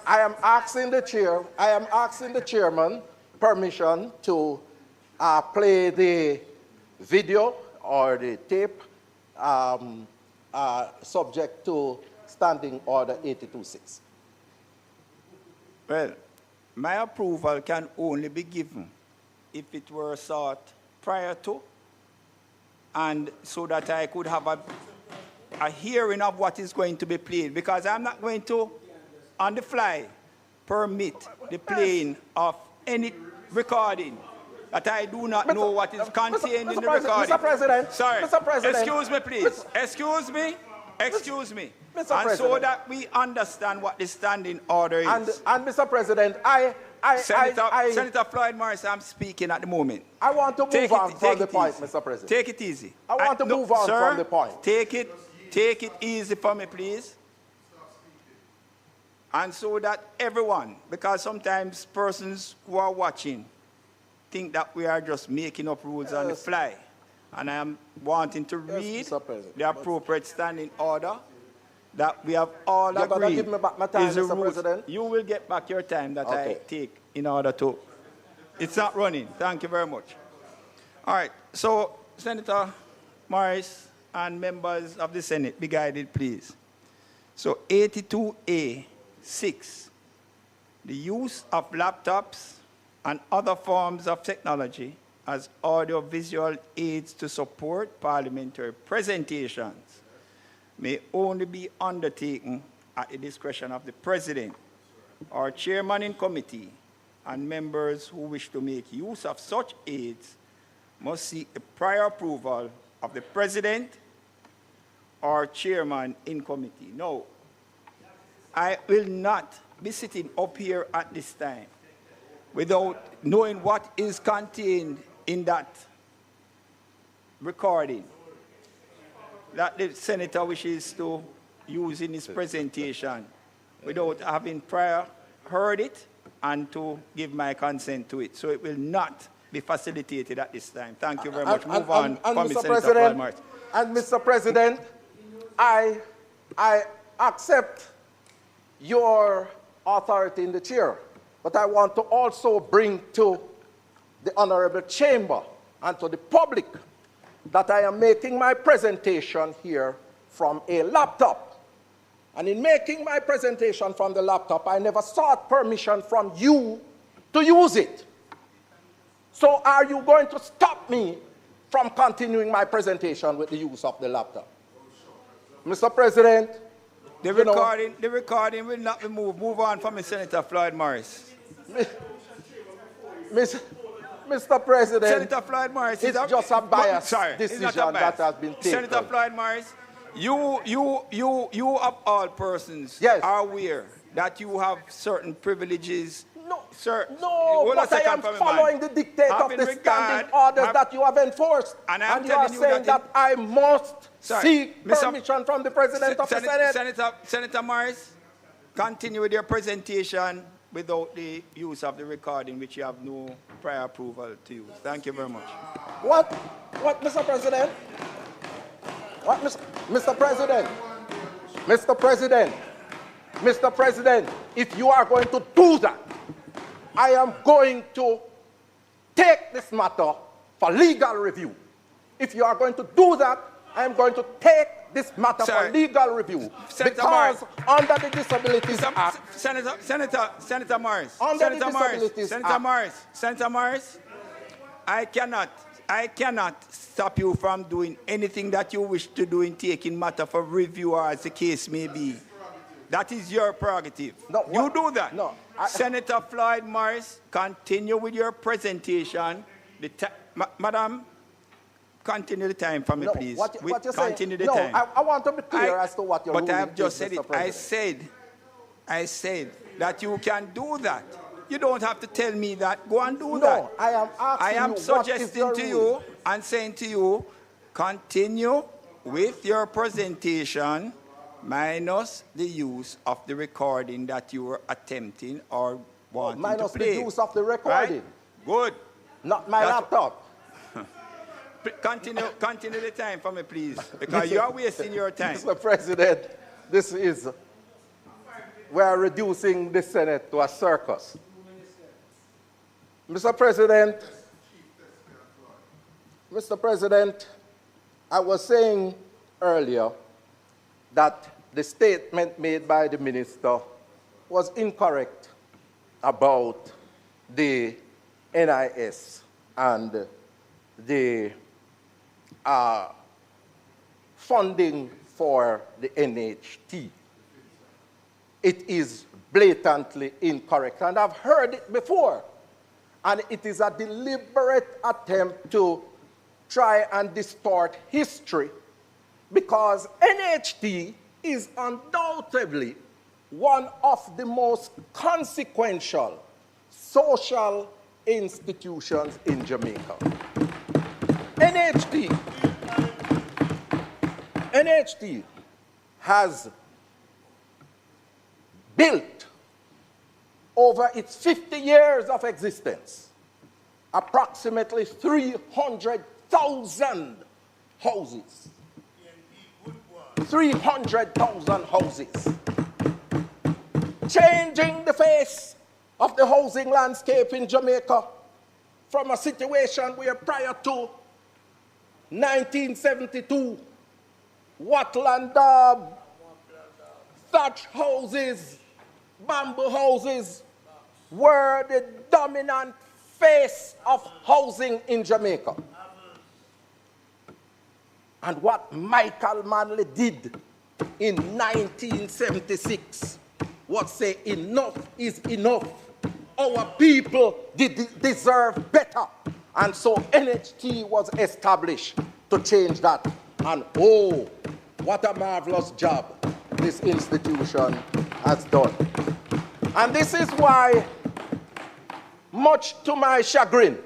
I am asking the chairman permission to play the video or the tape subject to Standing Order 82.6. Well, my approval can only be given if it were sought prior to, and so that I could have a hearing of what is going to be played, because I'm not going to, on the fly, permit the playing of any recording that I do not know what is contained in the recording. Mr. President, sorry, Mr. President, excuse me, please. Excuse me. Excuse me. Mr. And President, so that we understand what the standing order is. And Mr. President, Senator Floyd Morris, I'm speaking at the moment. I want to move on from the point, Mr. President. Take it easy. I want to move on from the point. Take it easy for me, please. And so that everyone, because sometimes persons who are watching think that we are just making up rules on the fly. And I am wanting to read the appropriate standing order that we have all agreed. Give me back my time, Mr. President. You will get back your time that I take in order to. It's not running. Thank you very much. All right. So, Senator Morris and members of the Senate, be guided, please. So, 82A(6), the use of laptops and other forms of technology as audio-visual aids to support parliamentary presentations may only be undertaken at the discretion of the President or Chairman in committee, and members who wish to make use of such aids must seek the prior approval of the President or Chairman in committee. No, I will not be sitting up here at this time without knowing what is contained in that recording that the senator wishes to use in his presentation without having prior heard it and to give my consent to it. So it will not be facilitated at this time. Thank you very much. Move on, Mr. President, and Mr. President, I accept your authority in the chair, but I want to also bring to the Honorable Chamber and to the public that I am making my presentation here from a laptop. And in making my presentation from the laptop, I never sought permission from you to use it. So are you going to stop me from continuing my presentation with the use of the laptop? Mr. President, the recording will not be moved. Move on from Senator Floyd Morris. Mr. President, Senator Floyd Morris, it's just a biased decision that has been taken. Senator Floyd Morris, you of all persons are aware that you have certain privileges. No, but I am following the dictate of the standing orders that you have enforced. And you are saying that I must seek permission from the President of the Senate. Senator Morris, continue with your presentation without the use of the recording, which you have no prior approval to use. Thank you very much. What, Mr. President? What, Mr. President? Mr. President? Mr. President, if you are going to do that, I am going to take this matter for legal review. If you are going to do that, I am going to take this matter for legal review. Because under the Disabilities Act... Senator Morris. Senator Morris, I cannot stop you from doing anything that you wish to do in taking matter for review, or as the case may be. That is your prerogative. No, you do that. No, Senator Floyd Morris, continue with your presentation. Madam, continue the time for me, please. What you're continue saying, the time. I want to be clear as to what you're doing. But I have just said it. I said that you can do that. You don't have to tell me that. Go and do that. No, I am asking you, suggesting to you and saying to you, continue with your presentation minus the use of the recording that you were attempting or wanting to play. Minus the use of the recording. Right? Good. Not my laptop. Continue the time for me, please, because you are wasting your time. Mr. President, this is we are reducing the Senate to a circus. Mr. President, I was saying earlier that the statement made by the minister was incorrect about the NIS and the funding for the NHT. It is blatantly incorrect, and I've heard it before. And it is a deliberate attempt to try and distort history, because NHT is undoubtedly one of the most consequential social institutions in Jamaica. NHT has built over its 50 years of existence approximately 300,000 houses. 300,000 houses. Changing the face of the housing landscape in Jamaica from a situation where prior to 1972, wattle and daub, thatch houses, bamboo houses were the dominant face of housing in Jamaica. And what Michael Manley did in 1976 was say enough is enough. Our people deserve better. And so NHT was established to change that. And oh, what a marvelous job this institution has done. And this is why, much to my chagrin,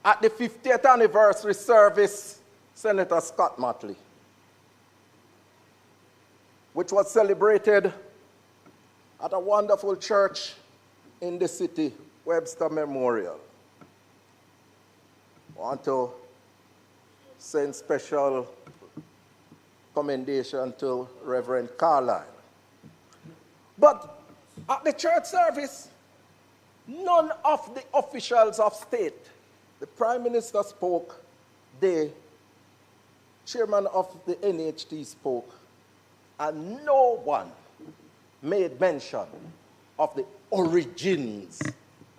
at the 50th anniversary service, Senator Scott Motley, which was celebrated at a wonderful church in the city, Webster Memorial. I want to send special commendation to Reverend Carlyle. But at the church service, none of the officials of state, the Prime Minister spoke, the chairman of the NHT spoke, and no one made mention of the origins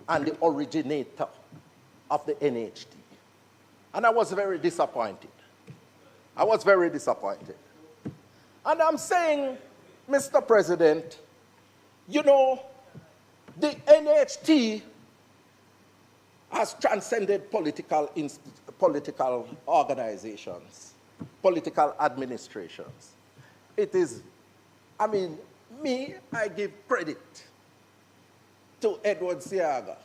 and the originator of the NHT. And I was very disappointed. I was very disappointed. And I'm saying, Mr. President, you know, the NHT has transcended political organizations, political administrations. It is, I mean, I give credit to Edward Seaga,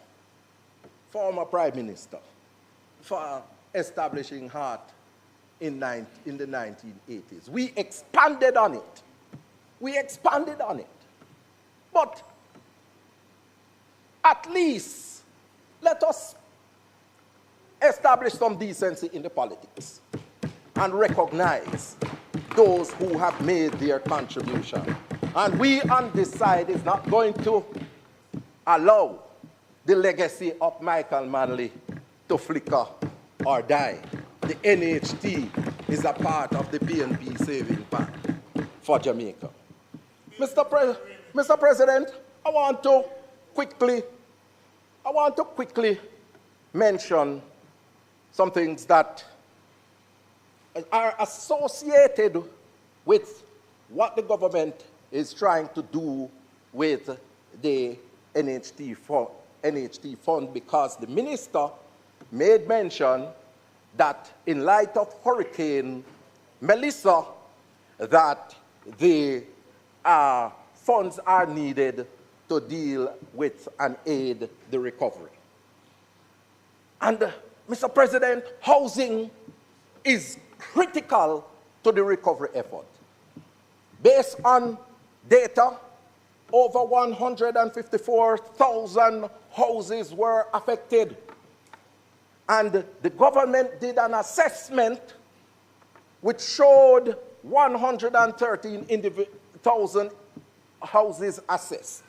former Prime Minister, for establishing HEART in the 1980s. We expanded on it. We expanded on it. But at least let us establish some decency in the politics and recognize those who have made their contribution. And we on this side is not going to allow the legacy of Michael Manley to flicker or die. The NHT is a part of the PNP saving pack for Jamaica. Mr. President, I want to quickly mention some things that are associated with what the government is trying to do with the NHT fund, because the minister made mention that in light of Hurricane Melissa, that the funds are needed to deal with and aid the recovery. And Mr. President, housing is critical to the recovery effort. Based on data, over 154,000 houses were affected. And the government did an assessment which showed 113,000 houses assessed.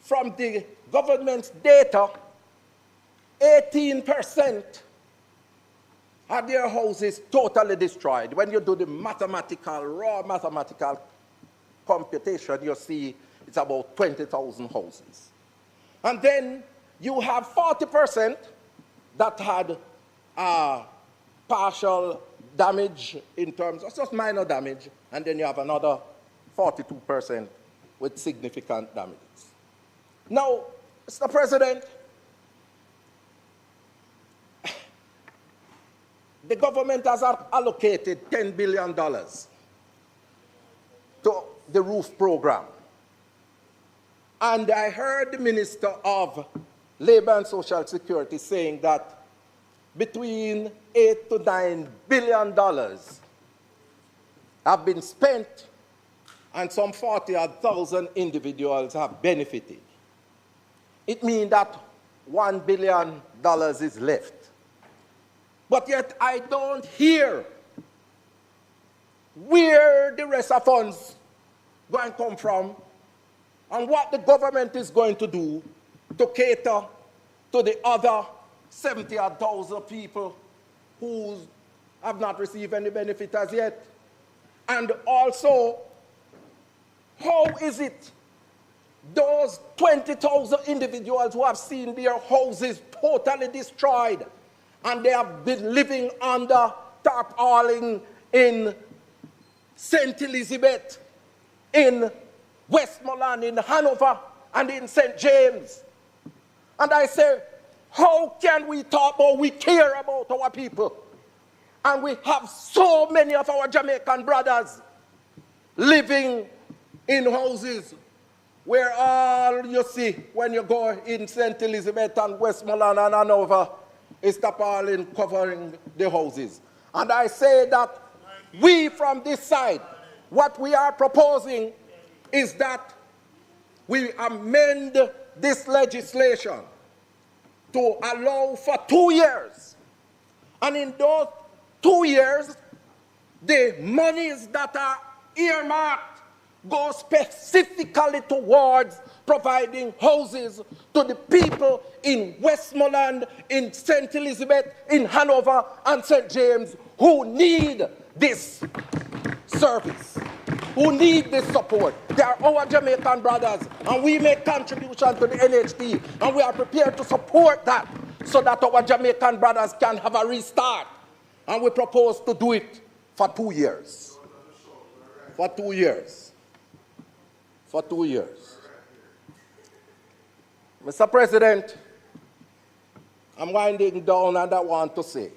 From the government's data, 18% had their houses totally destroyed. When you do the raw mathematical computation, you see it's about 20,000 houses. And then you have 40% that had partial damage in terms of just minor damage, and then you have another 42% with significant damages. Now, Mr. President, the government has allocated $10 billion to the roof program. And I heard the Minister of Labor and Social Security saying that between $8 to $9 billion have been spent, and some 40,000 individuals have benefited. It means that $1 billion is left. But yet I don't hear where the rest of funds going to come from and what the government is going to do to cater to the other 70,000 people who have not received any benefit as yet. And also, how is it those 20,000 individuals who have seen their houses totally destroyed and they have been living under tarpaulin in St. Elizabeth, in Westmoreland, in Hanover, and in St. James? And I say, how can we talk about we care about our people? And we have so many of our Jamaican brothers living in houses where all you see when you go in St. Elizabeth and Westmoreland and Hanover is tarpaulin covering the houses. And I say that we from this side, what we are proposing is that we amend this legislation to allow for 2 years. And in those 2 years, the monies that are earmarked go specifically towards providing houses to the people in Westmoreland, in St. Elizabeth, in Hanover, and St. James who need this service, who need this support. They are our Jamaican brothers, and we make contribution to the NHT, and we are prepared to support that so that our Jamaican brothers can have a restart. And we propose to do it for 2 years. For 2 years. For 2 years. Mr. President, I'm winding down, and I want to say,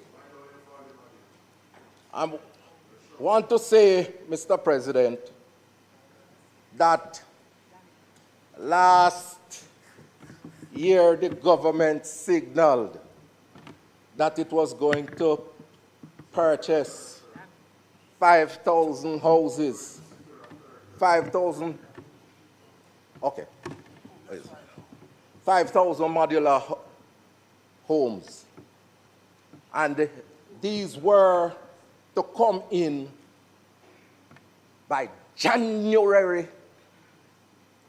Mr. President, that last year the government signaled that it was going to purchase 5,000 houses, 5,000, okay, 5,000 modular homes. And these were to come in by January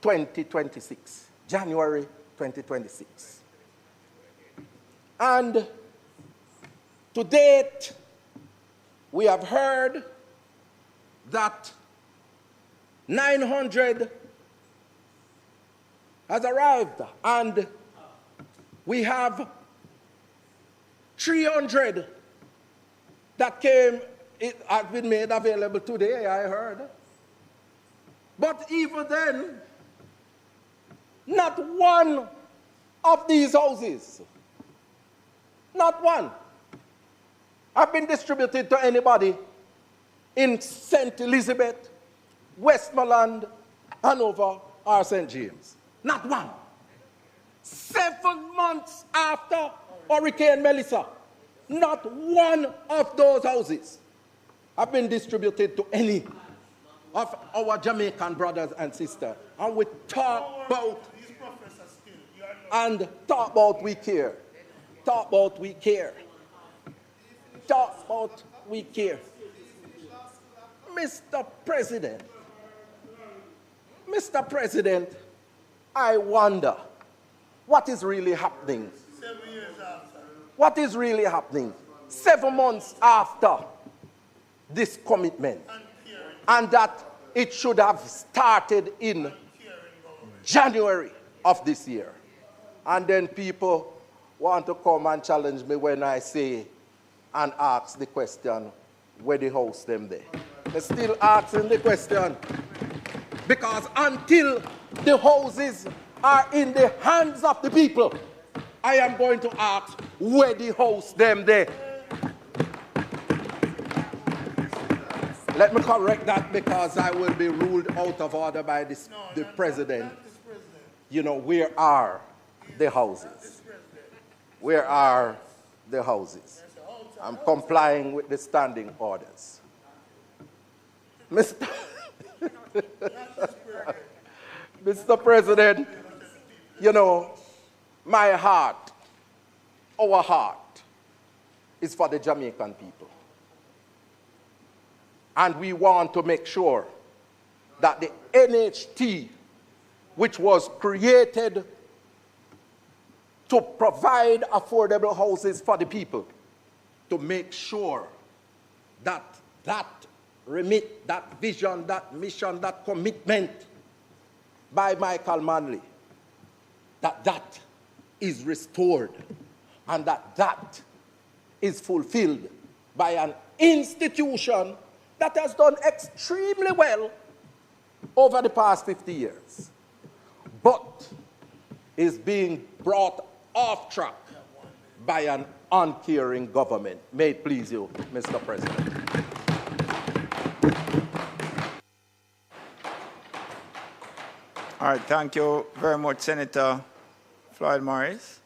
2026. January 2026. And to date, we have heard that 900 has arrived, and we have 300 that came, it has been made available today, I heard. But even then, not one of these houses, not one, have been distributed to anybody in St. Elizabeth, Westmoreland, Hanover, or St. James. Not one. 7 months after Hurricane Melissa, not one of those houses have been distributed to any of our Jamaican brothers and sisters. And we talk about, we care. Talk about we care. Talk about we care. Mr. President, Mr. President, I wonder what is really happening. 7 years after. What is really happening 7 months after this commitment? And that it should have started in January of this year. And then people want to come and challenge me when I say and ask the question, where they house them there. They're still asking the question. Because until the houses are in the hands of the people, I am going to ask where they house them there. Let me correct that because I will be ruled out of order by the president. Not this president. You know, where are the houses? Where are the houses? I'm complying with the standing orders. Mr. Mr. President, you know, my heart, our heart, is for the Jamaican people. And we want to make sure that the NHT, which was created to provide affordable houses for the people, to make sure that that remit, that vision, that mission, that commitment by Michael Manley, that is restored and that is fulfilled by an institution that has done extremely well over the past 50 years, but is being brought off track by an uncaring government. May it please you, Mr. President. All right, thank you very much, Senator Floyd Morris.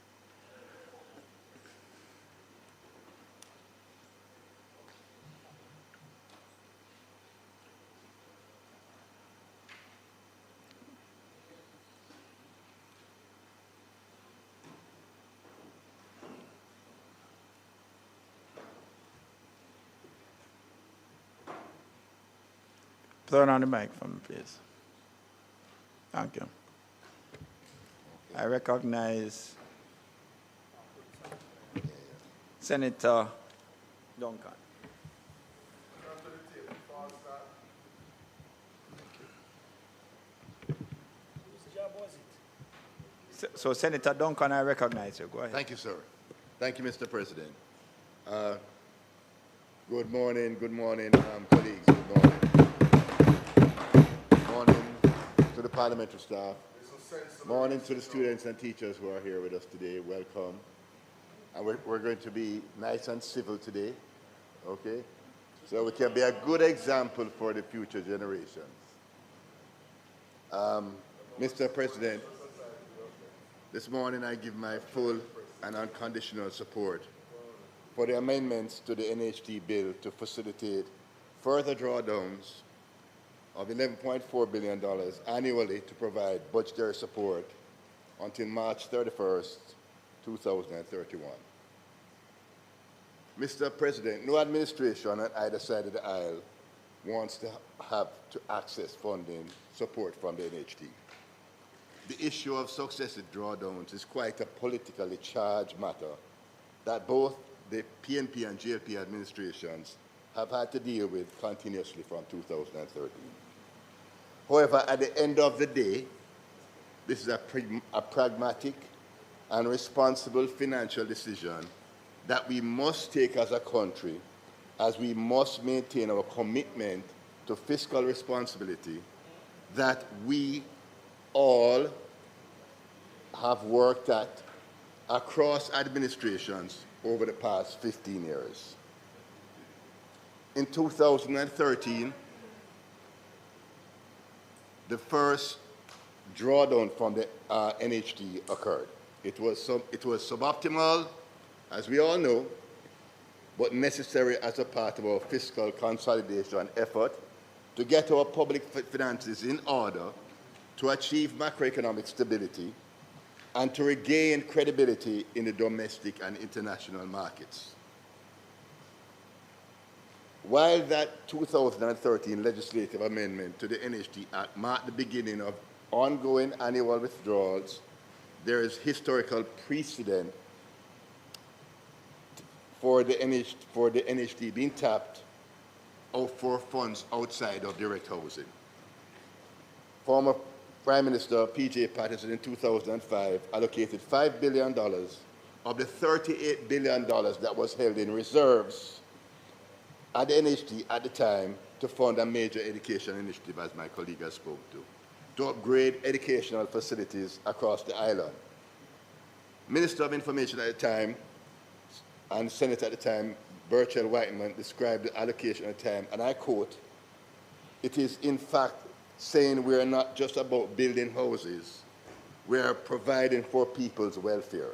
Turn on the mic for me, please. Thank you. I recognize Senator Duncan. So, Senator Duncan, I recognize you. Go ahead. Thank you, sir. Thank you, Mr. President. Good morning, colleagues. Good morning. Good morning to the parliamentary staff. Morning to the students and teachers who are here with us today. Welcome. And we're going to be nice and civil today, okay? So we can be a good example for the future generations. Mr. President, this morning I give my full and unconditional support for the amendments to the NHT bill to facilitate further drawdowns of $11.4 billion annually to provide budgetary support until March 31st, 2031. Mr. President, no administration on either side of the aisle wants to have to access funding support from the NHT. The issue of successive drawdowns is quite a politically charged matter that both the PNP and JLP administrations have had to deal with continuously from 2013. However, at the end of the day, this is a pragmatic and responsible financial decision that we must take as a country, as we must maintain our commitment to fiscal responsibility that we all have worked at across administrations over the past 15 years. In 2013, the first drawdown from the NHT occurred. It was suboptimal, as we all know, but necessary as a part of our fiscal consolidation effort to get our public finances in order to achieve macroeconomic stability and to regain credibility in the domestic and international markets. while that 2013 legislative amendment to the NHT Act marked the beginning of ongoing annual withdrawals, there is historical precedent for the NHT being tapped for funds outside of direct housing. Former Prime Minister P.J. Patterson in 2005 allocated $5 billion of the $38 billion that was held in reserves at the NHT at the time to fund a major education initiative, as my colleague has spoken to upgrade educational facilities across the island. Minister of Information at the time and Senator at the time, Burchell Whiteman, described the allocation at the time, and I quote, "It is in fact saying we are not just about building houses, we are providing for people's welfare."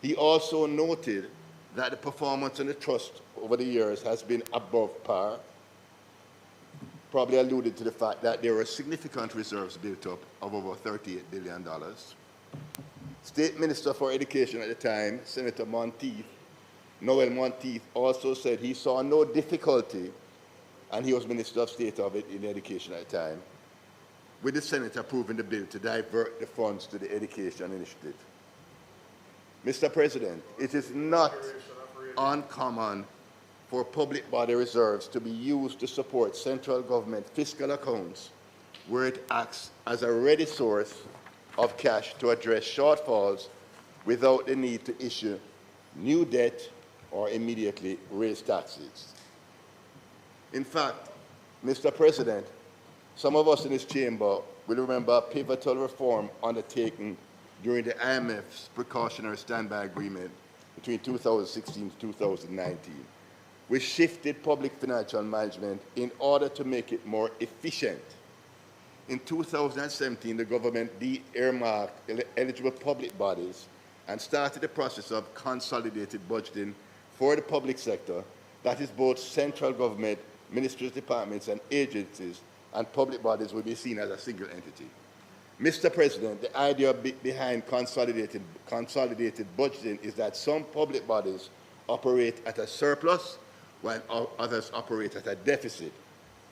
He also noted that the performance in the trust over the years has been above par, probably alluded to the fact that there were significant reserves built up of over $38 billion. State Minister for Education at the time, Senator Noel Monteith, also said he saw no difficulty, and he was Minister of State of it in Education at the time, with the Senate approving the bill to divert the funds to the Education Initiative. Mr. President, it is not uncommon for public body reserves to be used to support central government fiscal accounts where it acts as a ready source of cash to address shortfalls without the need to issue new debt or immediately raise taxes. In fact, Mr. President, some of us in this chamber will remember a pivotal reform undertaken during the IMF's precautionary standby agreement between 2016 to 2019, which shifted public financial management in order to make it more efficient. In 2017, the government earmarked eligible public bodies and started the process of consolidated budgeting for the public sector, that is both central government, ministries, departments, and agencies, and public bodies will be seen as a single entity. Mr. President, the idea behind consolidated budgeting is that some public bodies operate at a surplus while others operate at a deficit,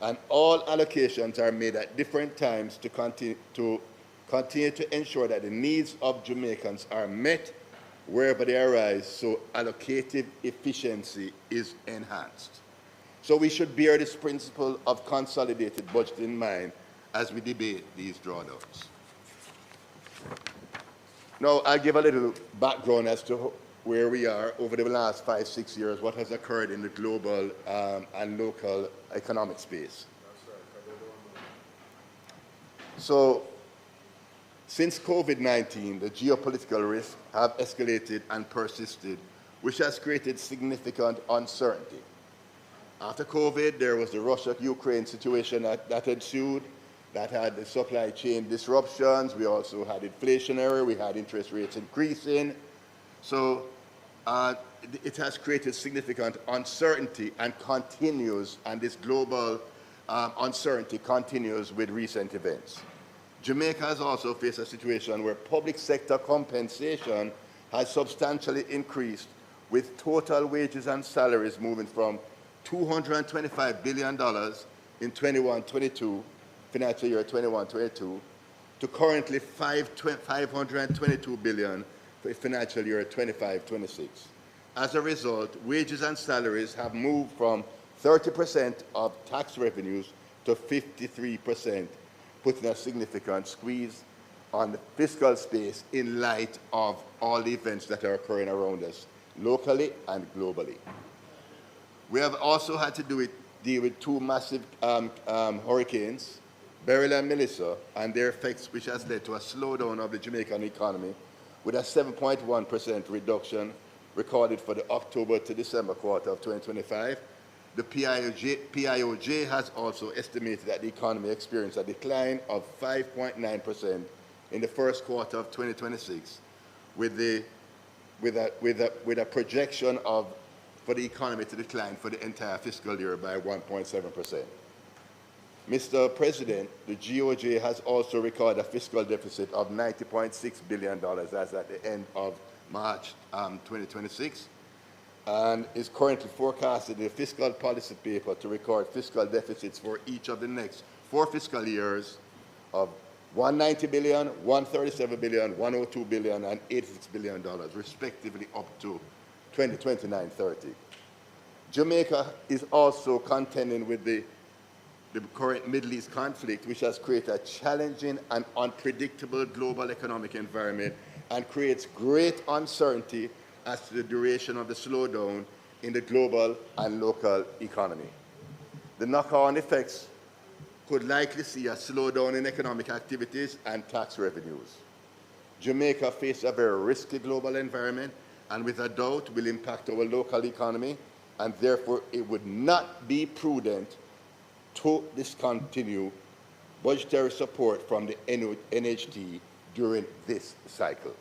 and all allocations are made at different times to continue to ensure that the needs of Jamaicans are met wherever they arise, so allocative efficiency is enhanced. So we should bear this principle of consolidated budget in mind as we debate these drawdowns. Now, I'll give a little background as to where we are over the last 5-6 years, what has occurred in the global and local economic space. So, since COVID-19, the geopolitical risks have escalated and persisted, which has created significant uncertainty. After COVID, there was the Russia-Ukraine situation that ensued, that had the supply chain disruptions. We also had inflationary, we had interest rates increasing. So it has created significant uncertainty and continues, and this global uncertainty continues with recent events. Jamaica has also faced a situation where public sector compensation has substantially increased, with total wages and salaries moving from $225 billion in 21-22, financial year 21-22, to currently $522 billion for financial year 25-26. As a result, wages and salaries have moved from 30% of tax revenues to 53%, putting a significant squeeze on the fiscal space in light of all the events that are occurring around us, locally and globally. We have also had to deal with two massive hurricanes, Beryl and Melissa, and their effects, which has led to a slowdown of the Jamaican economy, with a 7.1% reduction recorded for the October to December quarter of 2025. The PIOJ has also estimated that the economy experienced a decline of 5.9% in the first quarter of 2026, with a projection for the economy to decline for the entire fiscal year by 1.7%. Mr. President, the GOJ has also recorded a fiscal deficit of $90.6 billion as at the end of March 2026. and is currently forecasted in the fiscal policy paper to record fiscal deficits for each of the next 4 fiscal years of $190 billion, $137 billion, $102 billion, and $86 billion, respectively, up to 2029-30. Jamaica is also contending with the current Middle East conflict, which has created a challenging and unpredictable global economic environment and creates great uncertainty as to the duration of the slowdown in the global and local economy. The knock-on effects could likely see a slowdown in economic activities and tax revenues. Jamaica faces a very risky global environment and without doubt will impact our local economy, and therefore it would not be prudent to discontinue budgetary support from the NHT during this cycle.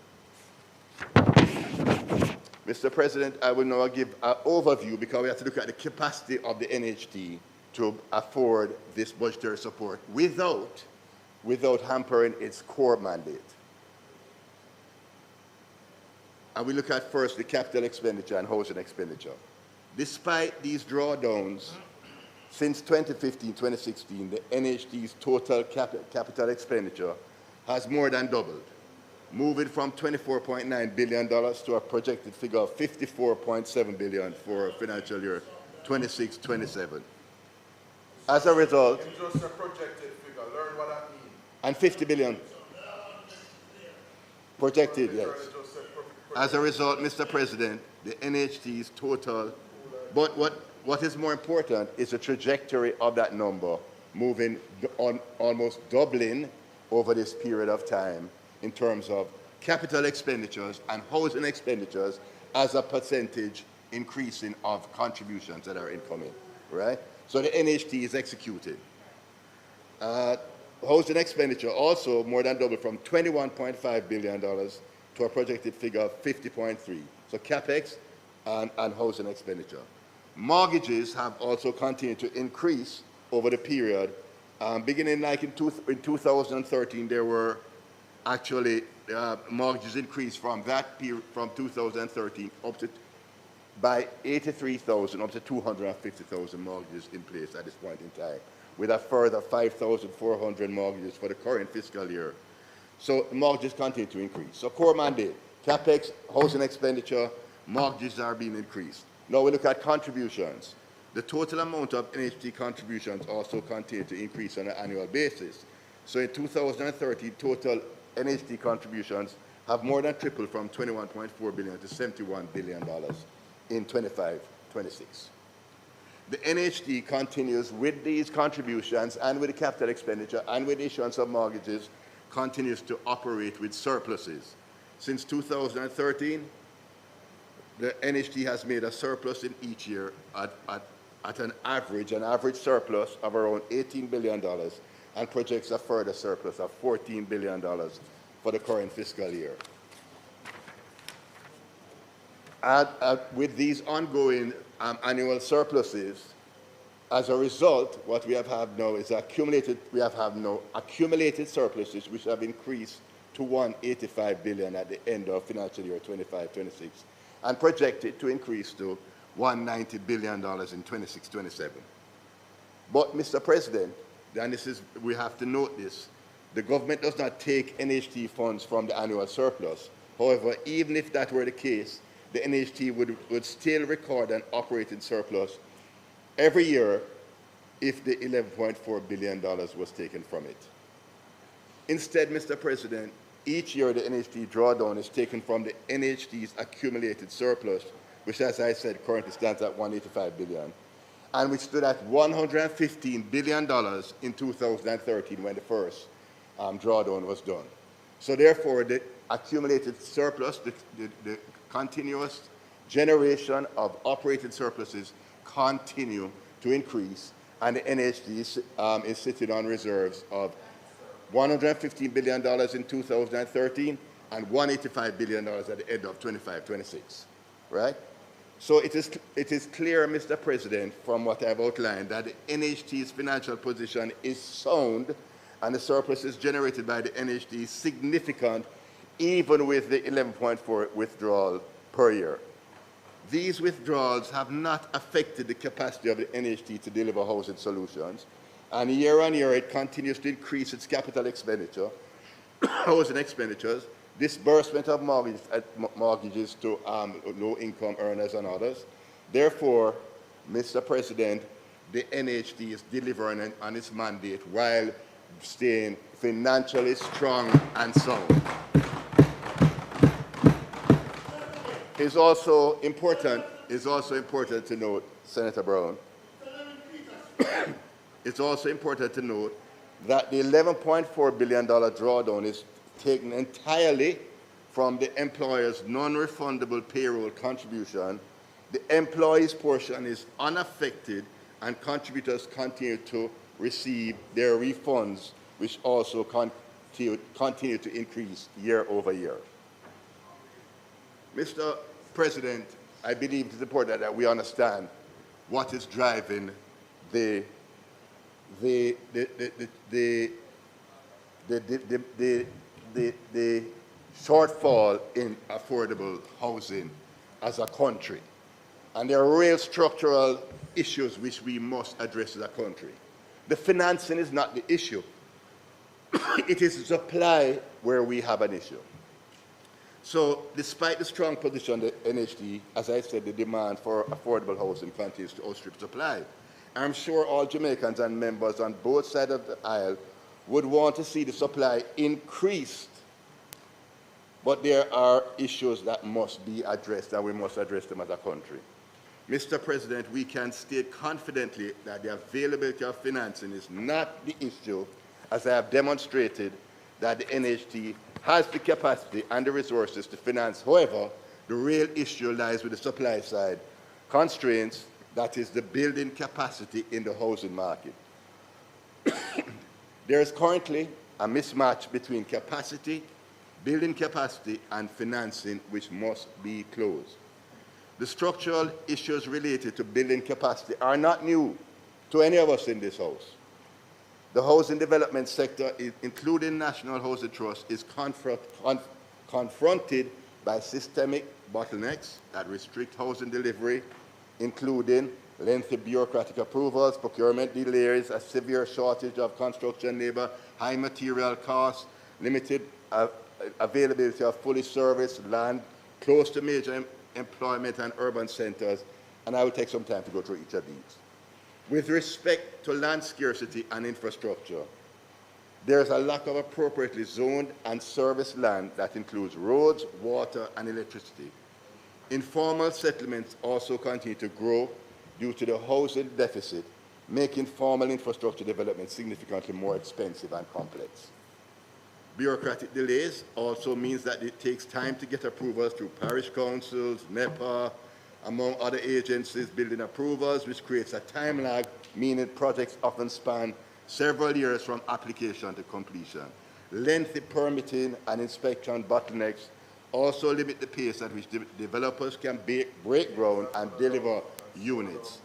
Mr. President, I will now give an overview because we have to look at the capacity of the NHT to afford this budgetary support without hampering its core mandate. And we look at first the capital expenditure and housing expenditure. Despite these drawdowns, since 2015-2016, the NHT's total capital expenditure has more than doubled, moving from $24.9 billion to a projected figure of $54.7 billion for financial year 26-27. As a result, Just a projected figure, learn what that means. and $50 billion projected, yes. As a result, Mr. President, the NHT's total, but what is more important is the trajectory of that number moving on, almost doubling over this period of time in terms of capital expenditures and housing expenditures as a percentage increasing of contributions that are incoming, right? So the NHT is executed. Housing expenditure also more than doubled from $21.5 billion to a projected figure of 50.3. So CapEx and housing expenditure. Mortgages have also continued to increase over the period. Beginning like in 2013, there were actually mortgages increased from that period, from 2013 up to by 83,000 up to 250,000 mortgages in place at this point in time, with a further 5,400 mortgages for the current fiscal year. So mortgages continue to increase. So core mandate, CapEx, housing expenditure, mortgages are being increased. Now we look at contributions. The total amount of NHT contributions also continue to increase on an annual basis. So in 2013, total NHT contributions have more than tripled from $21.4 billion to $71 billion in 25-26. The NHT continues with these contributions and with the capital expenditure and with the issuance of mortgages, continues to operate with surpluses. Since 2013, the NHT has made a surplus in each year at an average surplus of around $18 billion and projects a further surplus of $14 billion for the current fiscal year. With these ongoing annual surpluses, as a result, what we have now is accumulated surpluses which have increased to $185 billion at the end of financial year 25-26 and projected to increase to $190 billion in 26-27. But, Mr. President, and we have to note this, the government does not take NHT funds from the annual surplus. However, even if that were the case, the NHT would still record an operating surplus every year if the $11.4 billion was taken from it. Instead, Mr. President, each year the NHT drawdown is taken from the NHT's accumulated surplus, which, as I said, currently stands at $185 billion, and which stood at $115 billion in 2013 when the first drawdown was done. So therefore, the accumulated surplus, the continuous generation of operating surpluses continue to increase, and the NHT is sitting on reserves of $115 billion in 2013 and $185 billion at the end of 25-26, right? So it is clear, Mr. President, from what I've outlined, that the NHT's financial position is sound and the surpluses generated by the NHT is significant, even with the 11.4 withdrawal per year. these withdrawals have not affected the capacity of the NHT to deliver housing solutions, and year on year it continues to increase its capital expenditure, housing expenditures, disbursement of mortgages to low-income earners and others. Therefore, Mr. President, the NHT is delivering on its mandate while staying financially strong and sound. It's also important to note, Senator Brown, it's also important to note that the $11.4 billion drawdown is taken entirely from the employer's non-refundable payroll contribution. The employee's portion is unaffected, and contributors continue to receive their refunds, which also continue to increase year over year. Mr. President, I believe it is important that we understand what is driving the shortfall in affordable housing as a country. And there are real structural issues which we must address as a country. The financing is not the issue. It is supply where we have an issue. So despite the strong position of the NHD, as I said, the demand for affordable housing continues to outstrip supply. I'm sure all Jamaicans and members on both sides of the aisle would want to see the supply increased, but there are issues that must be addressed, and we must address them as a country. Mr. President, we can state confidently that the availability of financing is not the issue, as I have demonstrated that the NHT has the capacity and the resources to finance. However, the real issue lies with the supply side constraints, that is the building capacity in the housing market. There is currently a mismatch between capacity, building capacity, and financing, which must be closed. The structural issues related to building capacity are not new to any of us in this House. The housing development sector, including National Housing Trust, is confronted by systemic bottlenecks that restrict housing delivery, including lengthy bureaucratic approvals, procurement delays, a severe shortage of construction labor, high material costs, limited availability of fully serviced land close to major employment and urban centers, and I will take some time to go through each of these. With respect to land scarcity and infrastructure, there is a lack of appropriately zoned and serviced land that includes roads, water, and electricity. Informal settlements also continue to grow due to the housing deficit, making formal infrastructure development significantly more expensive and complex. Bureaucratic delays also means that it takes time to get approvals through parish councils, NEPA, among other agencies building approvals, which creates a time lag, meaning projects often span several years from application to completion. Lengthy permitting and inspection bottlenecks also limit the pace at which developers can break ground and deliver units,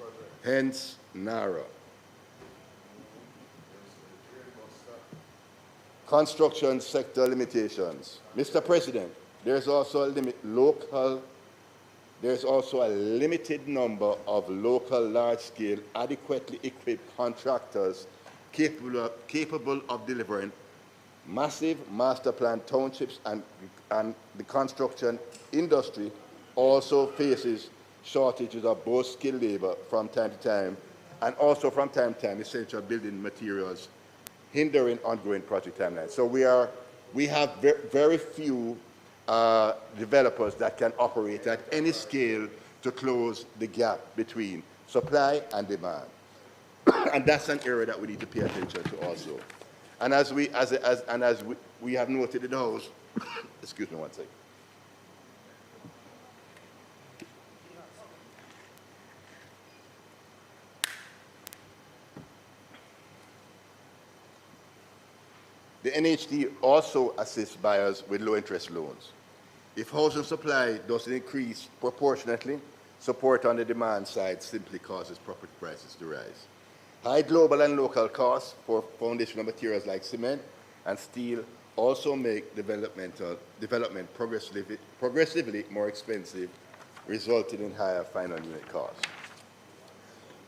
hence NARA. Construction sector limitations. Mr. President, there's also a limited number of local large-scale, adequately equipped contractors capable of delivering massive master plan townships, and the construction industry also faces shortages of both skilled labor from time to time, and also from time to time essential building materials, hindering ongoing project timelines. So we have very few developers that can operate at any scale to close the gap between supply and demand. And that's an area that we need to pay attention to also. And as we have noted in the House, excuse me one second. The NHD also assists buyers with low-interest loans. If housing supply doesn't increase proportionately, support on the demand side simply causes property prices to rise. High global and local costs for foundational materials like cement and steel also make development progressively more expensive resulting in higher final unit costs.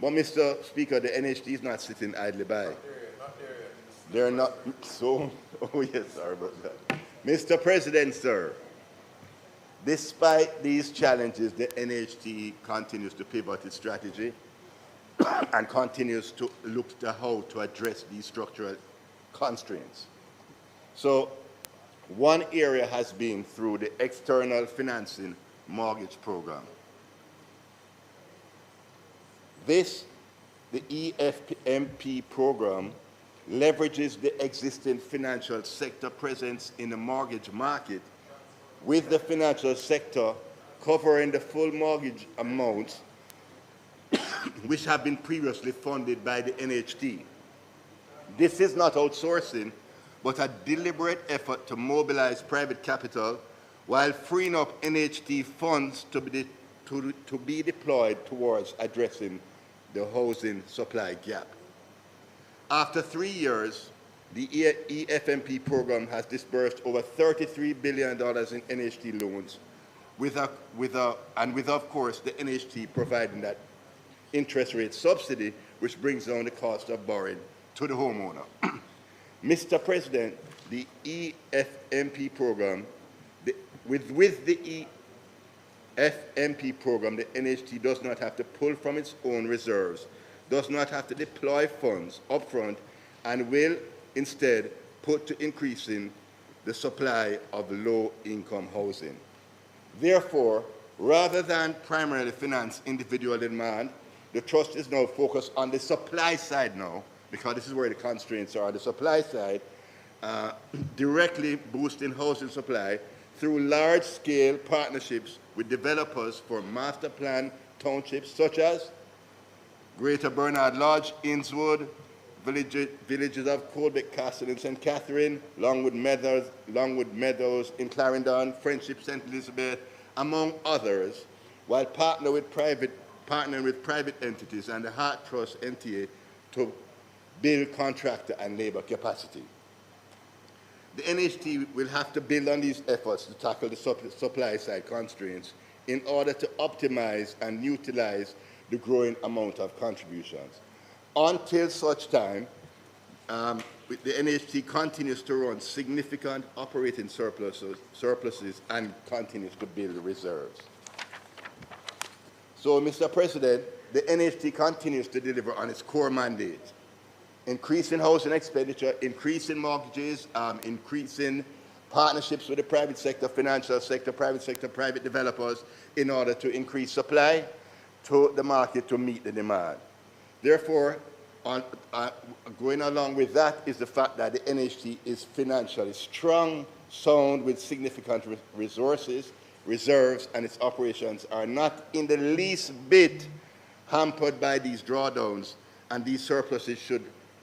But, Mr. Speaker, the NHT is not sitting idly by. They're not, so, oh yes, sorry about that. Mr. President, sir, despite these challenges, the NHT continues to pivot its strategy and continues to look to how to address these structural constraints. So, one area has been through the external financing mortgage program. This, the EFMP program, leverages the existing financial sector presence in the mortgage market, with the financial sector covering the full mortgage amounts which have been previously funded by the NHT. This is not outsourcing, but a deliberate effort to mobilize private capital while freeing up NHT funds to be deployed towards addressing the housing supply gap. After 3 years, the EFMP program has disbursed over $33 billion in NHT loans, with of course, the NHT providing that interest rate subsidy, which brings down the cost of borrowing to the homeowner. Mr. President, the EFMP program, with the EFMP program, the NHT does not have to pull from its own reserves, does not have to deploy funds upfront, and will instead put to increasing the supply of low-income housing. Therefore, rather than primarily finance individual demand, the trust is now focused on the supply side now, because this is where the constraints are, the supply side, directly boosting housing supply through large-scale partnerships with developers for master plan townships such as Greater Bernard Lodge, Innswood, villages of Colbeck Castle in St. Catherine, Longwood Meadows in Clarendon, Friendship St. Elizabeth, among others, while partnering with private entities and the Heart Trust NTA to build contractor and labor capacity. The NHT will have to build on these efforts to tackle the supply side constraints in order to optimize and utilize the growing amount of contributions. Until such time, the NHT continues to run significant operating surpluses and continues to build reserves. So, Mr. President, the NHT continues to deliver on its core mandate: increasing housing expenditure, increasing mortgages, increasing partnerships with the private sector, financial sector, private developers, in order to increase supply to the market to meet the demand. Therefore, going along with that is the fact that the NHT is financially strong, sound, with significant resources, reserves, and its operations are not in the least bit hampered by these drawdowns, and these surpluses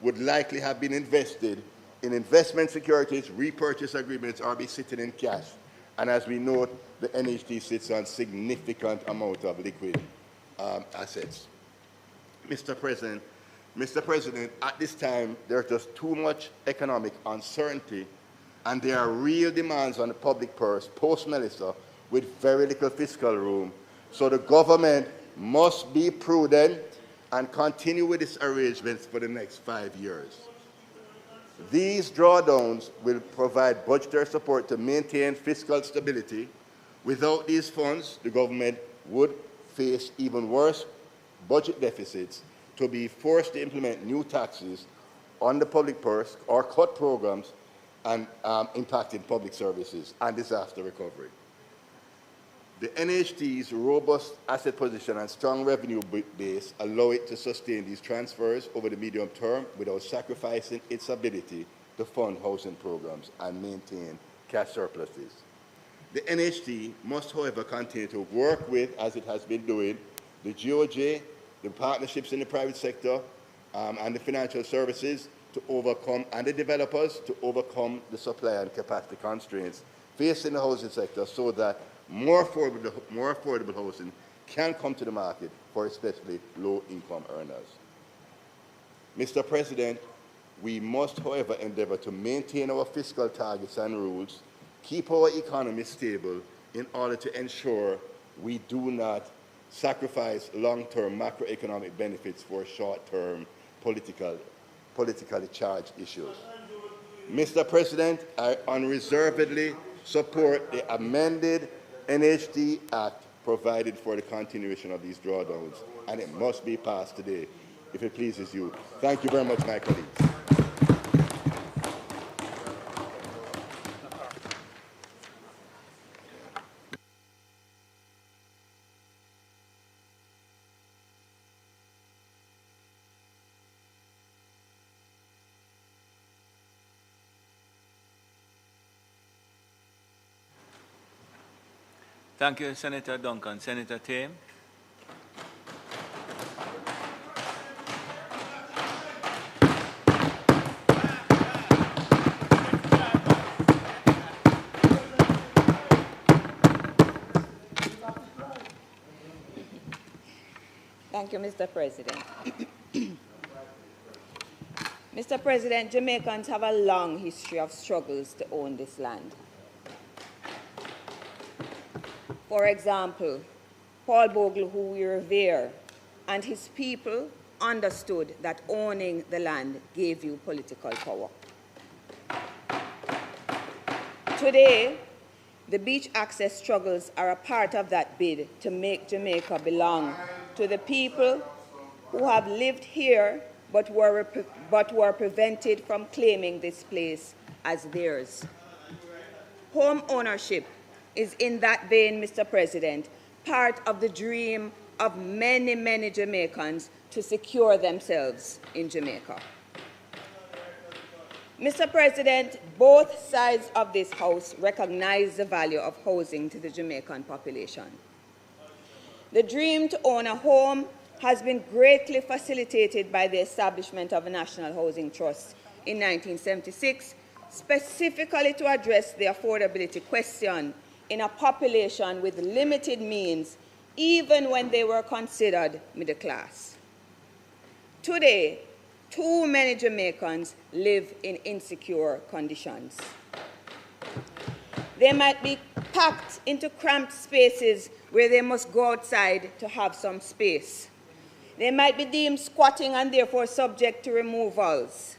would likely have been invested in investment securities, repurchase agreements, or be sitting in cash. And as we note, the NHT sits on significant amount of liquid assets. Mr. President, at this time, there's just too much economic uncertainty, and there are real demands on the public purse post-Melissa with very little fiscal room. So the government must be prudent and continue with its arrangements for the next 5 years. These drawdowns will provide budgetary support to maintain fiscal stability. Without these funds, the government would face even worse budget deficits, to be forced to implement new taxes on the public purse or cut programs and impacting public services and disaster recovery. The NHT's robust asset position and strong revenue base allow it to sustain these transfers over the medium term without sacrificing its ability to fund housing programs and maintain cash surpluses. The NHT must, however, continue to work with, as it has been doing, the GOJ, the partnerships in the private sector, and the financial services to overcome, and the developers to overcome the supply and capacity constraints facing the housing sector, so that more affordable housing can come to the market for especially low-income earners. Mr. President, we must, however, endeavor to maintain our fiscal targets and rules, keep our economy stable in order to ensure we do not sacrifice long-term macroeconomic benefits for short-term politically charged issues. Mr. President, I unreservedly support the amended NHT Act provided for the continuation of these drawdowns, and it must be passed today, if it pleases you. Thank you very much, my colleagues. Thank you, Senator Duncan. Senator Tame. Thank you, Mr. President. Mr. President, Jamaicans have a long history of struggles to own this land. For example, Paul Bogle, who we revere, and his people understood that owning the land gave you political power. Today, the beach access struggles are a part of that bid to make Jamaica belong to the people who have lived here but were prevented from claiming this place as theirs. Home ownership is in that vein, Mr. President, part of the dream of many, many Jamaicans to secure themselves in Jamaica. Mr. President, both sides of this House recognize the value of housing to the Jamaican population. The dream to own a home has been greatly facilitated by the establishment of a National Housing Trust in 1976, specifically to address the affordability question in a population with limited means, even when they were considered middle class. Today, too many Jamaicans live in insecure conditions. They might be packed into cramped spaces where they must go outside to have some space. They might be deemed squatting and therefore subject to removals.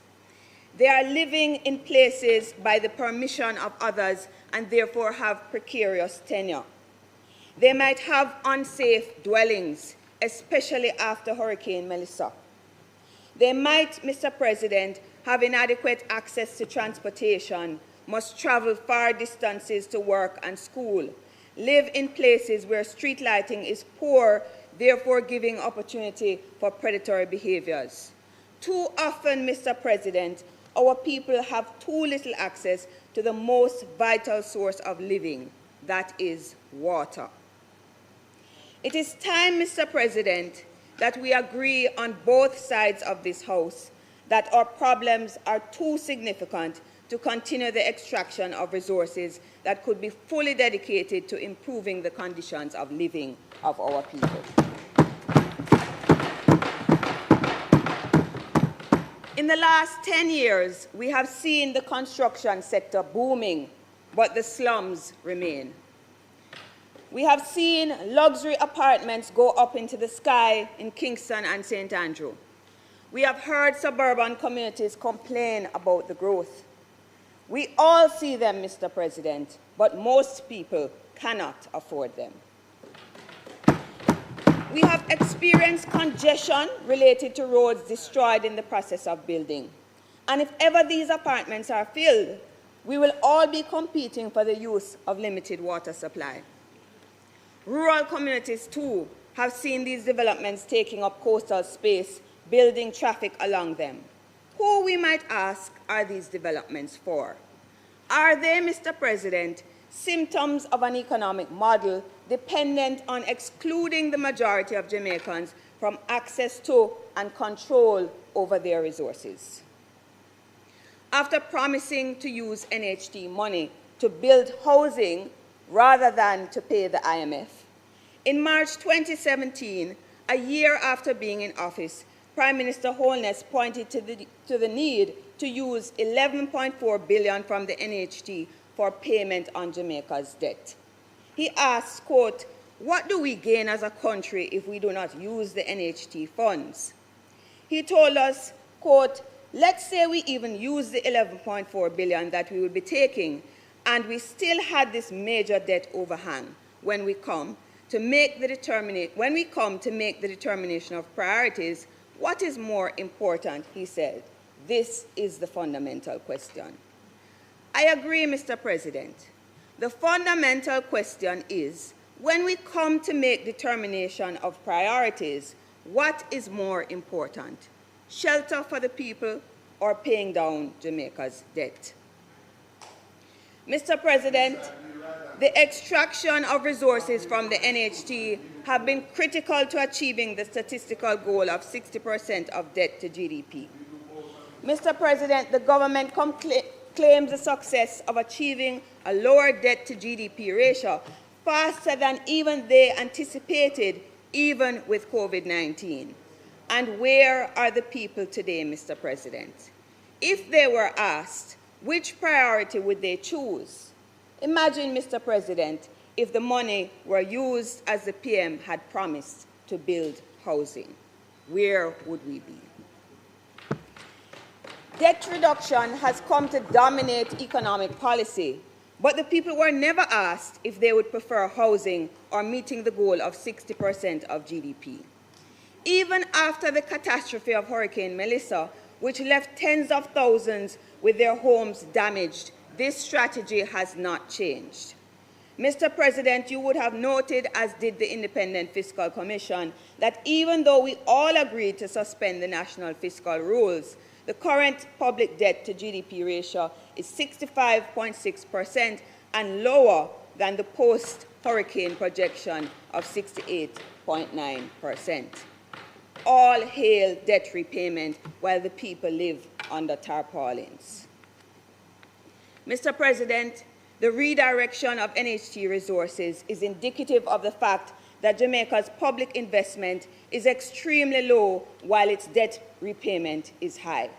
They are living in places by the permission of others and therefore have precarious tenure. They might have unsafe dwellings, especially after Hurricane Melissa. They might, Mr. President, have inadequate access to transportation, must travel far distances to work and school, live in places where street lighting is poor, therefore giving opportunity for predatory behaviors. Too often, Mr. President, our people have too little access to the most vital source of living, that is water. It is time, Mr. President, that we agree on both sides of this House that our problems are too significant to continue the extraction of resources that could be fully dedicated to improving the conditions of living of our people. In the last 10 years, we have seen the construction sector booming, but the slums remain. We have seen luxury apartments go up into the sky in Kingston and St. Andrew. We have heard suburban communities complain about the growth. We all see them, Mr. President, but most people cannot afford them. We have experienced congestion related to roads destroyed in the process of building. And if ever these apartments are filled, we will all be competing for the use of limited water supply. Rural communities, too, have seen these developments taking up coastal space, building traffic along them. Who, we might ask, are these developments for? Are they, Mr. President, symptoms of an economic model dependent on excluding the majority of Jamaicans from access to and control over their resources? After promising to use NHT money to build housing rather than to pay the IMF, in March 2017, a year after being in office, Prime Minister Holness pointed to the need to use $11.4 billion from the NHT for payment on Jamaica's debt. He asked, quote, what do we gain as a country if we do not use the NHT funds? He told us, quote, let's say we even use the 11.4 billion that we will be taking, and we still had this major debt overhang when we come to make the determination of priorities. What is more important, he said. This is the fundamental question. I agree, Mr. President. The fundamental question is, when we come to make determination of priorities, what is more important? Shelter for the people or paying down Jamaica's debt? Mr. President, the extraction of resources from the NHT have been critical to achieving the statistical goal of 60% of debt to GDP. Mr. President, the government claims the success of achieving a lower debt to GDP ratio faster than even they anticipated, even with COVID-19. And where are the people today, Mr. President? If they were asked, which priority would they choose? Imagine, Mr. President, if the money were used as the PM had promised to build housing. Where would we be? Debt reduction has come to dominate economic policy, but the people were never asked if they would prefer housing or meeting the goal of 60% of GDP. Even after the catastrophe of Hurricane Melissa, which left tens of thousands with their homes damaged, this strategy has not changed. Mr. President, you would have noted, as did the Independent Fiscal Commission, that even though we all agreed to suspend the national fiscal rules, the current public debt to GDP ratio is 65.6% and lower than the post-hurricane projection of 68.9%. All hail debt repayment while the people live under tarpaulins. Mr. President, the redirection of NHT resources is indicative of the fact that Jamaica's public investment is extremely low while its debt repayment is high.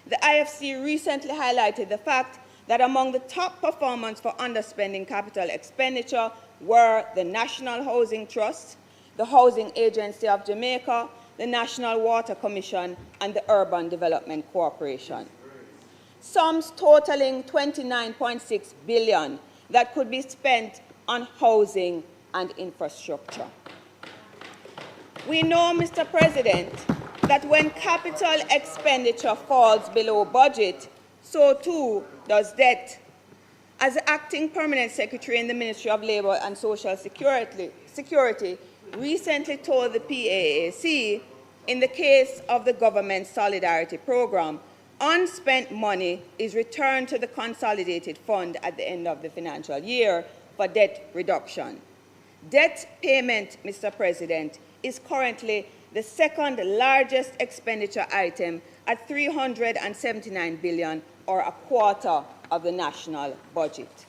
The IFC recently highlighted the fact that among the top performers for underspending capital expenditure were the National Housing Trust, the Housing Agency of Jamaica, the National Water Commission, and the Urban Development Corporation. Sums totaling $29.6 billion that could be spent on housing and infrastructure. We know, Mr. President, that when capital expenditure falls below budget, so too does debt. As the acting permanent secretary in the Ministry of Labour and Social Security recently told the PAAC, in the case of the government solidarity program, unspent money is returned to the consolidated fund at the end of the financial year for debt reduction. Debt payment, Mr. President, is currently the second largest expenditure item at $379 billion, or a quarter of the national budget.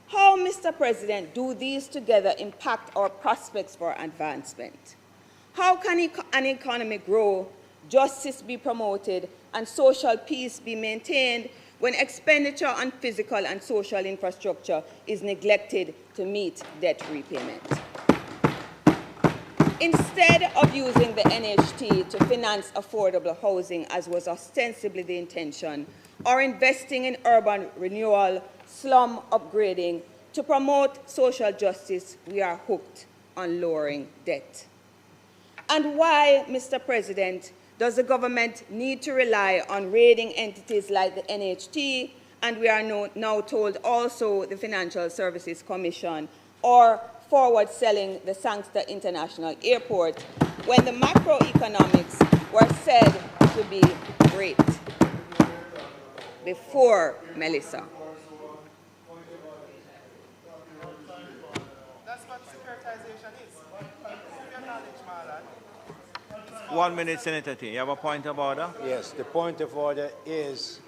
How, Mr. President, do these together impact our prospects for advancement? How can an economy grow, justice be promoted, and social peace be maintained when expenditure on physical and social infrastructure is neglected to meet debt repayment? Instead of using the NHT to finance affordable housing, as was ostensibly the intention, or investing in urban renewal, slum upgrading, to promote social justice, we are hooked on lowering debt. And why, Mr. President, does the government need to rely on raiding entities like the NHT, and we are now told also the Financial Services Commission, or forward selling the Sangster International Airport, when the macroeconomics were said to be great before Melissa? That's what securitization is. Your knowledge, Marlon. 1 minute, Senator T. You have a point of order? Yes, the point of order is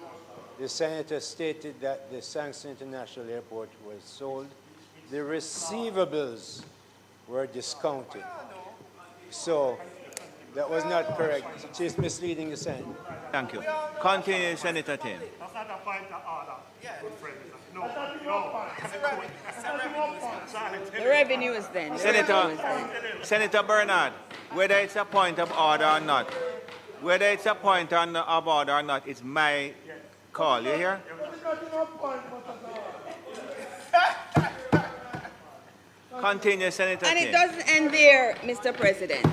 the senator stated that the Sangster International Airport was sold. The receivables were discounted. So that was not correct. She's misleading the Senate. Thank you. Continue, Senator Tim. That's not a point of order. Yeah. Good friend. No. It's a revenue. Silent. The revenues then. The revenues then. Senator Bernard, whether it's a point of order or not, it's my call. You hear? Continue, Senator And King. it doesn't end there, Mr. President.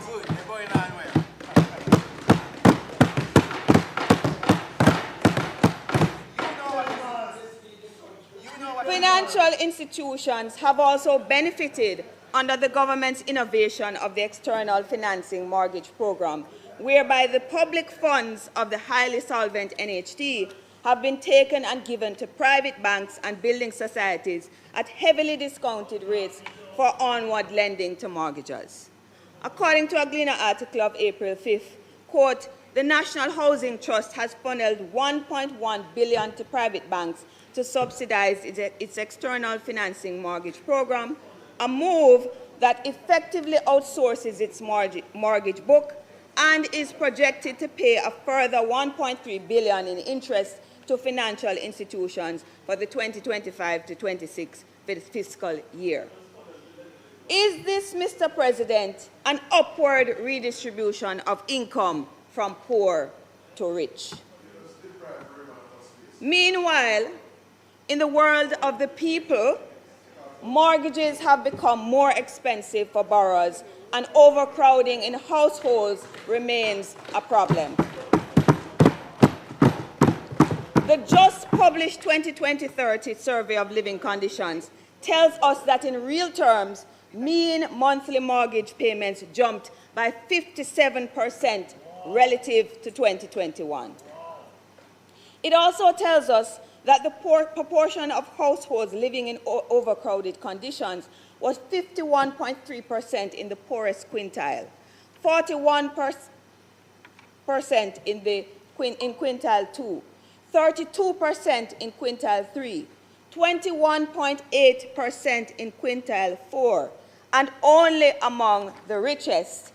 Financial institutions have also benefited under the government's innovation of the external financing mortgage program, whereby the public funds of the highly solvent NHT have been taken and given to private banks and building societies at heavily discounted rates for onward lending to mortgagors. According to a Gleaner article of April 5th, quote, the National Housing Trust has funneled $1.1 billion to private banks to subsidize its external financing mortgage program, a move that effectively outsources its mortgage book and is projected to pay a further $1.3 billion in interest to financial institutions for the 2025 to 26 fiscal year. Is this, Mr. President, an upward redistribution of income from poor to rich? Meanwhile, in the world of the people, mortgages have become more expensive for borrowers and overcrowding in households remains a problem. The just published 2020-30 Survey of Living Conditions tells us that in real terms, mean monthly mortgage payments jumped by 57% relative to 2021. It also tells us that the proportion of households living in overcrowded conditions was 51.3% in the poorest quintile, 41% in quintile 2, 32% in quintile 3, 21.8% in quintile 4, and only among the richest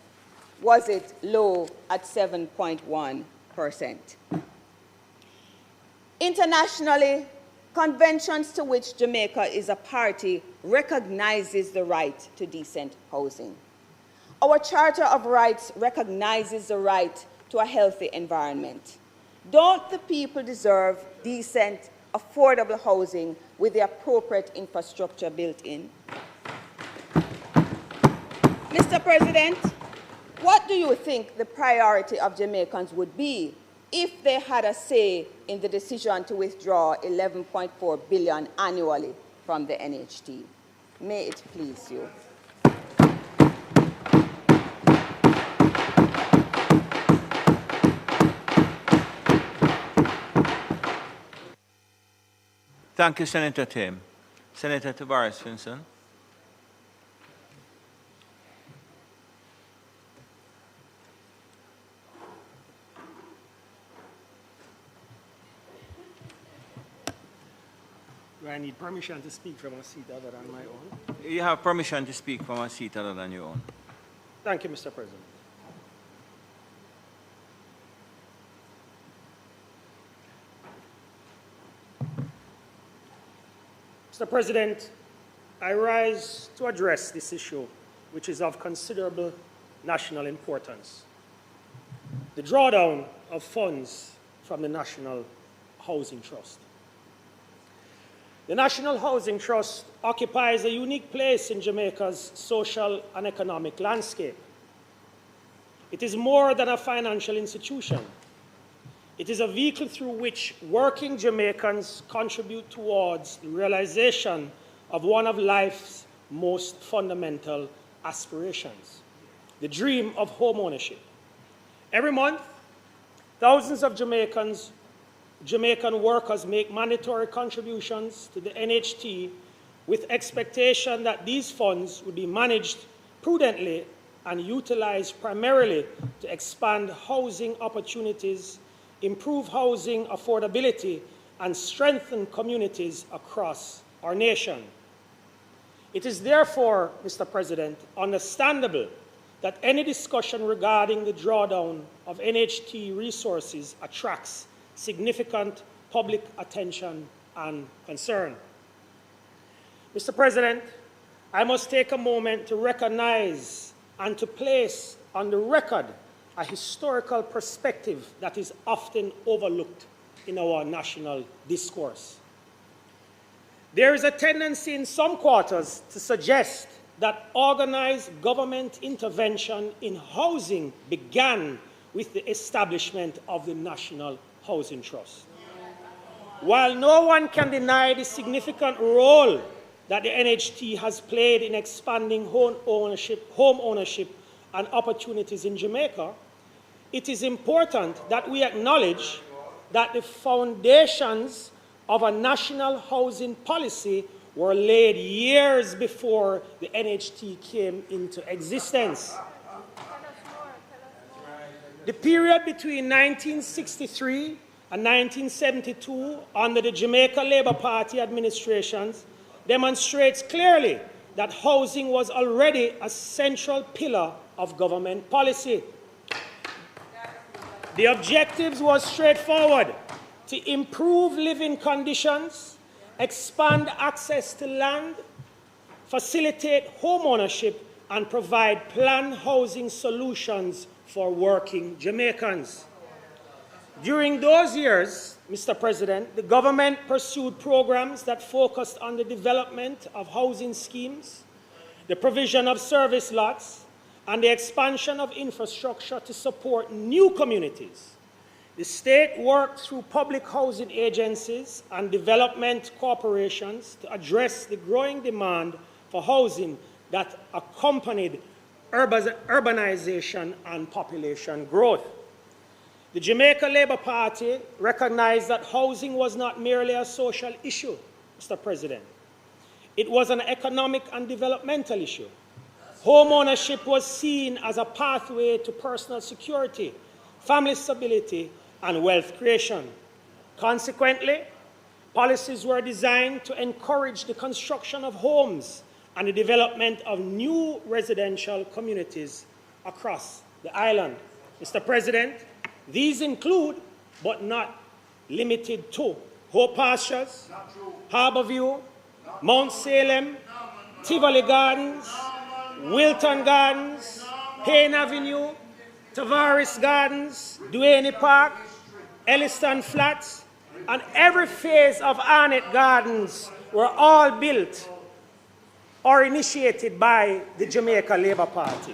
was it low at 7.1%. Internationally, conventions to which Jamaica is a party recognizes the right to decent housing. Our Charter of Rights recognizes the right to a healthy environment. Don't the people deserve decent, affordable housing with the appropriate infrastructure built in? Mr. President, what do you think the priority of Jamaicans would be if they had a say in the decision to withdraw $11.4 billion annually from the NHT? May it please you. Thank you, Senator Tim. Senator Tavares Finson. Do I need permission to speak from a seat other than my own? You have permission to speak from a seat other than your own. Thank you, Mr. President. Mr. President, I rise to address this issue, which is of considerable national importance: the drawdown of funds from the National Housing Trust. The National Housing Trust occupies a unique place in Jamaica's social and economic landscape. It is more than a financial institution. It is a vehicle through which working Jamaicans contribute towards the realization of one of life's most fundamental aspirations: the dream of home ownership. Every month, thousands of Jamaican workers make mandatory contributions to the NHT with expectation that these funds would be managed prudently and utilized primarily to expand housing opportunities, improve housing affordability, and strengthen communities across our nation. It is therefore, Mr. President, understandable that any discussion regarding the drawdown of NHT resources attracts significant public attention and concern. Mr. President, I must take a moment to recognize and to place on the record a historical perspective that is often overlooked in our national discourse. There is a tendency in some quarters to suggest that organized government intervention in housing began with the establishment of the National Housing Trust. While no one can deny the significant role that the NHT has played in expanding home ownership and opportunities in Jamaica, it is important that we acknowledge that the foundations of a national housing policy were laid years before the NHT came into existence. The period between 1963 and 1972 under the Jamaica Labour Party administrations demonstrates clearly that housing was already a central pillar of government policy. The objectives were straightforward: to improve living conditions, expand access to land, facilitate home ownership, and provide planned housing solutions for working Jamaicans. During those years, Mr. President, the government pursued programs that focused on the development of housing schemes, the provision of service lots, and the expansion of infrastructure to support new communities. The state worked through public housing agencies and development corporations to address the growing demand for housing that accompanied urbanization and population growth. The Jamaica Labour Party recognized that housing was not merely a social issue, Mr. President. It was an economic and developmental issue. Home ownership was seen as a pathway to personal security, family stability, and wealth creation. Consequently, policies were designed to encourage the construction of homes and the development of new residential communities across the island. Mr. President, these include, but not limited to, Hope Pastures, Harborview, Mount Salem, Tivoli Gardens, Wilton Gardens, Payne Avenue, Tavares Gardens, Duane Park, Elliston Flats, and every phase of Arnett Gardens were all built or initiated by the Jamaica Labour Party.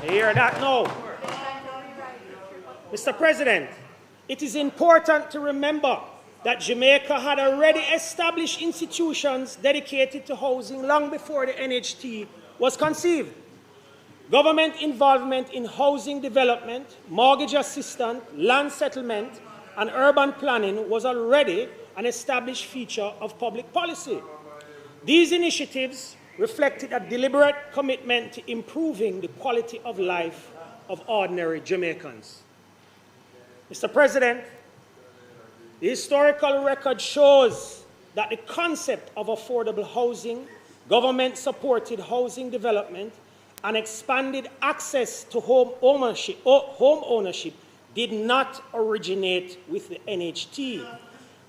You hear that now? Mr. President, it is important to remember that Jamaica had already established institutions dedicated to housing long before the NHT was conceived. Government involvement in housing development, mortgage assistance, land settlement, and urban planning was already an established feature of public policy. These initiatives reflected a deliberate commitment to improving the quality of life of ordinary Jamaicans. Mr. President, the historical record shows that the concept of affordable housing, government-supported housing development, and expanded access to home ownership did not originate with the NHT.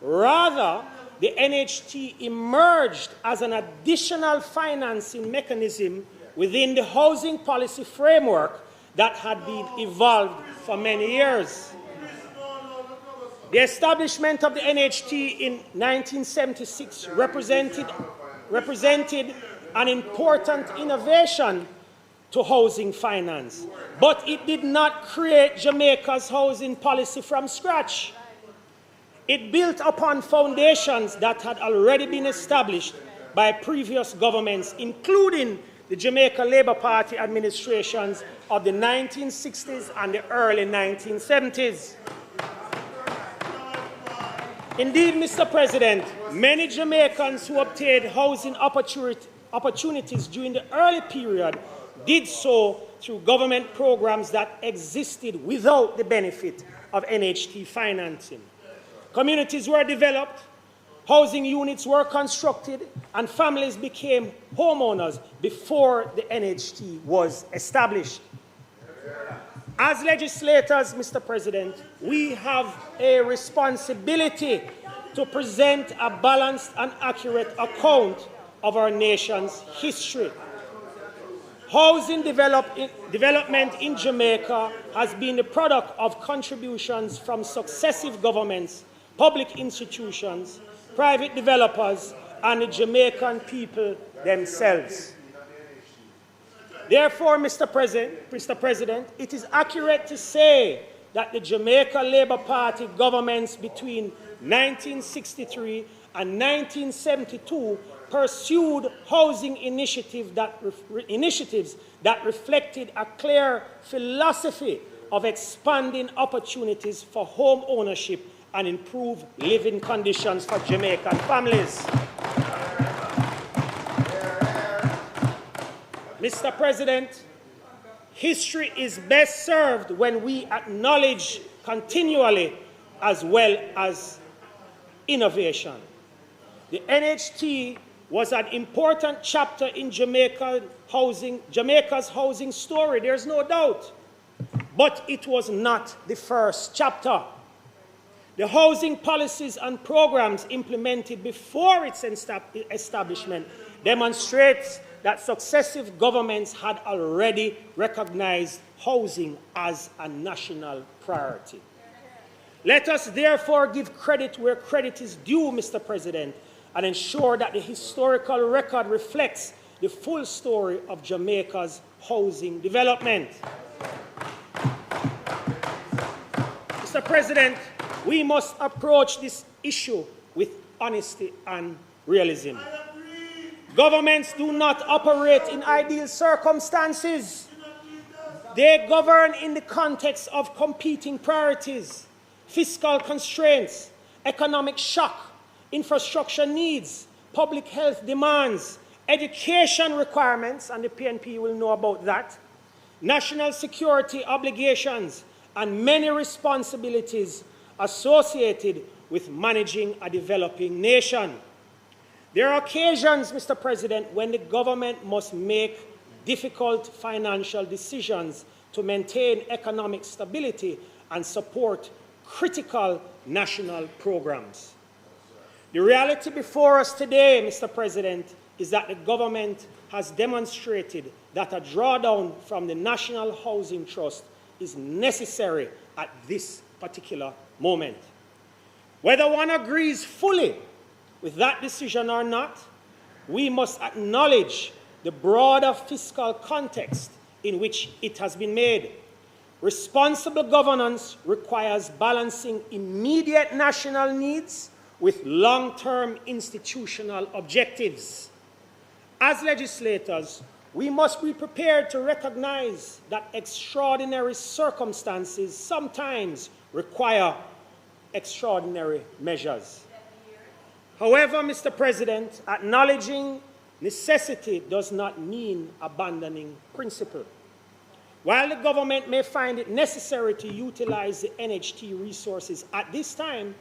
Rather, the NHT emerged as an additional financing mechanism within the housing policy framework that had been evolved for many years. The establishment of the NHT in 1976 represented an important innovation to housing finance, but it did not create Jamaica's housing policy from scratch. It built upon foundations that had already been established by previous governments, including the Jamaica Labour Party administrations of the 1960s and the early 1970s. Indeed, Mr. President, many Jamaicans who obtained housing opportunities during the early period did so through government programs that existed without the benefit of NHT financing. Communities were developed, housing units were constructed, and families became homeowners before the NHT was established. As legislators, Mr. President, we have a responsibility to present a balanced and accurate account of our nation's history. Housing development in Jamaica has been the product of contributions from successive governments, public institutions, private developers, and the Jamaican people themselves. Therefore, Mr. President, it is accurate to say that the Jamaica Labour Party governments between 1963 and 1972 pursued housing initiatives that reflected a clear philosophy of expanding opportunities for home ownership and improved living conditions for Jamaican families. Mr. President, history is best served when we acknowledge continually as well as innovation. The NHT was an important chapter in Jamaica's housing story, there's no doubt. But it was not the first chapter. The housing policies and programs implemented before its establishment demonstrates that successive governments had already recognized housing as a national priority. Let us therefore give credit where credit is due, Mr. President, and ensure that the historical record reflects the full story of Jamaica's housing development. Mr. President, we must approach this issue with honesty and realism. Governments do not operate in ideal circumstances. They govern in the context of competing priorities, fiscal constraints, economic shock, infrastructure needs, public health demands, education requirements, and the PNP will know about that, national security obligations, and many responsibilities associated with managing a developing nation. There are occasions, Mr. President, when the government must make difficult financial decisions to maintain economic stability and support critical national programs. The reality before us today, Mr. President, is that the government has demonstrated that a drawdown from the National Housing Trust is necessary at this particular moment. Whether one agrees fully with that decision or not, we must acknowledge the broader fiscal context in which it has been made. Responsible governance requires balancing immediate national needs with long-term institutional objectives. As legislators, we must be prepared to recognize that extraordinary circumstances sometimes require extraordinary measures. However, Mr. President, acknowledging necessity does not mean abandoning principle. While the government may find it necessary to utilize the NHT resources at this time,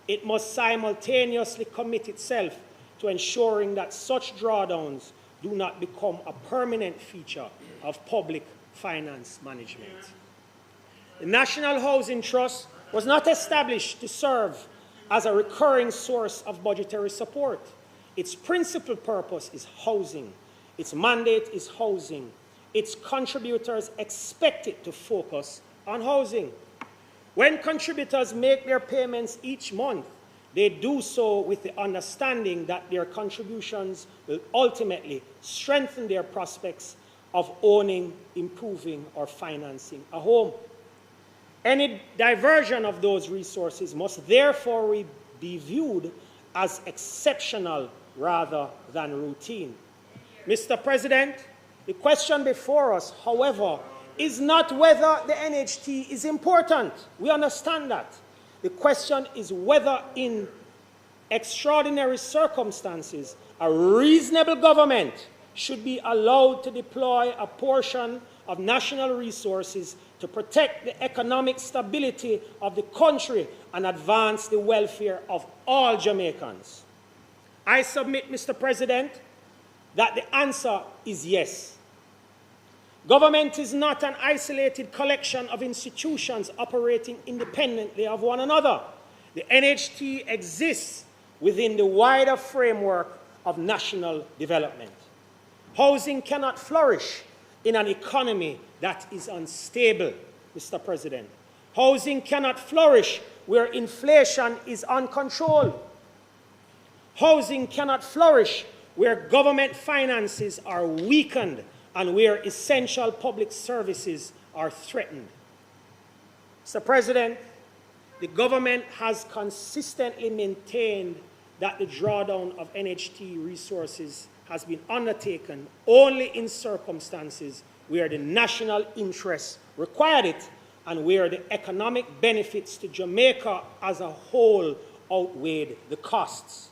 it must simultaneously commit itself to ensuring that such drawdowns do not become a permanent feature of public finance management. The National Housing Trust was not established to serve as a recurring source of budgetary support. Its principal purpose is housing. Its mandate is housing. Its contributors expect it to focus on housing. When contributors make their payments each month, they do so with the understanding that their contributions will ultimately strengthen their prospects of owning, improving, or financing a home. Any diversion of those resources must therefore be viewed as exceptional rather than routine. Mr. President, the question before us, however, is not whether the NHT is important. We understand that. The question is whether in extraordinary circumstances, a reasonable government should be allowed to deploy a portion of national resources to protect the economic stability of the country and advance the welfare of all Jamaicans. I submit, Mr. President, that the answer is yes. Government is not an isolated collection of institutions operating independently of one another. The NHT exists within the wider framework of national development. Housing cannot flourish in an economy that is unstable, Mr. President. Housing cannot flourish where inflation is uncontrolled. Housing cannot flourish where government finances are weakened and where essential public services are threatened. Mr. President, the government has consistently maintained that the drawdown of NHT resources has been undertaken only in circumstances where the national interest required it and where the economic benefits to Jamaica as a whole outweighed the costs.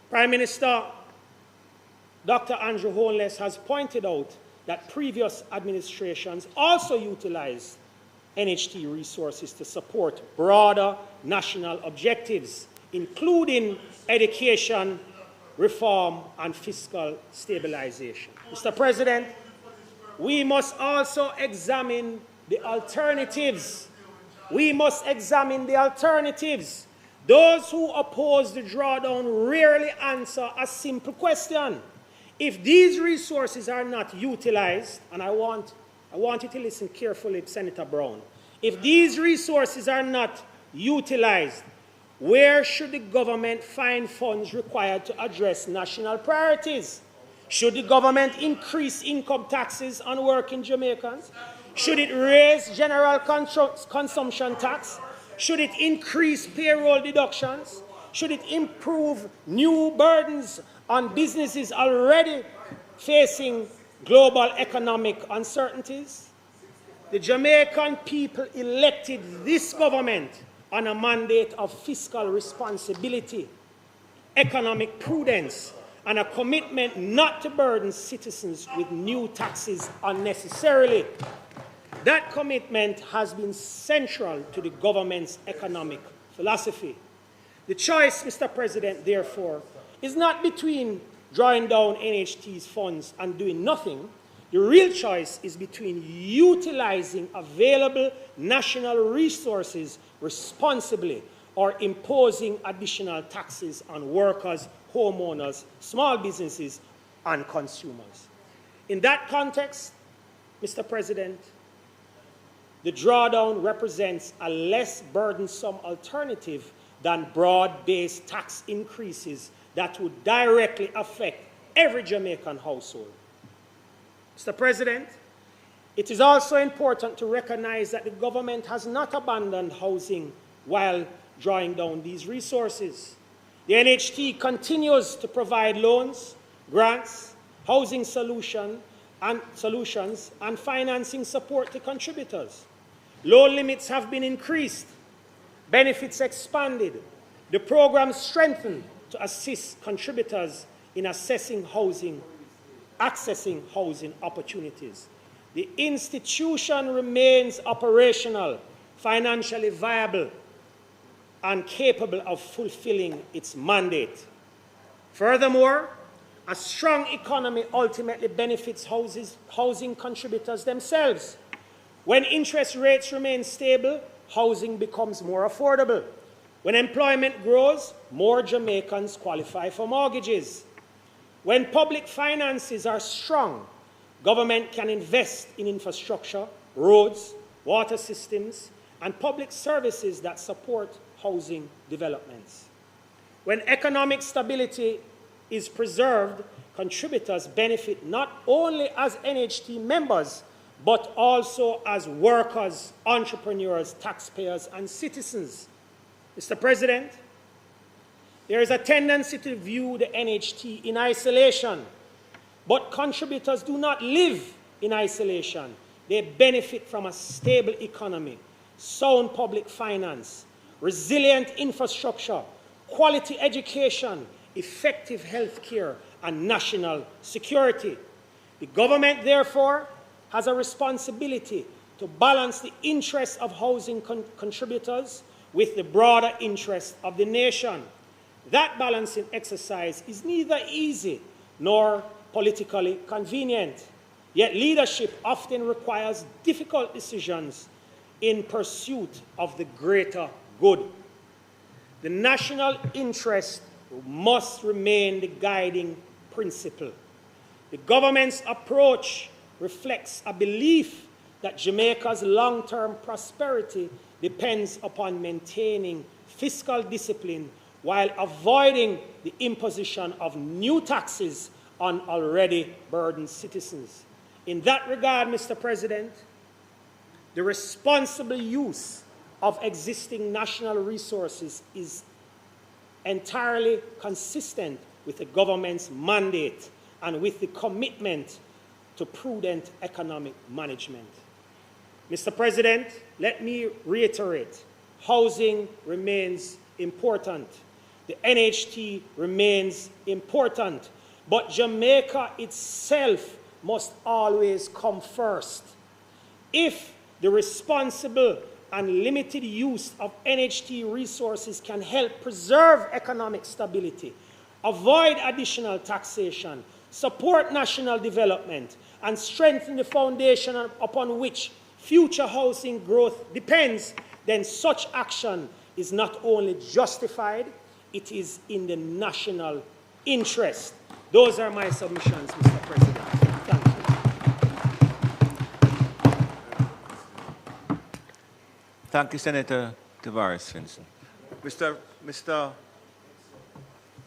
Prime Minister Dr. Andrew Holness has pointed out that previous administrations also utilized NHT resources to support broader national objectives, including education, reform, and fiscal stabilization. Mr. President, we must also examine the alternatives. We must examine the alternatives. Those who oppose the drawdown rarely answer a simple question. If these resources are not utilized, and I want you to listen carefully, Senator Brown. If these resources are not utilized, where should the government find funds required to address national priorities? Should the government increase income taxes on working Jamaicans? Should it raise general consumption tax? Should it increase payroll deductions? Should it improve new burdens on businesses already facing global economic uncertainties? The Jamaican people elected this government on a mandate of fiscal responsibility, economic prudence, and a commitment not to burden citizens with new taxes unnecessarily. That commitment has been central to the government's economic philosophy. The choice, Mr. President, therefore, is not between drawing down NHT's funds and doing nothing. The real choice is between utilizing available national resources responsibly or imposing additional taxes on workers, homeowners, small businesses, and consumers. In that context, Mr. President, the drawdown represents a less burdensome alternative than broad-based tax increases that would directly affect every Jamaican household. Mr. President, it is also important to recognize that the government has not abandoned housing while drawing down these resources. The NHT continues to provide loans, grants, housing solutions, and financing support to contributors. Loan limits have been increased, benefits expanded, the program strengthened to assist contributors in accessing housing opportunities. The institution remains operational, financially viable, and capable of fulfilling its mandate. Furthermore, a strong economy ultimately benefits housing contributors themselves. When interest rates remain stable, housing becomes more affordable. When employment grows, more Jamaicans qualify for mortgages. When public finances are strong, government can invest in infrastructure, roads, water systems, and public services that support housing developments. When economic stability is preserved, contributors benefit not only as NHT members, but also as workers, entrepreneurs, taxpayers, and citizens. Mr. President, there is a tendency to view the NHT in isolation, but contributors do not live in isolation. They benefit from a stable economy, sound public finance, resilient infrastructure, quality education, effective health care, and national security. The government, therefore, has a responsibility to balance the interests of housing contributors with the broader interests of the nation. That balancing exercise is neither easy nor politically convenient. Yet leadership often requires difficult decisions in pursuit of the greater good. The national interest must remain the guiding principle. The government's approach reflects a belief that Jamaica's long-term prosperity depends upon maintaining fiscal discipline while avoiding the imposition of new taxes on already burdened citizens. In that regard, Mr. President, the responsible use of existing national resources is entirely consistent with the government's mandate and with the commitment to prudent economic management. Mr. President, let me reiterate, housing remains important. The NHT remains important, but Jamaica itself must always come first. If the responsible and limited use of NHT resources can help preserve economic stability, avoid additional taxation, support national development, and strengthen the foundation upon which future housing growth depends, then such action is not only justified, it is in the national interest. Those are my submissions, Mr. President. Thank you. Thank you, Senator Tavares Vincent. Mr.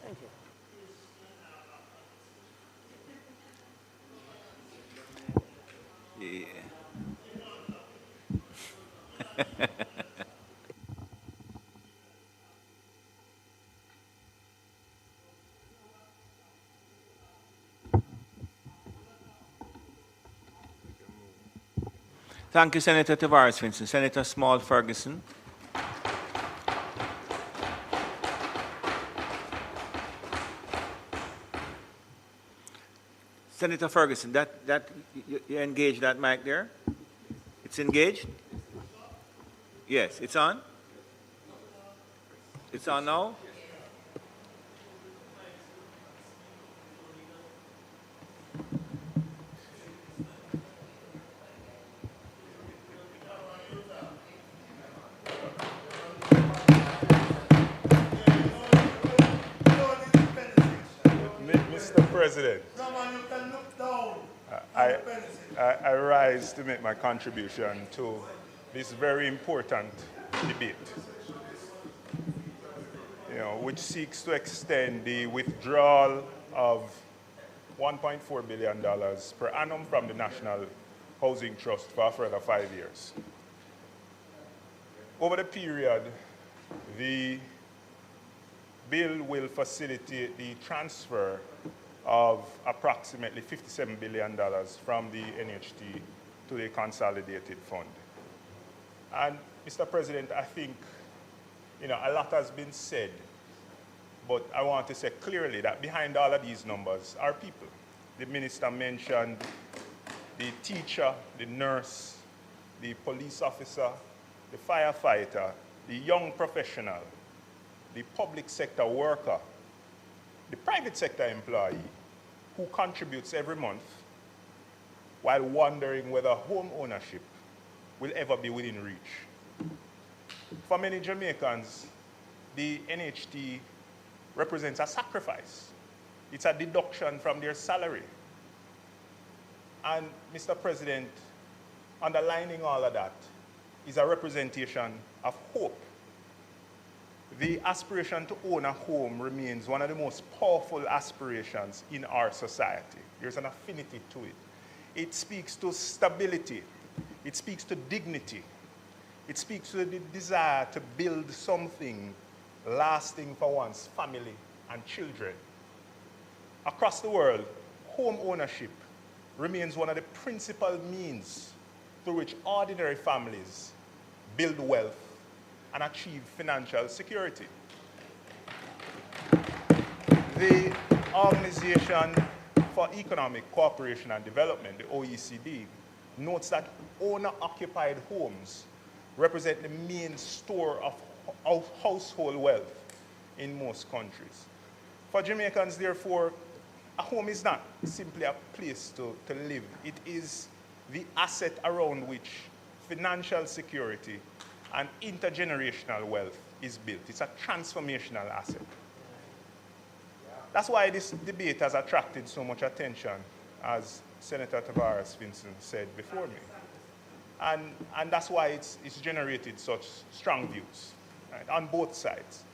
Thank you. Yeah. Thank you, Senator Tavares Vincent. Senator Small Ferguson. Senator Ferguson, you engage that mic there? It's engaged? Yes, it's on? It's on now? Mr. President, I rise to make my contribution to this very important debate, which seeks to extend the withdrawal of $1.4 billion per annum from the National Housing Trust for a further 5 years. Over the period, the bill will facilitate the transfer of approximately $57 billion from the NHT to the consolidated fund. And Mr. President, I think a lot has been said, but I want to say clearly that behind all of these numbers are people. The minister mentioned the teacher, the nurse, the police officer, the firefighter, the young professional, the public sector worker, the private sector employee who contributes every month while wondering whether home ownership will ever be within reach. For many Jamaicans, the NHT represents a sacrifice. It's a deduction from their salary. And Mr. President, underlining all of that is a representation of hope. The aspiration to own a home remains one of the most powerful aspirations in our society. There's an affinity to it. It speaks to stability. It speaks to dignity. It speaks to the desire to build something lasting for one's family and children. Across the world, home ownership remains one of the principal means through which ordinary families build wealth and achieve financial security. The Organization for Economic Cooperation and Development, the OECD, notes that owner-occupied homes represent the main store of household wealth in most countries. For Jamaicans, therefore, a home is not simply a place to live. It is the asset around which financial security and intergenerational wealth is built. It's a transformational asset. That's why this debate has attracted so much attention, as Senator Tavares Vincent said before me. And that's why it's generated such strong views, right, on both sides.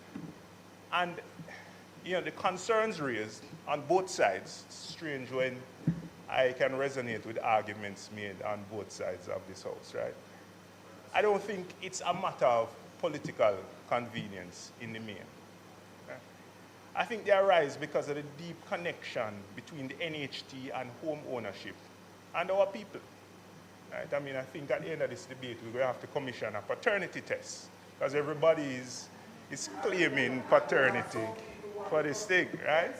And you know, the concerns raised on both sides, it's strange when I can resonate with arguments made on both sides of this House, right? I don't think it's a matter of political convenience in the main. Right? I think they arise because of the deep connection between the NHT and home ownership and our people. Right? I mean, I think at the end of this debate, we're going to have to commission a paternity test because everybody is claiming paternity for this thing, right?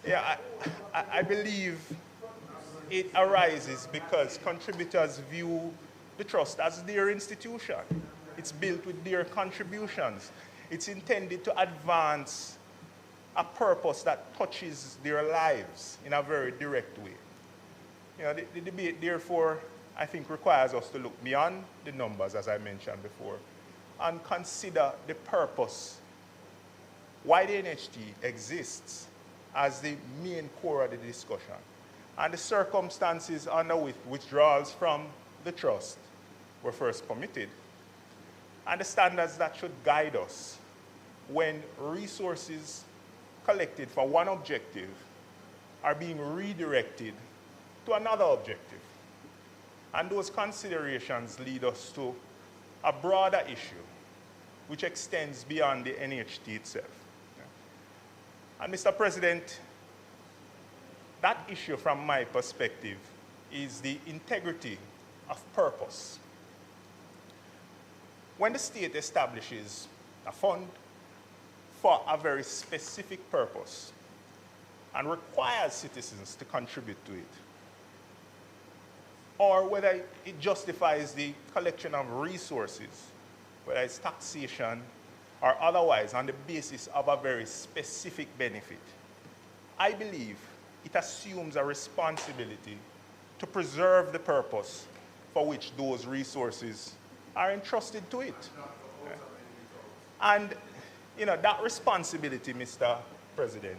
Yeah, I believe it arises because contributors view the trust as their institution. It's built with their contributions. It's intended to advance a purpose that touches their lives in a very direct way. You know, the debate, therefore, I think requires us to look beyond the numbers, as I mentioned before, and consider the purpose, why the NHT exists as the main core of the discussion, and the circumstances under which withdrawals from the trust were first permitted, and the standards that should guide us when resources collected for one objective are being redirected to another objective. And those considerations lead us to a broader issue which extends beyond the NHT itself. And Mr. President, that issue from my perspective is the integrity of purpose. When the state establishes a fund for a very specific purpose and requires citizens to contribute to it, or whether it justifies the collection of resources, whether it's taxation or otherwise, on the basis of a very specific benefit, I believe it assumes a responsibility to preserve the purpose for which those resources are entrusted to it. Okay. And you know, that responsibility, Mr. President,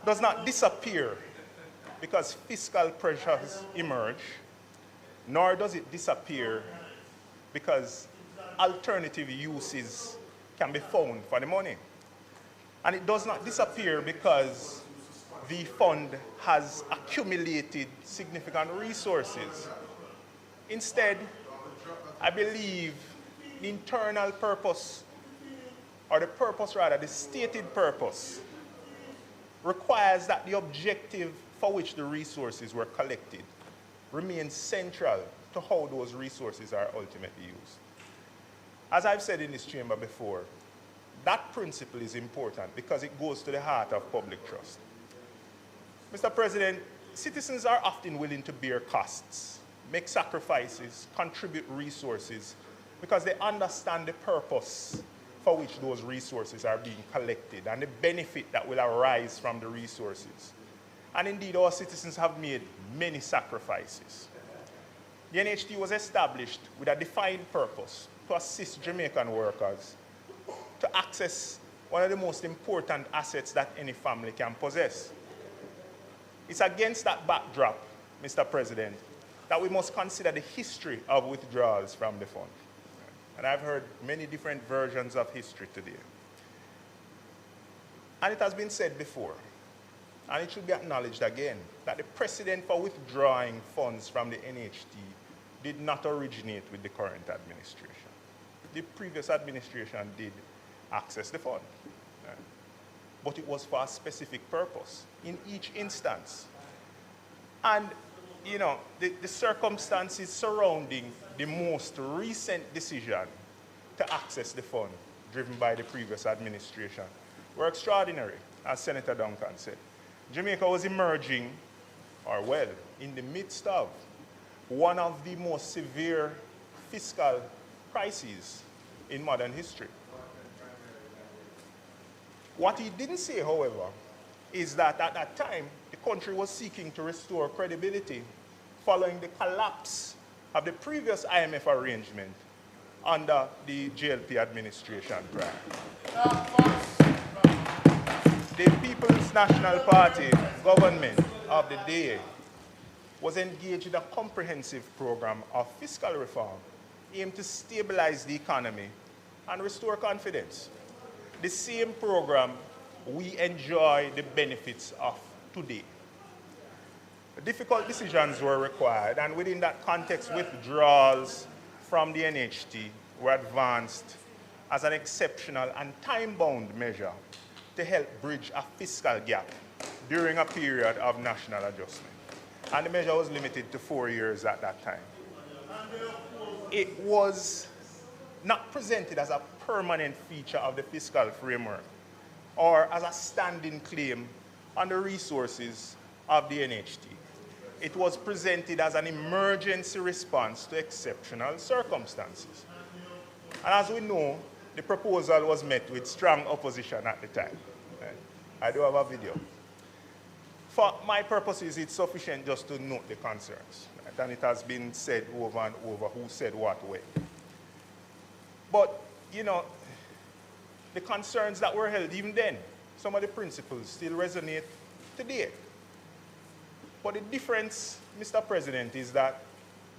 does not disappear because fiscal pressures emerge, nor does it disappear because alternative uses can be found for the money. And it does not disappear because the fund has accumulated significant resources. Instead, I believe the internal purpose, or the purpose rather, the stated purpose, requires that the objective for which the resources were collected remains central to how those resources are ultimately used. As I've said in this chamber before, that principle is important because it goes to the heart of public trust. Mr. President, citizens are often willing to bear costs, make sacrifices, contribute resources, because they understand the purpose for which those resources are being collected and the benefit that will arise from the resources. And indeed, our citizens have made many sacrifices. The NHT was established with a defined purpose to assist Jamaican workers to access one of the most important assets that any family can possess. It's against that backdrop, Mr. President, that we must consider the history of withdrawals from the fund. And I've heard many different versions of history today. And it has been said before, and it should be acknowledged again, that the precedent for withdrawing funds from the NHT did not originate with the current administration. The previous administration did access the fund, but it was for a specific purpose in each instance. And you know, the circumstances surrounding the most recent decision to access the fund driven by the previous administration were extraordinary, as Senator Duncan said. Jamaica was emerging, or well, in the midst of one of the most severe fiscal crises in modern history. What he didn't say, however, is that at that time, the country was seeking to restore credibility following the collapse of the previous IMF arrangement under the JLP administration prior. The People's National Party government of the day was engaged in a comprehensive program of fiscal reform aimed to stabilize the economy and restore confidence. The same program we enjoy the benefits of today. Difficult decisions were required, and within that context, withdrawals from the NHT were advanced as an exceptional and time-bound measure to help bridge a fiscal gap during a period of national adjustment. And the measure was limited to 4 years at that time. It was not presented as a permanent feature of the fiscal framework or as a standing claim on the resources of the NHT. It was presented as an emergency response to exceptional circumstances. And as we know, the proposal was met with strong opposition at the time. I do have a video. For my purposes, it's sufficient just to note the concerns. Right? And it has been said over and over who said what way. But, you know, the concerns that were held even then, some of the principles still resonate today. But the difference, Mr. President, is that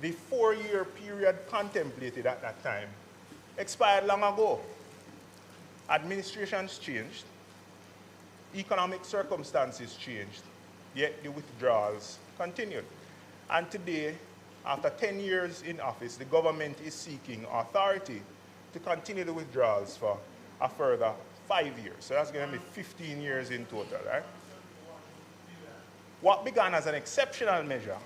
the 4-year period contemplated at that time expired long ago. Administrations changed, economic circumstances changed, yet the withdrawals continued. And today, after 10 years in office, the government is seeking authority to continue the withdrawals for a further 5 years. So that's going to be 15 years in total, right? What began as an exceptional measure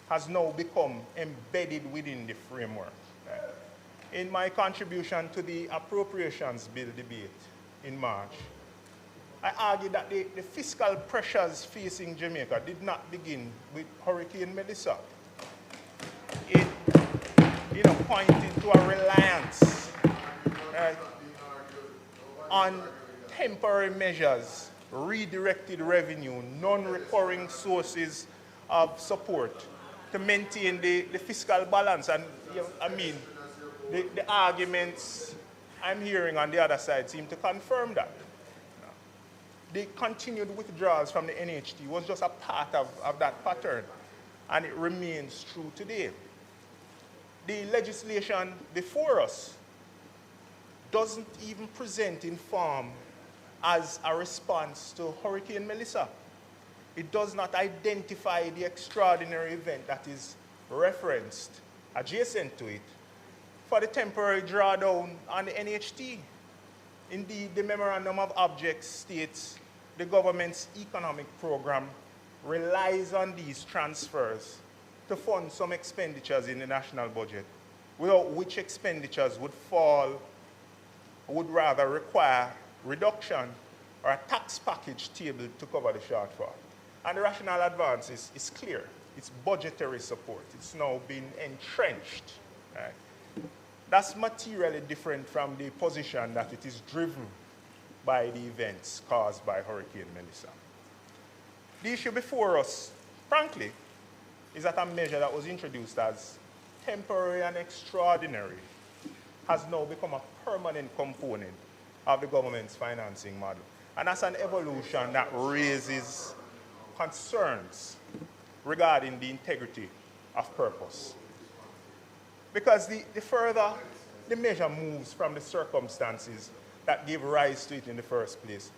has now become embedded within the framework. Right? In my contribution to the appropriations bill debate in March, I argued that the fiscal pressures facing Jamaica did not begin with Hurricane Melissa. It pointed to a reliance on temporary measures, redirected revenue, non-recurring sources of support to maintain the fiscal balance. And I mean, the arguments I'm hearing on the other side seem to confirm that. The continued withdrawals from the NHT was just a part of that pattern, and it remains true today. The legislation before us doesn't even present in form as a response to Hurricane Melissa. It does not identify the extraordinary event that is referenced adjacent to it for the temporary drawdown on the NHT. Indeed, the Memorandum of Objects states the government's economic program relies on these transfers to fund some expenditures in the national budget, without which expenditures would rather require reduction or a tax package tabled to cover the shortfall. And the rationale advance is clear. It's budgetary support. It's now been entrenched. Right? That's materially different from the position that it is driven by the events caused by Hurricane Melissa. The issue before us, frankly, is that a measure that was introduced as temporary and extraordinary has now become a permanent component of the government's financing model. And that's an evolution that raises concerns regarding the integrity of purpose. Because the further the measure moves from the circumstances that gave rise to it in the first place,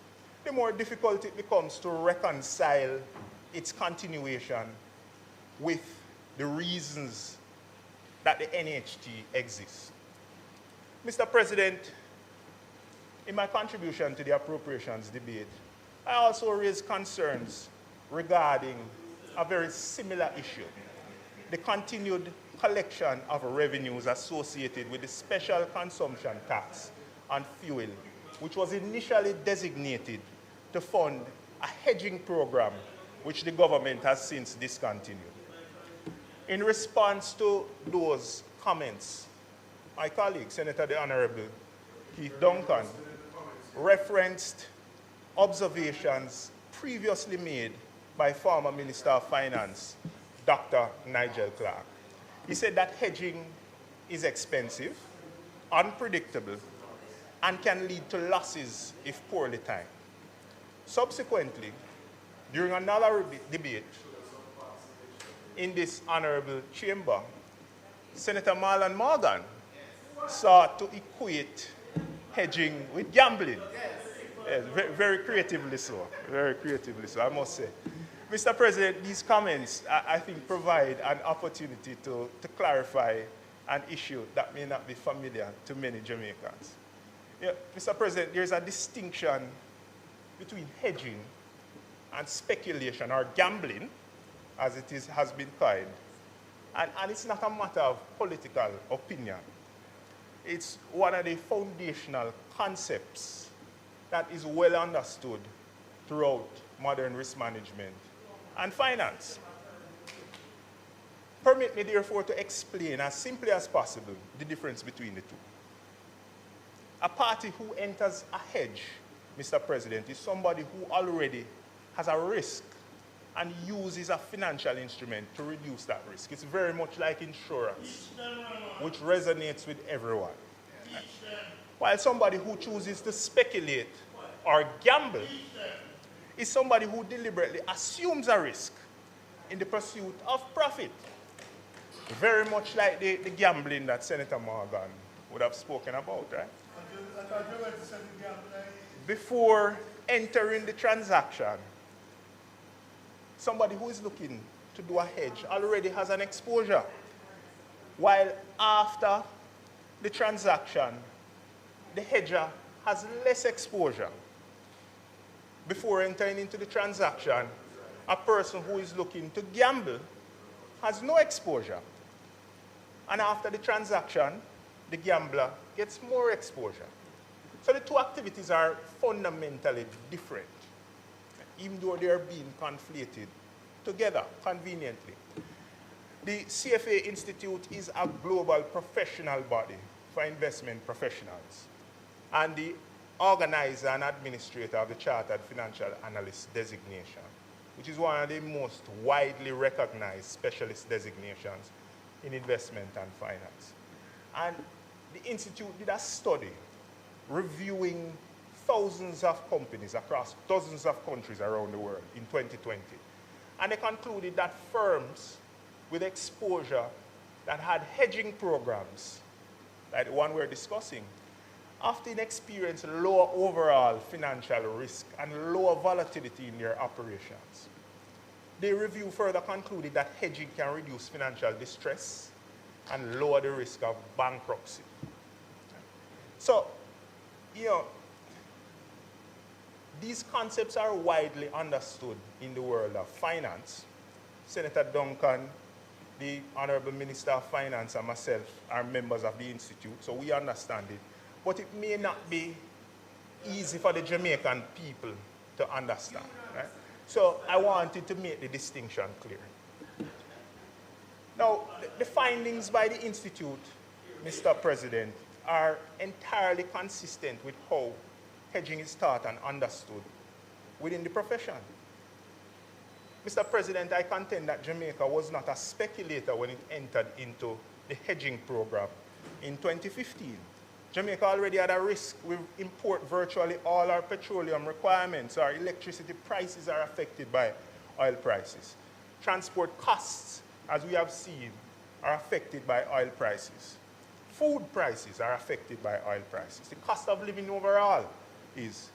the more difficult it becomes to reconcile its continuation with the reasons that the NHT exists. Mr. President, in my contribution to the appropriations debate, I also raised concerns regarding a very similar issue, the continued collection of revenues associated with the special consumption tax on fuel, which was initially designated to fund a hedging program which the government has since discontinued. In response to those comments, my colleague, Senator the Honorable Keith Duncan, referenced observations previously made by former Minister of Finance, Dr. Nigel Clark. He said that hedging is expensive unpredictable, and can lead to losses if poorly timed. Subsequently, during another debate in this honorable chamber, Senator Marlon Morgan sought to equate hedging with gambling. Yes, very creatively so, I must say. Mr. President, these comments, I think, provide an opportunity to clarify an issue that may not be familiar to many Jamaicans. Yeah, Mr. President, there's a distinction between hedging and speculation, or gambling, as has been called. And it's not a matter of political opinion. It's one of the foundational concepts that is well understood throughout modern risk management and finance. Permit me, therefore, to explain as simply as possible the difference between the two. A party who enters a hedge, Mr. President, is somebody who already has a risk and uses a financial instrument to reduce that risk. It's very much like insurance, which resonates with everyone. While somebody who chooses to speculate or gamble is somebody who deliberately assumes a risk in the pursuit of profit. Very much like the gambling that Senator Morgan would have spoken about, right? Before entering the transaction, somebody who is looking to do a hedge already has an exposure, while after the transaction, the hedger has less exposure. Before entering into the transaction, a person who is looking to gamble has no exposure. And after the transaction, the gambler gets more exposure. So the two activities are fundamentally different, even though they are being conflated together conveniently. The CFA Institute is a global professional body for investment professionals and the organizer and administrator of the Chartered Financial Analyst designation, which is one of the most widely recognized specialist designations in investment and finance. And the Institute did a study reviewing thousands of companies across dozens of countries around the world in 2020. And they concluded that firms with exposure that had hedging programs, like the one we're discussing, often experience lower overall financial risk and lower volatility in their operations. The review further concluded that hedging can reduce financial distress and lower the risk of bankruptcy. So, these concepts are widely understood in the world of finance. Senator Duncan, the Honorable Minister of Finance, and myself are members of the Institute, so we understand it. But it may not be easy for the Jamaican people to understand. Right? So I wanted to make the distinction clear. Now, the findings by the Institute, Mr. President, are entirely consistent with how hedging is taught and understood within the profession. Mr. President, I contend that Jamaica was not a speculator when it entered into the hedging program in 2015. Jamaica already had a risk. We import virtually all our petroleum requirements. Our electricity prices are affected by oil prices. Transport costs, as we have seen, are affected by oil prices. Food prices are affected by oil prices. The cost of living overall is.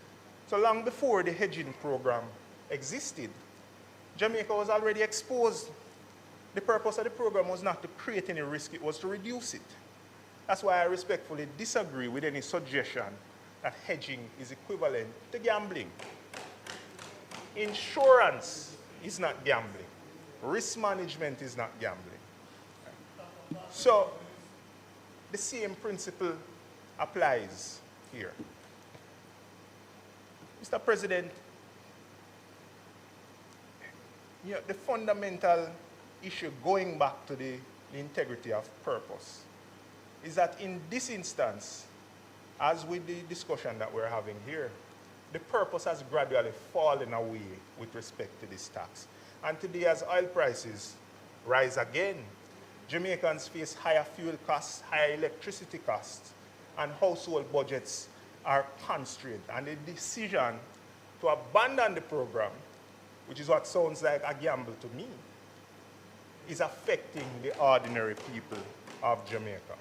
So long before the hedging program existed, Jamaica was already exposed. The purpose of the program was not to create any risk, it was to reduce it. That's why I respectfully disagree with any suggestion that hedging is equivalent to gambling. Insurance is not gambling. Risk management is not gambling. So the same principle applies here. Mr. President, the fundamental issue going back to the integrity of purpose is that in this instance, as with the discussion that we're having here, the purpose has gradually fallen away with respect to this tax. And today, as oil prices rise again, Jamaicans face higher fuel costs, higher electricity costs, and household budgets are constrained. And the decision to abandon the program, which is what sounds like a gamble to me, is affecting the ordinary people of Jamaica.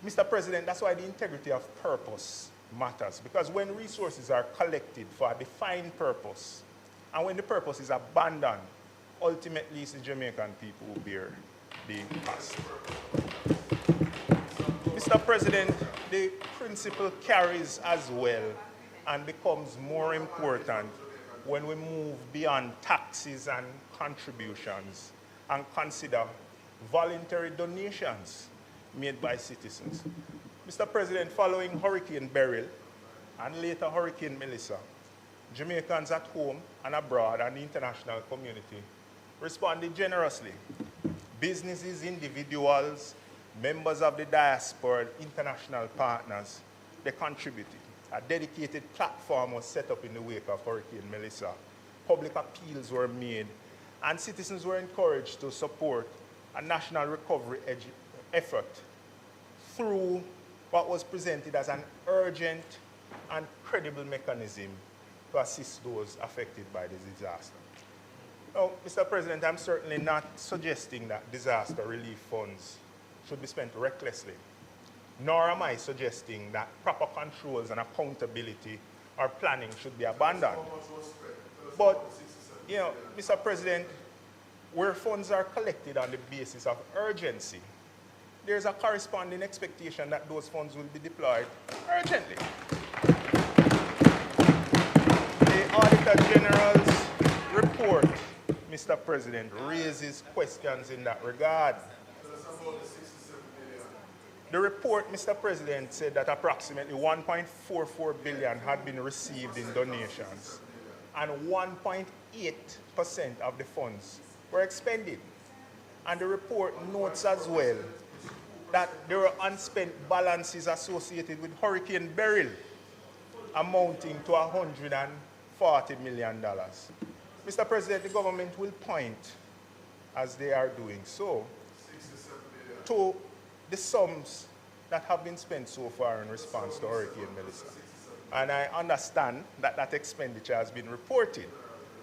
Mr. President, that's why the integrity of purpose matters, because when resources are collected for a defined purpose, and when the purpose is abandoned, ultimately it's the Jamaican people who bear the cost. Mr. President, the principle carries as well and becomes more important when we move beyond taxes and contributions and consider voluntary donations made by citizens. Mr. President, following Hurricane Beryl and later Hurricane Melissa, Jamaicans at home and abroad and the international community responded generously. Businesses, individuals, members of the diaspora, international partners, they contributed. A dedicated platform was set up in the wake of Hurricane Melissa. Public appeals were made, and citizens were encouraged to support a national recovery effort through what was presented as an urgent and credible mechanism to assist those affected by the disaster. Now, Mr. President, I'm certainly not suggesting that disaster relief funds should be spent recklessly, nor am I suggesting that proper controls and accountability or planning should be abandoned. But, you know, Mr. President, where funds are collected on the basis of urgency, there's a corresponding expectation that those funds will be deployed urgently. The Auditor General's report, Mr. President, raises questions in that regard. The report, Mr. President, said that approximately 1.44 billion had been received in donations, and 1.8% of the funds were expended. And the report notes as well that there were unspent balances associated with Hurricane Beryl amounting to $140 million. Mr. President, the government will point, as they are doing so, to the sums that have been spent so far in response to Hurricane Melissa. And I understand that that expenditure has been reported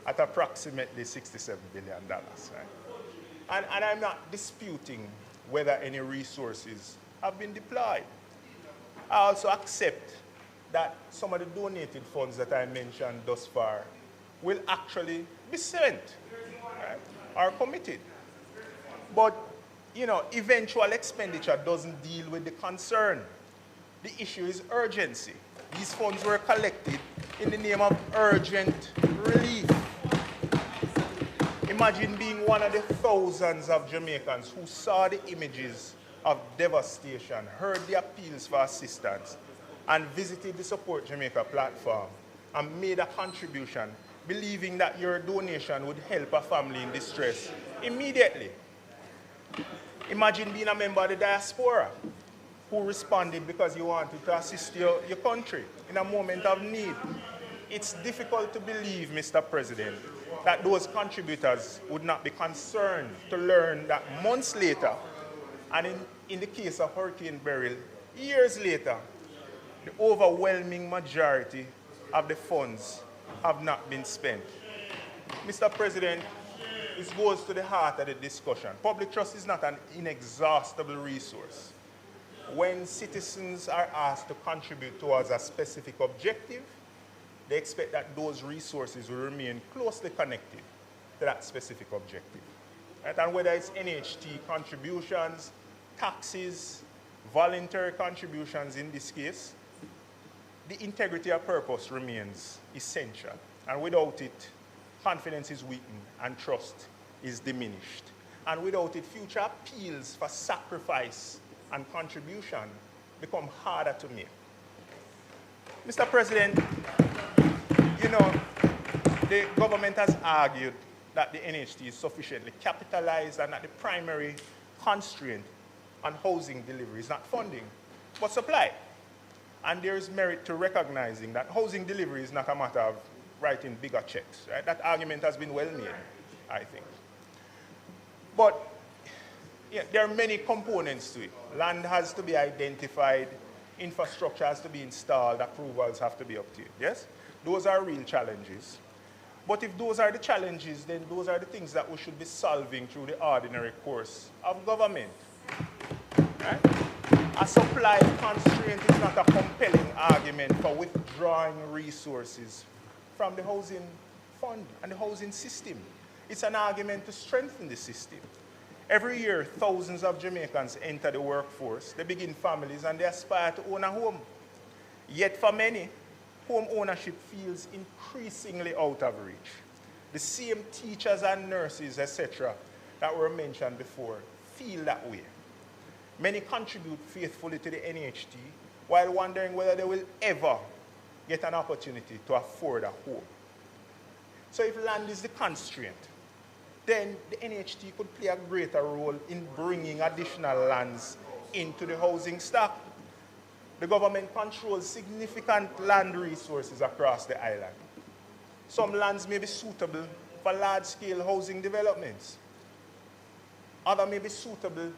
at approximately $67 billion. Right? And I'm not disputing whether any resources have been deployed. I also accept that some of the donated funds that I mentioned thus far will actually be spent, right, or committed. But, you know, eventual expenditure doesn't deal with the concern. The issue is urgency. These funds were collected in the name of urgent relief. Imagine being one of the thousands of Jamaicans who saw the images of devastation, heard the appeals for assistance, and visited the Support Jamaica platform and made a contribution, believing that your donation would help a family in distress immediately. Imagine being a member of the diaspora who responded because you wanted to assist your country in a moment of need. It's difficult to believe, Mr. President, that those contributors would not be concerned to learn that months later, and in the case of Hurricane Beryl, years later, the overwhelming majority of the funds have not been spent. Mr. President, this goes to the heart of the discussion. Public trust is not an inexhaustible resource. When citizens are asked to contribute towards a specific objective, they expect that those resources will remain closely connected to that specific objective. Right? And whether it's NHT contributions, taxes, voluntary contributions in this case, the integrity of purpose remains essential. And without it, confidence is weakened and trust is diminished. And without it, future appeals for sacrifice and contribution become harder to make. Mr. President, you know, the government has argued that the NHT is sufficiently capitalized and that the primary constraint on housing delivery is not funding, but supply. And there is merit to recognizing that housing delivery is not a matter of writing bigger checks. Right? That argument has been well made, I think. But Yeah, there are many components to it. Land has to be identified, infrastructure has to be installed, approvals have to be obtained, yes? Those are real challenges. But if those are the challenges, then those are the things that we should be solving through the ordinary course of government. Right? A supply constraint is not a compelling argument for withdrawing resources from the housing fund and the housing system. It's an argument to strengthen the system. Every year, thousands of Jamaicans enter the workforce, they begin families, and they aspire to own a home. Yet for many, home ownership feels increasingly out of reach. The same teachers and nurses, etc., that were mentioned before, feel that way. Many contribute faithfully to the NHT while wondering whether they will ever get an opportunity to afford a home. So if land is the constraint, then the NHT could play a greater role in bringing additional lands into the housing stock. The government controls significant land resources across the island. Some lands may be suitable for large-scale housing developments. Others may be suitable,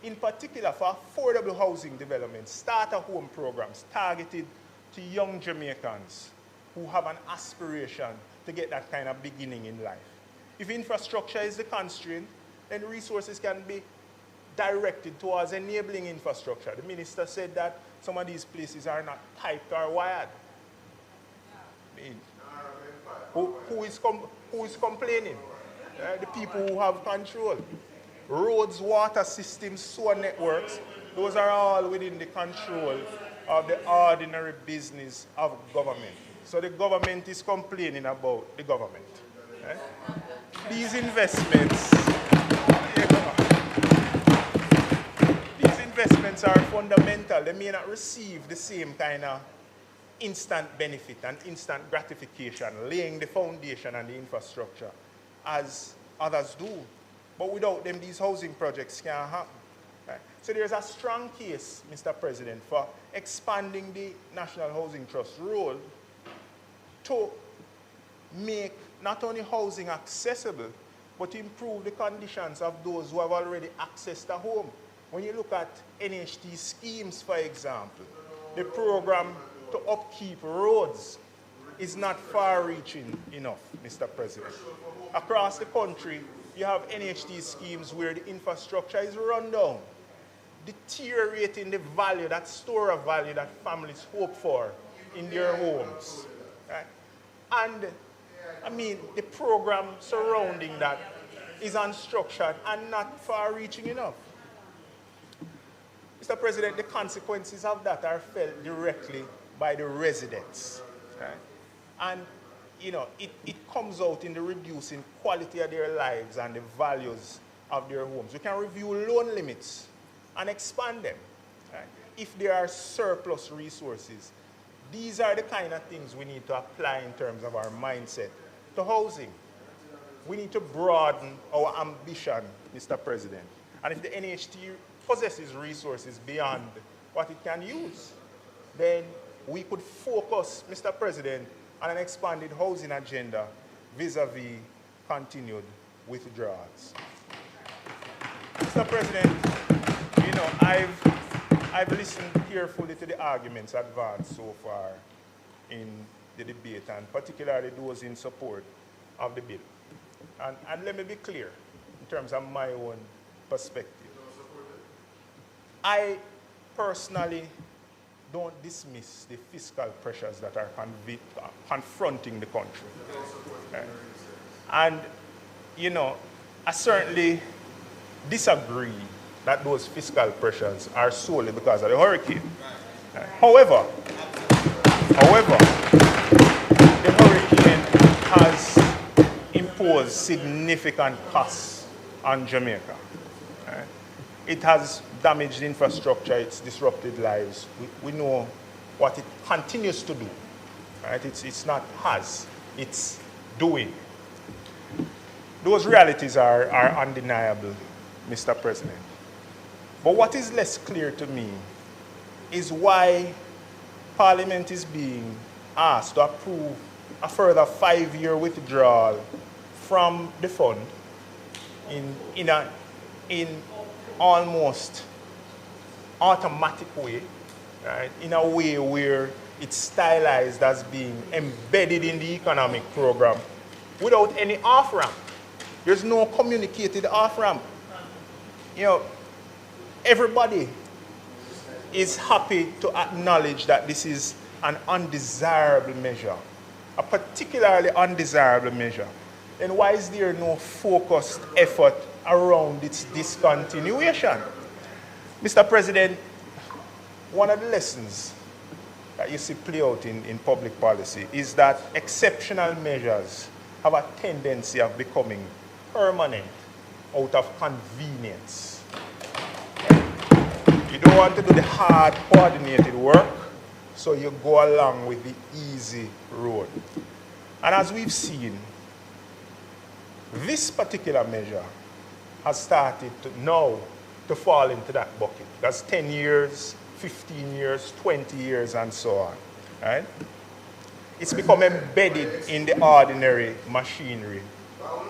in particular, for affordable housing developments, starter home programs targeted to young Jamaicans who have an aspiration to get that kind of beginning in life. If infrastructure is the constraint, then resources can be directed towards enabling infrastructure. The minister said that some of these places are not piped or wired. I mean, who is complaining? The people who have control. Roads, water systems, sewer networks, those are all within the control of the ordinary business of government. So the government is complaining about the government. Right? These investments are fundamental. They may not receive the same kind of instant benefit and instant gratification, laying the foundation and the infrastructure as others do. But without them, these housing projects can't happen. Right? So there's a strong case, Mr. President, for expanding the National Housing Trust role to make not only housing accessible, but to improve the conditions of those who have already accessed a home. When you look at NHT schemes, for example, the program to upkeep roads is not far-reaching enough, Mr. President. Across the country, you have NHT schemes where the infrastructure is run down, deteriorating the value, that store of value that families hope for in their homes. Right? And, I mean, the program surrounding that is unstructured and not far-reaching enough. Mr. President, the consequences of that are felt directly by the residents. Right? And, you know, it comes out in the reducing quality of their lives and the values of their homes. We can review loan limits and expand them. Right? If there are surplus resources, these are the kind of things we need to apply in terms of our mindset to housing. We need to broaden our ambition, Mr. President. And if the NHT possesses resources beyond what it can use, then we could focus, Mr. President, on an expanded housing agenda vis-a-vis continued withdrawals. Mr. President, you know, I've listened carefully to the arguments advanced so far in the debate, and particularly those in support of the bill. And let me be clear in terms of my own perspective. I personally don't dismiss the fiscal pressures that are confronting the country. And, you know, I certainly disagree that those fiscal pressures are solely because of the hurricane. However, the hurricane has imposed significant costs on Jamaica. It has damaged infrastructure, it's disrupted lives. We know what it continues to do. Right? It's not has, it's doing. Those realities are undeniable, Mr. President. But what is less clear to me is why Parliament is being asked to approve a further 5-year withdrawal from the fund in almost automatic way, right, in a way where it's stylized as being embedded in the economic program without any off-ramp. There's no communicated off-ramp. You know, everybody is happy to acknowledge that this is an undesirable measure, a particularly undesirable measure. Then why is there no focused effort around its discontinuation? Mr. President, one of the lessons that you see play out in public policy is that exceptional measures have a tendency of becoming permanent out of convenience. You don't want to do the hard, coordinated work, so you go along with the easy road. And as we've seen, this particular measure has started to fall into that bucket. That's 10 years, 15 years, 20 years, and so on. Right? It's become embedded in the ordinary machinery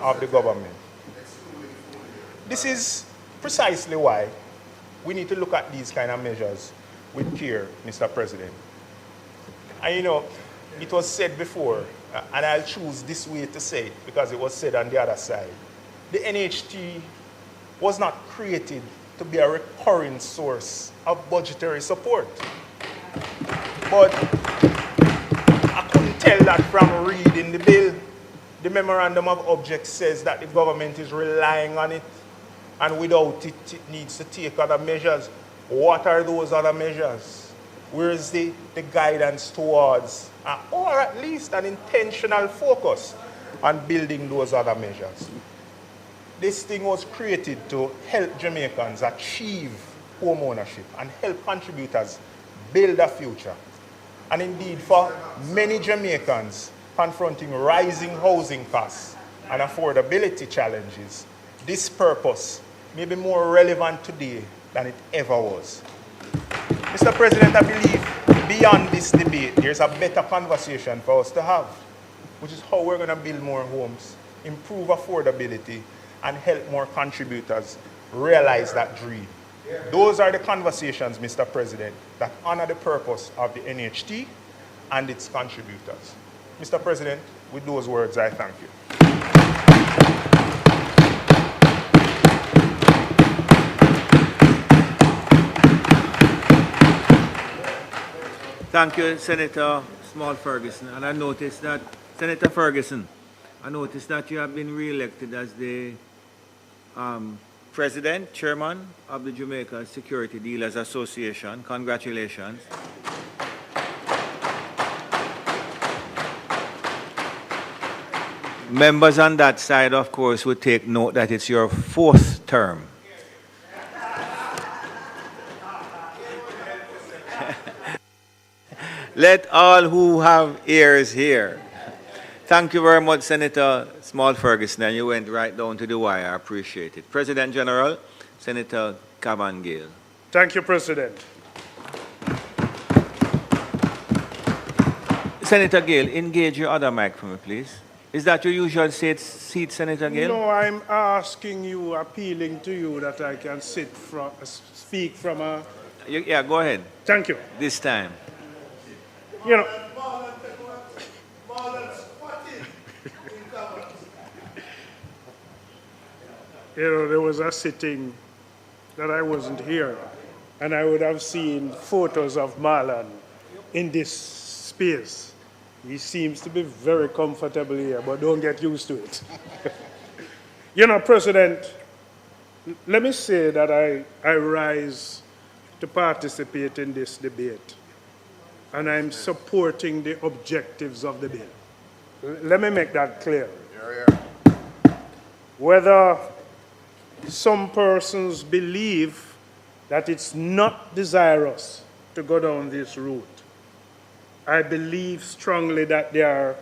of the government. This is precisely why we need to look at these kind of measures with care, Mr. President. And you know, it was said before, and I'll choose this way to say it because it was said on the other side. The NHT was not created to be a recurring source of budgetary support. But I couldn't tell that from reading the bill. The memorandum of objects says that the government is relying on it, and without it, it needs to take other measures. What are those other measures? Where is the guidance towards, or at least an intentional focus on building those other measures? This thing was created to help Jamaicans achieve home ownership and help contributors build a future. And indeed, for many Jamaicans confronting rising housing costs and affordability challenges, this purpose may be more relevant today than it ever was. Mr. President, I believe beyond this debate, there's a better conversation for us to have, which is how we're going to build more homes, improve affordability, and help more contributors realize that dream. Those are the conversations, Mr. President, that honor the purpose of the NHT and its contributors. Mr. President, with those words, I thank you. Thank you, Senator Small Ferguson. And I noticed that, Senator Ferguson, I noticed that you have been re-elected as the President, Chairman of the Jamaica Security Dealers Association. Congratulations. Members on that side, of course, would take note that it's your 4th term. Let all who have ears hear. Thank you very much, Senator Small Ferguson, and you went right down to the wire. I appreciate it. President General, Senator Cavan Gale. Thank you, President. Senator Gale, engage your other mic for me, please. Is that your usual seat, Senator Gale? No, I'm asking you, appealing to you that I can speak from a... Yeah, go ahead. Thank you. This time. You know, there was a sitting that I wasn't here, and I would have seen photos of Marlon in this space. He seems to be very comfortable here, but don't get used to it. You know, President, let me say that I rise to participate in this debate, and I'm supporting the objectives of the bill. Let me make that clear. Whether some persons believe that it's not desirous to go down this route, I believe strongly that there are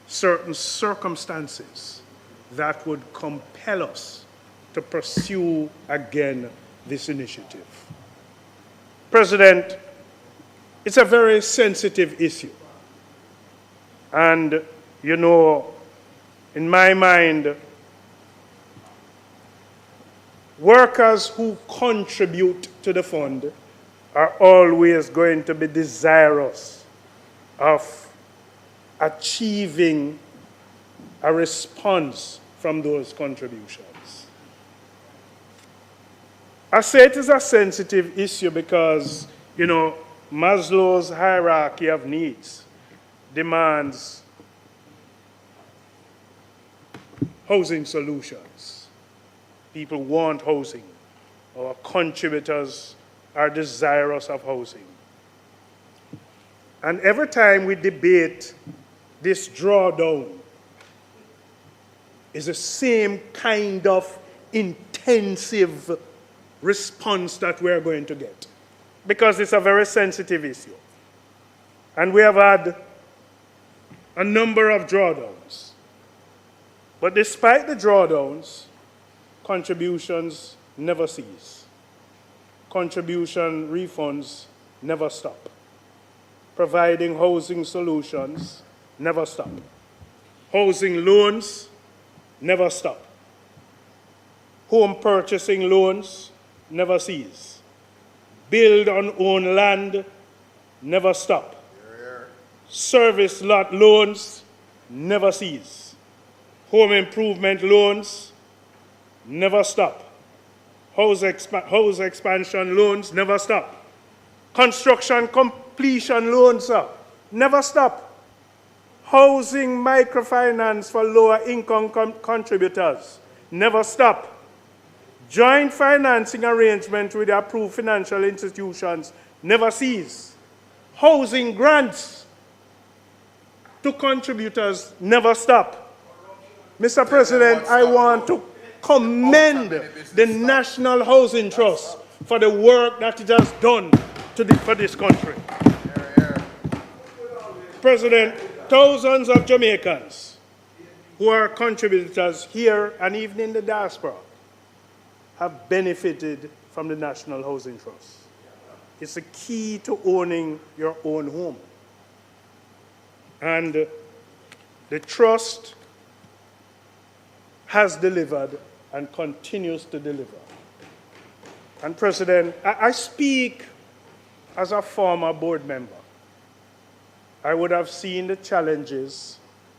certain circumstances that would compel us to pursue again this initiative. President, it's a very sensitive issue. And, you know, in my mind, workers who contribute to the fund are always going to be desirous of achieving a response from those contributions. I say it is a sensitive issue because, you know, Maslow's hierarchy of needs demands housing solutions. People want housing. Our contributors are desirous of housing. And every time we debate this drawdown, is the same kind of intensive response that we're going to get, because it's a very sensitive issue. And we have had a number of drawdowns. But despite the drawdowns, contributions never cease. Contribution refunds never stop. Providing housing solutions never stop. Housing loans never stop. Home purchasing loans never cease. Build on own land never stop. Service lot loans never cease. Home improvement loans never stop. House expansion loans never stop. Construction completion loans never stop. Housing microfinance for lower income contributors never stop. Joint financing arrangements with approved financial institutions never cease. Housing grants to contributors never stop. Mr. President, I want to commend the National Housing Trust for the work that it has done for this country. President, thousands of Jamaicans who are contributors here and even in the diaspora have benefited from the National Housing Trust. It's the key to owning your own home. And the trust has delivered and continues to deliver. And President, I speak as a former board member. I would have seen the challenges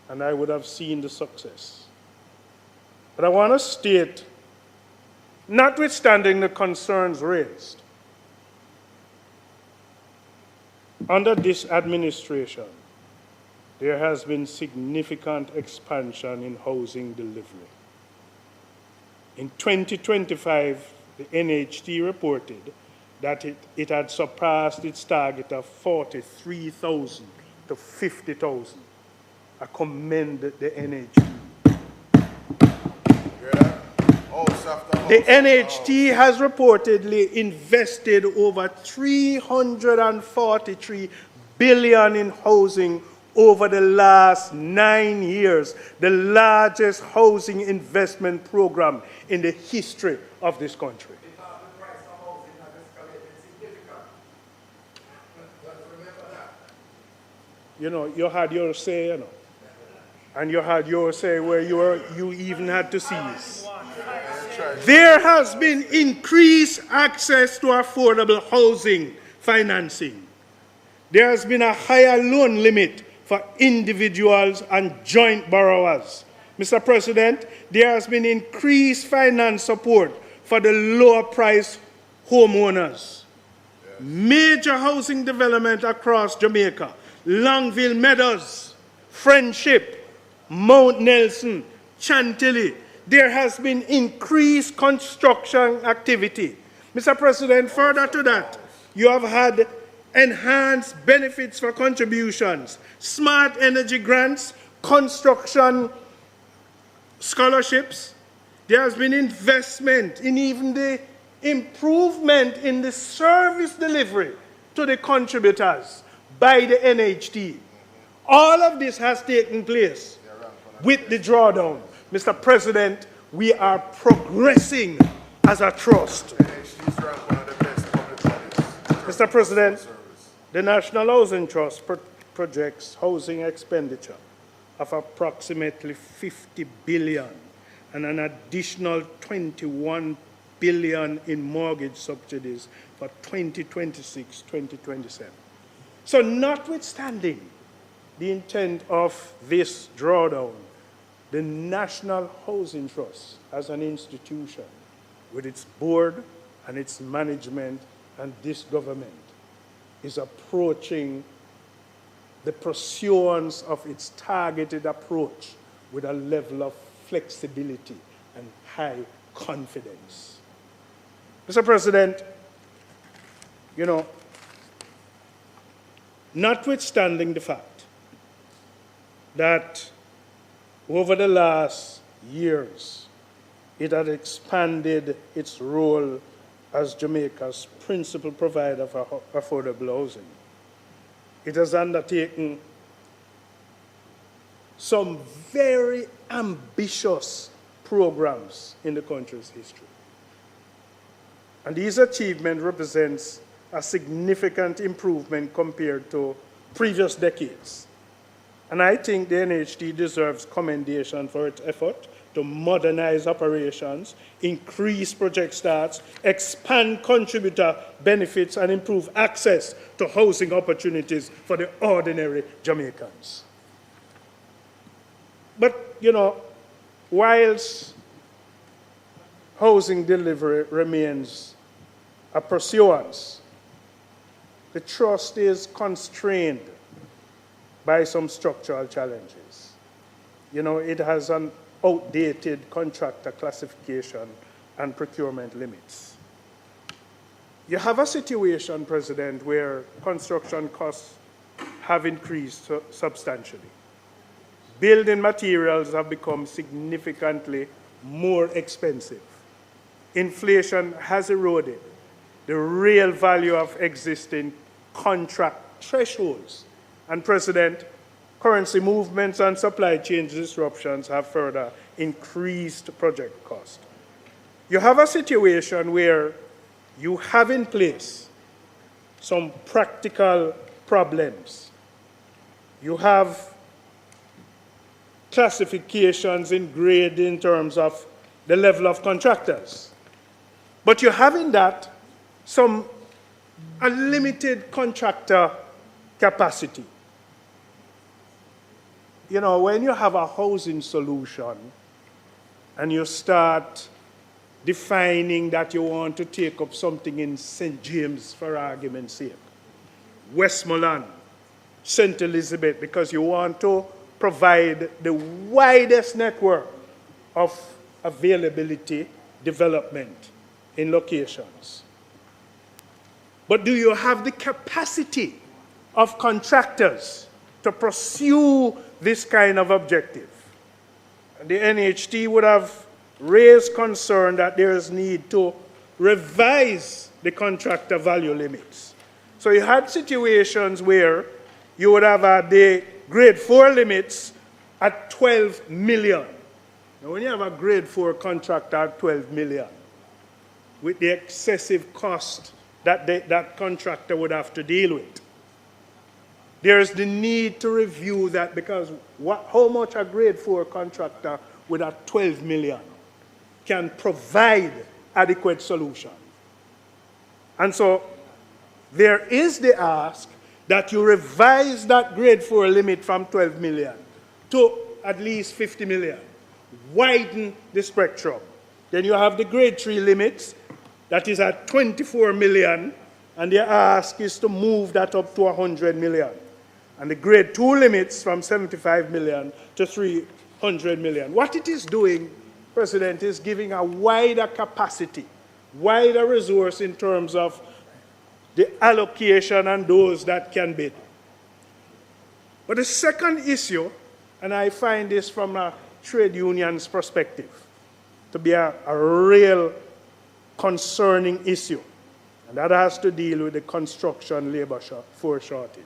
and I would have seen the success. But I want to state, notwithstanding the concerns raised, under this administration, there has been significant expansion in housing delivery. In 2025, the NHT reported that it had surpassed its target of 43,000 to 50,000. I commend the NHT. The NHT has reportedly invested over $343 billion in housing over the last 9 years, the largest housing investment program in the history of this country. You know, you had your say, you know, and you had your say where you even had to cease. There has been increased access to affordable housing financing. There has been a higher loan limit for individuals and joint borrowers. Mr. President, there has been increased finance support for the lower price homeowners. Major housing development across Jamaica, Longville Meadows, Friendship, Mount Nelson, Chantilly. There has been increased construction activity. Mr. President, further to that, you have had enhanced benefits for contributions, smart energy grants, construction scholarships. There has been investment in even the improvement in the service delivery to the contributors by the NHT. All of this has taken place with the drawdown. Mr. President, we are progressing as a trust. Mr. President, the National Housing Trust projects housing expenditure of approximately $50 billion and an additional $21 billion in mortgage subsidies for 2026-2027. So notwithstanding the intent of this drawdown, the National Housing Trust as an institution, with its board and its management and this government, is approaching the pursuance of its targeted approach with a level of flexibility and high confidence. Mr. President, you know, notwithstanding the fact that over the last years, it had expanded its role as Jamaica's principal provider for affordable housing. It has undertaken some very ambitious programs in the country's history. And these achievements represent a significant improvement compared to previous decades. And I think the NHT deserves commendation for its effort to modernize operations, increase project starts, expand contributor benefits, and improve access to housing opportunities for the ordinary Jamaicans. But, you know, whilst housing delivery remains a pursuance, the trust is constrained by some structural challenges. You know, it has an outdated contractor classification and procurement limits. You have a situation, President, where construction costs have increased substantially. Building materials have become significantly more expensive. Inflation has eroded the real value of existing contract thresholds. And, President, currency movements and supply chain disruptions have further increased project cost. You have a situation where you have in place some practical problems. You have classifications in grade in terms of the level of contractors. But you have in that some unlimited contractor capacity. You know, when you have a housing solution and you start defining that you want to take up something in St. James, for argument's sake, Westmoreland, St. Elizabeth, because you want to provide the widest network of availability development in locations. But do you have the capacity of contractors to pursue this kind of objective? And the NHT would have raised concern that there is need to revise the contractor value limits. So you had situations where you would have the grade 4 limits at 12 million. Now when you have a grade 4 contractor at 12 million, with the excessive cost that that contractor would have to deal with, there's the need to review that, because how much a grade 4 contractor with a 12 million can provide adequate solution. And so there is the ask that you revise that grade 4 limit from 12 million to at least 50 million. Widen the spectrum. Then you have the grade 3 limits that is at 24 million, and the ask is to move that up to 100 million. And the grade 2 limits from 75 million to 300 million. What it is doing, President, is giving a wider capacity, wider resource in terms of the allocation and those that can bid. But the second issue, and I find this from a trade union's perspective to be a real concerning issue, and that has to deal with the construction labor force shortage.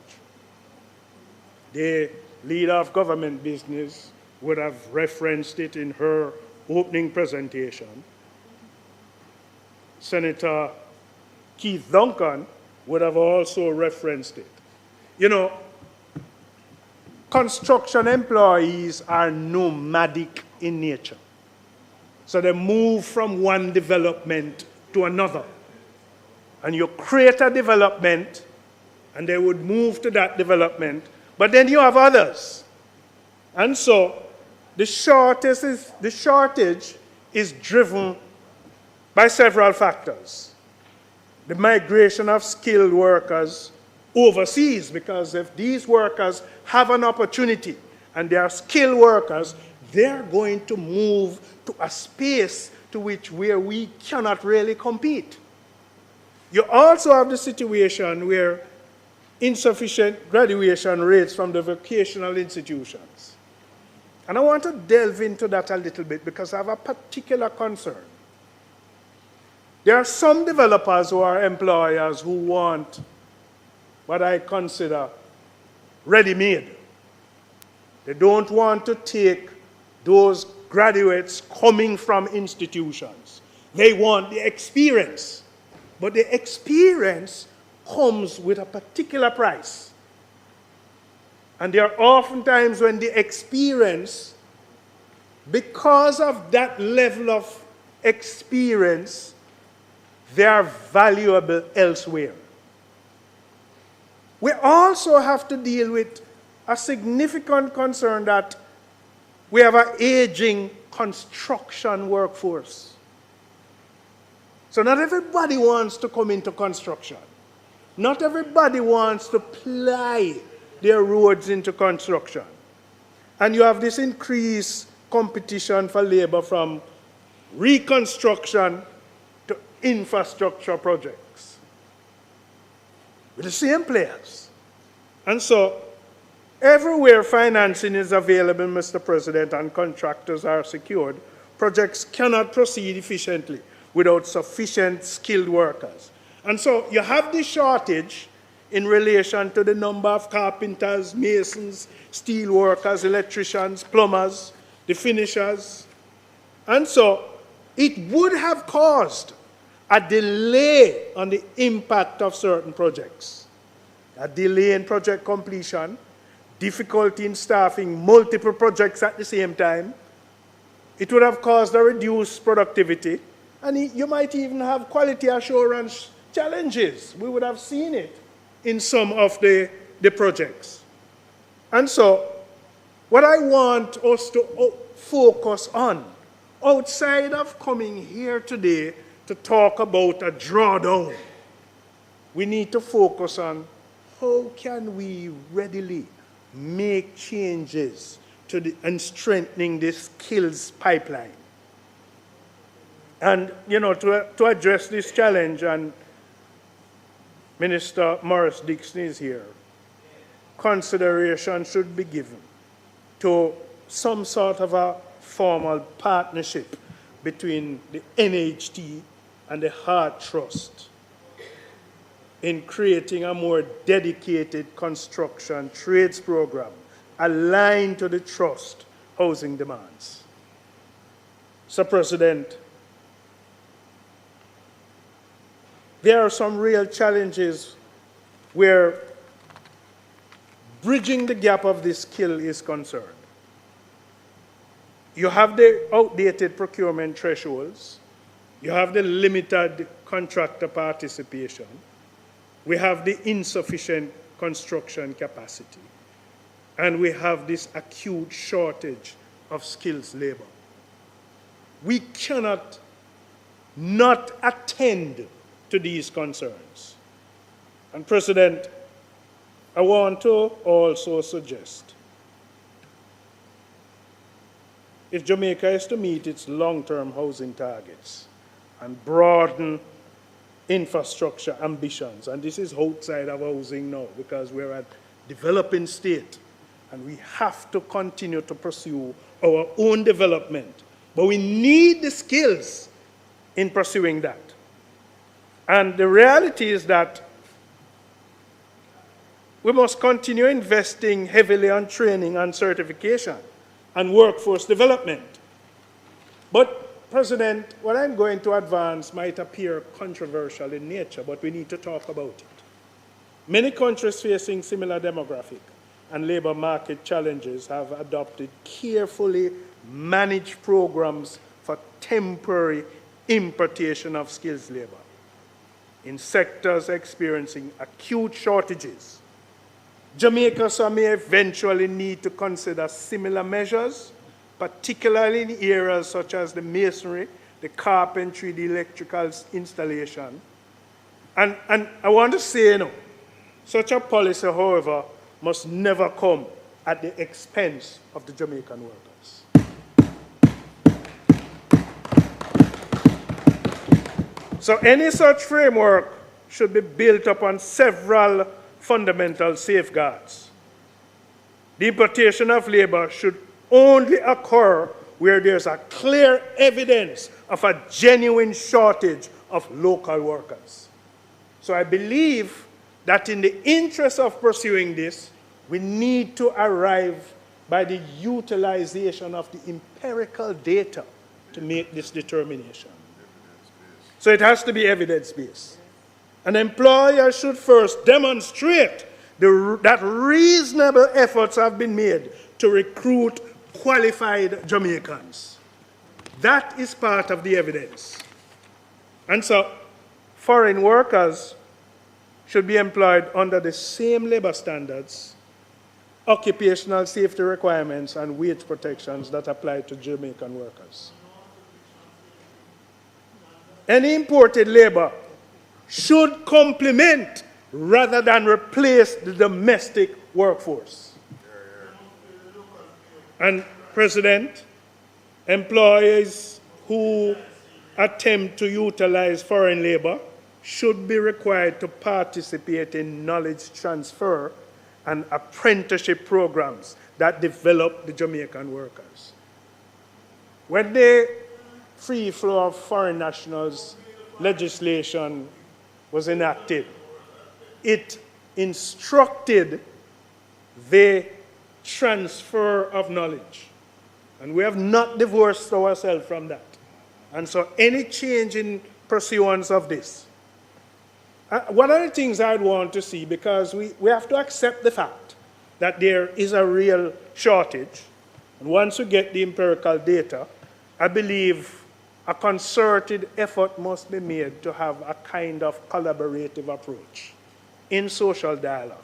The leader of government business would have referenced it in her opening presentation. Senator Keith Duncan would have also referenced it. You know, construction employees are nomadic in nature. So they move from one development to another. And you create a development, and they would move to that development, but then you have others. And so the shortage is driven by several factors. The migration of skilled workers overseas, because if these workers have an opportunity and they are skilled workers, they're going to move to a space to which where we cannot really compete. You also have the situation where insufficient graduation rates from the vocational institutions. And I want to delve into that a little bit because I have a particular concern. There are some developers who are employers who want what I consider ready-made. They don't want to take those graduates coming from institutions. They want the experience. But the experience comes with a particular price. And there are often times when the experience, because of that level of experience, they are valuable elsewhere. We also have to deal with a significant concern that we have an aging construction workforce. So not everybody wants to come into construction. Not everybody wants to ply their roads into construction. And you have this increased competition for labor from reconstruction to infrastructure projects with the same players. And so everywhere financing is available, Mr. President, and contractors are secured, projects cannot proceed efficiently without sufficient skilled workers. And so you have this shortage in relation to the number of carpenters, masons, steel workers, electricians, plumbers, the finishers. And so it would have caused a delay on the impact of certain projects. A delay in project completion, difficulty in staffing multiple projects at the same time. It would have caused a reduced productivity, and you might even have quality assurance challenges. We would have seen it in some of the projects. And so, what I want us to focus on, outside of coming here today to talk about a drawdown, we need to focus on how can we readily make changes and strengthening the skills pipeline. And, you know, to address this challenge, and Minister Morris Dixon is here, consideration should be given to some sort of a formal partnership between the NHT and the Heart Trust in creating a more dedicated construction trades program aligned to the trust housing demands. Mr. President, there are some real challenges where bridging the gap of this skill is concerned. You have the outdated procurement thresholds. You have the limited contractor participation. We have the insufficient construction capacity. And we have this acute shortage of skills labor. We cannot not attend to these concerns. And President, I want to also suggest, if Jamaica is to meet its long-term housing targets and broaden infrastructure ambitions, and this is outside of housing now because we're a developing state and we have to continue to pursue our own development, but we need the skills in pursuing that. And the reality is that we must continue investing heavily on training and certification and workforce development. But, President, what I'm going to advance might appear controversial in nature, but we need to talk about it. Many countries facing similar demographic and labor market challenges have adopted carefully managed programs for temporary importation of skilled labor in sectors experiencing acute shortages. Jamaica may eventually need to consider similar measures, particularly in areas such as the masonry, the carpentry, the electrical installation. And I want to say, such a policy, however, must never come at the expense of the Jamaican workers. So any such framework should be built upon several fundamental safeguards. The importation of labor should only occur where there's a clear evidence of a genuine shortage of local workers. So I believe that in the interest of pursuing this, we need to arrive by the utilization of the empirical data to make this determination. So it has to be evidence-based. An employer should first demonstrate that reasonable efforts have been made to recruit qualified Jamaicans. That is part of the evidence. And so foreign workers should be employed under the same labor standards, occupational safety requirements, and wage protections that apply to Jamaican workers. Any imported labor should complement rather than replace the domestic workforce. And, President, employers who attempt to utilize foreign labor should be required to participate in knowledge transfer and apprenticeship programs that develop the Jamaican workers. When the free flow of foreign nationals legislation was enacted, it instructed the transfer of knowledge. And we have not divorced ourselves from that. And so any change in pursuance of this, one of the things I'd want to see, because we have to accept the fact that there is a real shortage, and once we get the empirical data, I believe a concerted effort must be made to have a kind of collaborative approach in social dialogue,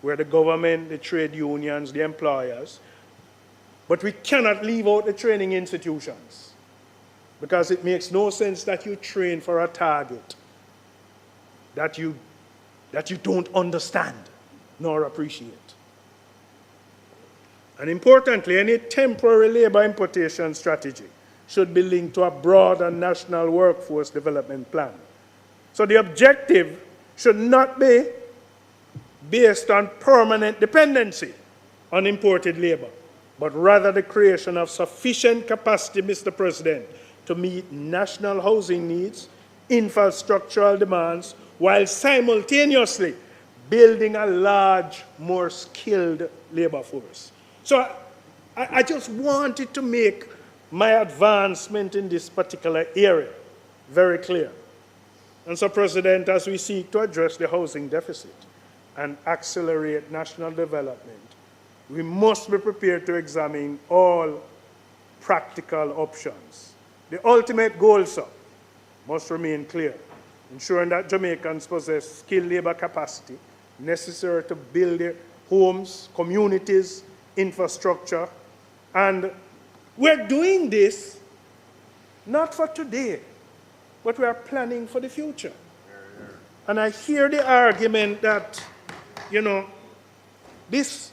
where the government, the trade unions, the employers, but we cannot leave out the training institutions, because it makes no sense that you train for a target that you don't understand nor appreciate. And importantly, any temporary labor importation strategy should be linked to a broader national workforce development plan. So the objective should not be based on permanent dependency on imported labor, but rather the creation of sufficient capacity, Mr. President, to meet national housing needs, infrastructural demands, while simultaneously building a large, more skilled labor force. So I just wanted to make my advancement in this particular area very clear. And so, President, as we seek to address the housing deficit and accelerate national development, we must be prepared to examine all practical options. The ultimate goal, sir, must remain clear: ensuring that Jamaicans possess skilled labor capacity necessary to build their homes, communities, infrastructure. And we're doing this not for today, but we are planning for the future. And I hear the argument that, this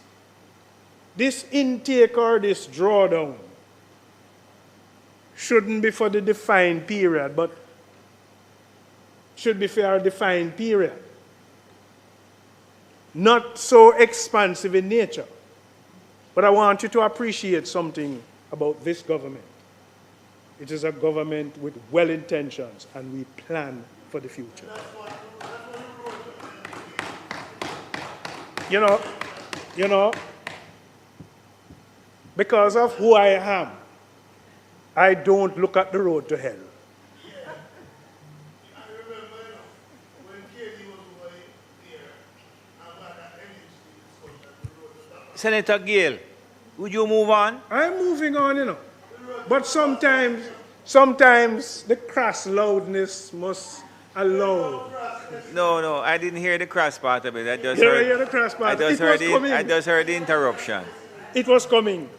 intake or this drawdown shouldn't be for the defined period, but should be for a defined period. Not so expansive in nature. But I want you to appreciate something about this government. It is a government with well intentions, and we plan for the future. Because of who I am, I don't look at the road to hell. Senator Gale, would you move on? I'm moving on, But sometimes sometimes the crass loudness must allow. No, I didn't hear the cross part of it. I just You heard, hear the cross part? I It was coming. I just heard the interruption. It was coming.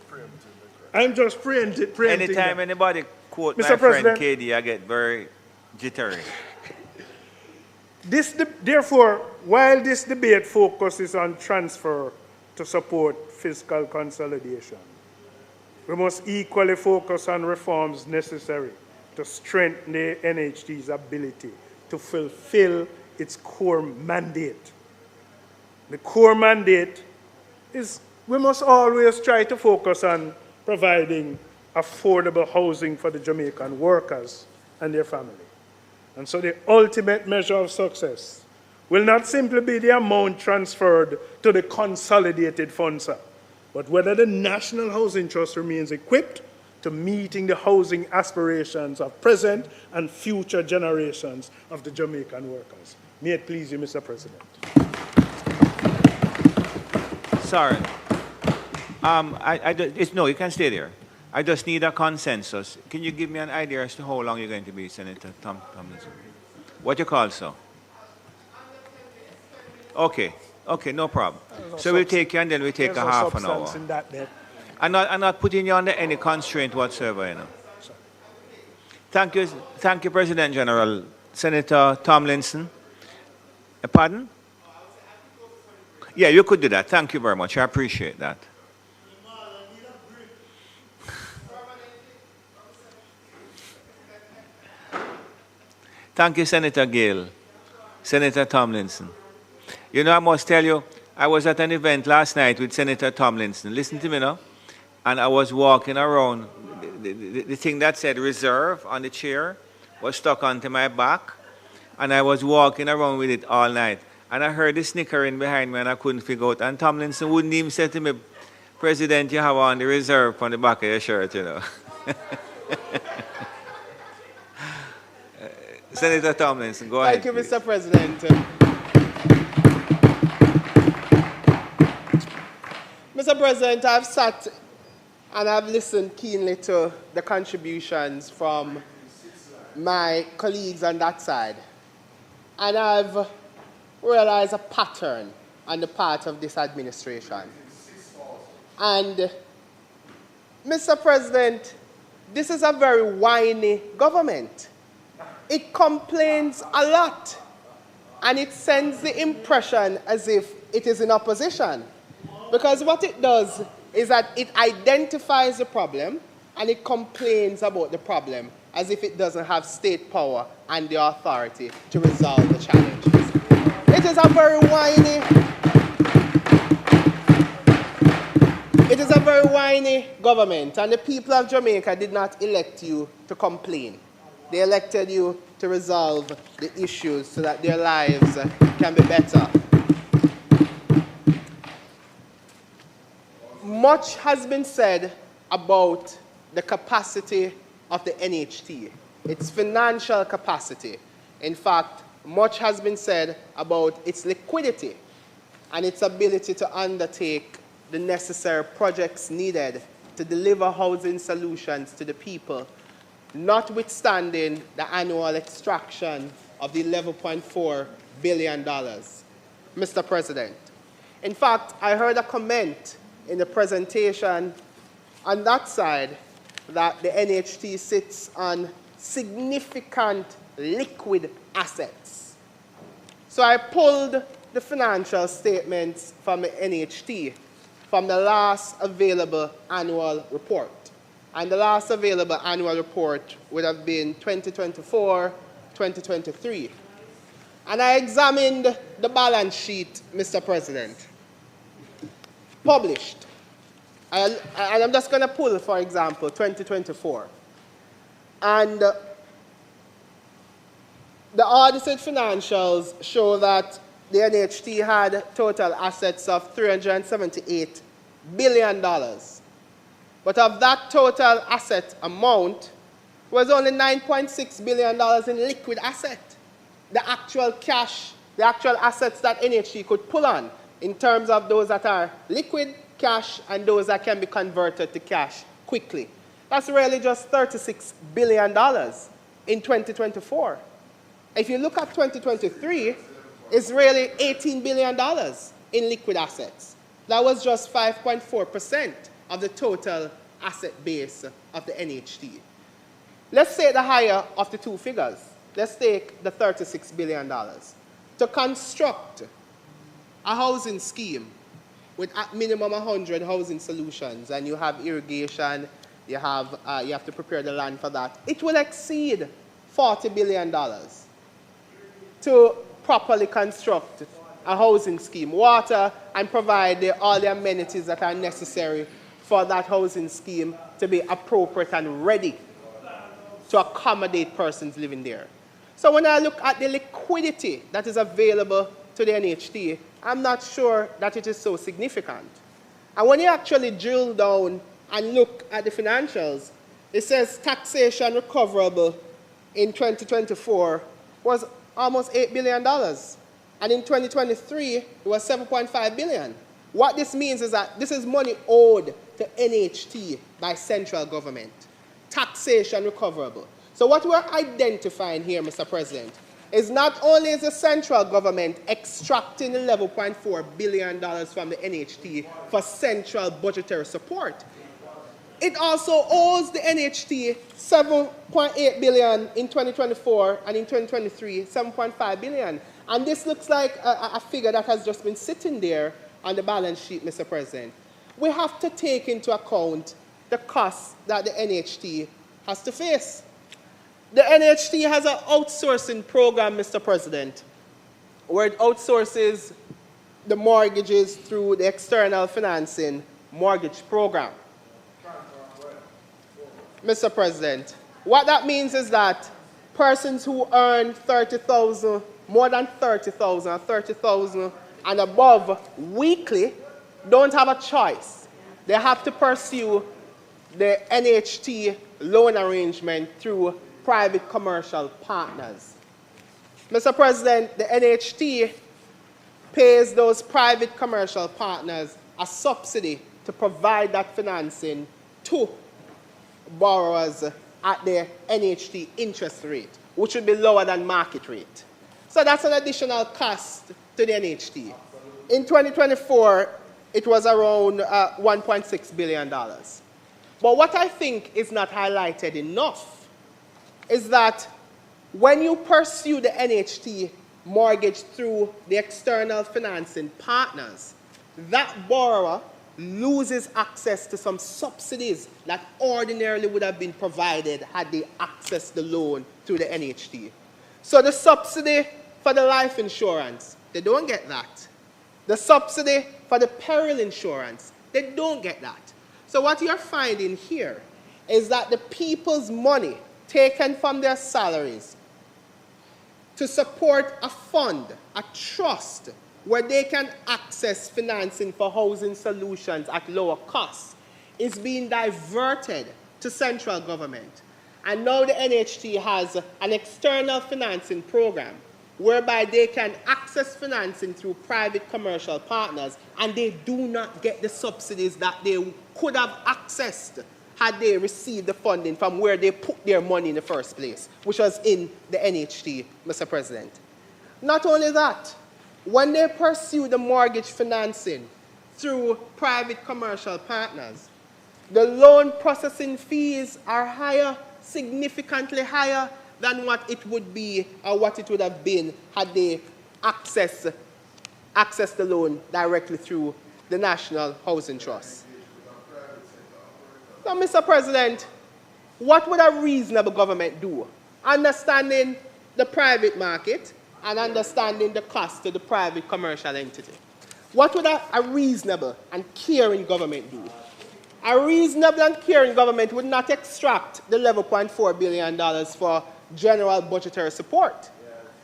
I'm just preempting Anytime that. anybody quote Mr. my President, friend KD, I get very jittery. Therefore, while this debate focuses on transfer to support fiscal consolidation, we must equally focus on reforms necessary to strengthen the NHT's ability to fulfill its core mandate. The core mandate is we must always try to focus on providing affordable housing for the Jamaican workers and their family. And so the ultimate measure of success will not simply be the amount transferred to the consolidated funds, but whether the National Housing Trust remains equipped to meeting the housing aspirations of present and future generations of the Jamaican workers. May it please you, Mr. President. Sorry. No, you can stay there. I just need a consensus. Can you give me an idea as to how long you're going to be, Senator Tomlinson? What you call so? Okay, no problem. So we'll take you and then we'll take a half an hour. In that, I'm not putting you under any constraint whatsoever, you know. Thank you, President General. Senator Tomlinson. Pardon? Yeah, you could do that. Thank you very much. I appreciate that. Thank you, Senator Gale. Senator Tomlinson. You know, I must tell you, I was at an event last night with Senator Tomlinson. Listen to me now. And I was walking around. The thing that said reserve on the chair was stuck onto my back. And I was walking around with it all night. And I heard the snickering behind me and I couldn't figure out. And Tomlinson wouldn't even say to me, President, you have on the reserve on the back of your shirt, you know. Senator Tomlinson, go ahead. Thank you, Mr. President. Mr. President, I've sat and I've listened keenly to the contributions from my colleagues on that side. And I've realized a pattern on the part of this administration. And, Mr. President, this is a very whiny government. It complains a lot, and it sends the impression as if it is in opposition. Because what it does is that it identifies the problem, and it complains about the problem as if it doesn't have state power and the authority to resolve the challenges. It is a very whiny government, and the people of Jamaica did not elect you to complain. They elected you to resolve the issues so that their lives can be better. Much has been said about the capacity of the NHT, its financial capacity. In fact, much has been said about its liquidity and its ability to undertake the necessary projects needed to deliver housing solutions to the people, notwithstanding the annual extraction of the $11.4 billion. Mr. President, in fact, I heard a comment in the presentation on that side that the NHT sits on significant liquid assets. So I pulled the financial statements from the NHT from the last available annual report. And the last available annual report would have been 2024, 2023. And I examined the balance sheet, Mr. President, published. And I'm just going to pull, for example, 2024. And the audited financials show that the NHT had total assets of $378 billion. But of that total asset amount was only $9.6 billion in liquid asset. The actual cash, the actual assets that NHT could pull on in terms of those that are liquid cash and those that can be converted to cash quickly. That's really just $36 billion in 2024. If you look at 2023, it's really $18 billion in liquid assets. That was just 5.4% of the total asset base of the NHT. Let's take the higher of the two figures. Let's take the $36 billion. To construct a housing scheme with at minimum 100 housing solutions, and you have irrigation, you have to prepare the land for that, it will exceed $40 billion to properly construct a housing scheme, water, and provide all the amenities that are necessary for that housing scheme to be appropriate and ready to accommodate persons living there. So when I look at the liquidity that is available to the NHT, I'm not sure that it is so significant. And when you actually drill down and look at the financials, it says taxation recoverable in 2024 was almost $8 billion. And in 2023, it was $7.5 billion. What this means is that this is money owed to NHT by central government. Taxation recoverable. So what we're identifying here, Mr. President, is not only is the central government extracting $11.4 billion from the NHT for central budgetary support, it also owes the NHT $7.8 billion in 2024, and in 2023, $7.5 billion. And this looks like a figure that has just been sitting there on the balance sheet, Mr. President. We have to take into account the costs that the NHT has to face. The NHT has an outsourcing program, Mr. President, where it outsources the mortgages through the external financing mortgage program. Mr. President, what that means is that persons who earn $30,000, more than $30,000, or $30,000 and above weekly don't have a choice. They have to pursue the NHT loan arrangement through private commercial partners. Mr. President, the NHT pays those private commercial partners a subsidy to provide that financing to borrowers at the NHT interest rate, which would be lower than market rate. So that's an additional cost to the NHT. In 2024, it was around $1.6 billion. But what I think is not highlighted enough is that when you pursue the NHT mortgage through the external financing partners, that borrower loses access to some subsidies that ordinarily would have been provided had they accessed the loan through the NHT. So the subsidy for the life insurance, they don't get that. The subsidy for the peril insurance, they don't get that. So what you're finding here is that the people's money taken from their salaries to support a fund, a trust, where they can access financing for housing solutions at lower costs, is being diverted to central government. And now the NHT has an external financing program whereby they can access financing through private commercial partners, and they do not get the subsidies that they could have accessed had they received the funding from where they put their money in the first place, which was in the NHT, Mr. President. Not only that, when they pursue the mortgage financing through private commercial partners, the loan processing fees are higher, significantly higher than what it would be or what it would have been had they accessed the loan directly through the National Housing Trust. Now, Mr. President, what would a reasonable government do? Understanding the private market and understanding the cost to the private commercial entity. What would a reasonable and caring government do? A reasonable and caring government would not extract the $11.4 billion for general budgetary support.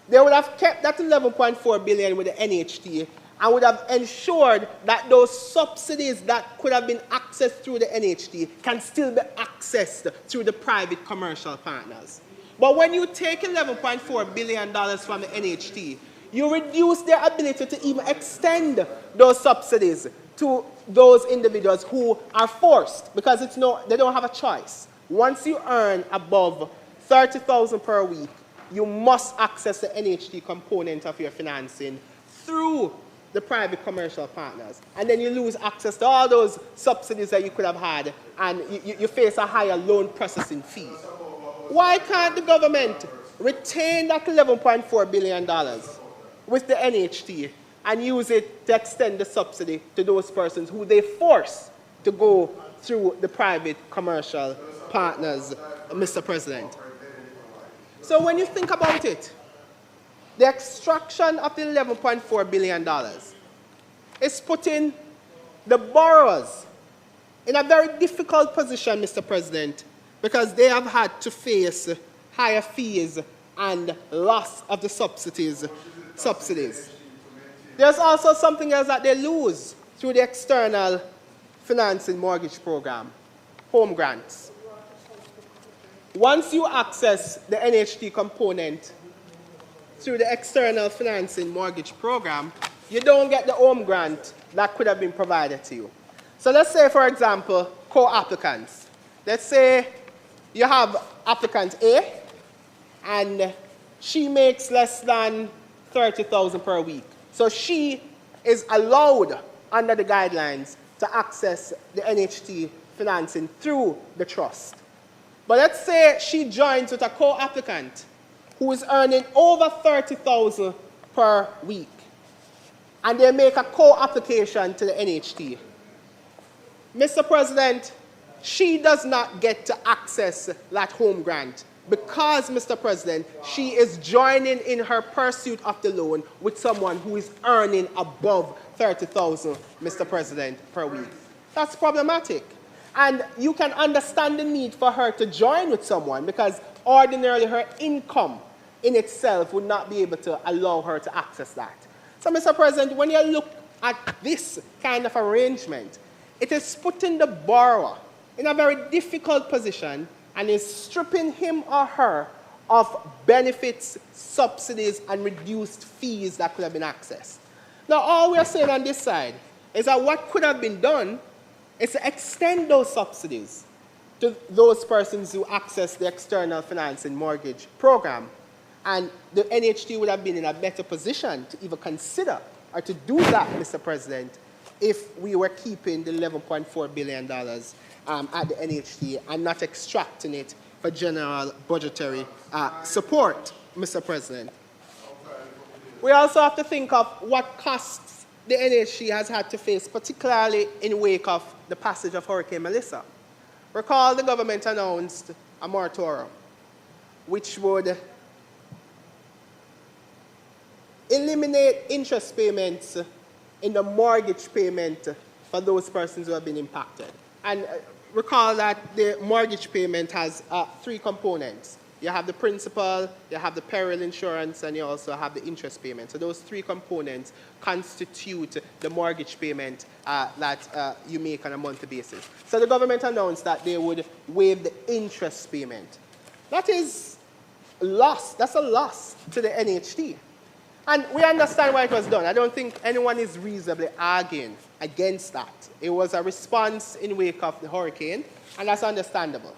They would have kept that $11.4 billion with the NHT and would have ensured that those subsidies that could have been accessed through the NHT can still be accessed through the private commercial partners. But when you take $11.4 billion from the NHT, you reduce their ability to even extend those subsidies to those individuals who are forced, because they don't have a choice, once you earn above 30,000 per week, you must access the NHT component of your financing through the private commercial partners. And then you lose access to all those subsidies that you could have had, and you face a higher loan processing fee. Why can't the government retain that $11.4 billion with the NHT and use it to extend the subsidy to those persons who they force to go through the private commercial partners, Mr. President? So when you think about it, the extraction of the $11.4 billion is putting the borrowers in a very difficult position, Mr. President, because they have had to face higher fees and loss of the subsidies. There's also something else that they lose through the external financing mortgage program, home grants. Once you access the NHT component through the external financing mortgage program, you don't get the home grant that could have been provided to you. So let's say, for example, co-applicants. Let's say you have applicant A, and she makes less than 30,000 per week. So she is allowed under the guidelines to access the NHT financing through the trust. But let's say she joins with a co-applicant who is earning over 30,000 per week, and they make a co-application to the NHT. Mr. President, she does not get to access that home grant because, Mr. President, she is joining in her pursuit of the loan with someone who is earning above 30,000, Mr. President, per week. That's problematic. And you can understand the need for her to join with someone because ordinarily her income in itself would not be able to allow her to access that. So, Mr. President, when you look at this kind of arrangement, it is putting the borrower in a very difficult position and is stripping him or her of benefits, subsidies, and reduced fees that could have been accessed. Now, all we are saying on this side is that what could have been done is to extend those subsidies to those persons who access the external financing mortgage program. And the NHT would have been in a better position to even consider or to do that, Mr. President, if we were keeping the $11.4 billion at the NHT and not extracting it for general budgetary support, Mr. President. We also have to think of what costs the NHT has had to face, particularly in wake of the passage of Hurricane Melissa. Recall the government announced a moratorium, which would eliminate interest payments in the mortgage payment for those persons who have been impacted. And recall that the mortgage payment has three components. You have the principal, you have the peril insurance, and you also have the interest payment. So those three components constitute the mortgage payment that you make on a monthly basis. So the government announced that they would waive the interest payment. That is loss. That's a loss to the NHT. And we understand why it was done. I don't think anyone is reasonably arguing against that. It was a response in wake of the hurricane, and that's understandable.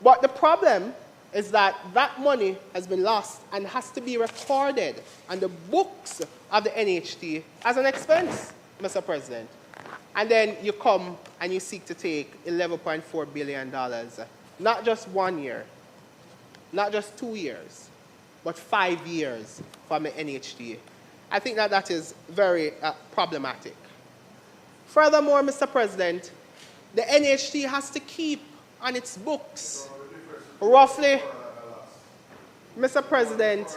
But the problem is that that money has been lost and has to be recorded on the books of the NHT as an expense, Mr. President. And then you come and you seek to take $11.4 billion, not just 1 year, not just 2 years, but 5 years from the NHT. I think that that is very problematic. Furthermore, Mr. President, the NHT has to keep on its books roughly, Mr. President,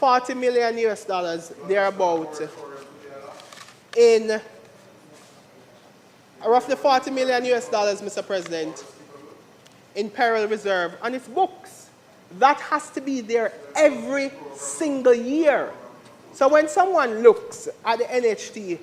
$40 million US thereabout in roughly $40 million US, Mr. President, in peril reserve on its books. That has to be there every single year. So when someone looks at the NHT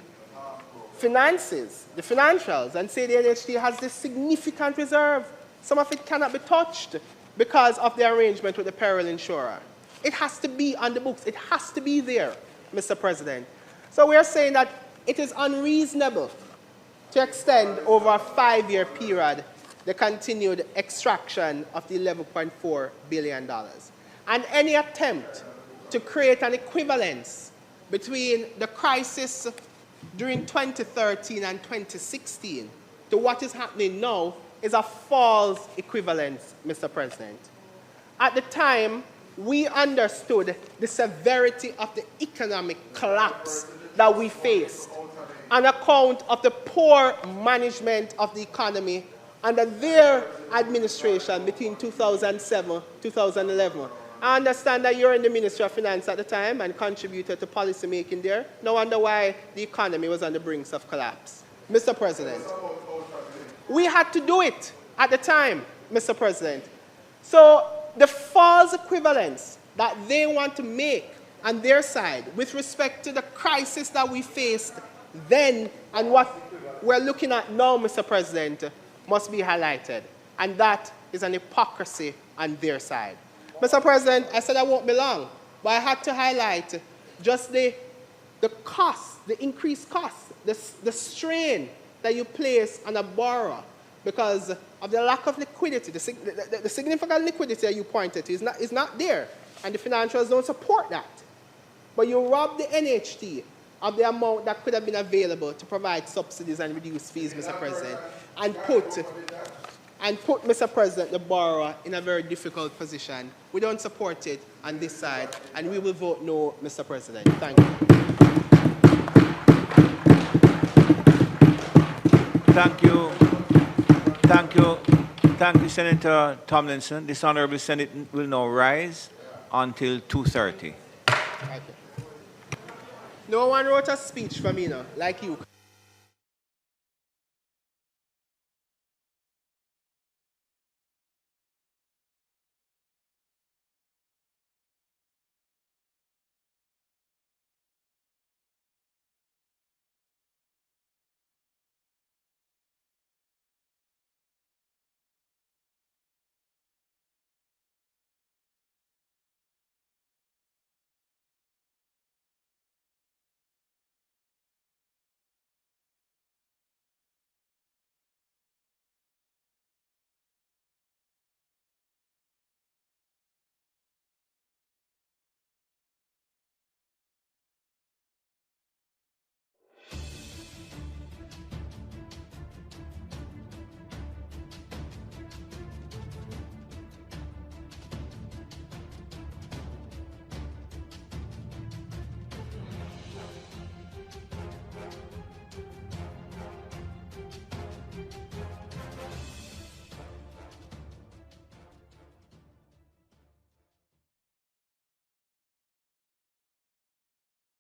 finances, the financials, and say the NHT has this significant reserve, some of it cannot be touched because of the arrangement with the peril insurer. It has to be on the books. It has to be there, Mr. President. So we are saying that it is unreasonable to extend over a 5-year period the continued extraction of the $11.4 billion. And any attempt to create an equivalence between the crisis during 2013 and 2016 to what is happening now is a false equivalence, Mr. President. At the time, we understood the severity of the economic collapse that we faced on account of the poor management of the economy under their administration between 2007 and 2011. I understand that you're in the Ministry of Finance at the time and contributed to policy making there. No wonder why the economy was on the brink of collapse. Mr. President, we had to do it at the time, Mr. President. So the false equivalence that they want to make on their side with respect to the crisis that we faced then and what we're looking at now, Mr. President, must be highlighted. And that is an hypocrisy on their side. Mr. President, I said I won't be long, but I had to highlight just the cost, the increased cost, the strain that you place on a borrower because of the lack of liquidity. The significant liquidity that you pointed to is not there, and the financials don't support that. But you rob the NHT of the amount that could have been available to provide subsidies and reduce fees, Mr. President, and put, Mr. President, the borrower in a very difficult position. We don't support it on this side, and we will vote no, Mr. President. Thank you. Thank you. Thank you. Thank you, Senator Tomlinson. This Honorable Senate will now rise until 2:30. Thank you. No one wrote a speech for me, no, like you.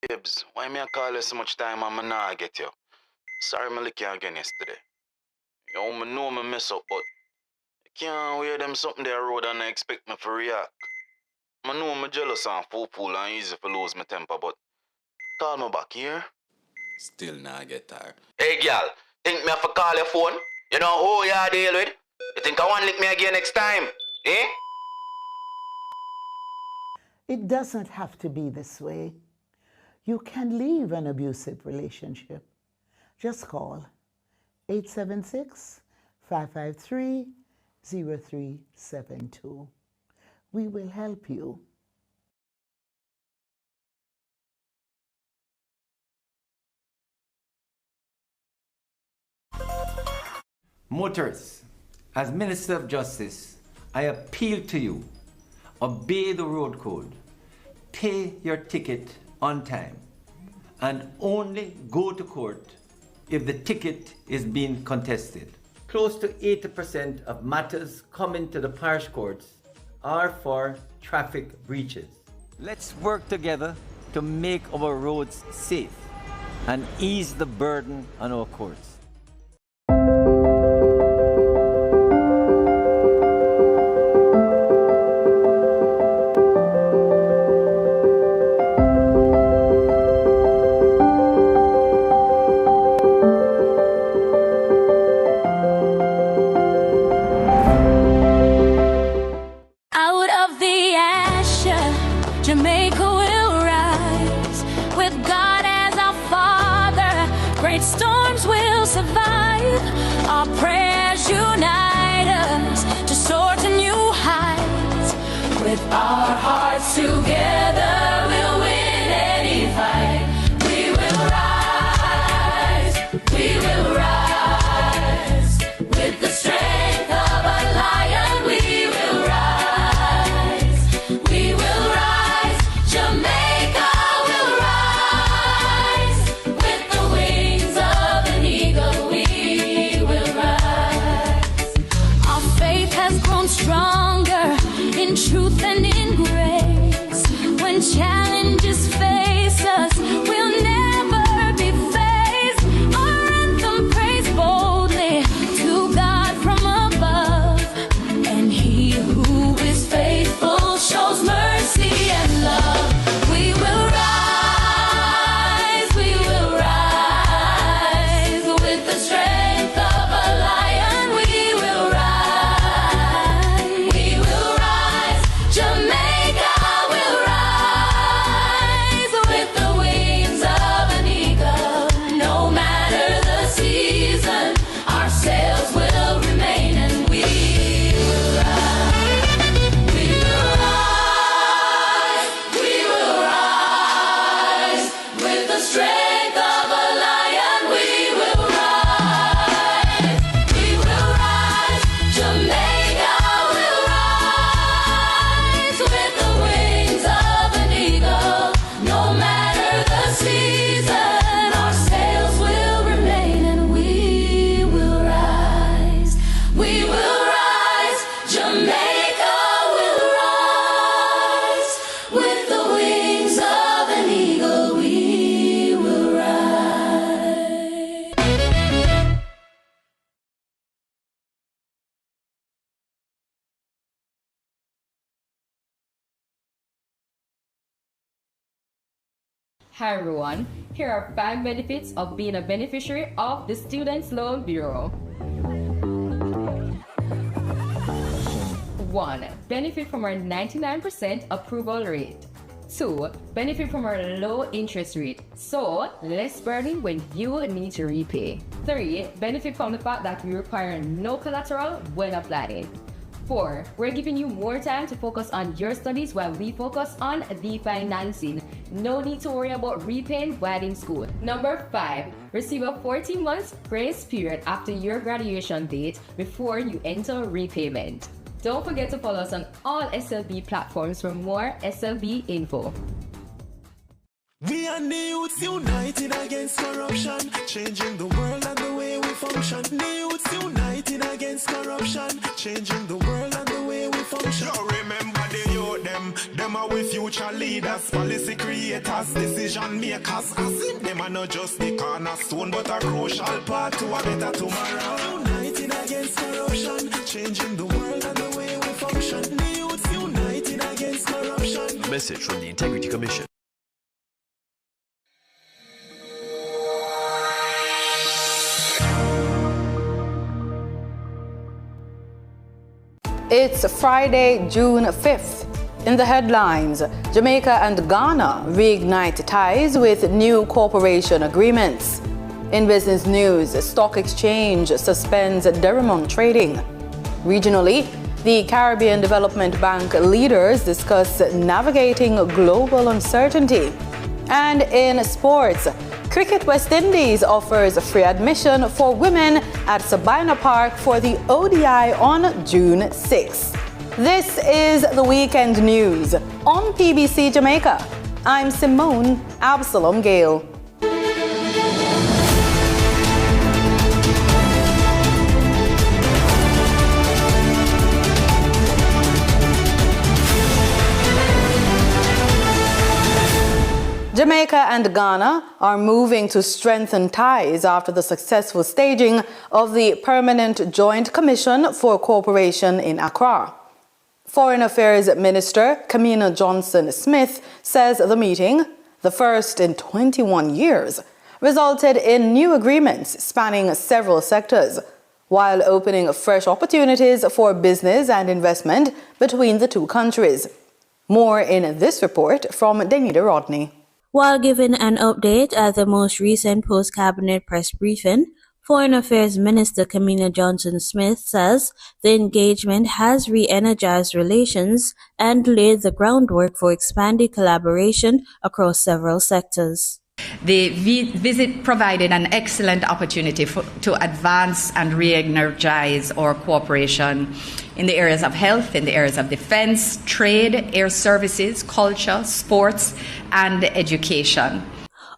Babes, why me I call you so much time and I nah get you? Sorry me lick you again yesterday. Yo, me know me mess up, but you can't wear them something there road and expect me to react. I know me jealous and fool and easy to lose my temper, but call me back here. Still nah get tired. Hey girl, think me have to call your phone? You know who you are deal with? You think I want to lick me again next time? Eh? It doesn't have to be this way. You can leave an abusive relationship. Just call 876-553-0372. We will help you. Motorists, as Minister of Justice, I appeal to you, obey the road code, pay your ticket on time, and only go to court if the ticket is being contested. Close to 80% of matters coming to the parish courts are for traffic breaches. Let's work together to make our roads safe and ease the burden on our courts. Out of the ashes, Jamaica will rise. With God as our Father, great storms will With our hearts together, we'll win any fight. We will rise, with the strength of a lion. We will rise, Jamaica will rise, with the wings of an eagle. We will rise. Our faith has grown stronger in truth and in grace. When challenges face us, we'll never be faced. Our anthem prays boldly to God from above, and He who is faithful shows mercy and love. We will rise, with the strength of a lion. We will rise, Jamaica will rise, with the wings of an eagle. No matter the season, our sails will remain, and we will rise. We will rise, with the strength of a lion. We will rise, Jamaica will rise, with the wings of an eagle. No matter the season, our sails will remain, and we will rise. We will rise, Jamaica will rise, with the wings of an eagle. We will rise. Hi everyone, here are 5 benefits of being a beneficiary of the Students' Loan Bureau. 1. Benefit from our 99% approval rate. 2. Benefit from our low interest rate, so less burden when you need to repay. 3. Benefit from the fact that we require no collateral when applying. 4. We're giving you more time to focus on your studies while we focus on the financing. No need to worry about repaying while in school. Number 5. Receive a 14 months grace period after your graduation date before you enter repayment. Don't forget to follow us on all SLB platforms for more SLB info. We are the youths united against corruption, changing the world and the way we function. The youths united against corruption, changing the world and the way we function. You remember the youth, them are with future leaders, policy creators, decision makers. As if them are not just the cornerstone, but a crucial part to a better tomorrow. United against corruption, changing the world and the way we function. The youths united against corruption. A message from the Integrity Commission. It's Friday, June 5th. In the headlines, Jamaica and Ghana reignite ties with new cooperation agreements. In business news, Stock Exchange suspends Derrimont trading. Regionally, the Caribbean Development Bank leaders discuss navigating global uncertainty. And in sports, Cricket West Indies offers free admission for women at Sabina Park for the ODI on June 6th. This is the Weekend News on PBC Jamaica. I'm Simone Absalom Gale. Jamaica and Ghana are moving to strengthen ties after the successful staging of the Permanent Joint Commission for Cooperation in Accra. Foreign Affairs Minister Kamina Johnson-Smith says the meeting, the first in 21 years, resulted in new agreements spanning several sectors, while opening fresh opportunities for business and investment between the two countries. More in this report from Denida Rodney. While giving an update at the most recent post-cabinet press briefing, Foreign Affairs Minister Kamina Johnson-Smith says the engagement has re-energized relations and laid the groundwork for expanded collaboration across several sectors. The visit provided an excellent opportunity to advance and re-energize our cooperation in the areas of health, in the areas of defense, trade, air services, culture, sports, and education.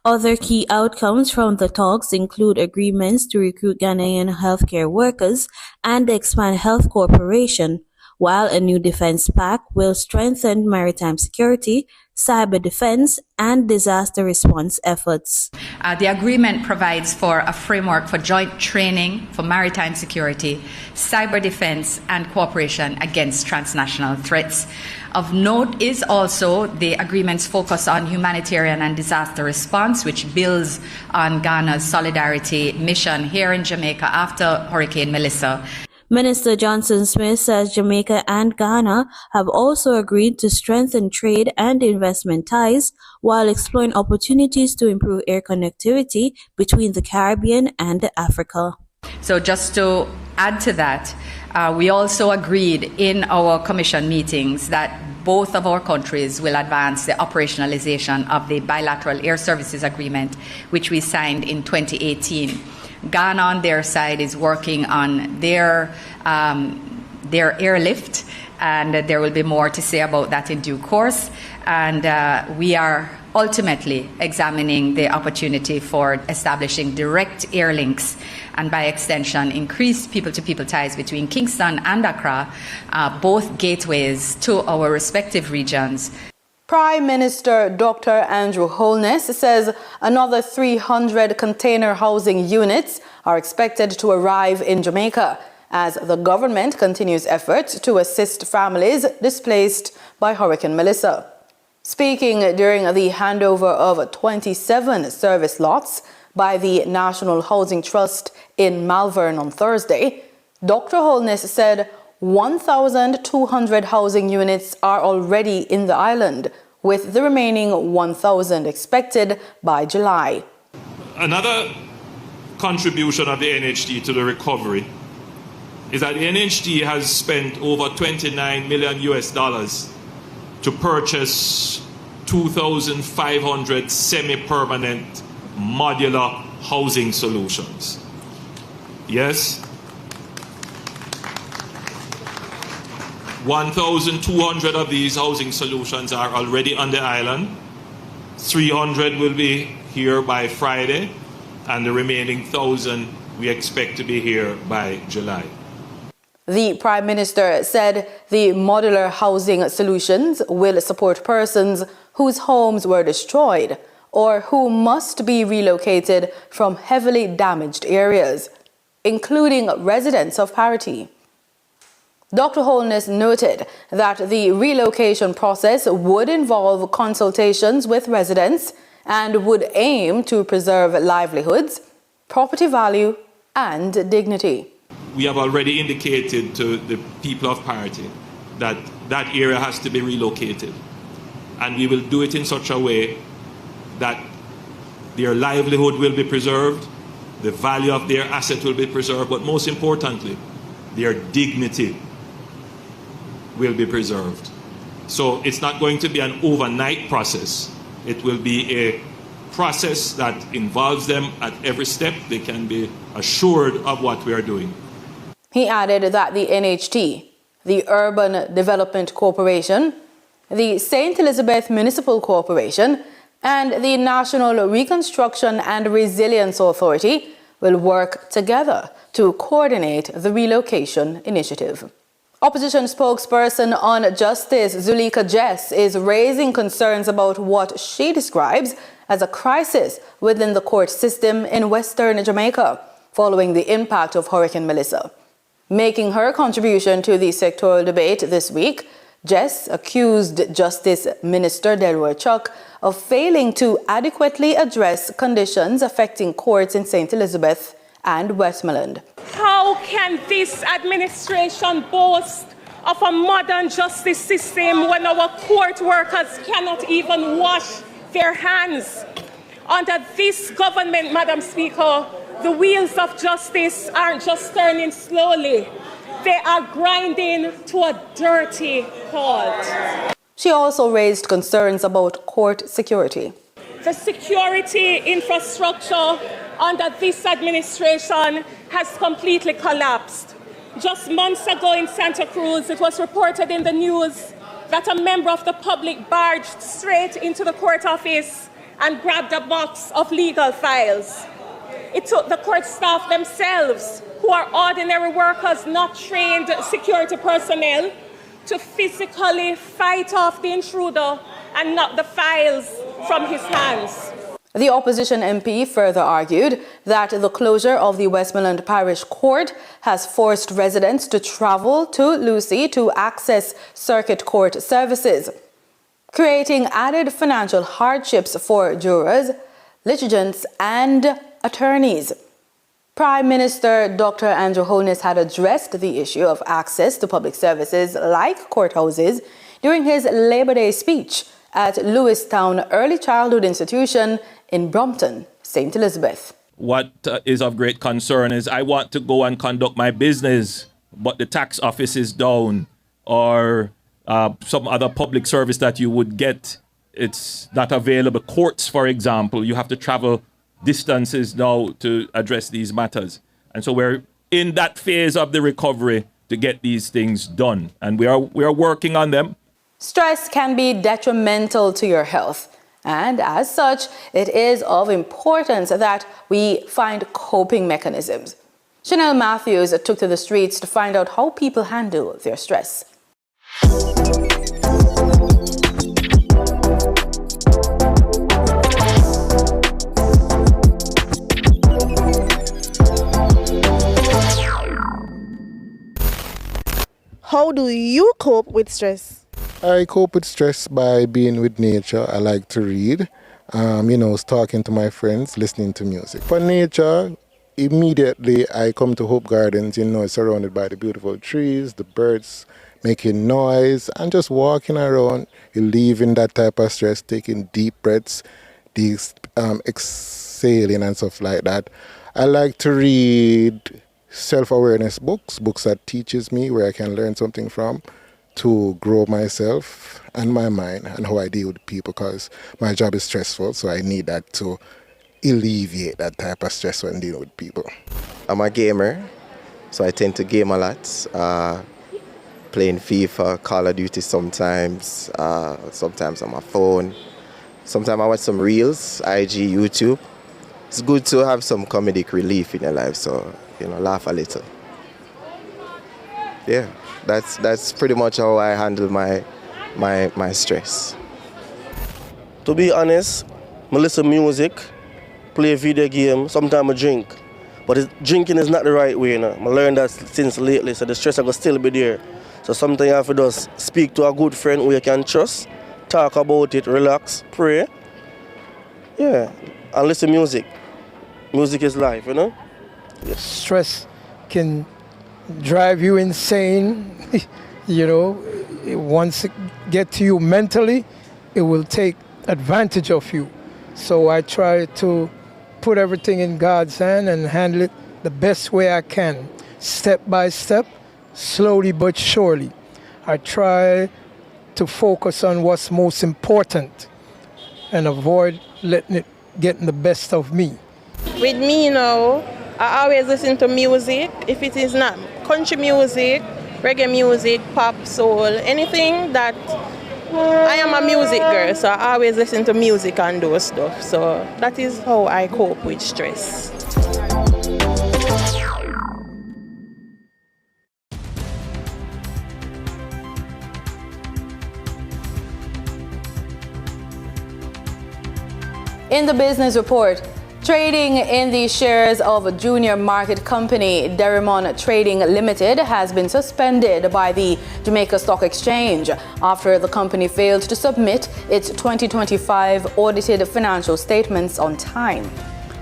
Other key outcomes from the talks include agreements to recruit Ghanaian healthcare workers and expand health cooperation, while a new defense pact will strengthen maritime security, cyber defense, and disaster response efforts. The agreement provides for a framework for joint training for maritime security, cyber defense, and cooperation against transnational threats. Of note is also the agreement's focus on humanitarian and disaster response, which builds on Ghana's solidarity mission here in Jamaica after Hurricane Melissa. Minister Johnson-Smith says Jamaica and Ghana have also agreed to strengthen trade and investment ties while exploring opportunities to improve air connectivity between the Caribbean and Africa. So just to add to that, we also agreed in our commission meetings that both of our countries will advance the operationalization of the bilateral air services agreement, which we signed in 2018. Ghana on their side is working on their airlift, and there will be more to say about that in due course. And we are ultimately examining the opportunity for establishing direct air links and by extension increased people-to-people ties between Kingston and Accra, both gateways to our respective regions. Prime Minister Dr. Andrew Holness says another 300 container housing units are expected to arrive in Jamaica as the government continues efforts to assist families displaced by Hurricane Melissa. Speaking during the handover of 27 service lots by the National Housing Trust in Malvern on Thursday, Dr. Holness said 1,200 housing units are already in the island, with the remaining 1,000 expected by July. Another contribution of the NHT to the recovery is that the NHT has spent over $29 million to purchase 2,500 semi-permanent modular housing solutions. Yes? 1,200 of these housing solutions are already on the island. 300 will be here by Friday, and the remaining 1,000 we expect to be here by July. The Prime Minister said the modular housing solutions will support persons whose homes were destroyed or who must be relocated from heavily damaged areas, including residents of Parity. Dr. Holness noted that the relocation process would involve consultations with residents and would aim to preserve livelihoods, property value, and dignity. We have already indicated to the people of Parity that that area has to be relocated. And we will do it in such a way that their livelihood will be preserved, the value of their asset will be preserved, but most importantly, their dignity will be preserved. So it's not going to be an overnight process. It will be a process that involves them at every step. They can be assured of what we are doing. He added that the NHT, the Urban Development Corporation, the St. Elizabeth Municipal Corporation, and the National Reconstruction and Resilience Authority will work together to coordinate the relocation initiative. Opposition spokesperson on Justice Zuleika Jess is raising concerns about what she describes as a crisis within the court system in Western Jamaica following the impact of Hurricane Melissa. Making her contribution to the sectoral debate this week, Jess accused Justice Minister Delroy Chuck of failing to adequately address conditions affecting courts in St. Elizabeth and Westmoreland. How can this administration boast of a modern justice system when our court workers cannot even wash their hands? Under this government, Madam Speaker, The wheels of justice aren't just turning slowly, they are grinding to a dirty halt. She also raised concerns about court security. The security infrastructure under this administration has completely collapsed. Just months ago in Santa Cruz, it was reported in the news that a member of the public barged straight into the court office and grabbed a box of legal files. It took the court staff themselves, who are ordinary workers, not trained security personnel, to physically fight off the intruder and knock the files from his hands. The opposition MP further argued that the closure of the Westmoreland Parish Court has forced residents to travel to Lucy to access circuit court services, creating added financial hardships for jurors, litigants, and attorneys. Prime Minister Dr. Andrew Holness had addressed the issue of access to public services like courthouses during his Labor Day speech at Lewistown Early Childhood Institution in Brompton, St. Elizabeth. What is of great concern is I want to go and conduct my business, but the tax office is down, or some other public service that you would get, it's not available. Courts, for example, you have to travel distances now to address these matters. And so we're in that phase of the recovery to get these things done. And we are working on them. Stress can be detrimental to your health. And as such, it is of importance that we find coping mechanisms. Chanel Matthews took to the streets to find out how people handle their stress. How do you cope with stress? I cope with stress by being with nature. I like to read, talking to my friends, listening to music. For nature, immediately I come to Hope Gardens, surrounded by the beautiful trees, the birds making noise, and just walking around, relieving that type of stress, taking deep breaths, exhaling and stuff like that. I like to read self-awareness books that teaches me where I can learn something from to grow myself and my mind and how I deal with people, because my job is stressful, so I need that to alleviate that type of stress when dealing with people. I'm a gamer, so I tend to game a lot, playing FIFA, Call of Duty sometimes on my phone. Sometimes I watch some reels, IG, YouTube. It's good to have some comedic relief in your life, so laugh a little. Yeah, that's pretty much how I handle my stress. To be honest, I listen to music, play video games, sometimes I drink. But drinking is not the right way, I learned that since lately, so the stress will still be there. So sometimes you have to just speak to a good friend who you can trust, talk about it, relax, pray. Yeah, and listen to music. Music is life, Yeah. Stress can drive you insane. Once it gets to you mentally, it will take advantage of you. So I try to put everything in God's hand and handle it the best way I can, step by step, slowly but surely. I try to focus on what's most important and avoid letting it get in the best of me. With me I always listen to music. If it is not country music, reggae music, pop, soul, anything that I am a music girl, so I always listen to music and those stuff. So that is how I cope with stress. In the business report, trading in the shares of a junior market company, Derimon Trading Limited, has been suspended by the Jamaica Stock Exchange after the company failed to submit its 2025 audited financial statements on time.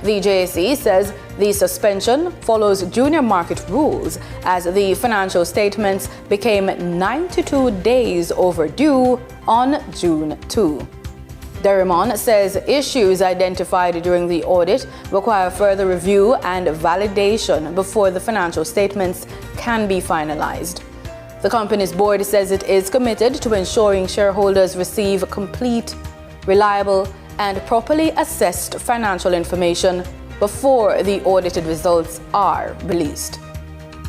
The JSE says the suspension follows junior market rules as the financial statements became 92 days overdue on June 2. Derrimon says issues identified during the audit require further review and validation before the financial statements can be finalized. The company's board says it is committed to ensuring shareholders receive complete, reliable, and properly assessed financial information before the audited results are released.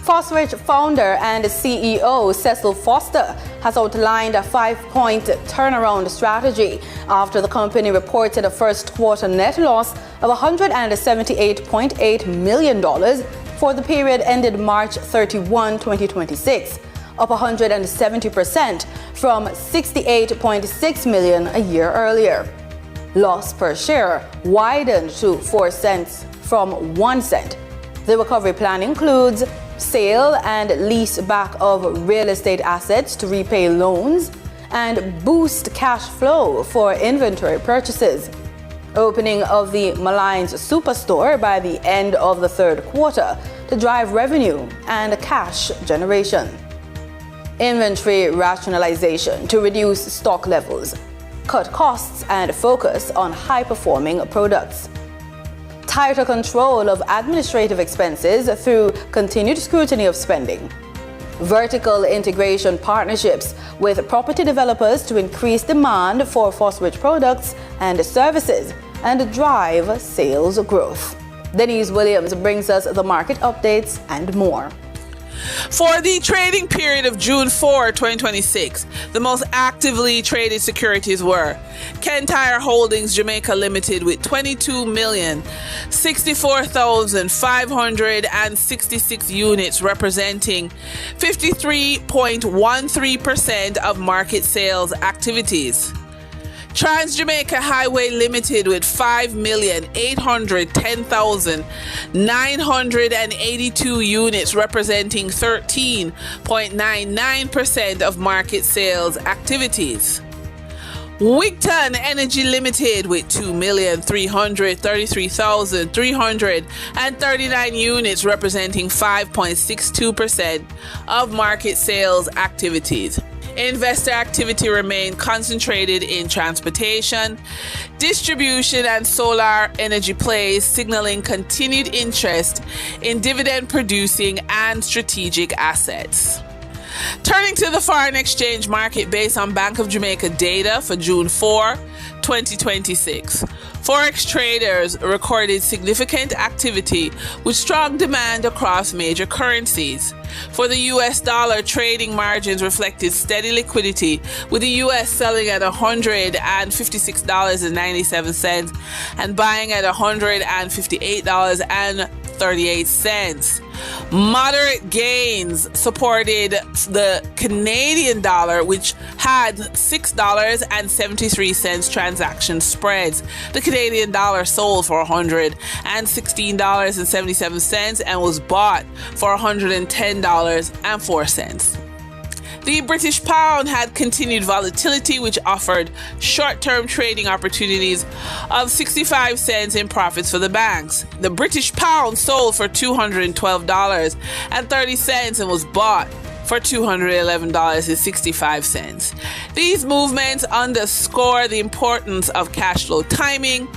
Fosrich founder and CEO Cecil Foster has outlined a 5-point turnaround strategy after the company reported a first quarter net loss of $178.8 million for the period ended March 31, 2026, up 170% from $68.6 million a year earlier. Loss per share widened to 4 cents from 1 cent. The recovery plan includes sale and lease back of real estate assets to repay loans and boost cash flow for inventory purchases. Opening of the Malines Superstore by the end of the third quarter to drive revenue and cash generation. Inventory rationalization to reduce stock levels, cut costs and focus on high-performing products. Tighter control of administrative expenses through continued scrutiny of spending. Vertical integration partnerships with property developers to increase demand for Fosrich products and services and drive sales growth. Denise Williams brings us the market updates and more. For the trading period of June 4, 2026, the most actively traded securities were Kentire Holdings Jamaica Limited with 22,064,566 units representing 53.13% of market sales activities. Trans Jamaica Highway Limited with 5,810,982 units representing 13.99% of market sales activities. Wigton Energy Limited with 2,333,339 units representing 5.62% of market sales activities. Investor activity remained concentrated in transportation, distribution, and solar energy plays, signaling continued interest in dividend-producing and strategic assets. Turning to the foreign exchange market based on Bank of Jamaica data for June 4, 2026. Forex traders recorded significant activity with strong demand across major currencies. For the US dollar, trading margins reflected steady liquidity, with the US selling at $156.97 and buying at $158.38. Moderate gains supported the Canadian dollar, which had $6.73 transaction spreads. The Canadian dollar sold for $116.77 and was bought for $110.04. The British pound had continued volatility, which offered short-term trading opportunities of 65 cents in profits for the banks. The British pound sold for $212.30 and was bought for $211.65. These movements underscore the importance of cash flow timing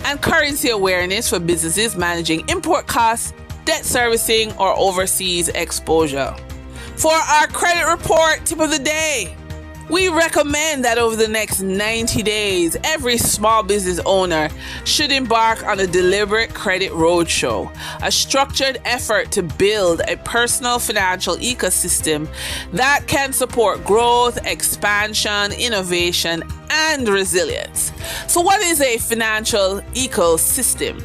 and currency awareness for businesses managing import costs, debt servicing, or overseas exposure. For our credit report tip of the day, we recommend that over the next 90 days, every small business owner should embark on a deliberate credit roadshow, a structured effort to build a personal financial ecosystem that can support growth, expansion, innovation, and resilience. So what is a financial ecosystem?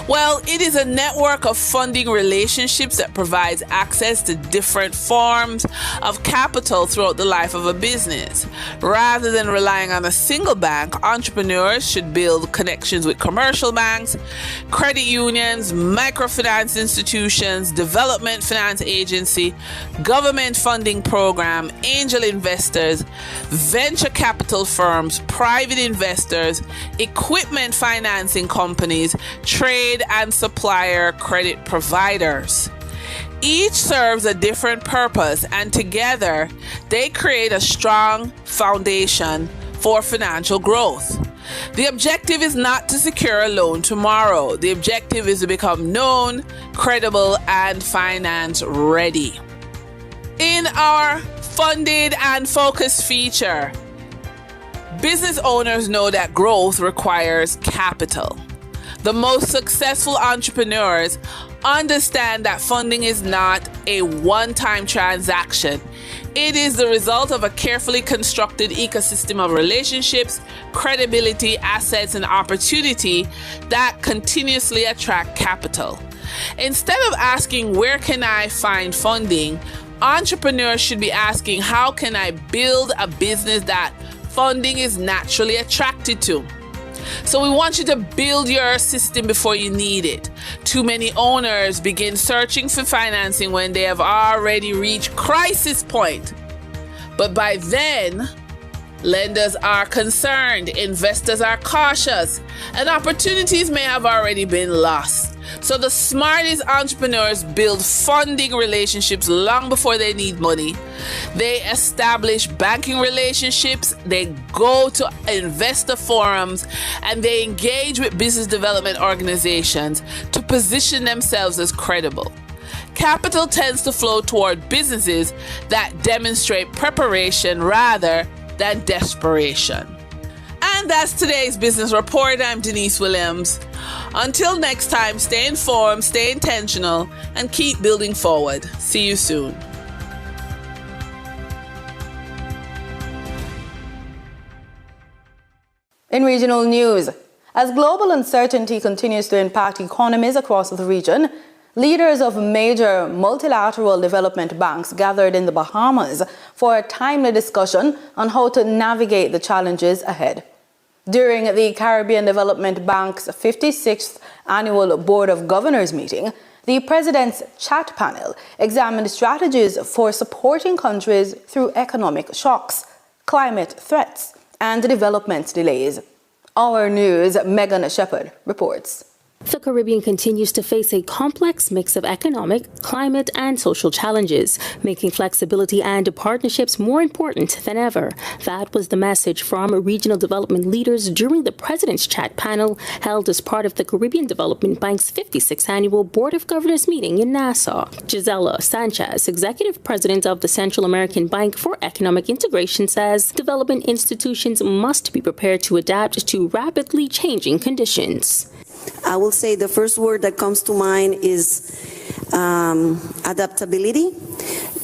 Well, it is a network of funding relationships that provides access to different forms of capital throughout the life of a business. Rather than relying on a single bank, entrepreneurs should build connections with commercial banks, credit unions, microfinance institutions, development finance agency, government funding program, angel investors, venture capital firms, private investors, equipment financing companies, trade and supplier credit providers. Each serves a different purpose, and together they create a strong foundation for financial growth. The objective is not to secure a loan tomorrow. The objective is to become known, credible, and finance ready. In our funded and focused feature, business owners know that growth requires capital. The most successful entrepreneurs understand that funding is not a one-time transaction. It is the result of a carefully constructed ecosystem of relationships, credibility, assets, and opportunity that continuously attract capital. Instead of asking, where can I find funding, entrepreneurs should be asking, how can I build a business that funding is naturally attracted to? So we want you to build your system before you need it. Too many owners begin searching for financing when they have already reached crisis point. But by then, lenders are concerned, investors are cautious, and opportunities may have already been lost. So the smartest entrepreneurs build funding relationships long before they need money. They establish banking relationships, they go to investor forums, and they engage with business development organizations to position themselves as credible. Capital tends to flow toward businesses that demonstrate preparation rather than desperation. And that's today's business report. I'm Denise Williams. Until next time, stay informed, stay intentional, and keep building forward. See you soon. In regional news, as global uncertainty continues to impact economies across the region, leaders of major multilateral development banks gathered in the Bahamas for a timely discussion on how to navigate the challenges ahead. During the Caribbean Development Bank's 56th Annual Board of Governors meeting, the President's chat panel examined strategies for supporting countries through economic shocks, climate threats, and development delays. Our news' Megan Shepherd reports. The Caribbean continues to face a complex mix of economic, climate, and social challenges, making flexibility and partnerships more important than ever. That was the message from regional development leaders during the President's Chat panel held as part of the Caribbean Development Bank's 56th Annual Board of Governors meeting in Nassau. Gisela Sanchez, Executive President of the Central American Bank for Economic Integration, says development institutions must be prepared to adapt to rapidly changing conditions. I will say the first word that comes to mind is adaptability,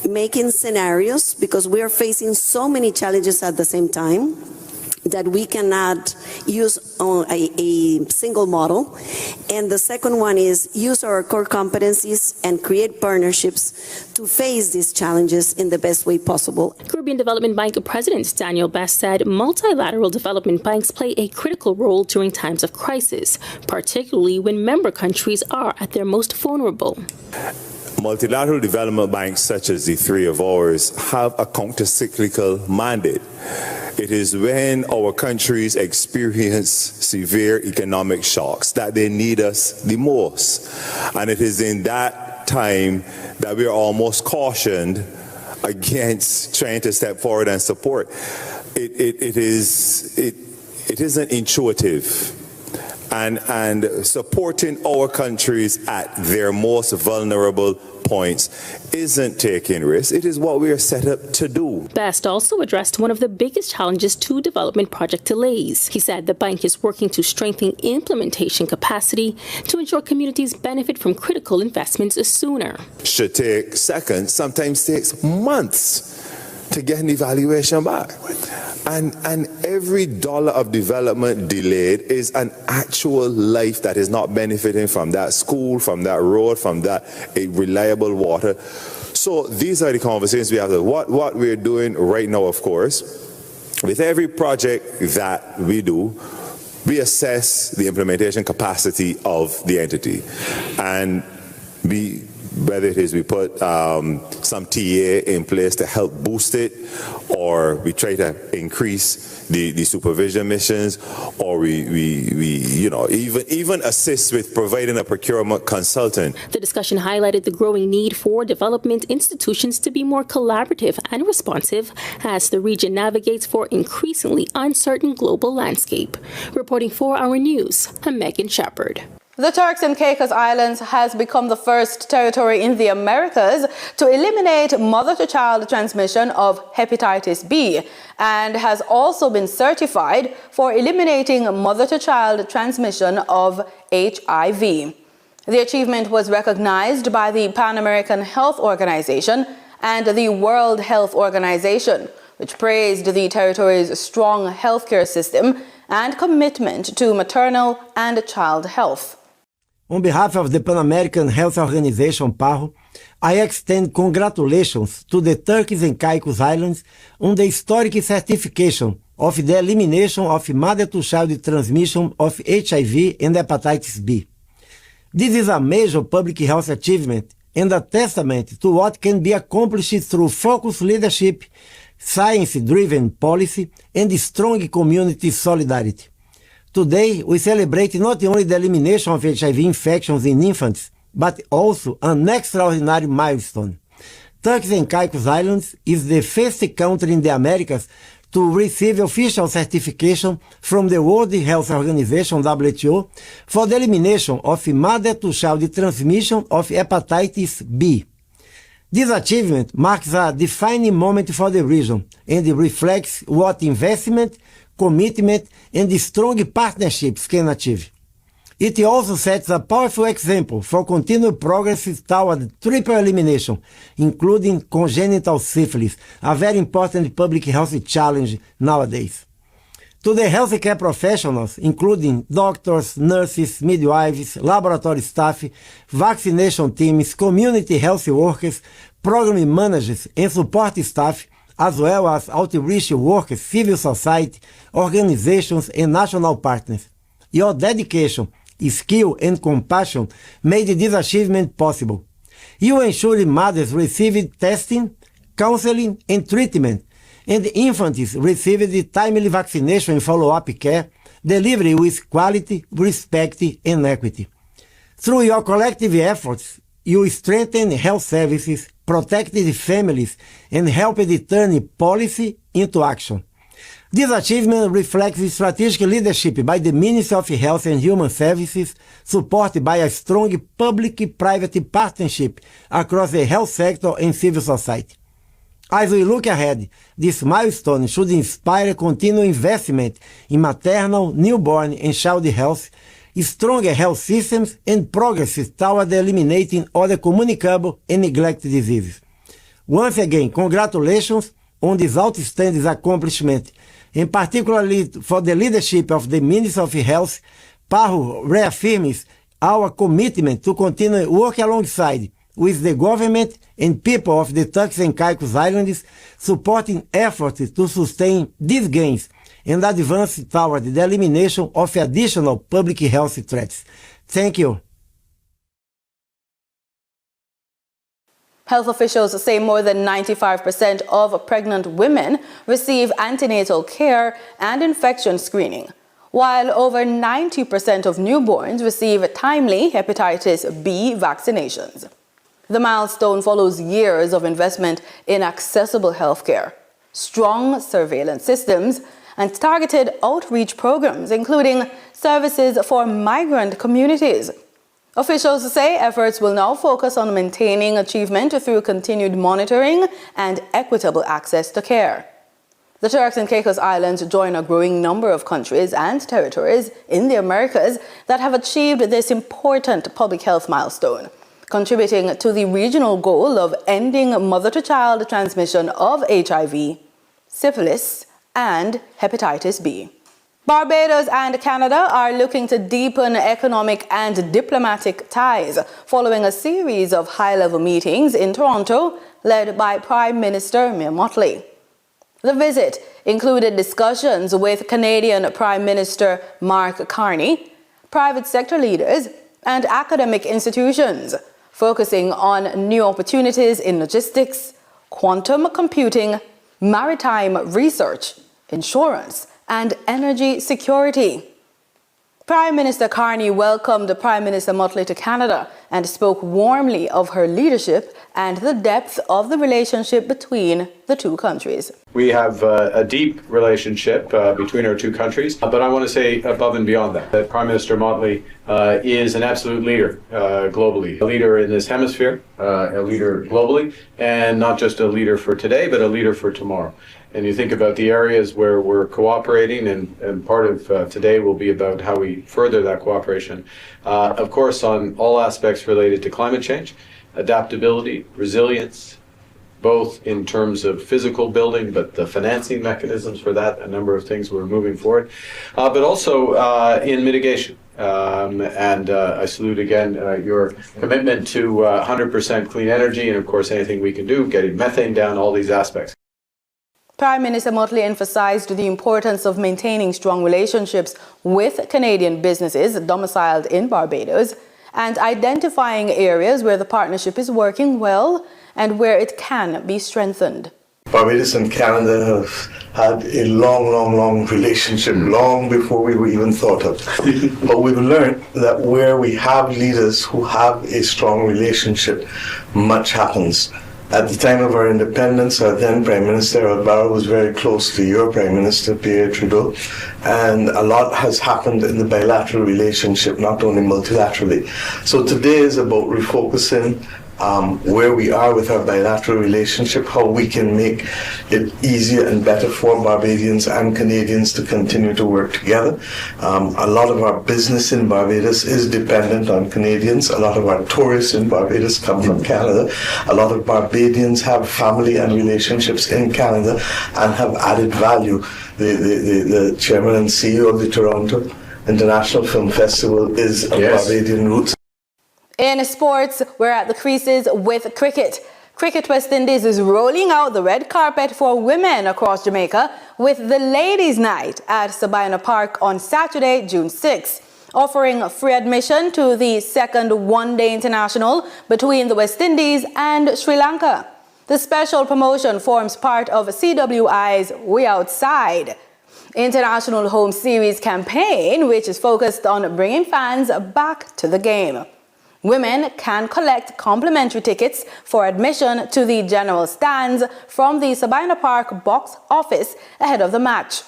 making scenarios, because we are facing so many challenges at the same time that we cannot use a single model. And the second one is use our core competencies and create partnerships to face these challenges in the best way possible. Caribbean Development Bank President Daniel Best said multilateral development banks play a critical role during times of crisis, particularly when member countries are at their most vulnerable. Multilateral development banks such as the three of ours have a counter-cyclical mandate. It is when our countries experience severe economic shocks that they need us the most. And it is in that time that we are almost cautioned against trying to step forward and support. It isn't intuitive. And supporting our countries at their most vulnerable points isn't taking risks. It is what we are set up to do. Best also addressed one of the biggest challenges to development project delays. He said the bank is working to strengthen implementation capacity to ensure communities benefit from critical investments sooner. Should take seconds, sometimes takes months to get an evaluation back. And every dollar of development delayed is an actual life that is not benefiting from that school, from that road, from that reliable water. So these are the conversations we have. What we're doing right now, of course, with every project that we do, we assess the implementation capacity of the entity. And we whether it is we put some TA in place to help boost it, or we try to increase the supervision missions, or we even assist with providing a procurement consultant. The discussion highlighted the growing need for development institutions to be more collaborative and responsive as the region navigates for increasingly uncertain global landscape. Reporting for Our News, I'm Megan Shepherd. The Turks and Caicos Islands has become the first territory in the Americas to eliminate mother-to-child transmission of hepatitis B and has also been certified for eliminating mother-to-child transmission of HIV. The achievement was recognized by the Pan American Health Organization and the World Health Organization, which praised the territory's strong healthcare system and commitment to maternal and child health. On behalf of the Pan American Health Organization, PAHO, I extend congratulations to the Turks and Caicos Islands on the historic certification of the elimination of mother-to-child transmission of HIV and hepatitis B. This is a major public health achievement and a testament to what can be accomplished through focused leadership, science-driven policy, and strong community solidarity. Today, we celebrate not only the elimination of HIV infections in infants, but also an extraordinary milestone. Turks and Caicos Islands is the first country in the Americas to receive official certification from the World Health Organization, WHO, for the elimination of mother-to-child transmission of hepatitis B. This achievement marks a defining moment for the region and reflects what investment, commitment, and strong partnerships can achieve. It also sets a powerful example for continued progress toward triple elimination, including congenital syphilis, a very important public health challenge nowadays. To the healthcare professionals, including doctors, nurses, midwives, laboratory staff, vaccination teams, community health workers, program managers, and support staff, as well as outreach workers, civil society, organizations, and national partners. Your dedication, skill, and compassion made this achievement possible. You ensured mothers received testing, counseling, and treatment, and infants received timely vaccination and follow-up care, delivered with quality, respect, and equity. Through your collective efforts, you strengthened health services, protected families, and helped turn policy into action. This achievement reflects strategic leadership by the Ministry of Health and Human Services, supported by a strong public-private partnership across the health sector and civil society. As we look ahead, this milestone should inspire continued investment in maternal, newborn, and child health, stronger health systems, and progress toward eliminating other communicable and neglected diseases. Once again, congratulations on this outstanding accomplishment, and particularly for the leadership of the Ministry of Health. PAHO reaffirms our commitment to continue working alongside with the government and people of the Turks and Caicos Islands, supporting efforts to sustain these gains and advance toward the elimination of additional public health threats. Thank you. Health officials say more than 95% of pregnant women receive antenatal care and infection screening, while over 90% of newborns receive timely hepatitis B vaccinations. The milestone follows years of investment in accessible healthcare, strong surveillance systems, and targeted outreach programs, including services for migrant communities. Officials say efforts will now focus on maintaining achievement through continued monitoring and equitable access to care. The Turks and Caicos Islands join a growing number of countries and territories in the Americas that have achieved this important public health milestone, contributing to the regional goal of ending mother-to-child transmission of HIV, syphilis, and hepatitis B. Barbados and Canada are looking to deepen economic and diplomatic ties following a series of high-level meetings in Toronto led by Prime Minister Mia Mottley. The visit included discussions with Canadian Prime Minister Mark Carney, private sector leaders, and academic institutions, focusing on new opportunities in logistics, quantum computing, maritime research, insurance, and energy security. Prime Minister Carney welcomed Prime Minister Motley to Canada and spoke warmly of her leadership and the depth of the relationship between the two countries. We have a deep relationship between our two countries, but I want to say above and beyond that Prime Minister Motley is an absolute leader globally, a leader in this hemisphere, a leader globally, and not just a leader for today, but a leader for tomorrow. And you think about the areas where we're cooperating, and part of today will be about how we further that cooperation. Of course, on all aspects related to climate change, adaptability, resilience, both in terms of physical building, but the financing mechanisms for that, a number of things we're moving forward, but also in mitigation. I salute again your commitment to 100% clean energy, and of course anything we can do, getting methane down, all these aspects. Prime Minister Motley emphasized the importance of maintaining strong relationships with Canadian businesses domiciled in Barbados and identifying areas where the partnership is working well and where it can be strengthened. Barbados and Canada have had a long relationship, long before we were even thought of. But we've learned that where we have leaders who have a strong relationship, much happens. At the time of our independence, our then Prime Minister Alvaro was very close to your Prime Minister, Pierre Trudeau, and a lot has happened in the bilateral relationship, not only multilaterally. So today is about refocusing where we are with our bilateral relationship, how we can make it easier and better for Barbadians and Canadians to continue to work together. A lot of our business in Barbados is dependent on Canadians. A lot of our tourists in Barbados come from Canada. A lot of Barbadians have family and relationships in Canada and have added value. The chairman and CEO of the Toronto International Film Festival is of Barbadian roots. In sports, we're at the creases with cricket. Cricket West Indies is rolling out the red carpet for women across Jamaica with the Ladies' Night at Sabina Park on Saturday, June 6, offering free admission to the second one-day international between the West Indies and Sri Lanka. The special promotion forms part of CWI's We Outside International Home Series campaign, which is focused on bringing fans back to the game. Women can collect complimentary tickets for admission to the general stands from the Sabina Park box office ahead of the match.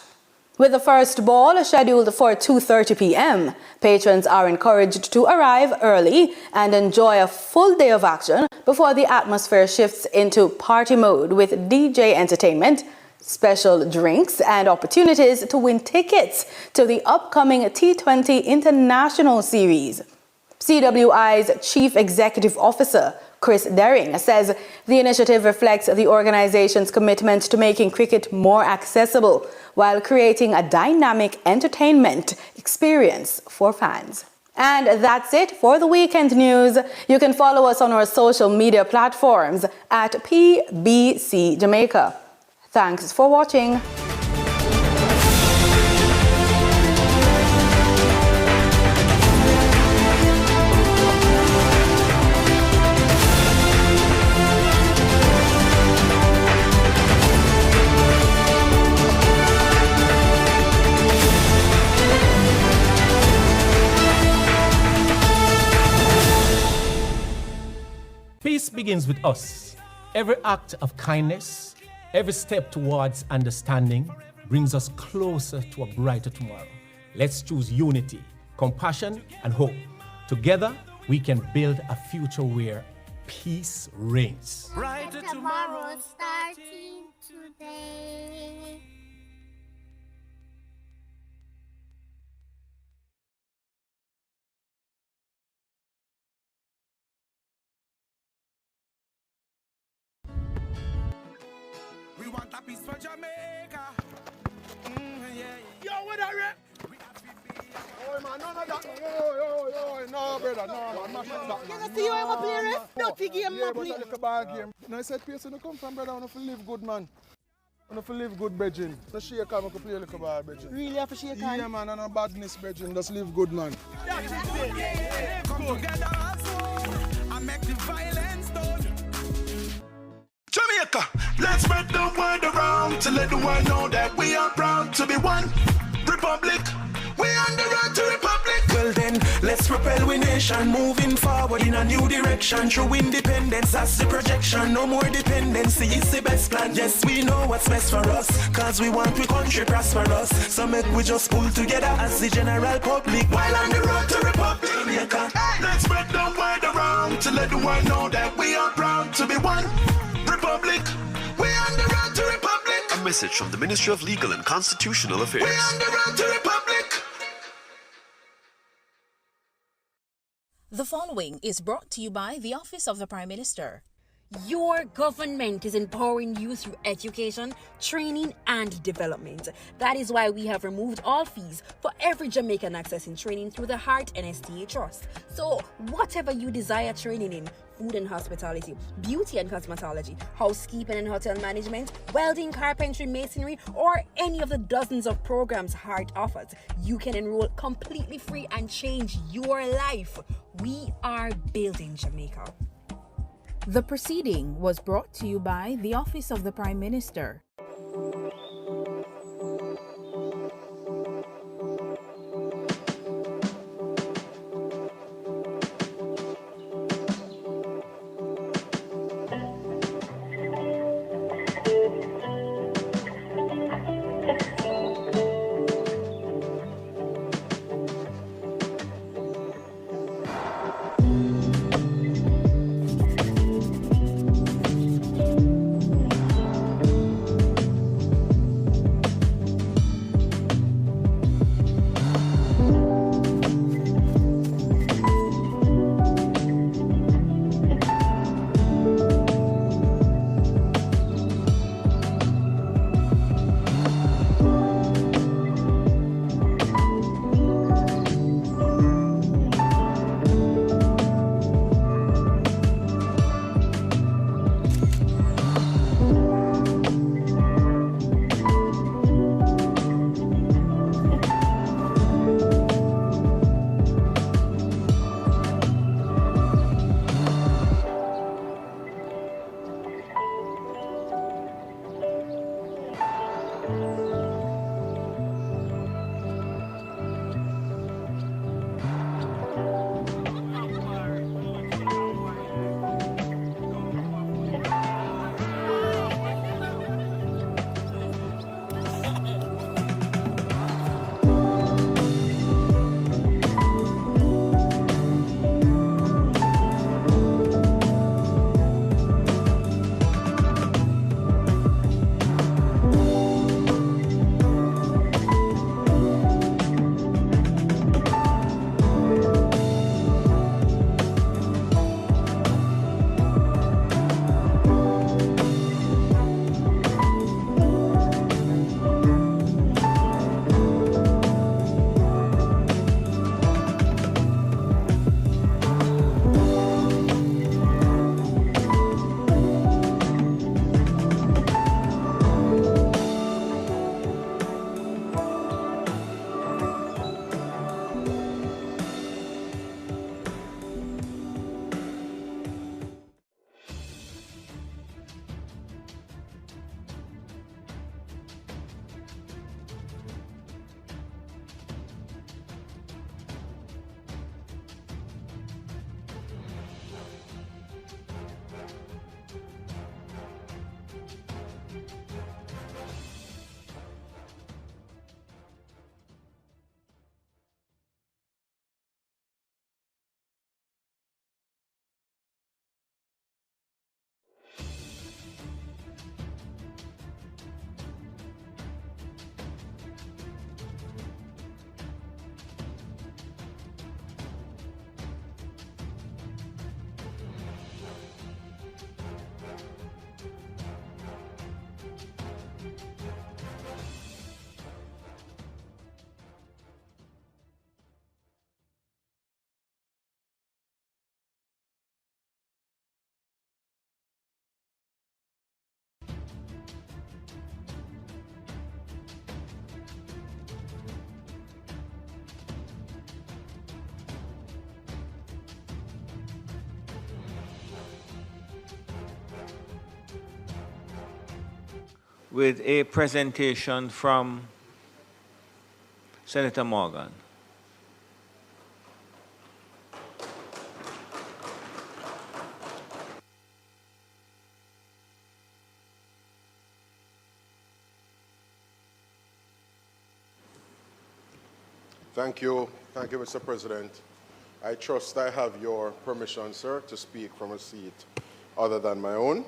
With the first ball scheduled for 2:30 p.m., patrons are encouraged to arrive early and enjoy a full day of action before the atmosphere shifts into party mode with DJ entertainment, special drinks, and opportunities to win tickets to the upcoming T20 International Series. CWI's Chief Executive Officer, Chris Derring, says the initiative reflects the organization's commitment to making cricket more accessible while creating a dynamic entertainment experience for fans. And that's it for the weekend news. You can follow us on our social media platforms at PBC Jamaica. Thanks for watching. Peace begins with us. Every act of kindness, every step towards understanding brings us closer to a brighter tomorrow. Let's choose unity, compassion, and hope. Together, we can build a future where peace reigns. Brighter tomorrow starting today. We want a piece for Jamaica. Yo, what are you? Oh, man, none of that. Yo, no, brother, no, man. You see you ever play ref? Dirty game, man, play. Look a bad game. No, I said, person to come from, brother, I want to live good, man. I have to live good, brethren. The shake and I can play a little ball, brethren. Really have to shake Yeah, hand? man, and a badness, brethren. Just live good, man. Come together as one and make the violence done. Jamaica, let's spread the word around to let the world know that we are proud to be one republic. We on the road to republic. Well then, let's propel we nation moving forward in a new direction. True independence, that's the projection. No more dependency, it's the best plan. Yes, we know what's best for us, cause we want we country prosperous. So make we just pull together as the general public while on the road to republic. Jamaica, let's spread the word around to let the world know that we are proud to be one republic. We on the road to republic. A message from the Ministry of Legal and Constitutional Affairs. We on the road to republic. The following is brought to you by the Office of the Prime Minister. Your government is empowering you through education, training, and development. That is why we have removed all fees for every Jamaican accessing training through the Heart NSTA Trust. So, whatever you desire training in, food and hospitality, beauty and cosmetology, housekeeping and hotel management, welding, carpentry, masonry, or any of the dozens of programs Heart offers, you can enroll completely free and change your life. We are building Jamaica. The proceeding was brought to you by the Office of the Prime Minister. with a presentation from Senator Morgan. Thank you, Mr. President. I trust I have your permission, sir, to speak from a seat other than my own.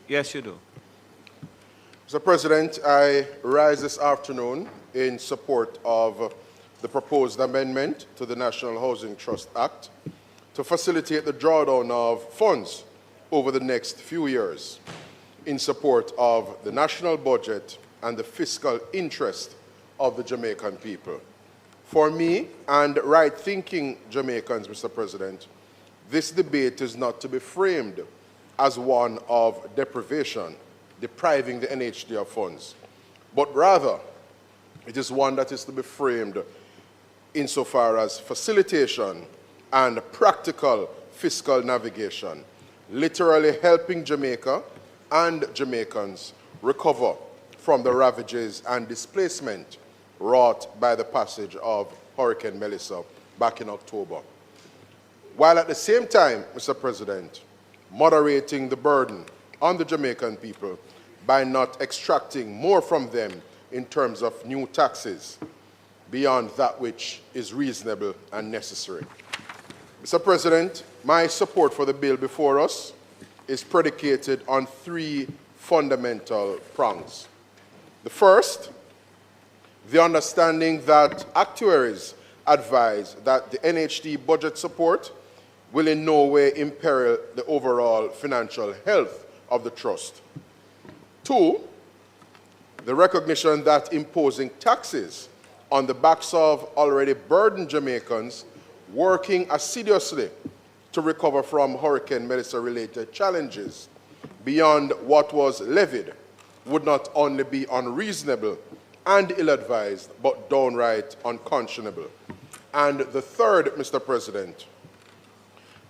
Yes, you do. Mr. President, I rise this afternoon in support of the proposed amendment to the National Housing Trust Act to facilitate the drawdown of funds over the next few years in support of the national budget and the fiscal interest of the Jamaican people. For me and right-thinking Jamaicans, Mr. President, this debate is not to be framed as one of deprivation, depriving the NHD of funds, but rather it is one that is to be framed insofar as facilitation and practical fiscal navigation, literally helping Jamaica and Jamaicans recover from the ravages and displacement wrought by the passage of Hurricane Melissa back in October, while at the same time, Mr. President, moderating the burden on the Jamaican people by not extracting more from them in terms of new taxes beyond that which is reasonable and necessary. Mr. President, my support for the bill before us is predicated on three fundamental prongs. The first, the understanding that actuaries advise that the NHD budget support will in no way imperil the overall financial health of the trust. Two, the recognition that imposing taxes on the backs of already burdened Jamaicans working assiduously to recover from Hurricane Melissa-related challenges beyond what was levied would not only be unreasonable and ill-advised, but downright unconscionable. And the third, Mr. President,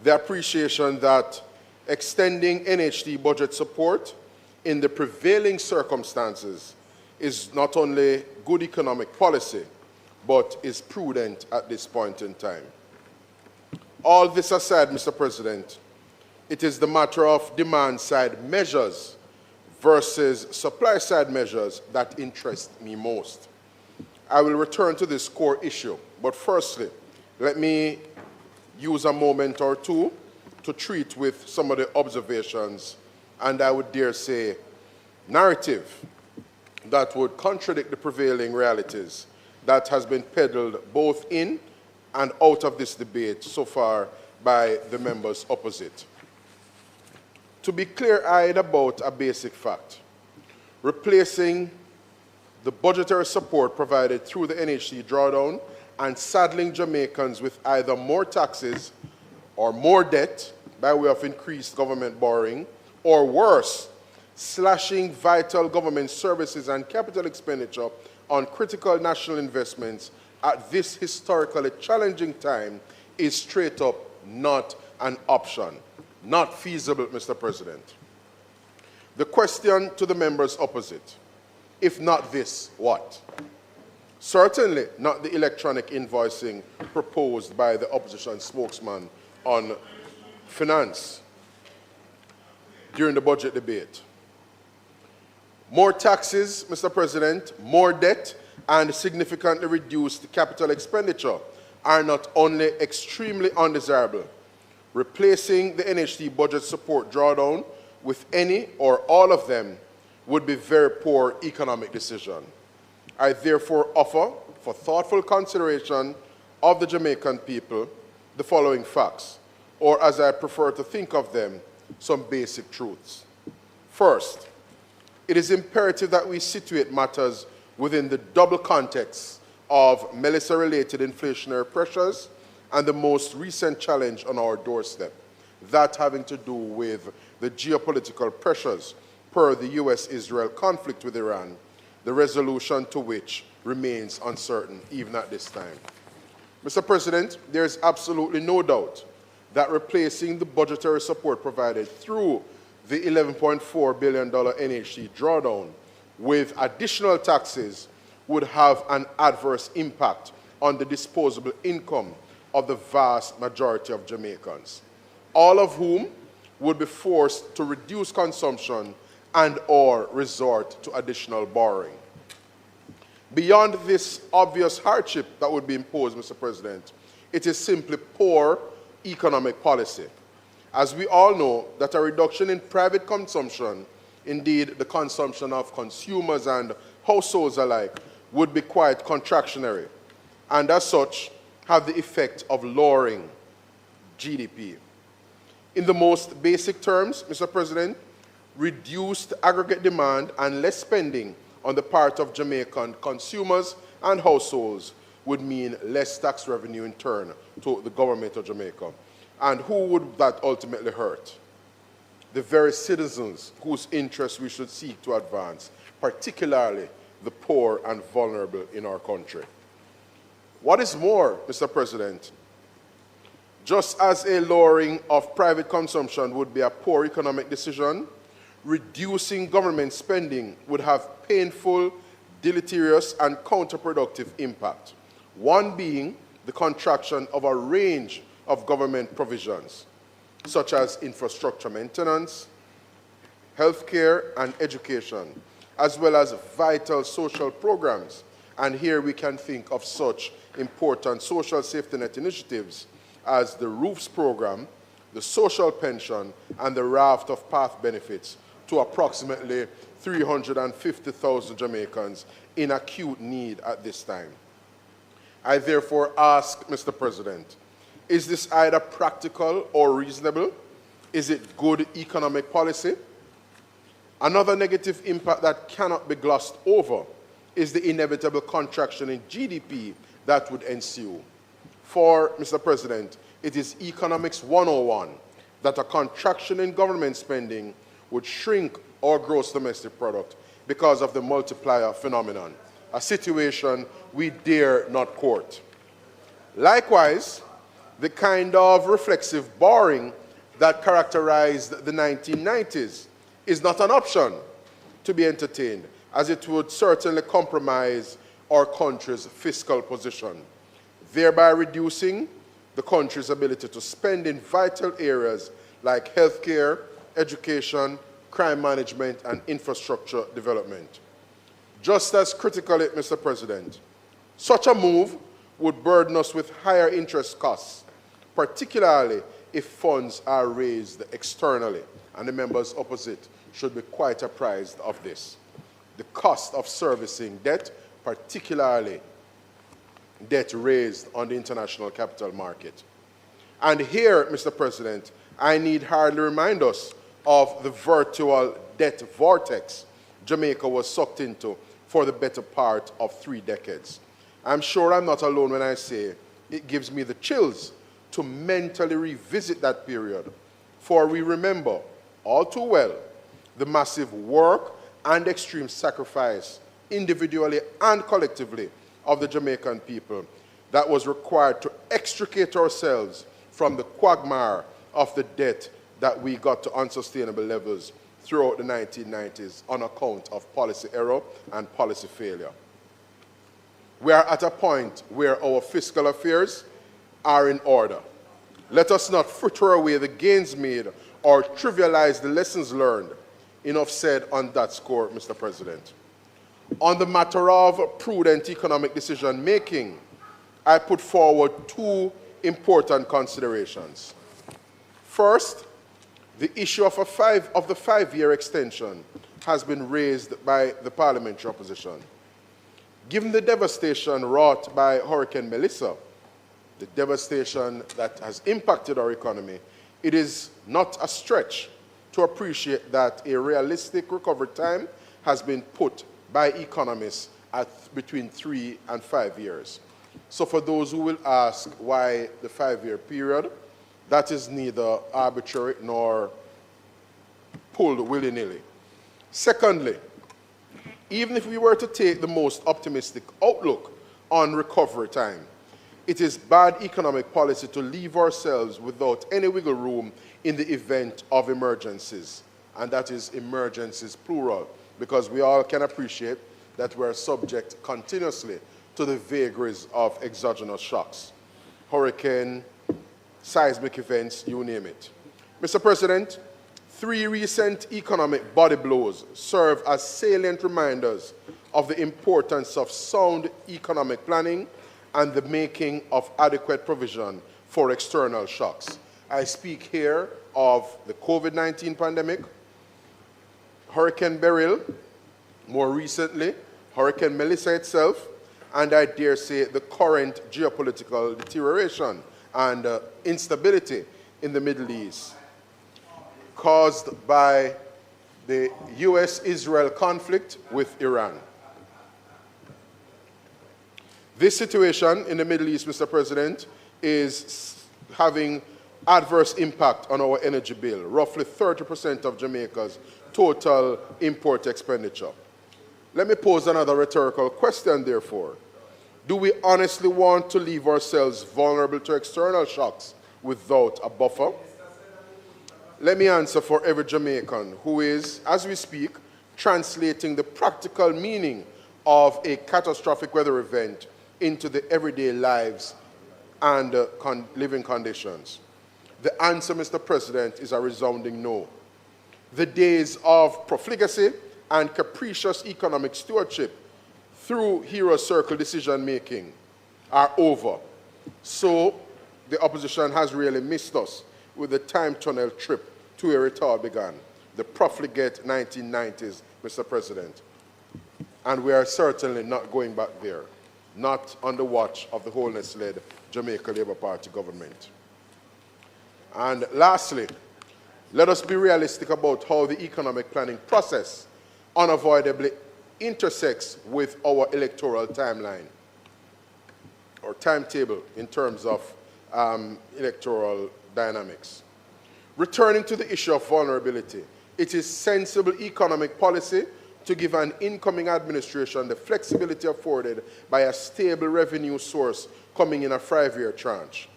the appreciation that extending NHD budget support in the prevailing circumstances is not only good economic policy, but is prudent at this point in time. All this aside, Mr. President, it is the matter of demand-side measures versus supply-side measures that interest me most. I will return to this core issue, but firstly, let me use a moment or two to treat with some of the observations, and I would dare say, narrative that would contradict the prevailing realities that has been peddled both in and out of this debate so far by the members opposite. To be clear-eyed about a basic fact, replacing the budgetary support provided through the NHD drawdown and saddling Jamaicans with either more taxes or more debt by way of increased government borrowing, or worse, slashing vital government services and capital expenditure on critical national investments at this historically challenging time is straight up not an option. Not feasible, Mr. President. The question to the members opposite, if not this, what? Certainly not the electronic invoicing proposed by the opposition spokesman on finance during the budget debate. More taxes, Mr. President, more debt, and significantly reduced capital expenditure are not only extremely undesirable. Replacing the NHD budget support drawdown with any or all of them would be very poor economic decision. I therefore offer, for thoughtful consideration of the Jamaican people, the following facts, or as I prefer to think of them, some basic truths. First, it is imperative that we situate matters within the double context of Melissa-related inflationary pressures and the most recent challenge on our doorstep, that having to do with the geopolitical pressures per the US-Israel conflict with Iran, the resolution to which remains uncertain even at this time. Mr. President, there is absolutely no doubt that replacing the budgetary support provided through the $11.4 billion NHC drawdown with additional taxes would have an adverse impact on the disposable income of the vast majority of Jamaicans, all of whom would be forced to reduce consumption and or resort to additional borrowing. Beyond this obvious hardship that would be imposed, Mr. President, it is simply poor economic policy. As we all know, that a reduction in private consumption, indeed the consumption of consumers and households alike, would be quite contractionary, and as such, have the effect of lowering GDP. In the most basic terms, Mr. President, reduced aggregate demand and less spending on the part of Jamaican consumers and households would mean less tax revenue in turn to the government of Jamaica. And who would that ultimately hurt? The very citizens whose interests we should seek to advance, particularly the poor and vulnerable in our country. What is more, Mr. President, just as a lowering of private consumption would be a poor economic decision, reducing government spending would have painful, deleterious, and counterproductive impact. One being the contraction of a range of government provisions, such as infrastructure maintenance, healthcare, and education, as well as vital social programs. And here we can think of such important social safety net initiatives as the Roofs program, the social pension, and the raft of path benefits to approximately 350,000 Jamaicans in acute need at this time. I therefore ask, Mr. President, is this either practical or reasonable? Is it good economic policy? Another negative impact that cannot be glossed over is the inevitable contraction in GDP that would ensue. For, Mr. President, it is Economics 101 that a contraction in government spending would shrink our gross domestic product because of the multiplier phenomenon, a situation we dare not court. Likewise, the kind of reflexive borrowing that characterized the 1990s is not an option to be entertained, as it would certainly compromise our country's fiscal position, thereby reducing the country's ability to spend in vital areas like healthcare, education, crime management, and infrastructure development. Just as critically, Mr. President, such a move would burden us with higher interest costs, particularly if funds are raised externally, and the members opposite should be quite apprised of this. The cost of servicing debt, particularly debt raised on the international capital market. And here, Mr. President, I need hardly remind us of the virtual debt vortex Jamaica was sucked into for the better part of 3 decades. I'm sure I'm not alone when I say it gives me the chills to mentally revisit that period, for we remember all too well the massive work and extreme sacrifice, individually and collectively, of the Jamaican people that was required to extricate ourselves from the quagmire of the debt that we got to unsustainable levels throughout the 1990s on account of policy error and policy failure. We are at a point where our fiscal affairs are in order. Let us not fritter away the gains made or trivialize the lessons learned. Enough said on that score, Mr. President. On the matter of prudent economic decision making, I put forward 2 important considerations. First, the issue of the 5-year extension has been raised by the parliamentary opposition. Given the devastation wrought by Hurricane Melissa, the devastation that has impacted our economy, it is not a stretch to appreciate that a realistic recovery time has been put by economists at between 3 and 5 years. So for those who will ask why the 5-year period, that is neither arbitrary nor pulled willy-nilly. Secondly, even if we were to take the most optimistic outlook on recovery time, it is bad economic policy to leave ourselves without any wiggle room in the event of emergencies. and that is emergencies plural, because we all can appreciate that we're subject continuously to the vagaries of exogenous shocks. Hurricane, seismic events, you name it. Mr. President, 3 recent economic body blows serve as salient reminders of the importance of sound economic planning and the making of adequate provision for external shocks. I speak here of the COVID-19 pandemic, Hurricane Beryl, more recently, Hurricane Melissa itself, and I dare say the current geopolitical deterioration and instability in the Middle East caused by the US-Israel conflict with Iran. This situation in the Middle East, Mr. President, is having adverse impact on our energy bill, roughly 30% of Jamaica's total import expenditure. Let me pose another rhetorical question, therefore. Do we honestly want to leave ourselves vulnerable to external shocks without a buffer? Let me answer for every Jamaican who is, as we speak, translating the practical meaning of a catastrophic weather event into the everyday lives and living conditions. The answer, Mr. President, is a resounding no. The days of profligacy and capricious economic stewardship through hero circle decision-making are over. So the opposition has really missed us with the time tunnel trip to where it all began, the profligate 1990s, Mr. President. And we are certainly not going back there, not on the watch of the Holness-led Jamaica Labour Party government. And lastly, let us be realistic about how the economic planning process unavoidably intersects with our electoral timeline or timetable in terms of electoral dynamics. Returning to the issue of vulnerability, it is sensible economic policy to give an incoming administration the flexibility afforded by a stable revenue source coming in a 5-year tranche.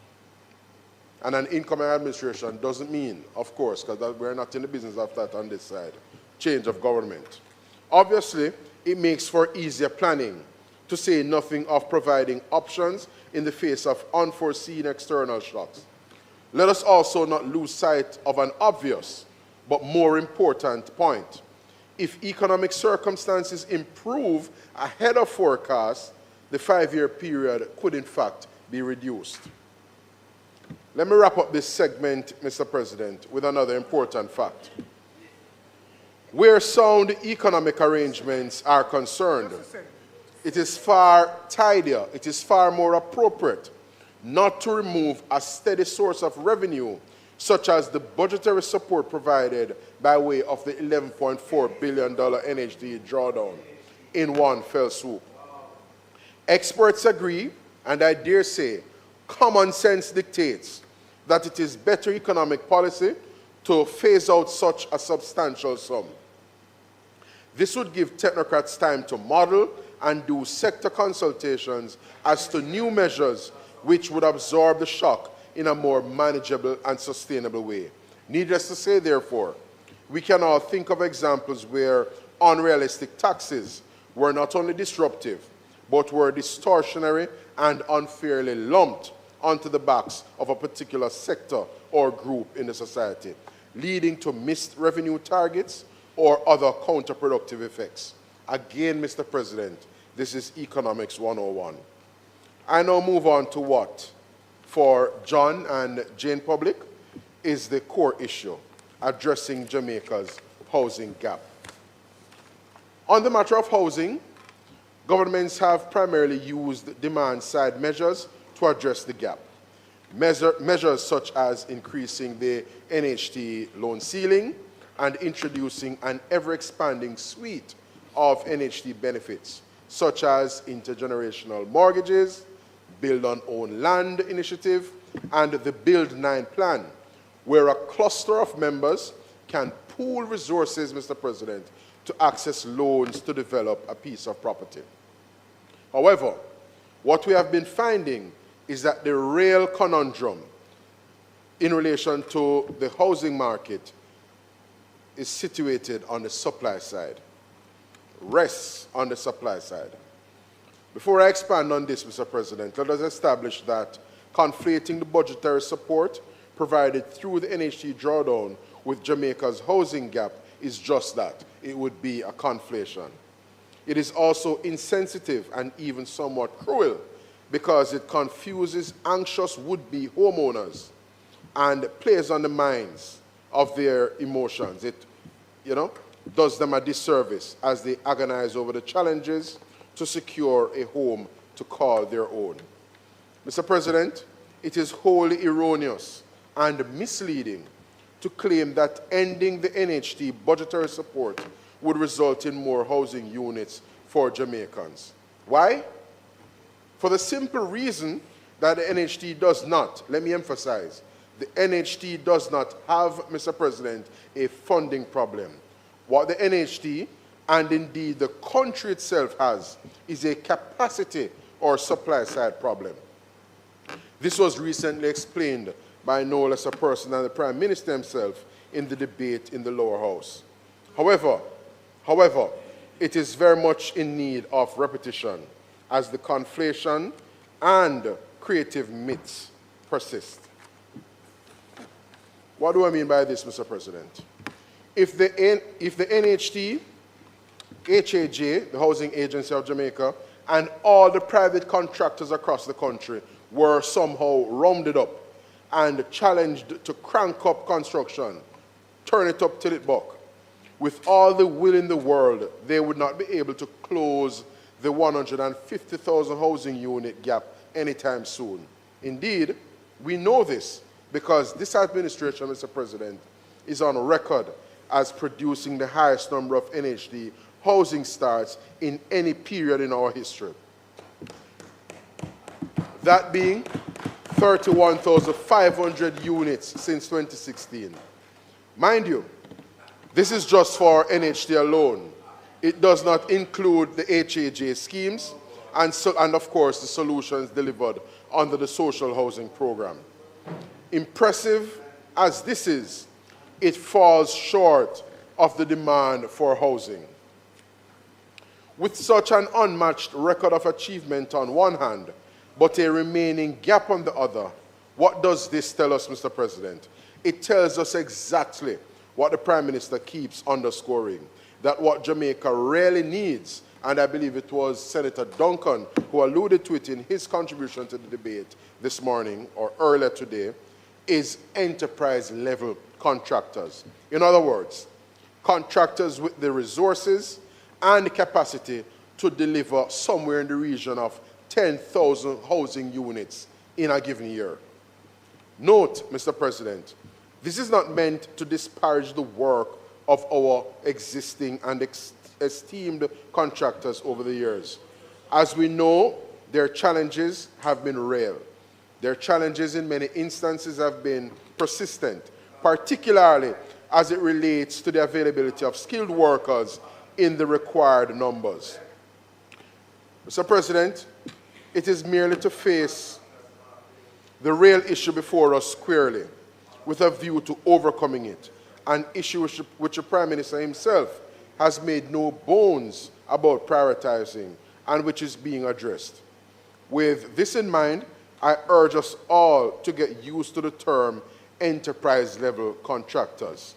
And an incoming administration doesn't mean, of course, because we're not in the business of that on this side, change of government. Obviously, it makes for easier planning, to say nothing of providing options in the face of unforeseen external shocks. Let us also not lose sight of an obvious but more important point. If economic circumstances improve ahead of forecast, the 5-year period could in fact be reduced. Let me wrap up this segment, Mr. President, with another important fact. Where sound economic arrangements are concerned, it is far tidier, it is far more appropriate not to remove a steady source of revenue, such as the budgetary support provided by way of the $11.4 billion NHD drawdown, in one fell swoop. Experts agree, and I dare say, common sense dictates that it is better economic policy to phase out such a substantial sum. This would give technocrats time to model and do sector consultations as to new measures which would absorb the shock in a more manageable and sustainable way. Needless to say, therefore, we can all think of examples where unrealistic taxes were not only disruptive, but were distortionary and unfairly lumped onto the backs of a particular sector or group in the society, leading to missed revenue targets or other counterproductive effects. Again, Mr. President, this is Economics 101. I now move on to what, for John and Jane Public, is the core issue, addressing Jamaica's housing gap. On the matter of housing, governments have primarily used demand-side measures to address the gap. Measures such as increasing the NHT loan ceiling and introducing an ever-expanding suite of NHT benefits, such as intergenerational mortgages, Build on Own Land initiative, and the Build 9 plan, where a cluster of members can pool resources, Mr. President, to access loans to develop a piece of property. However, what we have been finding is that the real conundrum in relation to the housing market is situated on the supply side, rests on the supply side. Before I expand on this, Mr. President, let us establish that conflating the budgetary support provided through the NHT drawdown with Jamaica's housing gap is just that. It would be a conflation. It is also insensitive and even somewhat cruel because it confuses anxious would-be homeowners and plays on the minds of their emotions. It, does them a disservice as they agonize over the challenges to secure a home to call their own. Mr. President, it is wholly erroneous and misleading to claim that ending the NHT budgetary support would result in more housing units for Jamaicans. Why? For the simple reason that the NHT does not, let me emphasize, the NHT does not have, Mr. President, a funding problem. What the NHT and indeed the country itself has is a capacity or supply side problem. This was recently explained by no less a person than the Prime Minister himself in the debate in the lower house. However, it is very much in need of repetition as the conflation and creative myths persist. What do I mean by this, Mr. President? If the NHT, HAJ, the Housing Agency of Jamaica, and all the private contractors across the country were somehow rounded up and challenged to crank up construction, turn it up till it buck, with all the will in the world, they would not be able to close the 150,000 housing unit gap anytime soon. Indeed, we know this because this administration, Mr. President, is on record as producing the highest number of NHD housing starts in any period in our history. That being 31,500 units since 2016. Mind you, this is just for NHD alone. It does not include the HAJ schemes and of course the solutions delivered under the social housing program. Impressive as this is, it falls short of the demand for housing. With such an unmatched record of achievement on one hand, but a remaining gap on the other, what does this tell us, Mr. President? It tells us exactly what the Prime Minister keeps underscoring, that what Jamaica really needs, and I believe it was Senator Duncan who alluded to it in his contribution to the debate this morning or earlier today, is enterprise-level contractors. In other words, contractors with the resources and capacity to deliver somewhere in the region of 10,000 housing units in a given year. Note, Mr. President, this is not meant to disparage the work of our existing and esteemed contractors over the years. As we know, their challenges have been real. Their challenges in many instances have been persistent, particularly as it relates to the availability of skilled workers in the required numbers. Mr. President, it is merely to face the real issue before us squarely with a view to overcoming it, an issue which the Prime Minister himself has made no bones about prioritizing and which is being addressed. With this in mind, I urge us all to get used to the term enterprise-level contractors.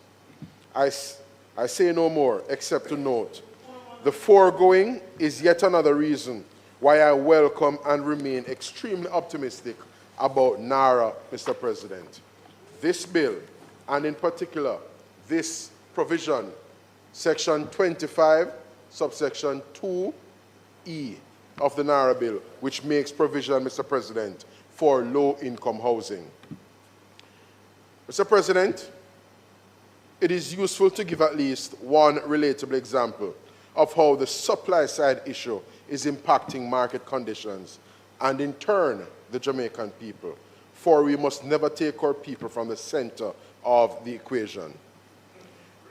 I say no more except to note, the foregoing is yet another reason why I welcome and remain extremely optimistic about NARA, Mr. President. This bill, and in particular, this provision, Section 25, subsection 2E of the NARA bill, which makes provision, Mr. President, for low-income housing. Mr. President, it is useful to give at least one relatable example of how the supply-side issue is impacting market conditions and, in turn, the Jamaican people, for we must never take our people from the center of the equation.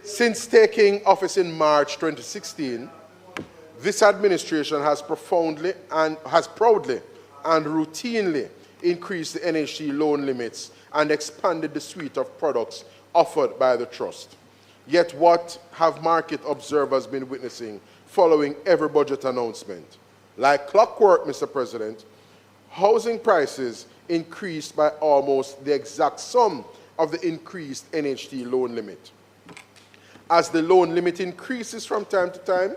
Since taking office in March 2016, this administration has proudly and routinely increased the NHT loan limits and expanded the suite of products offered by the trust. Yet what have market observers been witnessing following every budget announcement? Like clockwork, Mr. President, housing prices increased by almost the exact sum of the increased NHT loan limit. As the loan limit increases from time to time,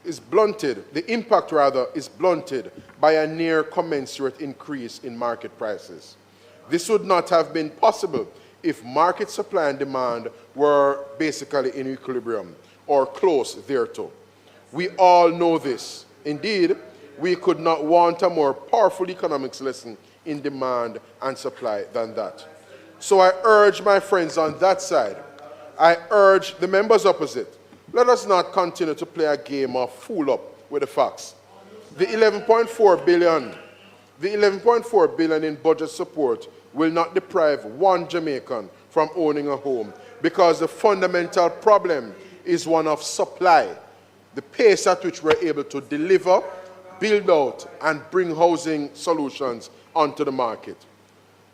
the impact is blunted by a near commensurate increase in market prices. This would not have been possible if market supply and demand were basically in equilibrium or close thereto. We all know this. Indeed, we could not want a more powerful economics lesson in demand and supply than that. So I urge my friends on that side, I urge the members opposite, let us not continue to play a game of fool up with the facts. The 11.4 billion in budget support will not deprive one Jamaican from owning a home because the fundamental problem is one of supply, the pace at which we're able to deliver, build out, and bring housing solutions onto the market.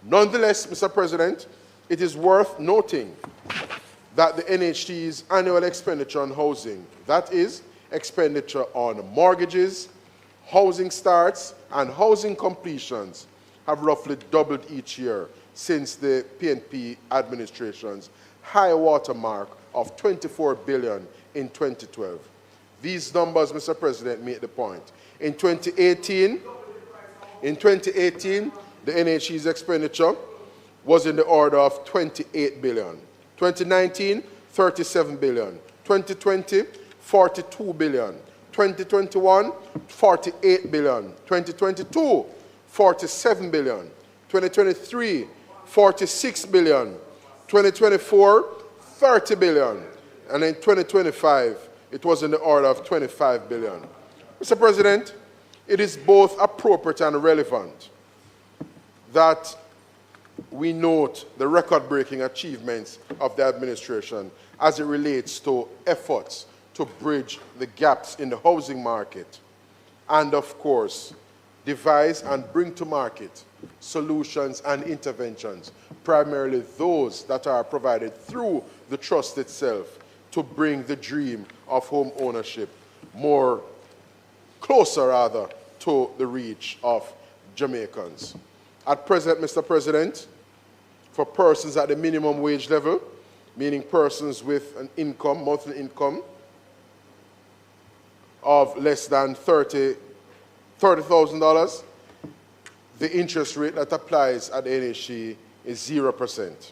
Nonetheless, Mr. President, it is worth noting that the NHT's annual expenditure on housing, that is, expenditure on mortgages, housing starts, and housing completions, have roughly doubled each year since the PNP administration's high water mark of 24 billion in 2012. These numbers, Mr. President, make the point. In 2018, the NHT's expenditure was in the order of 28 billion. 2019, 37 billion. 2020, 42 billion. 2021, 48 billion. 2022, 47 billion. 2023, 46 billion. 2024, 30 billion. And in 2025, it was in the order of 25 billion. Mr. President, it is both appropriate and relevant that we note the record-breaking achievements of the administration as it relates to efforts to bridge the gaps in the housing market and, of course, devise and bring to market solutions and interventions, primarily those that are provided through the trust itself, to bring the dream of home ownership closer to the reach of Jamaicans. At present, Mr. President, for persons at the minimum wage level, meaning persons with an income, monthly income, of less than $30,000, the interest rate that applies at the NHT is 0%.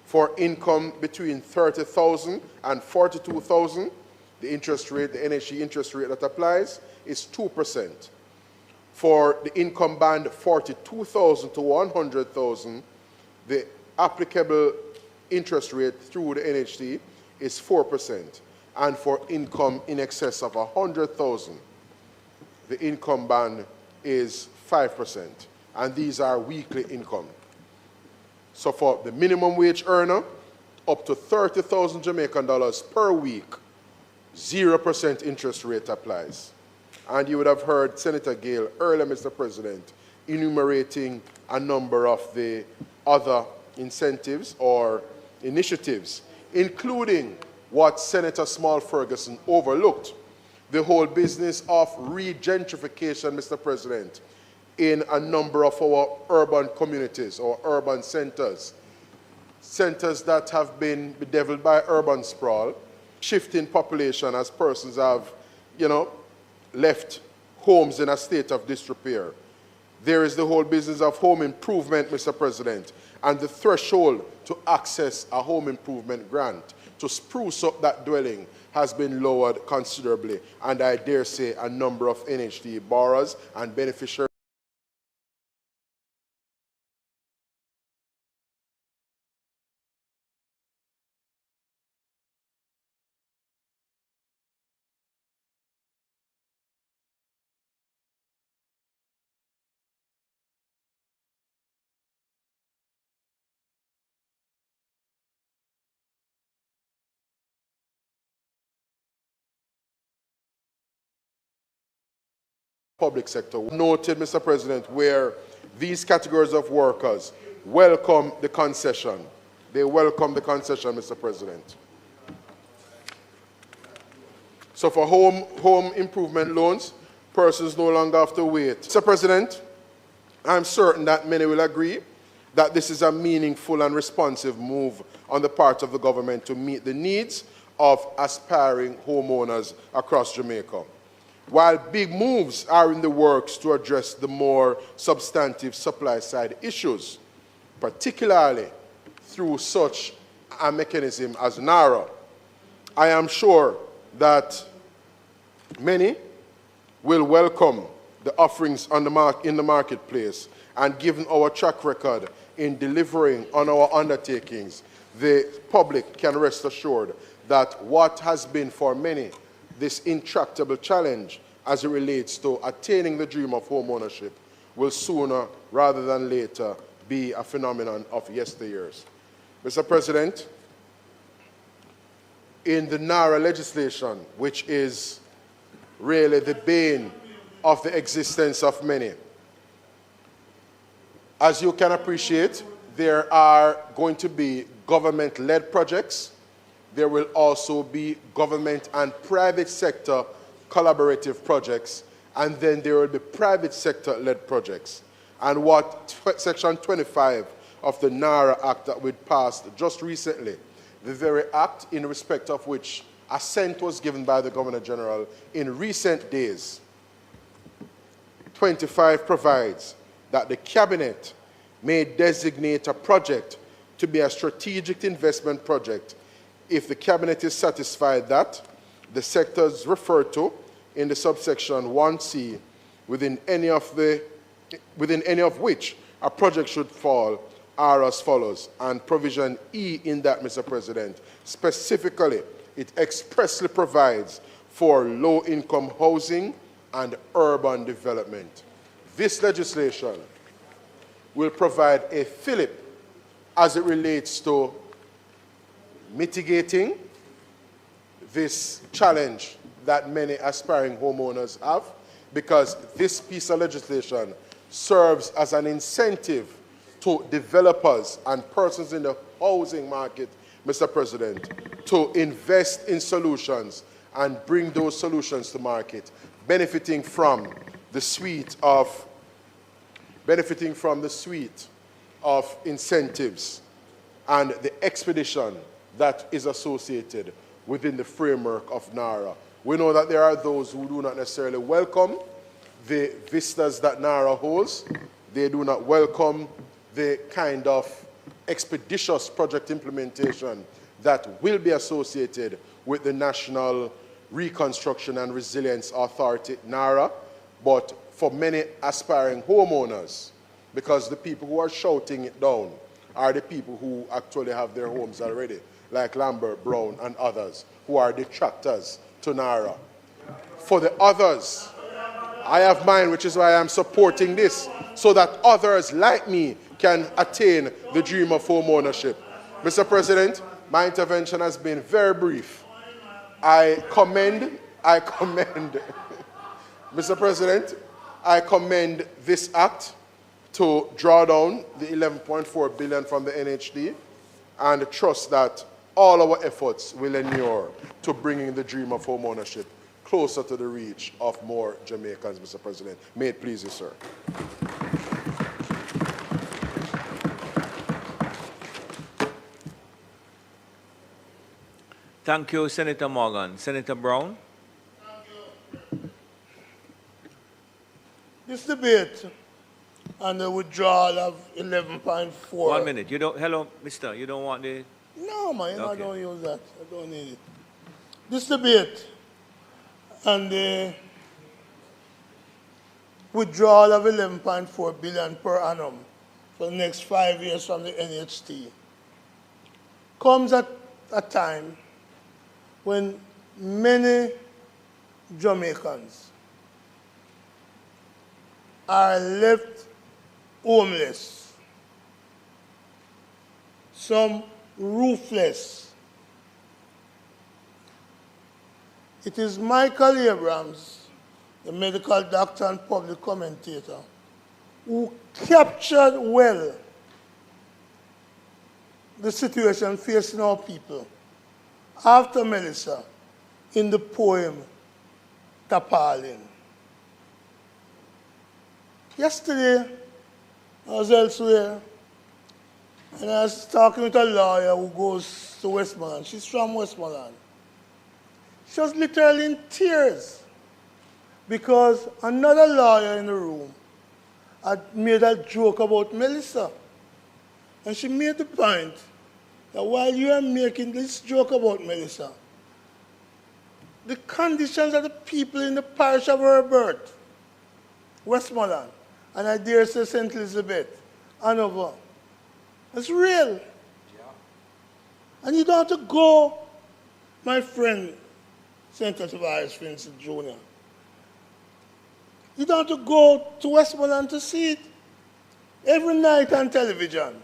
For income between $30,000 and $42,000, the NHT interest rate that applies is 2%. For the income band 42,000 to 100,000, the applicable interest rate through the NHT is 4%. And for income in excess of 100,000, the income band is 5%. And these are weekly income. So for the minimum wage earner, up to 30,000 Jamaican dollars per week, 0% interest rate applies. And you would have heard Senator Gale earlier, Mr. President, enumerating a number of the other incentives or initiatives, including what Senator Small Ferguson overlooked, the whole business of regentrification, Mr. President, in a number of our urban communities or urban centers that have been bedeviled by urban sprawl, shifting population as persons have, left homes in a state of disrepair. There is the whole business of home improvement, Mr. President, and the threshold to access a home improvement grant to spruce up that dwelling has been lowered considerably, and I dare say a number of NHT borrowers and beneficiaries public sector. Noted, Mr. President, where these categories of workers welcome the concession They welcome the concession, Mr. President. So for home improvement loans, persons no longer have to wait. Mr. President, I'm certain that many will agree that this is a meaningful and responsive move on the part of the government to meet the needs of aspiring homeowners across Jamaica. While big moves are in the works to address the more substantive supply-side issues, particularly through such a mechanism as NARA, I am sure that many will welcome the offerings on in the marketplace, and given our track record in delivering on our undertakings, the public can rest assured that what has been for many this intractable challenge as it relates to attaining the dream of home ownership will sooner rather than later be a phenomenon of yesteryears. Mr. President, in the NARA legislation, which is really the bane of the existence of many, as you can appreciate, there are going to be government-led projects. There will also be government and private sector collaborative projects, and then there will be private sector-led projects. And what Section 25 of the NARA Act that we passed just recently, the very act in respect of which assent was given by the Governor General in recent days, 25 provides that the Cabinet may designate a project to be a strategic investment project if the Cabinet is satisfied that the sectors referred to in the subsection 1C, within any of which a project should fall, are as follows. And provision E in that, Mr. President, specifically, it expressly provides for low-income housing and urban development. This legislation will provide a fillip as it relates to mitigating this challenge that many aspiring homeowners have, because this piece of legislation serves as an incentive to developers and persons in the housing market, Mr. President, to invest in solutions and bring those solutions to market, benefiting from the suite of incentives and the expedition that is associated within the framework of NARA. We know that there are those who do not necessarily welcome the vistas that NARA holds. They do not welcome the kind of expeditious project implementation that will be associated with the National Reconstruction and Resilience Authority, NARA. But for many aspiring homeowners, because the people who are shouting it down are the people who actually have their homes already, like Lambert, Brown, and others, who are detractors to NARA. For the others, I have mine, which is why I'm supporting this, so that others like me can attain the dream of home ownership. Mr. President, my intervention has been very brief. I commend, Mr. President, I commend this act to draw down the 11.4 billion from the NHD, and trust that all our efforts will inure to bringing the dream of home ownership closer to the reach of more Jamaicans, Mr. President. May it please you, sir. Thank you, Senator Morgan. Senator Brown? This debate and the withdrawal of 11.4. 1 minute. You don't. Hello, Mister. You don't want the. No, man. Okay. I don't use that. I don't need it. This debate and the withdrawal of 11.4 billion per annum for the next 5 years from the NHT comes at a time when many Jamaicans are left homeless, some roofless. It is Michael Abrams, the medical doctor and public commentator, who captured well the situation facing our people after Melissa in the poem Tapaling. Yesterday, I was elsewhere, and I was talking with a lawyer who goes to Westmoreland. She's from Westmoreland. She was literally in tears because another lawyer in the room had made a joke about Melissa. And she made the point that while you are making this joke about Melissa, the conditions of the people in the parish of her birth, Westmoreland, and I dare say St. Elizabeth, Hanover, it's real. And you don't have to go, my friend, Senator Tavares Vincent Jr. You don't have to go to Westmoreland to see it. Every night on television,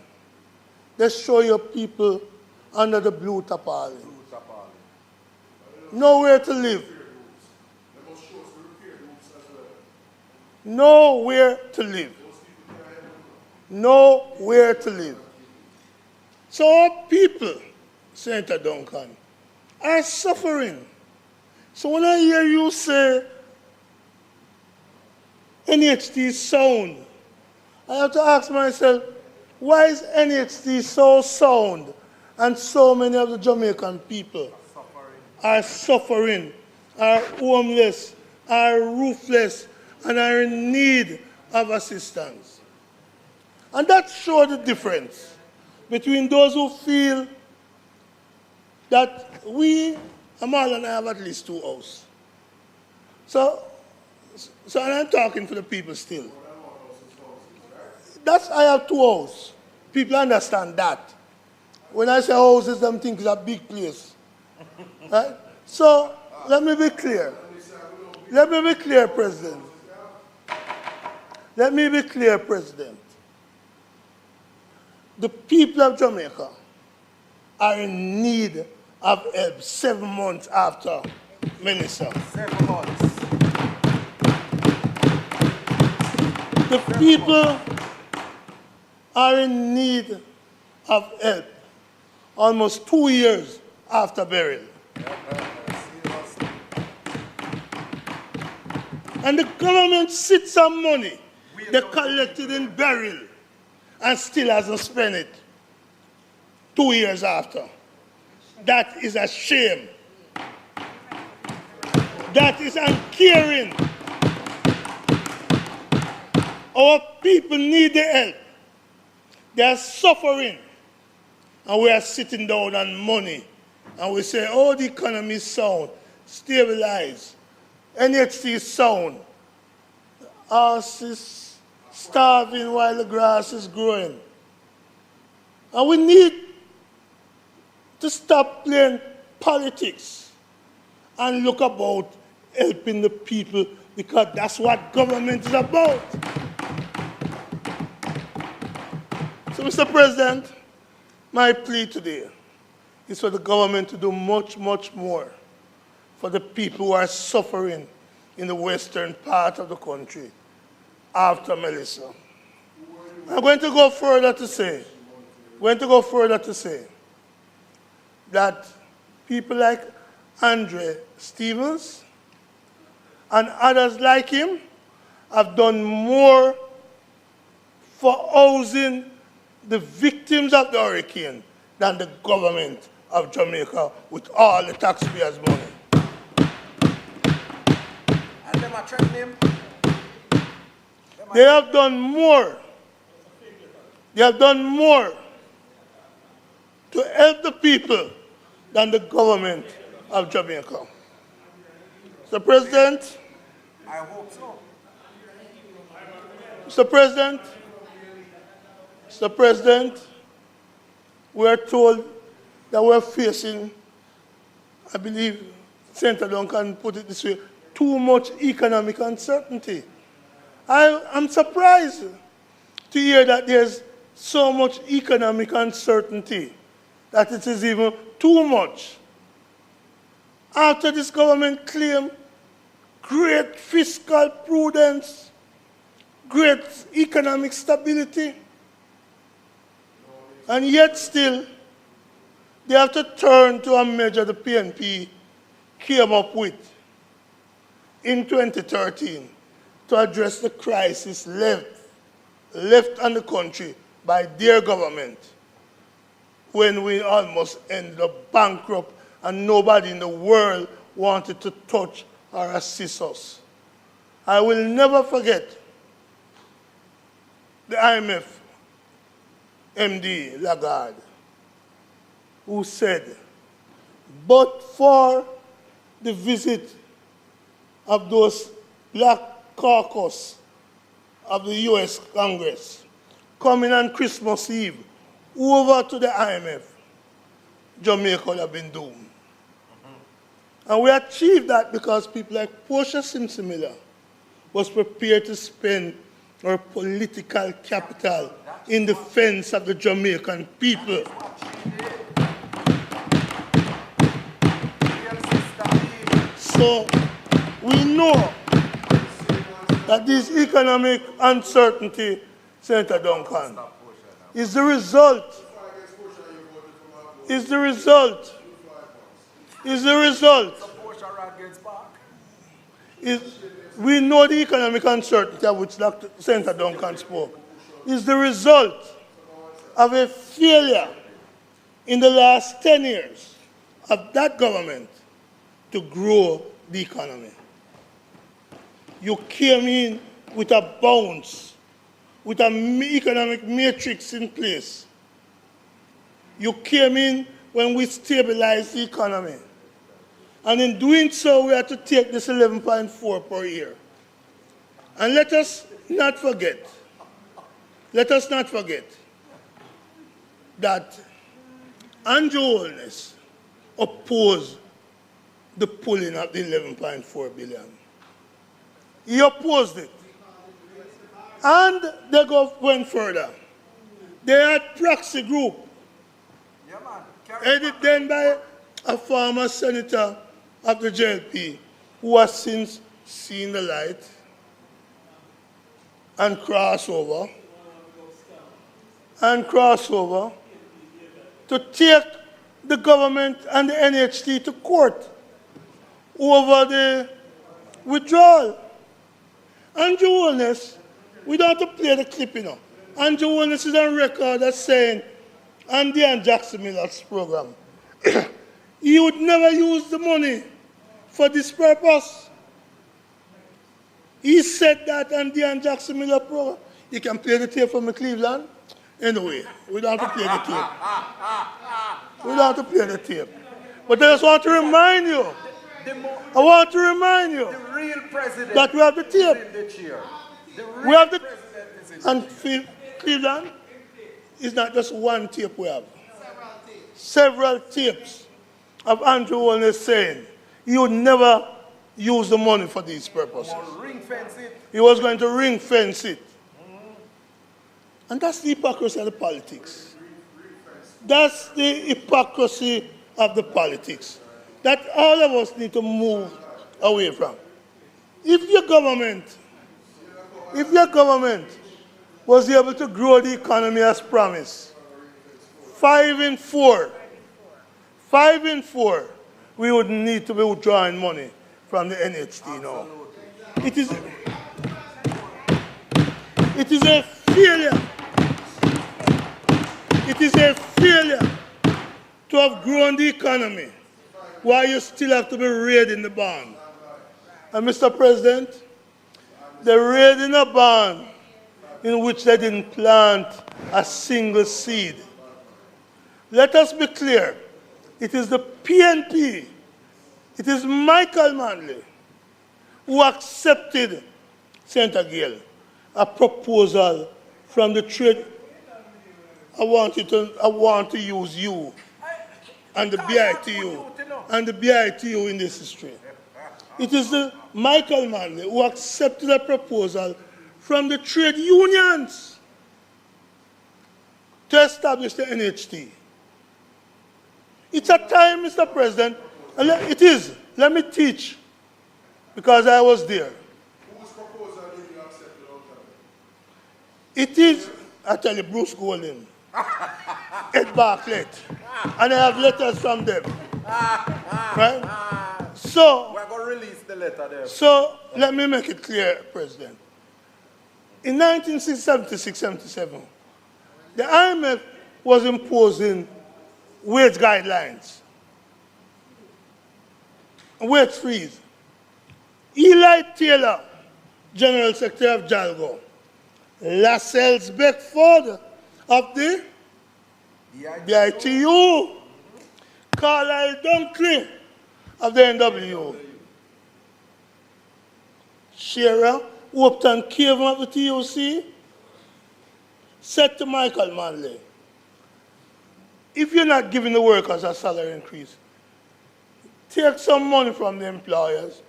they show you people under the blue tarpaulin. Nowhere to live. Nowhere to live. Nowhere to live. So our people, Senator Duncan, are suffering. So when I hear you say NHT is sound, I have to ask myself, why is NHT so sound and so many of the Jamaican people are suffering, are homeless, are roofless, and are in need of assistance? And that shows the difference between those who feel that Amal and I have at least 2 houses. So and I'm talking for the people still. I have 2 houses. People understand that. When I say houses, them think it's a big place. Right? So let me be clear. Let me be clear, President. Let me be clear, President. The people of Jamaica are in need of help 7 months after Melissa. 7 months. The people are in need of help almost 2 years after burial. And the government sits on money they collected in burial and still hasn't spent it 2 years after. That is a shame. That is uncaring. Our people need the help. They are suffering. And we are sitting down on money. And we say, oh, the economy is sound, stabilized. NHT is sound. Us is starving while the grass is growing. And we need to stop playing politics and look about helping the people, because that's what government is about. So, Mr. President, my plea today is for the government to do much, much more for the people who are suffering in the western part of the country after Melissa. I'm going to go further to say, that people like Andre Stevens and others like him have done more for housing the victims of the hurricane than the government of Jamaica with all the taxpayers' money. And them are threatening him. They have done more. They have done more to help the people than the government of Jamaica. Mr. President. I hope so. Mr. President, we are told that we're facing, I believe Senator Duncan put it this way, too much economic uncertainty. I'm surprised to hear that there's so much economic uncertainty, that it is even too much. After this government claimed great fiscal prudence, great economic stability, and yet still They have to turn to a measure the PNP came up with in 2013 to address the crisis left on the country by their government when we almost ended up bankrupt and nobody in the world wanted to touch or assist us. I will never forget the IMF MD Lagarde, who said, but for the visit of those black caucus of the US Congress coming on Christmas Eve over to the IMF, Jamaica would have been doomed. And we achieved that because people like Portia Simsimila was prepared to spend our political capital in defense of the Jamaican people. So we know that this economic uncertainty, Senator Duncan, is the result we know the economic uncertainty of which Senator Duncan spoke is the result of a failure in the last 10 years of that government to grow the economy. You came in with a bounce, with an economic matrix in place. You came in when we stabilized the economy. And in doing so, we had to take this 11.4 per year. And let us not forget that Andrew Holness opposed the pulling of the 11.4 billion. He opposed it. And they went further. They had proxy group, headed then by a former senator of the JLP who has since seen the light and crossover to take the government and the NHT to court over the withdrawal. Andrew Holness, we don't have to play the clip, you know. Andrew Holness is on record as saying, on Diane Jackson Miller's program, he would never use the money for this purpose. He said that on Diane Jackson Miller program. You can play the tape from the Cleveland. Anyway, we don't have to play the tape. We don't have to play the tape. But I just want to remind you, The real president that we have the tape. is in the chair. We have the and Cleveland is not just one tape we have. Several tapes of Andrew Holness saying he would never use the money for these purposes. He was going to ring fence it. And that's the hypocrisy of the politics. That's the hypocrisy of the politics that all of us need to move away from. If your government was able to grow the economy as promised, 5 in 4, we would need to be withdrawing money from the NHT now. It is a failure. It is a failure to have grown the economy while you still have to be raiding the bond. And Mr. President, they're raiding a bond in which they didn't plant a single seed. Let us be clear. It is the PNP, it is Michael Manley who accepted, Senator Gill, a proposal from the trade. I want to use you and the BITU in this history. It is the Michael Manley who accepted a proposal from the trade unions to establish the NHT. It's a time, Mr. President, it is, let me teach, because I was there. Whose proposal did you accept without It is, I tell you, Bruce Golding, Ed Bartlett, And I have letters from them. Right? So, we're going to release the letter there. So, let me make it clear, President. In 1976-77, the IMF was imposing wage guidelines, wage freeze. Eli Taylor, General Secretary of JALGO, Lascelles Beckford of the BITU, Carlisle Dunkley of the NWO, Shearer, Upton Cavan of the TUC, said to Michael Manley, if you're not giving the workers a salary increase, take some money from the employers,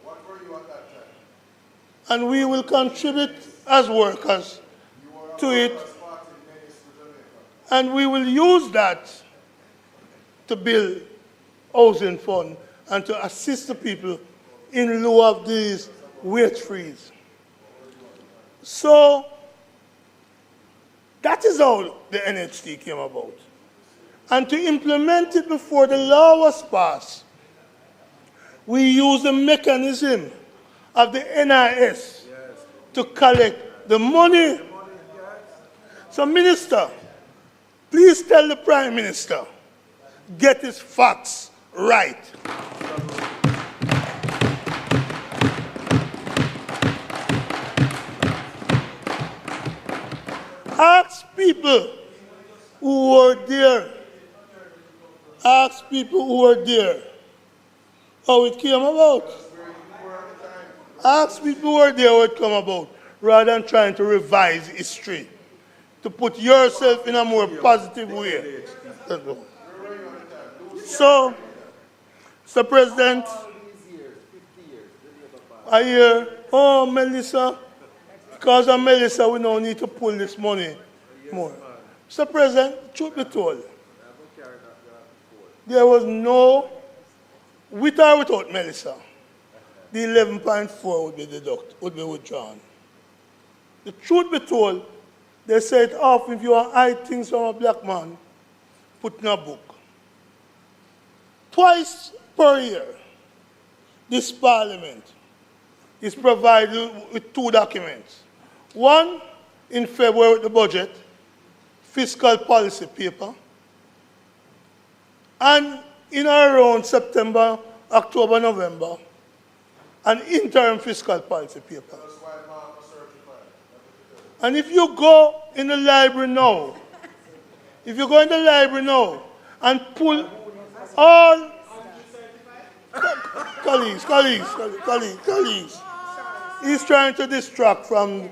and we will contribute as workers to it, and we will use that to build housing fund and to assist the people in lieu of these wage freeze. So that is how the NHT came about. And to implement it before the law was passed, we used the mechanism of the NIS to collect the money. So, Minister, please tell the Prime Minister, get his facts right. Ask people who were there. Ask people who were there how it came about. Ask people who were there how it came about, rather than trying to revise history, to put yourself in a more positive way. So, Mr. President, I hear, oh, Melissa, because of Melissa, we now need to pull this money more. Mr. President, truth be told, there was no, with or without Melissa, the 11.4 would be withdrawn. The truth be told, they say it often, if you want to hide things from a black man, put in a book. Twice per year, this Parliament is provided with two documents. One, in February with the budget, fiscal policy paper, and in around September, October, November, an interim fiscal policy paper. And if you go in the library now, and pull all colleagues, he's trying to distract from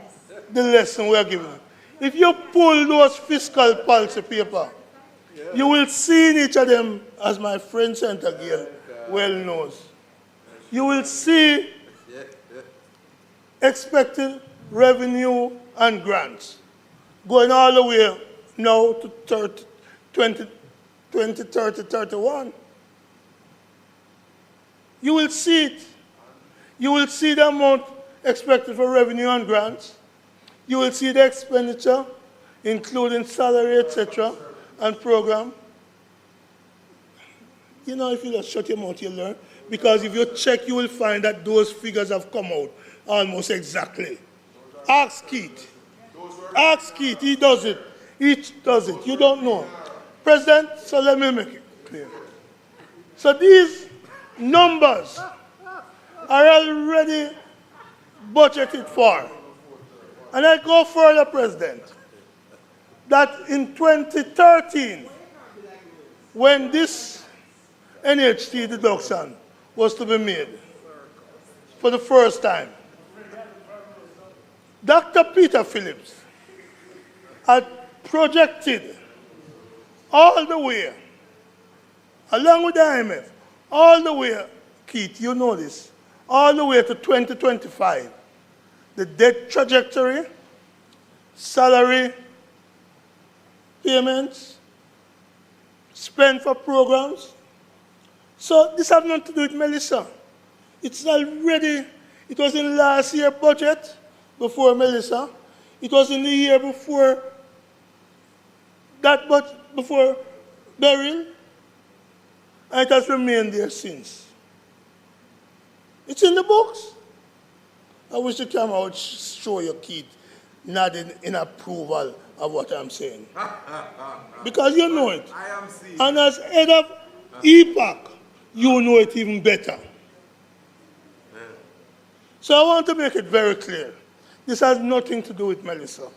the lesson we're giving. If you pull those fiscal policy paper, you will see in each of them, as my friend Senator Gill well knows, you will see expected revenue and grants going all the way now to 2030-31. You will see it. You will see the amount expected for revenue and grants. You will see the expenditure, including salary, etc., and program. You know, if you just shut your mouth, you'll learn. Because if you check, you will find that those figures have come out almost exactly. Ask Keith. Ask Keith. He does it. Each does it. You don't know. President, so let me make it clear. So these numbers are already budgeted for. And I go further, President, that in 2013, when this NHT deduction was to be made for the first time, Dr. Peter Phillips had projected all the way, along with the IMF, all the way, Keith, you know this, all the way to 2025, the debt trajectory, salary payments, spend for programs. So this has nothing to do with Melissa. It's already, it was in last year's budget before Melissa. It was in the year before that, but before Beryl. And it has remained there since. It's in the books. I wish the camera would show your kid nodding in approval of what I'm saying. Because you know it. I am seeing. And as head of EPAC, you know it even better. So I want to make it very clear. This has nothing to do with Melissa.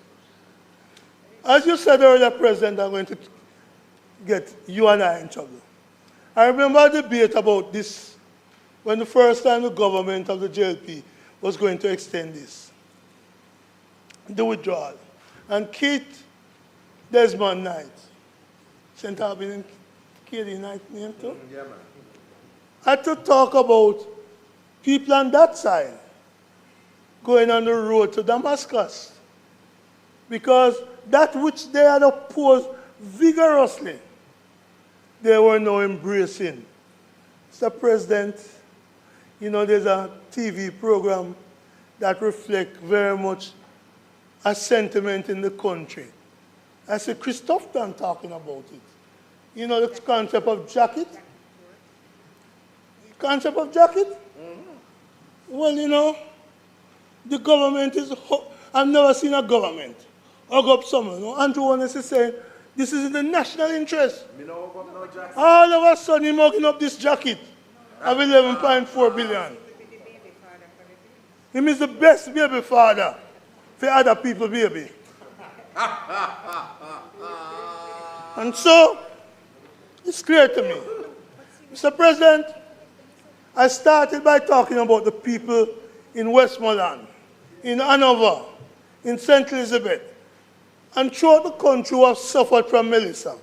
As you said earlier, President, I'm going to get you and I in trouble. I remember a debate about this when the first time the government of the JLP was going to extend this, the withdrawal. And Keith Desmond Knight, St. Albans KD Knight name too? Yeah, man. Had to talk about people on that side going on the road to Damascus. Because that which they had opposed vigorously, they were now embracing. Mr. President, you know, there's a TV program that reflects very much a sentiment in the country. I see Christophe Dunn talking about it. You know the concept of jacket? Concept of jacket? Well, you know, the government is, I've never seen a government hug up someone. No? Andrew Wallace is saying, this is in the national interest. All of a sudden, he's mugging up this jacket of 11.4 billion. He is the best baby father for other people's baby. And so, it's clear to me. Mr. President, I started by talking about the people in Westmoreland, in Hanover, in St. Elizabeth, and throughout the country who have suffered from Melissa.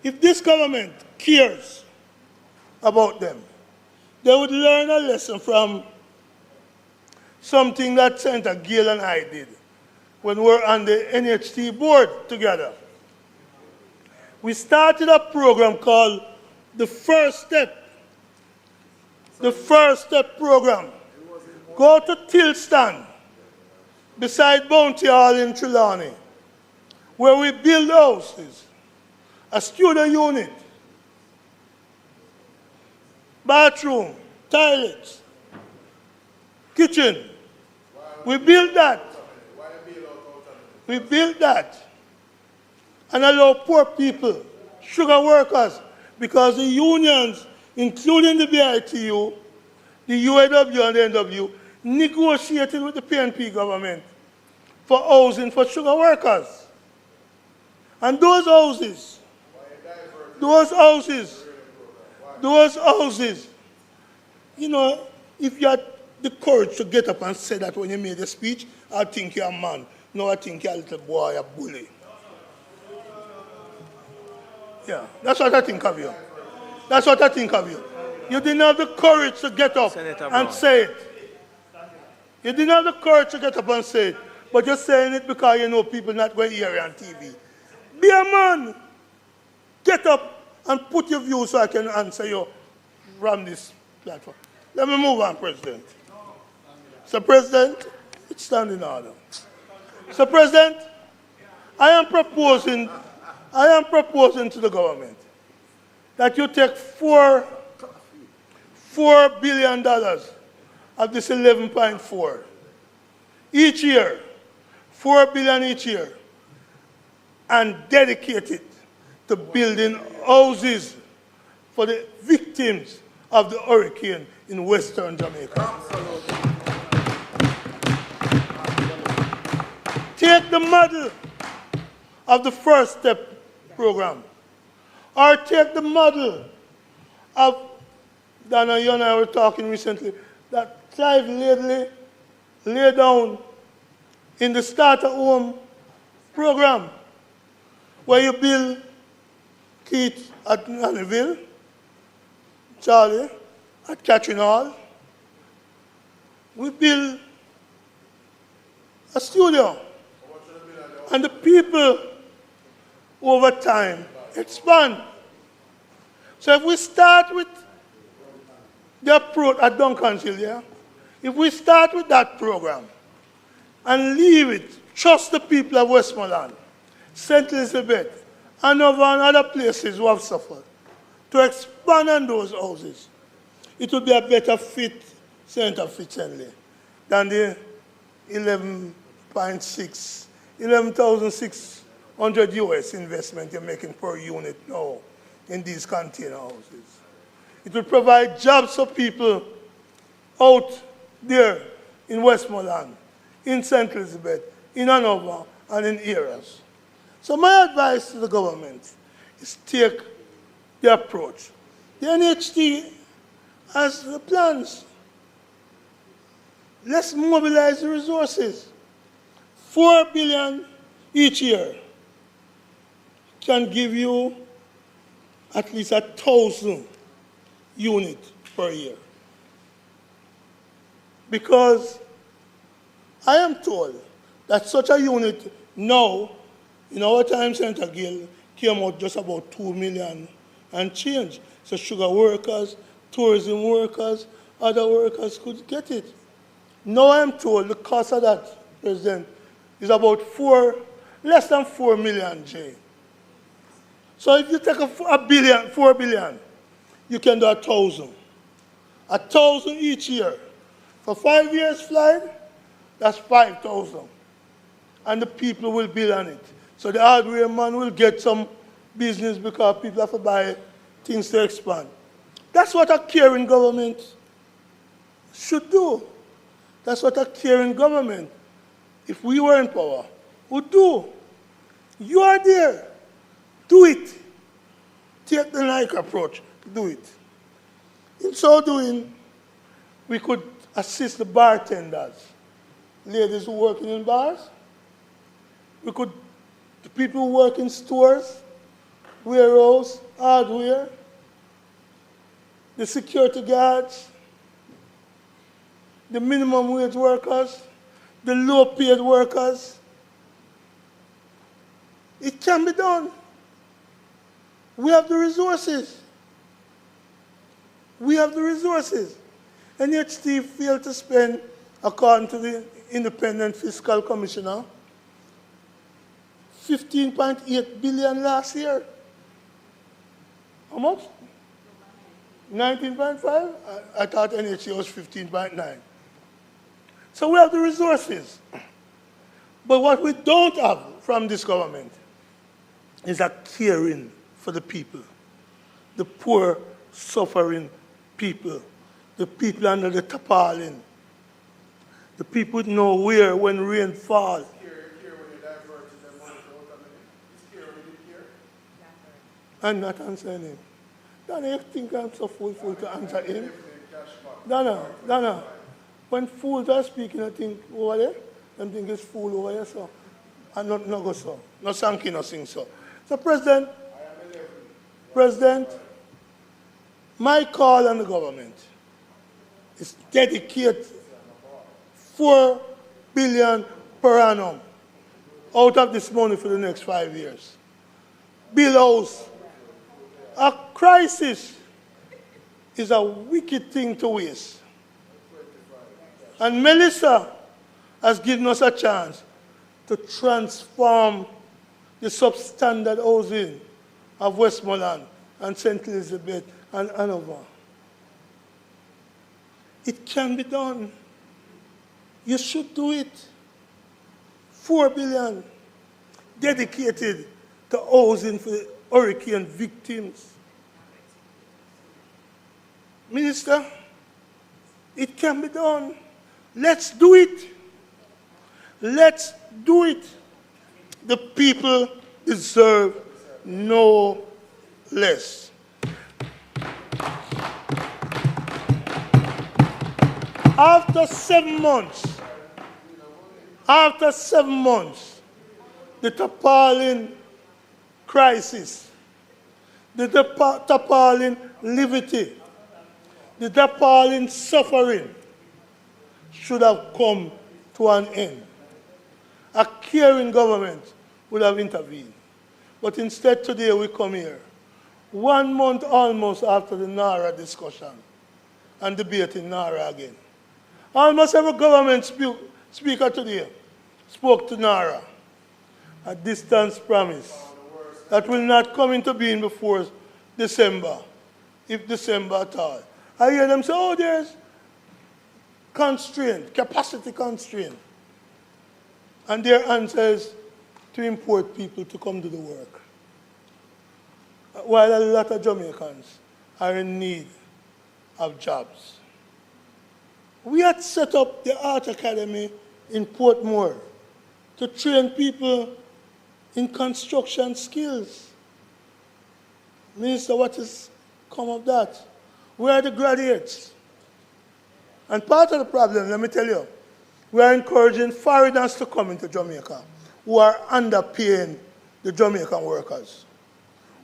If this government cares about them, they would learn a lesson from something that Senator Gale and I did when we were on the NHT board together. We started a program called the First Step. The First Step program. Go to Tilston, beside Bounty Hall in Trelawney, where we build houses, a studio unit, bathroom, toilets, kitchen. We built that. We built that and allow poor people, sugar workers, because the unions, including the BITU, the UAW and the NW, negotiated with the PNP government for housing for sugar workers. And those houses, you know, if you had the courage to get up and say that when you made a speech, I think you're a man. No, I think you're a little boy, a bully. Yeah, that's what I think of you. That's what I think of you. You didn't have the courage to get up and say it. You didn't have the courage to get up and say it. But you're saying it because you know people not going to hear you on TV. Be a man. Get up and put your views so I can answer you from this platform. Let me move on, President. Mr. President, it's standing in order. Mr. President, I am proposing to the government that you take $4 billion of this 11.4 each year, $4 billion each year, and dedicate it to building houses for the victims of the hurricane in Western Jamaica. Take the model of the First Step program, or take the model of, Donna, you and I were talking recently, that Clive Ladley laid down in the Starter Home program, where you build Keith at Nannyville, Charlie at Catherine Hall. We build a studio. And the people, over time, expand. So if we start with the approach at Duncan's Hill, yeah? If we start with that program and leave it, trust the people of Westmoreland, St. Elizabeth, Hanover and other places who have suffered, to expand on those houses, it would be a better fit, Senator Fitzhenley, than the 11,600 US investment you're making per unit now in these container houses. It will provide jobs for people out there in Westmoreland, in St. Elizabeth, in Hanover, and in areas. So my advice to the government is take the approach. The NHT has the plans. Let's mobilize the resources. 4 billion each year can give you at least 1,000 units per year. Because I am told that such a unit now, in our time, Senator Gill, came out just about 2 million and change. So sugar workers, tourism workers, other workers could get it. Now I'm told the cost of that, President, is about less than 4 million, Jay. So if you take 4 billion, you can do 1,000. 1,000 each year. For 5 years flight, that's 5,000. And the people will build on it. So the hardware man will get some business because people have to buy things to expand. That's what a caring government should do. That's what a caring government, if we were in power, would do. You are there. Do it. Take the Nike approach. Do it. In so doing, we could assist the bartenders, ladies who work in bars. We could, the people who work in stores, warehouse, hardware, the security guards, the minimum wage workers, the low-paid workers. It can be done. We have the resources. We have the resources. NHT failed to spend, according to the Independent Fiscal Commissioner, 15.8 billion last year. How much? 19.5? I thought NHT was 15.9. So we have the resources. But what we don't have from this government is a caring for the people, the poor, suffering people, the people under the tarpaulin, the people with nowhere when rain falls. I'm not answering him. Donna, you think I'm so fool to answer him? Donna, when fools are speaking, I think over there, I think it's fool over here, so. And not go so. No sanky, no sing so. So, President, my call on the government is dedicate 4 billion per annum out of this money for the next 5 years. Build house. A crisis is a wicked thing to waste. And Melissa has given us a chance to transform the substandard housing of Westmoreland and St. Elizabeth and Hanover. It can be done. You should do it. 4 billion dedicated to housing for the hurricane victims. Minister, it can be done. Let's do it. Let's do it. The people deserve no less. After 7 months, the tarpaulin crisis, the tarpaulin liberty, the tarpaulin suffering should have come to an end. A caring government would have intervened. But instead today we come here, 1 month almost after the NARA discussion and debate in NARA again. Almost every government speaker today spoke to NARA, a distance promise that will not come into being before December if December at all. I hear them say, oh, there's constraint, capacity constraint. And their answer is to import people to come do the work. While a lot of Jamaicans are in need of jobs. We had set up the Art Academy in Portmore to train people in construction skills. Minister, what has come of that? Where are the graduates? And part of the problem, let me tell you, we are encouraging foreigners to come into Jamaica who are underpaying the Jamaican workers,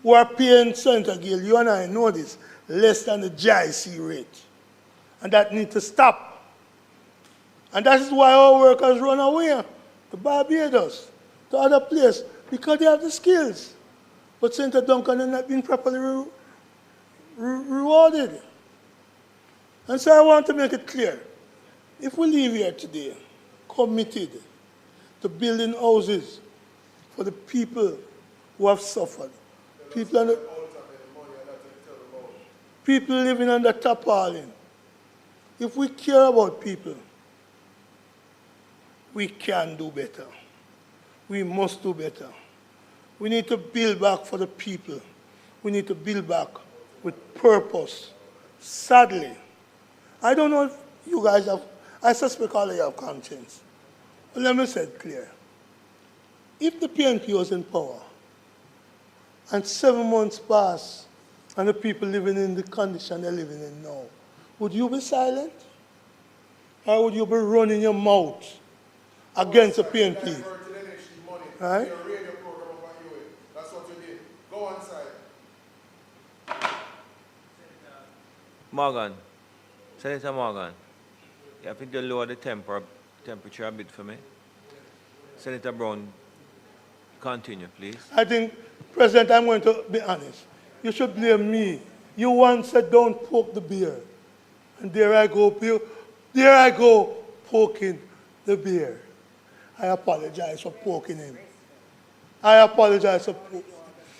who are paying, Senator Gill, you and I know this, less than the JIC rate. And that needs to stop. And that is why our workers run away to Barbados, to other places, because they have the skills. But Senator Duncan has not been properly rewarded. And so I want to make it clear, if we leave here today committed to building houses for the people who have suffered, people living under tarpaulin, if we care about people, we can do better. We must do better. We need to build back for the people. We need to build back with purpose. Sadly, I don't know if you guys have, I suspect all of you have conscience. But let me say it clear. If the PNP was in power and 7 months pass and the people living in the condition they're living in now, would you be silent? Or would you be running your mouth against the PNP? Right? That's what you did. Go on side. Morgan, Senator Morgan, you have to lower the temperature a bit for me. Senator Brown, continue, please. I think, President, I'm going to be honest. You should blame me. You once said, don't poke the bear. And there I go poking the bear. I apologize for poking him. I apologize for poking him.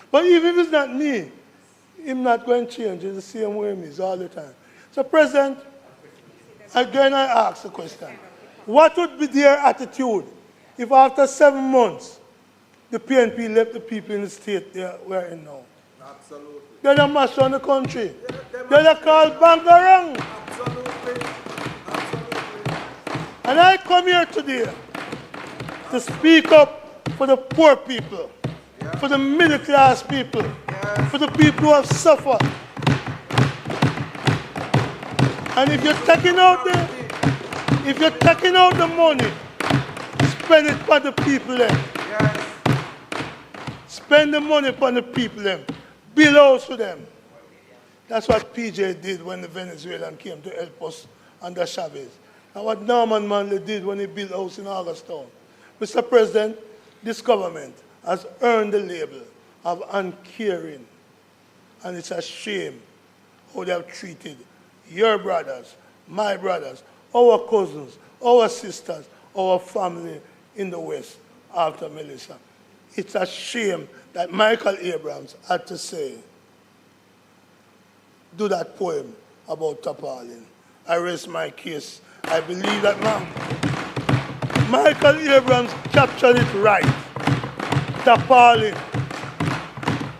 But even if it's not me, I'm not going to change. It's the same way he is all the time. So, President, again I ask the question. What would be their attitude if after 7 months the PNP left the people in the state we're in now? Absolutely. They're the master on the country. They're called Bangarang. Absolutely. And I come here today to speak up for the poor people, for the middle class people, for the people who have suffered. And if you're taking out the money, spend it for the people then. Spend the money for the people then. Build house for them. That's what PJ did when the Venezuelan came to help us under Chavez. And what Norman Manley did when he built a house in Augustown. Mr. President, this government has earned the label of uncaring. And it's a shame how they have treated your brothers, my brothers, our cousins, our sisters, our family in the West after Melissa. It's a shame that Michael Abrams had to say, do that poem about tarpaulin. I raise my case. I believe that Michael Abrams captured it right. Tarpaulin.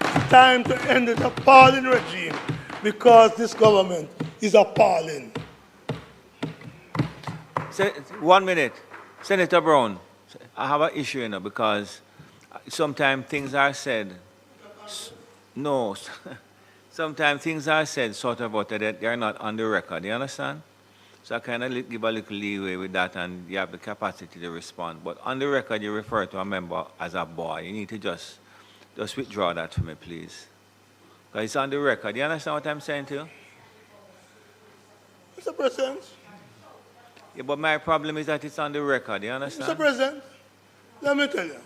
It's time to end the tarpaulin regime because this government is appalling. 1 minute. Senator Brown, I have an issue, because sometimes things are said. No. Sometimes things are said sort of about that they are not on the record. You understand? So I kind of give a little leeway with that, and you have the capacity to respond. But on the record, you refer to a member as a boy. You need to just withdraw that for me, please. Because it's on the record. You understand what I'm saying to you? Mr. President. Yeah, but my problem is that it's on the record. You understand? Mr. President, let me tell you.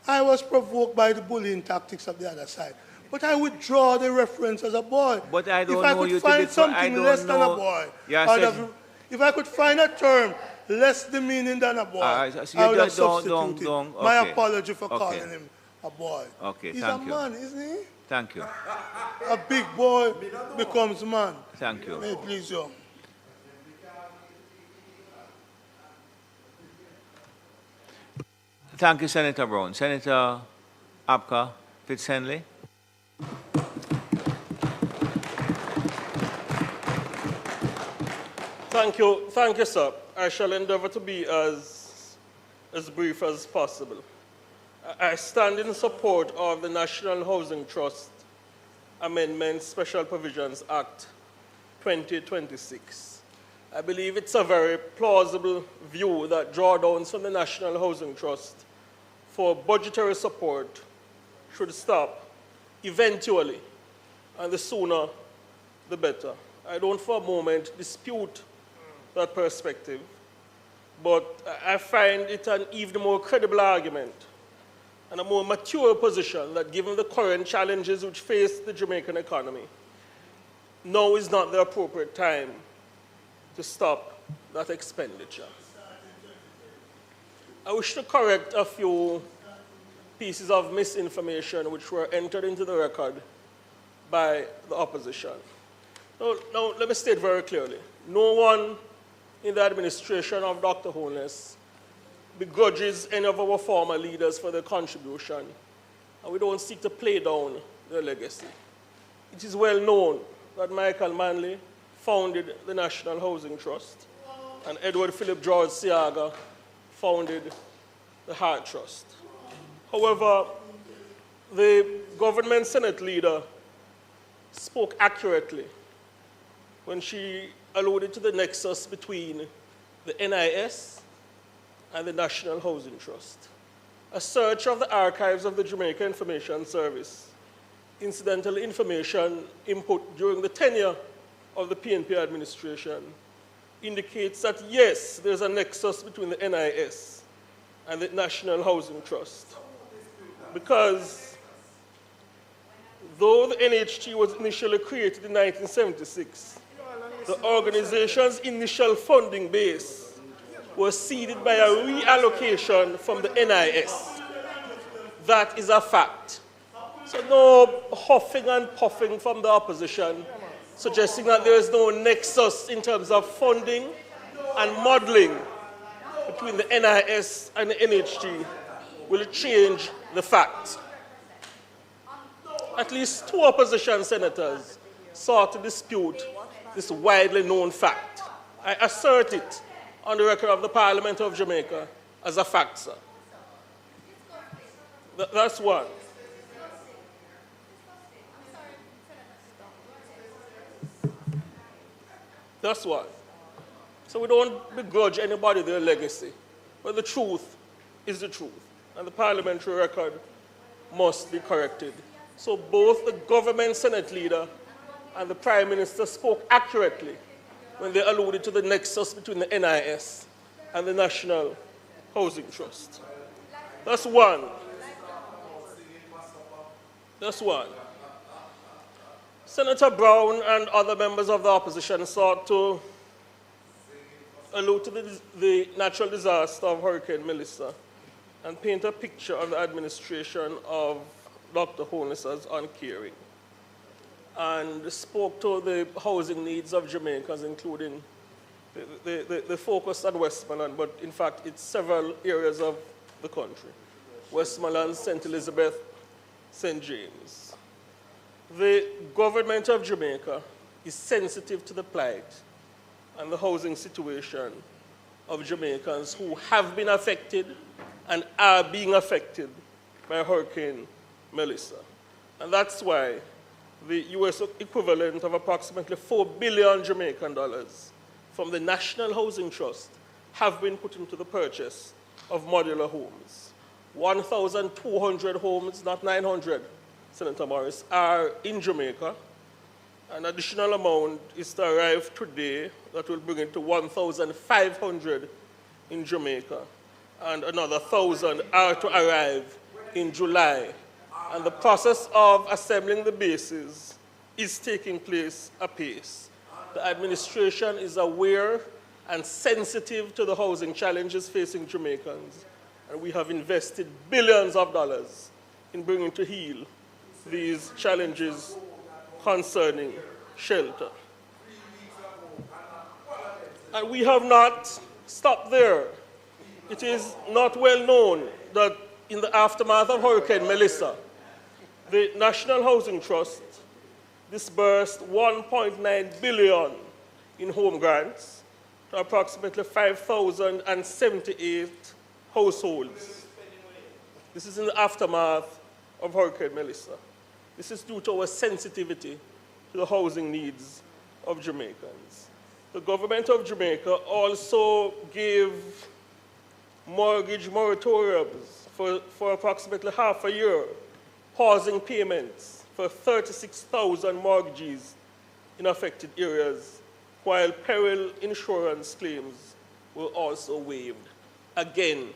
I was provoked by the bullying tactics of the other side. But I withdraw the reference as a boy. But I don't if I know could you find to be something less than a boy, if I could find a term less demeaning than a boy, I would have substituted it. My apology for calling him a boy. Okay, He's thank a you. man, isn't he? Thank you. A big boy becomes man. Thank you. May it please you. Thank you, Senator Brown. Senator Apka Fitzhenley. Thank you, sir. I shall endeavor to be as brief as possible. I stand in support of the National Housing Trust Amendment Special Provisions Act 2026. I believe it's a very plausible view that drawdowns from the National Housing Trust for budgetary support should stop eventually, and the sooner the better. I don't for a moment dispute that perspective, but I find it an even more credible argument and a more mature position that given the current challenges which face the Jamaican economy, now is not the appropriate time to stop that expenditure. I wish to correct a few pieces of misinformation which were entered into the record by the opposition. Now, let me state very clearly, no one in the administration of Dr. Holness begrudges any of our former leaders for their contribution, and we don't seek to play down their legacy. It is well known that Michael Manley founded the National Housing Trust, and Edward Philip George Siaga founded the Heart Trust. However, the government Senate leader spoke accurately when she alluded to the nexus between the NIS and the National Housing Trust. A search of the archives of the Jamaica Information Service, incidental information input during the tenure of the PNP administration, indicates that yes, there's a nexus between the NIS and the National Housing Trust. Because though the NHT was initially created in 1976, the organization's initial funding base was seeded by a reallocation from the NIS. That is a fact. So no huffing and puffing from the opposition, suggesting that there is no nexus in terms of funding and modeling between the NIS and the NHT will change the fact. At least two opposition senators sought to dispute this widely known fact. I assert it on the record of the Parliament of Jamaica as a fact, sir. That's one. That's one. So we don't begrudge anybody their legacy, but the truth is the truth, and the parliamentary record must be corrected. So both the government Senate leader and the Prime Minister spoke accurately when they alluded to the nexus between the NIS and the National Housing Trust. That's one. That's one. Senator Brown and other members of the opposition sought to allude to the natural disaster of Hurricane Melissa and paint a picture of the administration of Dr. Holness as uncaring, and spoke to the housing needs of Jamaicans, including the focus on Westmoreland, but in fact it's several areas of the country. Westmoreland, St. Elizabeth, St. James. The government of Jamaica is sensitive to the plight and the housing situation of Jamaicans who have been affected and are being affected by Hurricane Melissa. And that's why the US equivalent of approximately $4 billion Jamaican dollars from the National Housing Trust have been put into the purchase of modular homes. 1,200 homes, not 900, Senator Morris, are in Jamaica. An additional amount is to arrive today that will bring it to 1,500 in Jamaica, and another 1,000 are to arrive in July. And the process of assembling the bases is taking place apace. The administration is aware and sensitive to the housing challenges facing Jamaicans, and we have invested billions of dollars in bringing to heel these challenges concerning shelter. And we have not stopped there. It is not well known that in the aftermath of Hurricane Melissa, the National Housing Trust disbursed $1.9 billion in home grants to approximately 5,078 households. This is in the aftermath of Hurricane Melissa. This is due to our sensitivity to the housing needs of Jamaicans. The government of Jamaica also gave mortgage moratoriums for approximately half a year, pausing payments for 36,000 mortgages in affected areas, while peril insurance claims were also waived. Again,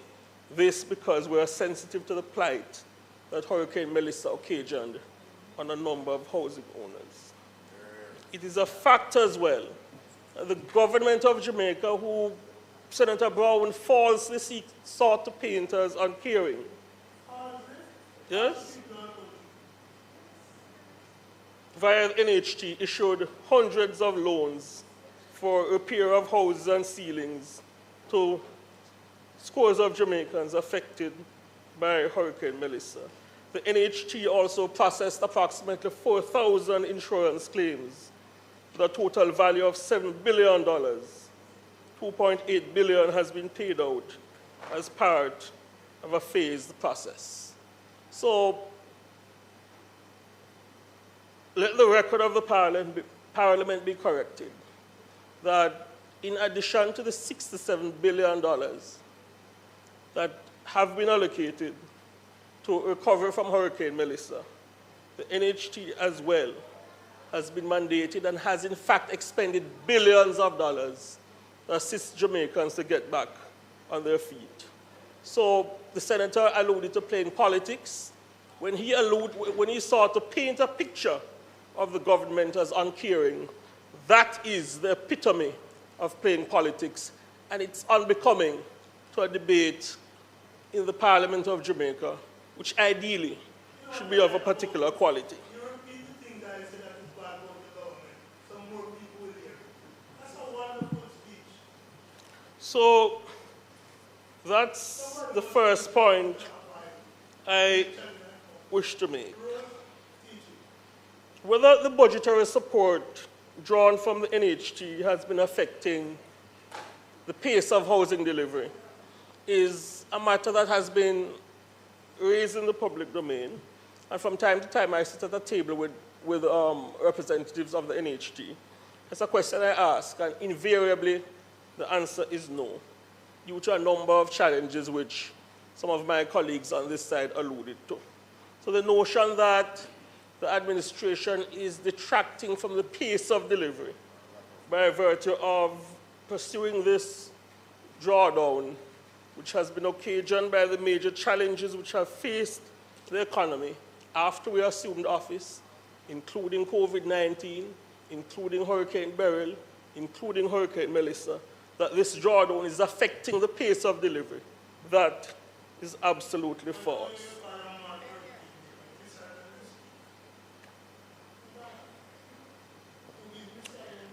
this because we are sensitive to the plight that Hurricane Melissa occasioned on a number of housing owners. It is a fact as well that the government of Jamaica, who Senator Brown falsely sought to paint as uncaring, yes, via the NHT, issued hundreds of loans for repair of houses and ceilings to scores of Jamaicans affected by Hurricane Melissa. The NHT also processed approximately 4,000 insurance claims with a total value of $7 billion. $2.8 billion has been paid out as part of a phased process. So let the record of the Parliament be corrected that in addition to the $67 billion that have been allocated to recover from Hurricane Melissa, the NHT as well has been mandated and has in fact expended billions of dollars to assist Jamaicans to get back on their feet. So the senator alluded to playing politics when he sought to paint a picture of the government as uncaring. That is the epitome of playing politics, and it's unbecoming to a debate in the Parliament of Jamaica, which ideally should be of a particular quality. So that's the first point I wish to make. Whether the budgetary support drawn from the NHT has been affecting the pace of housing delivery is a matter that has been raised in the public domain. And from time to time, I sit at a table with representatives of the NHT. It's a question I ask, and invariably, the answer is no, due to a number of challenges which some of my colleagues on this side alluded to. So the notion that the administration is detracting from the pace of delivery by virtue of pursuing this drawdown, which has been occasioned by the major challenges which have faced the economy after we assumed office, including COVID-19, including Hurricane Beryl, including Hurricane Melissa, that this drawdown is affecting the pace of delivery. That is absolutely false.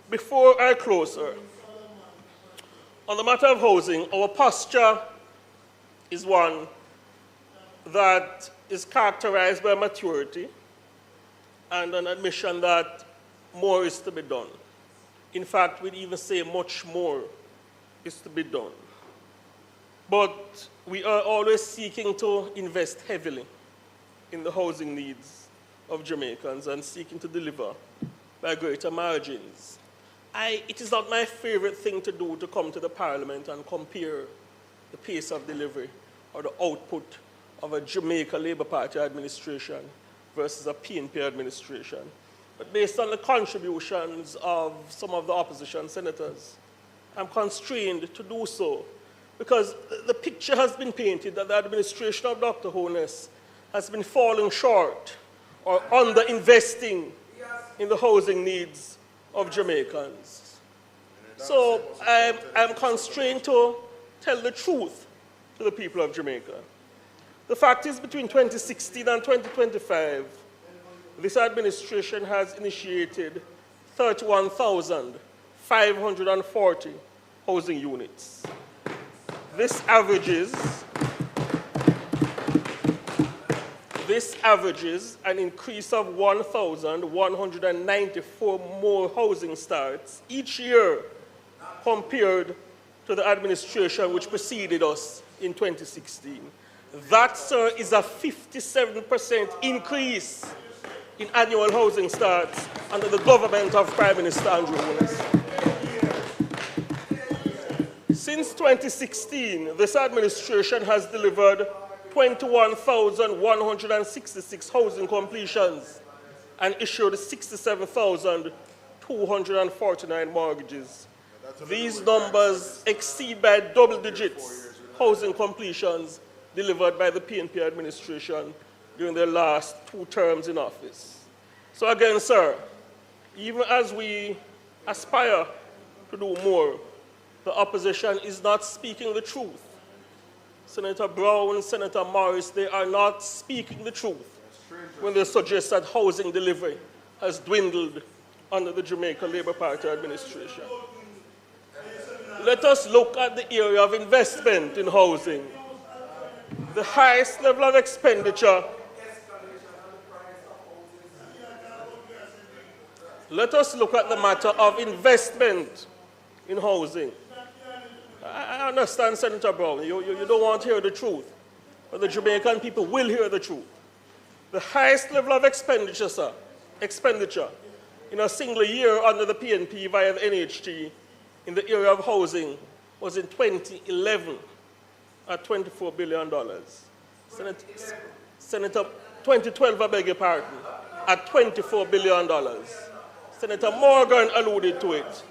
Before I close, sir, on the matter of housing, our posture is one that is characterized by maturity and an admission that more is to be done. In fact, we'd even say much more is to be done. But we are always seeking to invest heavily in the housing needs of Jamaicans and seeking to deliver by greater margins. It is not my favorite thing to do to come to the Parliament and compare the pace of delivery or the output of a Jamaica Labour Party administration versus a PNP administration. But based on the contributions of some of the opposition senators, I'm constrained to do so because the picture has been painted that the administration of Dr. Holness has been falling short or under-investing in the housing needs of Jamaicans. So I'm constrained to tell the truth to the people of Jamaica. The fact is, between 2016 and 2025, this administration has initiated 31,540 housing units. This averages an increase of 1,194 more housing starts each year compared to the administration which preceded us in 2016. That, sir, is a 57% increase in annual housing starts under the government of Prime Minister Andrew Holness. Since 2016, this administration has delivered 21,166 housing completions and issued 67,249 mortgages. These numbers exceed by double digits housing completions delivered by the PNP administration during their last 2 terms in office. So again, sir, even as we aspire to do more, the opposition is not speaking the truth. Senator Brown, Senator Morris, they are not speaking the truth when they suggest that housing delivery has dwindled under the Jamaica Labour Party administration. Let us look at the area of investment in housing. The highest level of expenditure. Let us look at the matter of investment in housing. I understand, Senator Brown, you don't want to hear the truth, but the Jamaican people will hear the truth. The highest level of expenditure, sir, in a single year under the PNP via the NHT in the area of housing was in 2011 at $24 billion. Senator, 2012, I beg your pardon, at $24 billion. Senator Morgan alluded to it.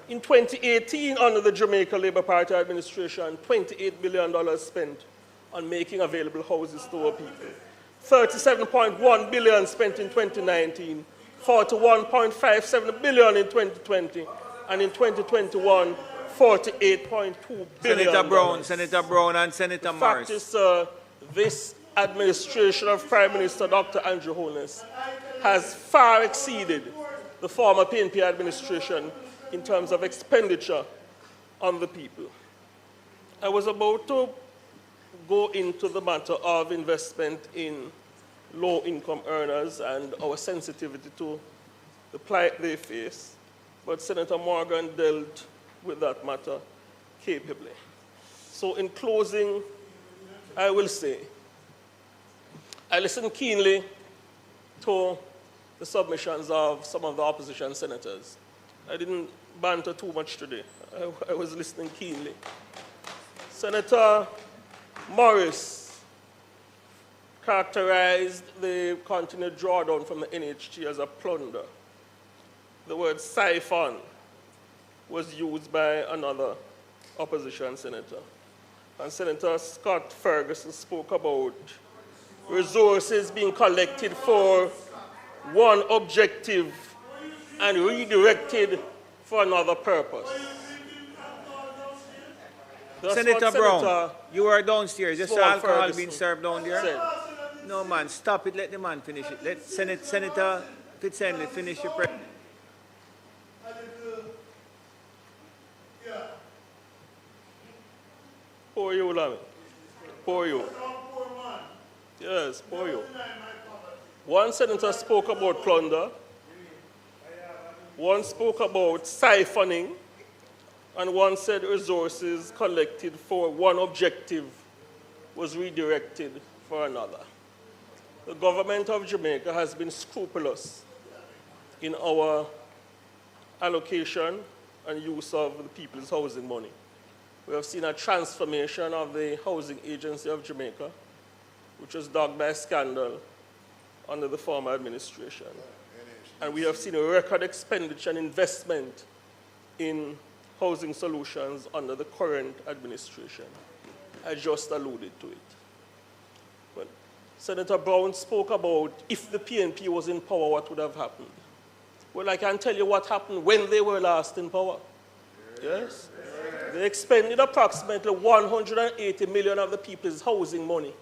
In 2018, under the Jamaica Labour Party administration, $28 billion spent on making available houses to our people. $37.1 billion spent in 2019, $41.57 billion in 2020, and in 2021, $48.2 billion. Senator Brown and Senator Morris. The fact is, this administration of Prime Minister Dr. Andrew Holness has far exceeded the former PNP administration in terms of expenditure on the people. I was about to go into the matter of investment in low-income earners and our sensitivity to the plight they face, but Senator Morgan dealt with that matter capably. So in closing, I will say, I listened keenly to the submissions of some of the opposition senators. I didn't banter too much today. I was listening keenly. Senator Morris characterized the continued drawdown from the NHT as a plunder. The word siphon was used by another opposition senator. And Senator Scott Ferguson spoke about resources being collected for one objective and redirected for another purpose. Senator Brown, you are downstairs. Just alcohol Ferguson being served down there? said. No, man, stop it. Let the man finish it. Let Senator Fitzhenry finish your prayer. Poor you, Lamy. Poor you. Yes, poor you. One senator spoke about plunder. One spoke about siphoning. And one said resources collected for one objective was redirected for another. The government of Jamaica has been scrupulous in our allocation and use of the people's housing money. We have seen a transformation of the Housing Agency of Jamaica, which was dogged by scandal under the former administration. And we have seen a record expenditure and investment in housing solutions under the current administration. I just alluded to it. But Senator Brown spoke about if the PNP was in power, what would have happened? Well, I can tell you what happened when they were last in power. Yes? They expended approximately 180 million of the people's housing money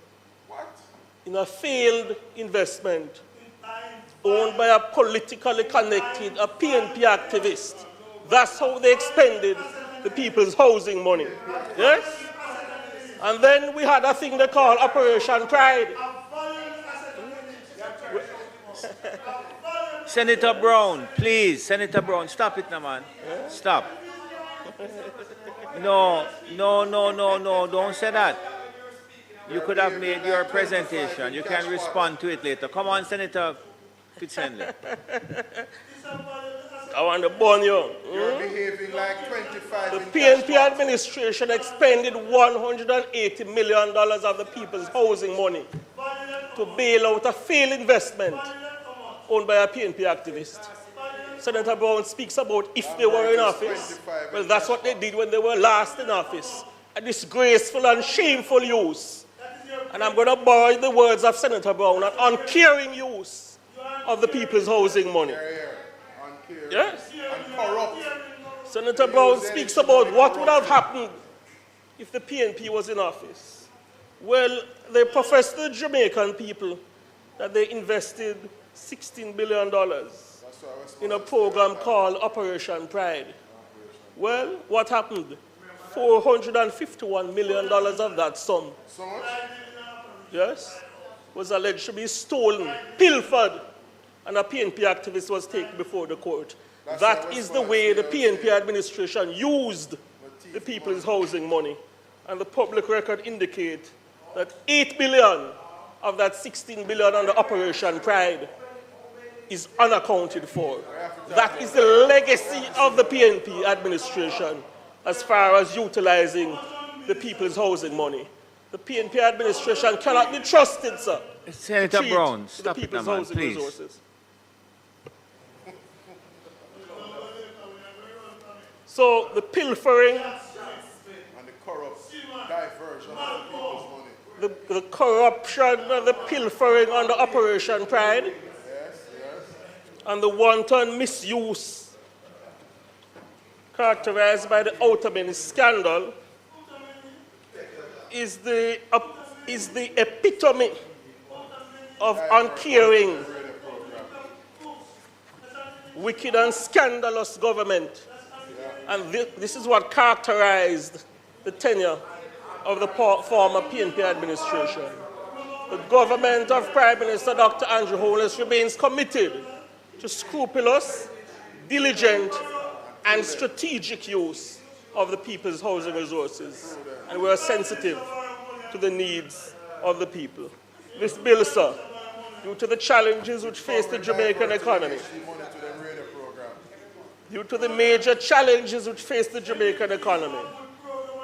in a failed investment owned by a politically connected, a PNP activist. That's how they expended the people's housing money. Yes? And then we had a thing they call Operation Pride. Senator Brown, please, Senator Brown, stop it now, man. Stop. No, don't say that. You could have made your presentation. You can respond to it later. Come on, Senator Fitzhenley. I want to burn you. You're behaving like 25. The PNP administration expended $180 million of the people's housing money to bail out a failed investment owned by a PNP activist. Senator Brown speaks about if they were in office. Well, that's what they did when they were last in office. A disgraceful and shameful use. And I'm going to borrow the words of Senator Brown, an uncaring use of the people's housing money. Yes? And corrupt. Senator Brown speaks about what would have happened if the PNP was in office. Well, they professed to the Jamaican people that they invested $16 billion in a program called Operation Pride. Well, what happened? $451 million of that sum, yes, was alleged to be stolen, pilfered, and a PNP activist was taken before the court. That is the way the PNP administration used the people's housing money. And the public record indicates that $8 billion of that $16 billion under Operation Pride is unaccounted for. That is the legacy of the PNP administration as far as utilizing the people's housing money. The PNP administration cannot be trusted, sir. Senator Brown, stop it now, man, please. Resources. So the pilfering And the corrupt diversion of people's money. the corruption and the pilfering under Operation Pride, and the wanton misuse characterized by the Outermany scandal is the epitome of uncaring, wicked and scandalous government. And this is what characterized the tenure of the former PNP administration. The government of Prime Minister Dr. Andrew Holness remains committed to scrupulous, diligent, and strategic use of the people's housing resources. And we are sensitive to the needs of the people. This bill, sir, due to the challenges which face the Jamaican economy, due to the major challenges which face the Jamaican economy,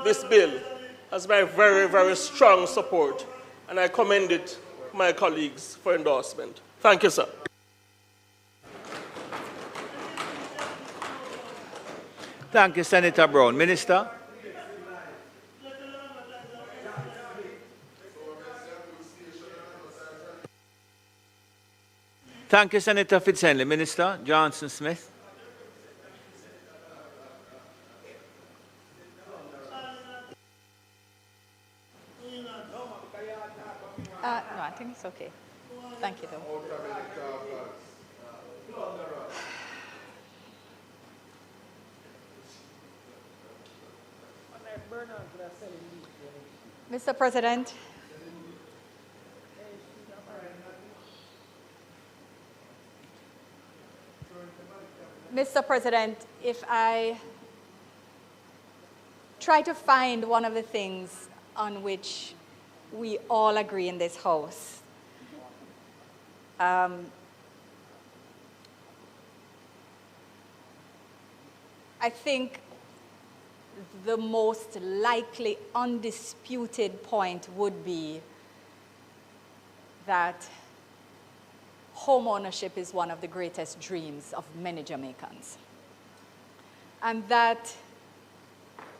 this bill has my very, very strong support, and I commend it to my colleagues for endorsement. Thank you, sir. Thank you, Senator Brown. Minister? Thank you, Senator Fitzhenley. Minister Johnson Smith? No, I think it's okay. Thank you, though. Mr. President, if I try to find one of the things on which we all agree in this House, I think the most likely undisputed point would be that home ownership is one of the greatest dreams of many Jamaicans, and that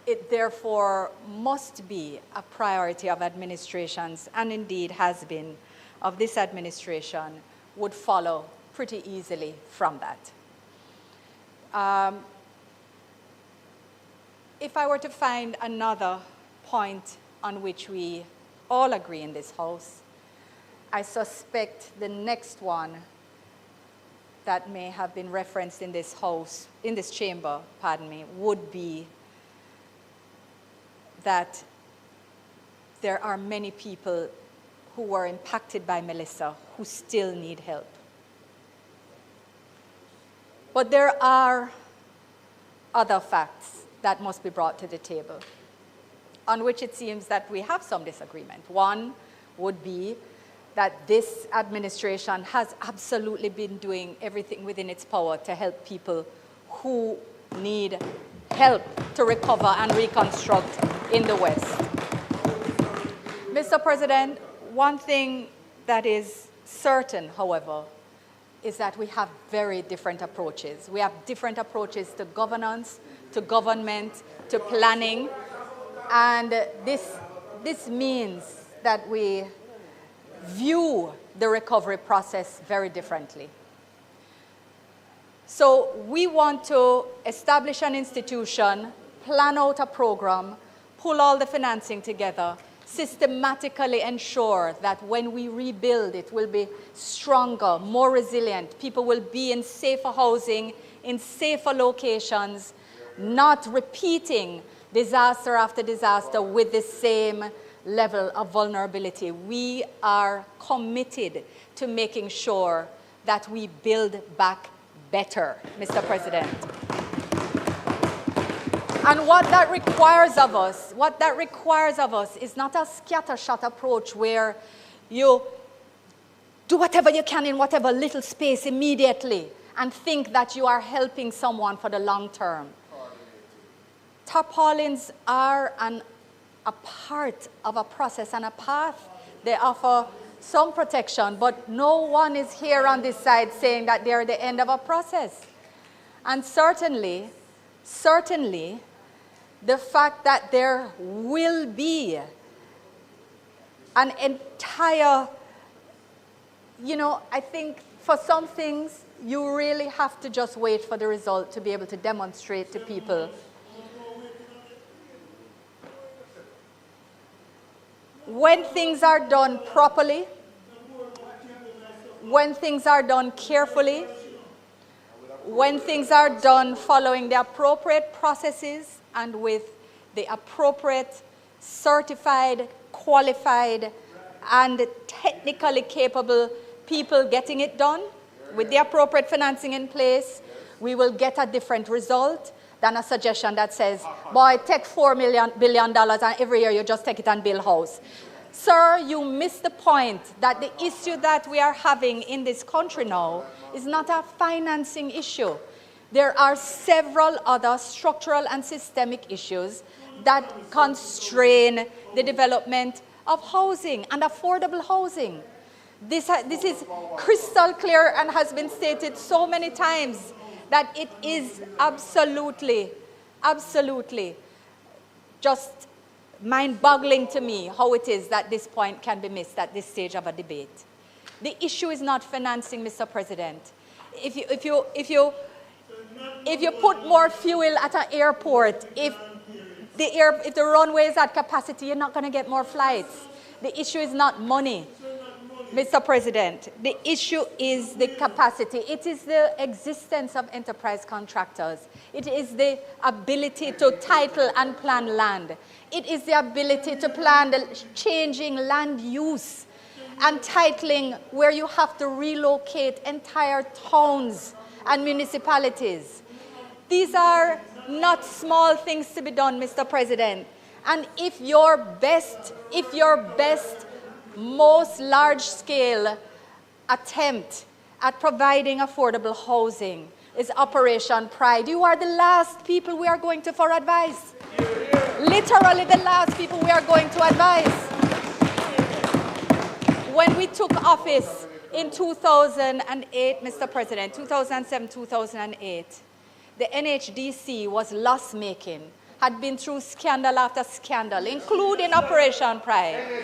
it therefore must be a priority of administrations, and indeed has been, of this administration, would follow pretty easily from that. If I were to find another point on which we all agree in this House, I suspect the next one that may have been referenced in this house, in this chamber, pardon me, would be that there are many people who were impacted by Melissa who still need help. But there are other facts that must be brought to the table, on which it seems that we have some disagreement. One would be that this administration has absolutely been doing everything within its power to help people who need help to recover and reconstruct in the West. Mr. President, one thing that is certain, however, is that we have very different approaches. We have different approaches to governance, to government, to planning, and this means that we view the recovery process very differently. So we want to establish an institution, plan out a program, pull all the financing together, systematically ensure that when we rebuild, it will be stronger, more resilient. People will be in safer housing, in safer locations, not repeating disaster after disaster with the same level of vulnerability. We are committed to making sure that we build back better, Mr. President. And what that requires of us is not a scattershot approach where you do whatever you can in whatever little space immediately and think that you are helping someone for the long term. Tarpaulins are a part of a process and a path. They offer some protection, but no one is here on this side saying that they're the end of a process. And certainly, the fact that there will be an entire, I think for some things, you really have to just wait for the result to be able to demonstrate to people. When things are done properly, when things are done carefully, when things are done following the appropriate processes and with the appropriate certified, qualified, and technically capable people getting it done, with the appropriate financing in place, we will get a different result than a suggestion that says, boy, take $4 billion and every year you just take it and build a house. Sir, you missed the point that the issue that we are having in this country now is not a financing issue. There are several other structural and systemic issues that constrain the development of housing and affordable housing. This is crystal clear and has been stated so many times that it is absolutely just mind-boggling to me how it is that this point can be missed at this stage of a debate. The issue is not financing, Mr. President. If you put more fuel at an airport, if the runway is at capacity, you're not going to get more flights. The issue is not money, Mr. President. The issue is the capacity. It is the existence of enterprise contractors. It is the ability to title and plan land. It is the ability to plan the changing land use and titling where you have to relocate entire towns and municipalities. These are not small things to be done, Mr. President. And if your best, most large-scale attempt at providing affordable housing is Operation Pride, you are the last people we are going to for advice. Literally the last people we are going to advise. When we took office in 2008, Mr. President, 2007, 2008, the NHDC was loss-making, had been through scandal after scandal, including Operation Pride.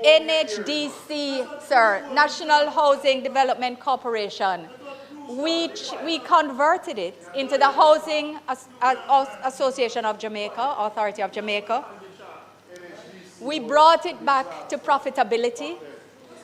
NHDC, sir, National Housing Development Corporation, we converted it into the Housing Association of Jamaica, Authority of Jamaica. We brought it back to profitability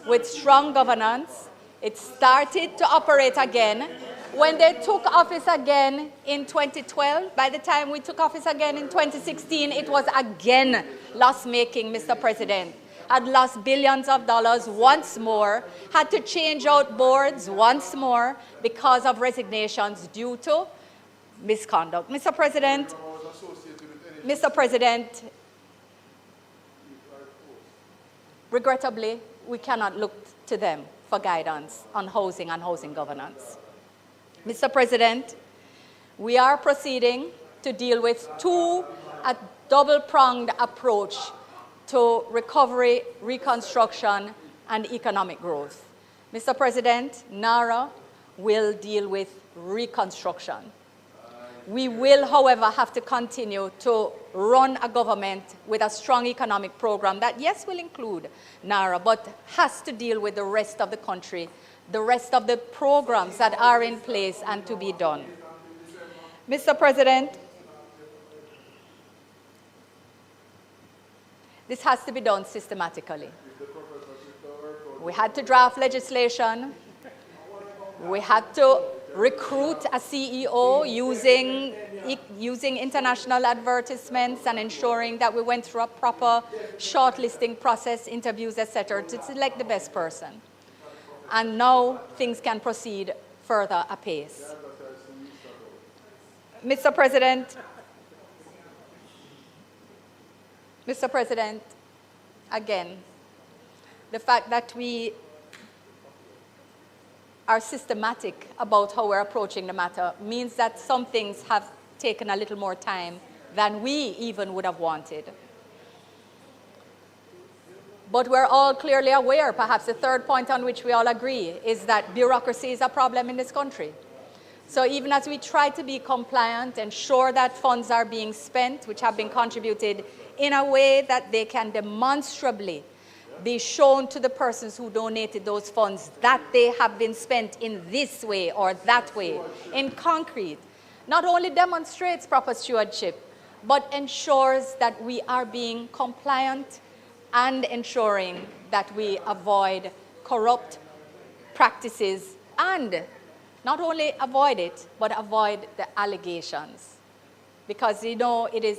with strong governance. It started to operate again. When they took office again in 2012, by the time we took office again in 2016, it was again loss-making, Mr. President. Had lost billions of dollars once more, had to change out boards once more because of resignations due to misconduct. Mr. President, regrettably, we cannot look to them for guidance on housing and housing governance. Mr. President, we are proceeding to deal with a double-pronged approach to recovery, reconstruction, and economic growth. Mr. President, NARA will deal with reconstruction. We will, however, have to continue to run a government with a strong economic program that, yes, will include NARA, but has to deal with the rest of the country, the rest of the programs that are in place and to be done. Mr. President, this has to be done systematically. We had to draft legislation. We had to recruit a CEO using international advertisements and ensuring that we went through a proper shortlisting process, interviews, etc., to select the best person. And now things can proceed further apace. Mr. President, again, the fact that we are systematic about how we're approaching the matter means that some things have taken a little more time than we even would have wanted. But we're all clearly aware, perhaps the third point on which we all agree, is that bureaucracy is a problem in this country. So even as we try to be compliant, ensure that funds are being spent, which have been contributed, in a way that they can demonstrably be shown to the persons who donated those funds that they have been spent in this way or that way, in concrete, not only demonstrates proper stewardship, but ensures that we are being compliant and ensuring that we avoid corrupt practices and not only avoid it, but avoid the allegations. Because, you know, it is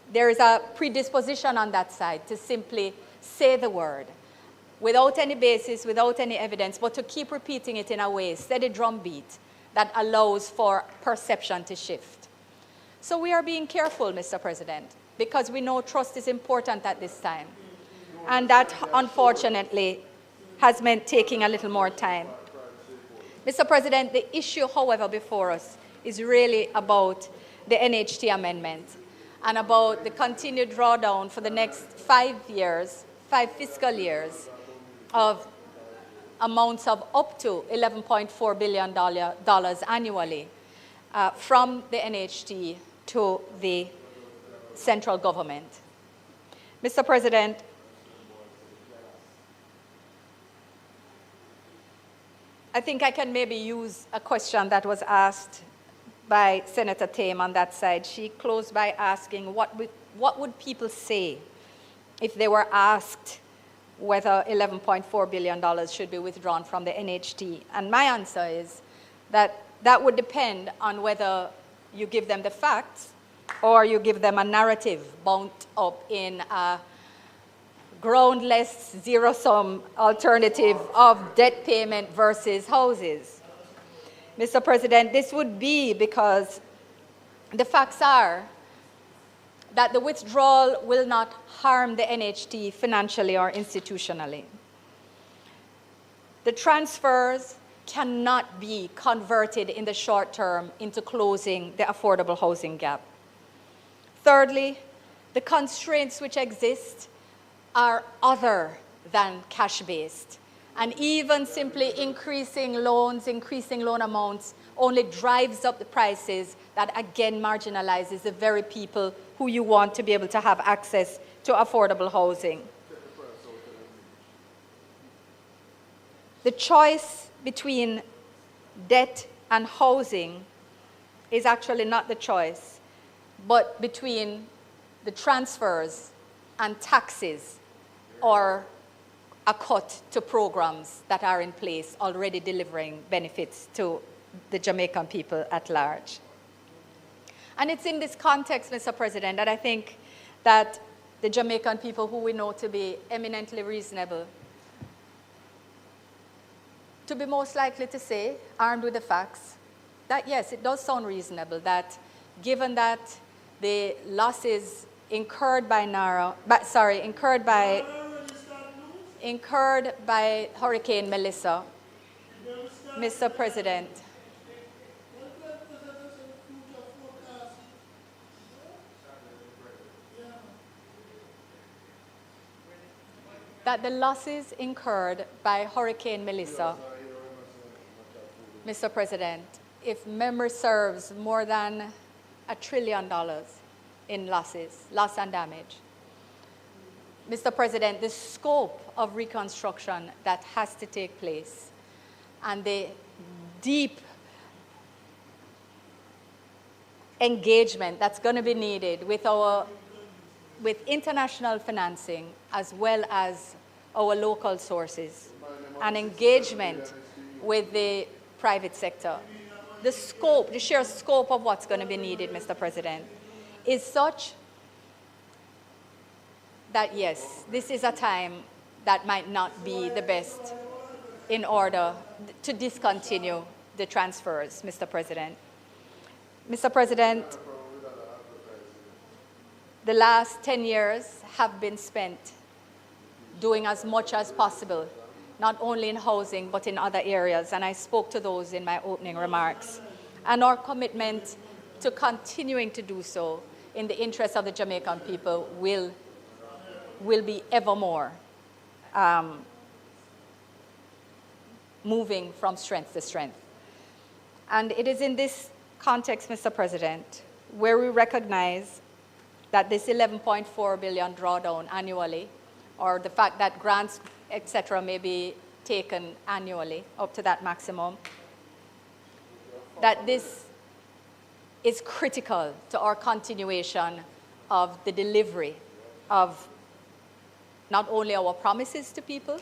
there is a predisposition on that side to simply say the word without any basis, without any evidence, but to keep repeating it in a way, steady drumbeat, that allows for perception to shift. So we are being careful, Mr. President, because we know trust is important at this time. And that, unfortunately, has meant taking a little more time. Mr. President, the issue, however, before us is really about the NHT amendment and about the continued drawdown for the next 5 years, 5 fiscal years, of amounts of up to $11.4 billion annually from the NHT to the central government. Mr. President, I think I can maybe use a question that was asked by Senator Tame on that side. She closed by asking what would people say if they were asked whether $11.4 billion should be withdrawn from the NHT. And my answer is that that would depend on whether you give them the facts or you give them a narrative bound up in a groundless, zero-sum alternative of debt payment versus houses. Mr. President, this would be because the facts are that the withdrawal will not harm the NHT financially or institutionally. The transfers cannot be converted in the short term into closing the affordable housing gap. Thirdly, the constraints which exist are other than cash-based. And even simply increasing loans, increasing loan amounts, only drives up the prices that again marginalizes the very people who you want to be able to have access to affordable housing. The choice between debt and housing is actually not the choice, but between the transfers and taxes or a cut to programs that are in place already delivering benefits to the Jamaican people at large. And it's in this context, Mr. President, that I think that the Jamaican people, who we know to be eminently reasonable, to be most likely to say, armed with the facts, that yes, it does sound reasonable that given that the losses incurred by Hurricane Melissa, Mr. President, that the losses incurred by Hurricane Melissa, Mr. President, if memory serves, more than $1 trillion in loss and damage. Mr. President, the scope of reconstruction that has to take place and the deep engagement that's going to be needed with international financing as well as our local sources and engagement with the private sector. The scope, the sheer scope of what's going to be needed, Mr. President, is such that, yes, this is a time that might not be the best in order to discontinue the transfers, Mr. President. Mr. President, the last 10 years have been spent doing as much as possible, not only in housing, but in other areas, and I spoke to those in my opening remarks. And our commitment to continuing to do so in the interest of the Jamaican people will be ever more moving from strength to strength. And it is in this context, Mr. President, where we recognize that this 11.4 billion drawdown annually, or the fact that grants, etc., may be taken annually up to that maximum, that this is critical to our continuation of the delivery of not only our promises to people,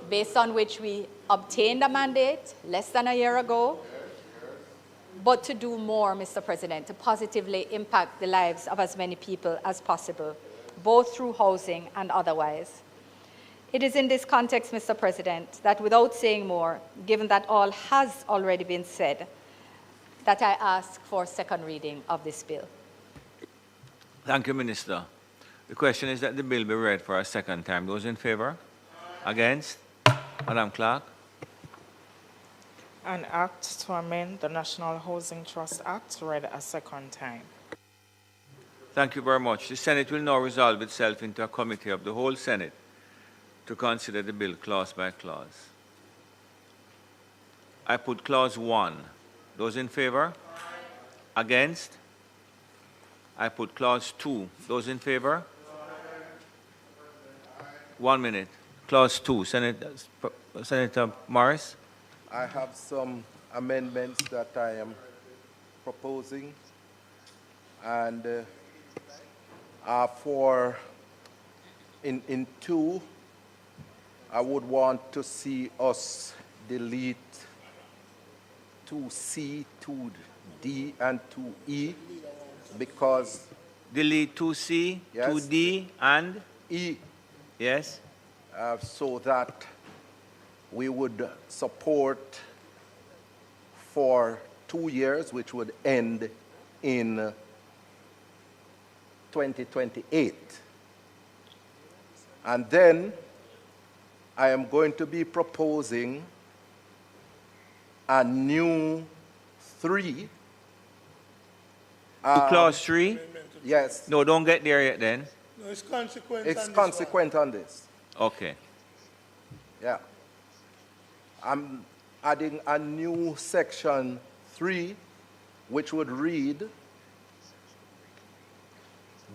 based on which we obtained a mandate less than a year ago, but to do more, Mr. President, to positively impact the lives of as many people as possible, both through housing and otherwise. It is in this context, Mr. President, that without saying more, given that all has already been said, that I ask for second reading of this bill. Thank you, Minister. The question is that the bill be read for a second time. Those in favor? Against? Madam Clerk. An act to amend the National Housing Trust Act read a second time. Thank you very much. The Senate will now resolve itself into a committee of the whole Senate to consider the bill clause by clause. I put clause 1. Those in favor? Against? I put clause 2. Those in favor? 1 minute. Clause 2. Senator Morris. I have some amendments that I am proposing, and in 2, I would want to see us delete 2C, 2D, and 2E, because... Delete 2C, yes, 2D, and? E. Yes. So that we would support for 2 years, which would end in 2028. And then I am going to be proposing a new 3. To clause 3? Yes. No, don't get there yet then. No, it's consequent. It's consequent on this. Okay. Yeah. I'm adding a new section 3, which would read,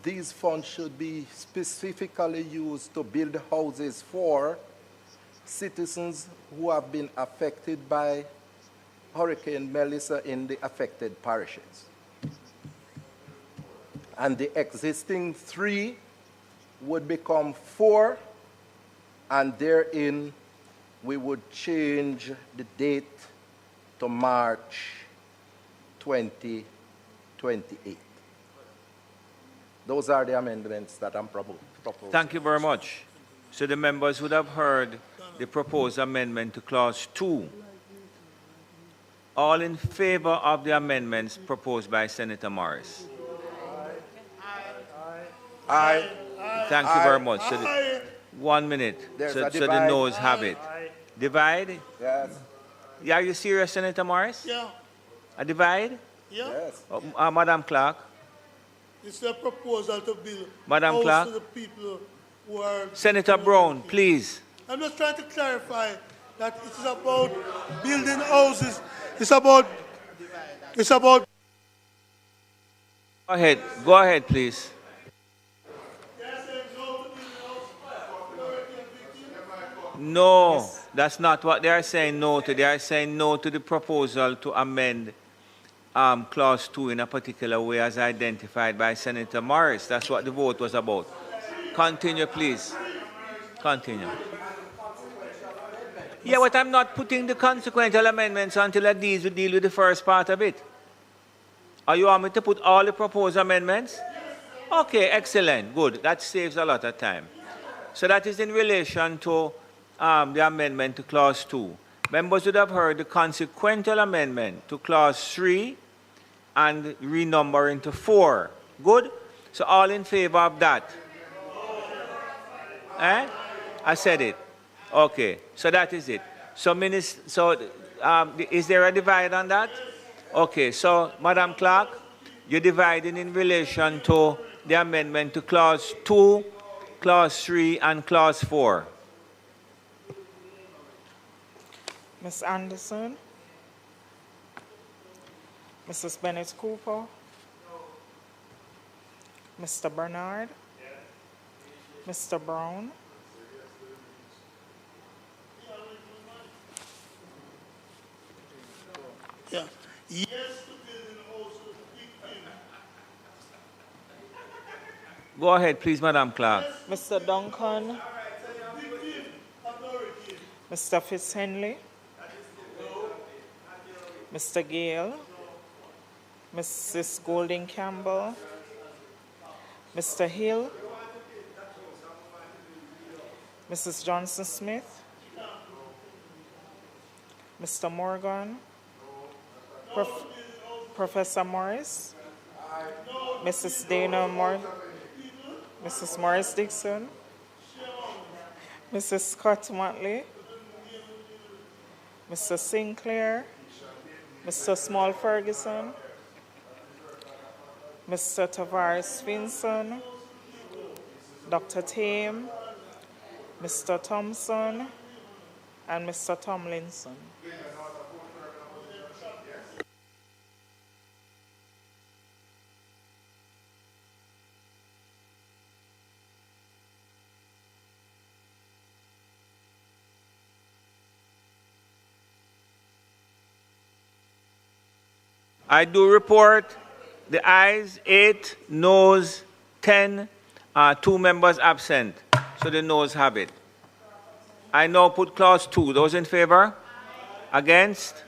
these funds should be specifically used to build houses for citizens who have been affected by Hurricane Melissa in the affected parishes. And the existing 3 would become 4, and therein we would change the date to March 2028. Those are the amendments that I'm proposing. Thank you very much. So the members would have heard the proposed amendment to clause 2. All in favor of the amendments proposed by Senator Morris? Aye. Thank you very much. So 1 minute. So the noes have it. Divide? Yes. Yeah, are you serious, Senator Morris? Yeah. A divide? Yeah. Yes. Madam Clerk? It's a proposal to build Madam house Clerk? to the people who are... Senator Brown, please. I'm just trying to clarify that it is about building houses. It's about... Go ahead, please. No, that's not what they are saying no to. They are saying no to the proposal to amend clause 2 in a particular way as identified by Senator Morris. That's what the vote was about. Continue, please. Continue. Yeah, but I'm not putting the consequential amendments until I deal with the first part of it. Are you want me to put all the proposed amendments? Okay, excellent, good. That saves a lot of time. So that is in relation to the amendment to clause 2. Members would have heard the consequential amendment to clause 3 and renumber into 4. Good? So all in favor of that? Eh? I said it. Okay, so that is it. So, is there a divide on that? Okay, so Madam Clerk, you're dividing in relation to the amendment to clause 2, clause 3, and clause 4. Ms. Anderson? Mrs. Bennett Cooper? Mr. Bernard? Mr. Brown? Yeah. Yes to building houses, big thing. Go ahead, please, Madam Clerk. Mr. Duncan? Mr. Fitzhenley? Mr. Gale? Mrs. Golding Campbell? Mr. Hill? Mrs. Johnson Smith? Mr. Morgan? Professor Morris? Mrs. Dana Morris? Mrs. Morris Dixon? Mrs. Scott Motley? Mr. Sinclair? Mr. Small Ferguson? Mr. Tavares Finson? Dr. Tame? Mr. Thompson? And Mr. Tomlinson. I do report the ayes 8, noes 10, 2 members absent. So the noes have it. I now put clause 2. Those in favor? Against?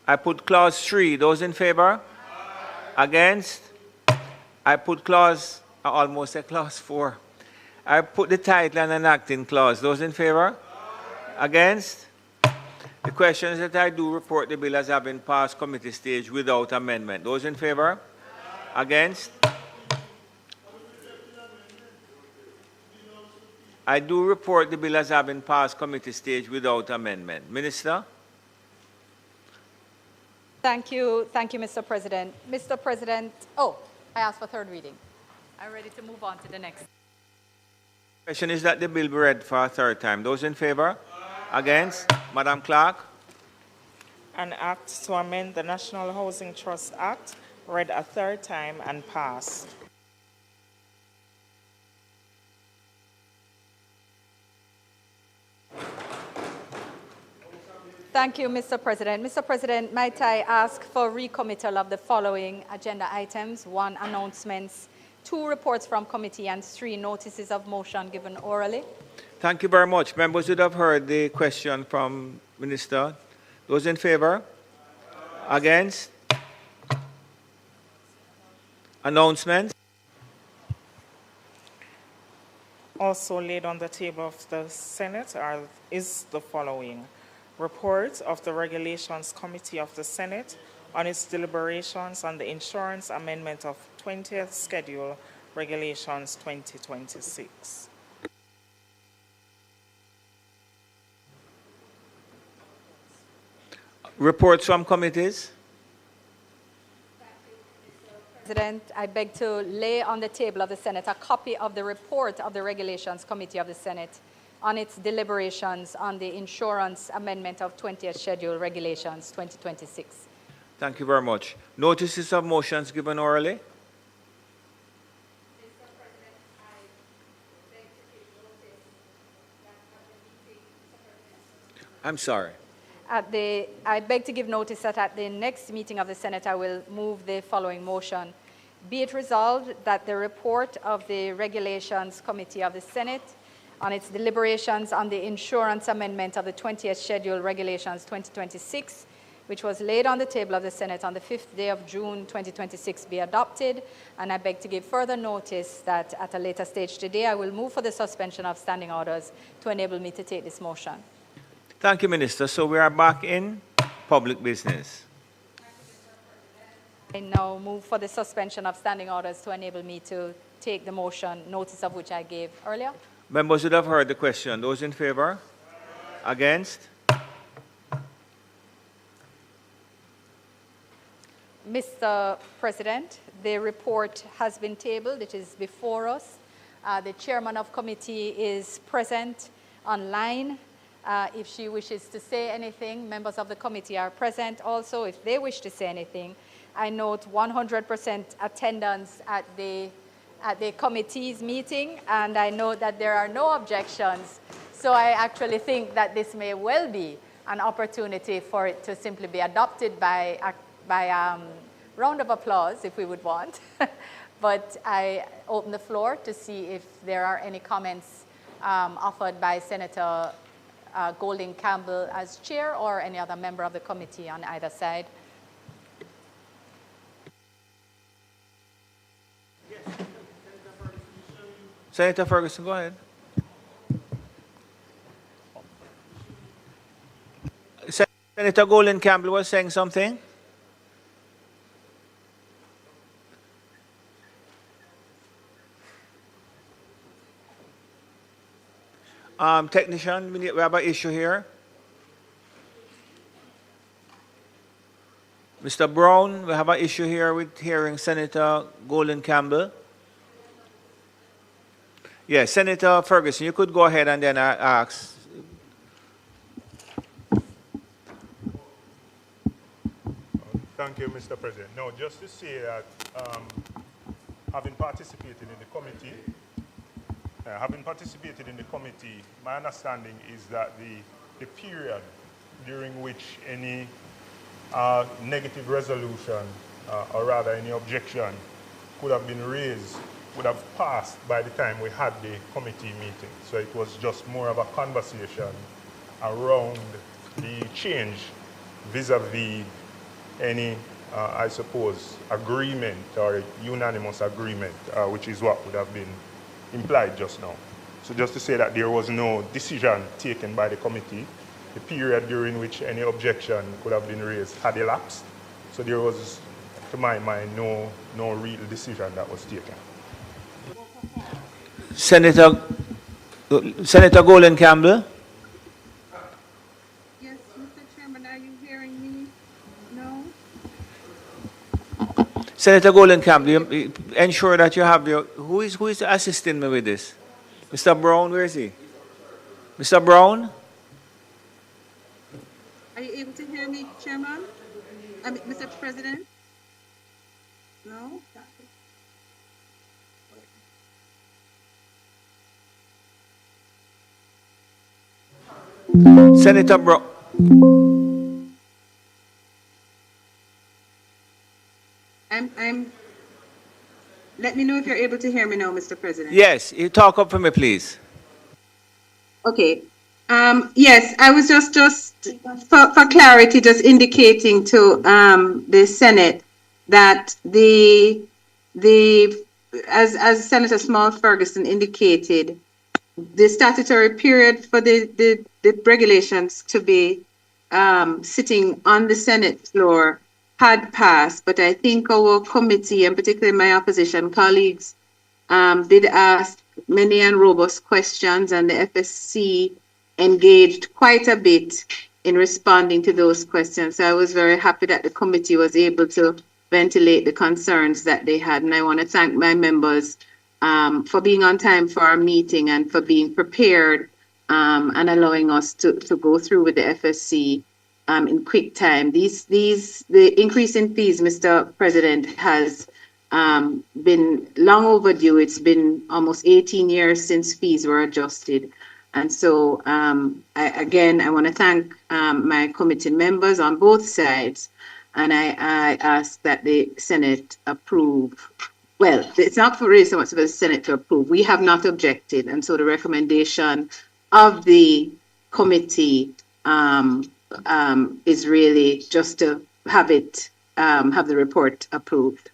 I put clause 3. Those in favor? Against? I put clause, I almost said clause 4. I put the title and enacting clause. Those in favor? Against? The question is that I do report the bill as having passed committee stage without amendment. Those in favor? Against? I do report the bill as having passed committee stage without amendment. Minister? Thank you, Mr. President. Mr. President, I asked for third reading. I'm ready to move on to the next. The question is that the bill be read for a third time. Those in favor? Against? Madam Clerk? An act to amend the National Housing Trust Act, read a third time and passed. Thank you, Mr. President. Mr. President, might I ask for recommittal of the following agenda items? 1, announcements. 2 reports from committee and 3 notices of motion given orally. Thank you very much. Members would have heard the question from Minister. Those in favor? Against? Announcements? Also laid on the table of the Senate is the following. Report of the Regulations Committee of the Senate on its deliberations on the Insurance Amendment of 20th Schedule Regulations 2026. Reports from committees? President, I beg to lay on the table of the Senate a copy of the report of the Regulations Committee of the Senate on its deliberations on the Insurance Amendment of 20th Schedule Regulations 2026. Thank you very much. Notices of motions given orally? I'm sorry. I beg to give notice that at the next meeting of the Senate, I will move the following motion. Be it resolved that the report of the Regulations Committee of the Senate on its deliberations on the Insurance Amendment of the 20th Schedule Regulations 2026, which was laid on the table of the Senate on the 5th day of June 2026, be adopted. And I beg to give further notice that at a later stage today, I will move for the suspension of standing orders to enable me to take this motion. Thank you, Minister. So we are back in public business. I now move for the suspension of standing orders to enable me to take the motion, notice of which I gave earlier. Members would have heard the question. Those in favor? Against? Mr. President, the report has been tabled. It is before us. The chairman of committee is present online. If she wishes to say anything, members of the committee are present also if they wish to say anything. I note 100% attendance at the committee's meeting, and I note that there are no objections. So I actually think that this may well be an opportunity for it to simply be adopted by round of applause, if we would want. But I open the floor to see if there are any comments offered by Senator Golding Campbell as chair or any other member of the committee on either side. Senator Ferguson, go ahead. Senator Golding Campbell was saying something. Technician, we have an issue here. Mr. Brown, we have an issue here with hearing Senator Golding Campbell. Yes, Senator Ferguson, you could go ahead and then ask. Thank you, Mr. President. No, just to say that having participated in the committee, my understanding is that the period during which any negative resolution, or rather any objection, could have been raised would have passed by the time we had the committee meeting. So it was just more of a conversation around the change vis-a-vis any, I suppose, agreement or unanimous agreement, which is what would have been implied just now. So just to say that there was no decision taken by the committee, the period during which any objection could have been raised had elapsed. So there was, to my mind, no real decision that was taken. Senator Golding Campbell. Yes, Mr. Chairman, are you hearing me? No? Senator Golding Campbell, ensure that you have your, who is assisting me with this? Mr. Brown, where is he? Mr. Brown? Are you able to hear me, Chairman? Mr. President? No? Senator Brown. Let me know if you're able to hear me now, Mr. President. Yes, you talk up for me, please. Okay. Yes, I was just for clarity, just indicating to the Senate that as Senator Small Ferguson indicated, the statutory period for the regulations to be sitting on the Senate floor had passed, but I think our committee, and particularly my opposition colleagues, did ask many and robust questions, and the FSC engaged quite a bit in responding to those questions. So I was very happy that the committee was able to ventilate the concerns that they had, and I want to thank my members for being on time for our meeting and for being prepared and allowing us to go through with the FSC in quick time. The increase in fees, Mr. President, has been long overdue. It's been almost 18 years since fees were adjusted. And so, I want to thank my committee members on both sides, and I ask that the Senate approve. Well, it's not really so much for the Senate to approve. We have not objected, and so the recommendation of the committee is really just to have it, have the report approved.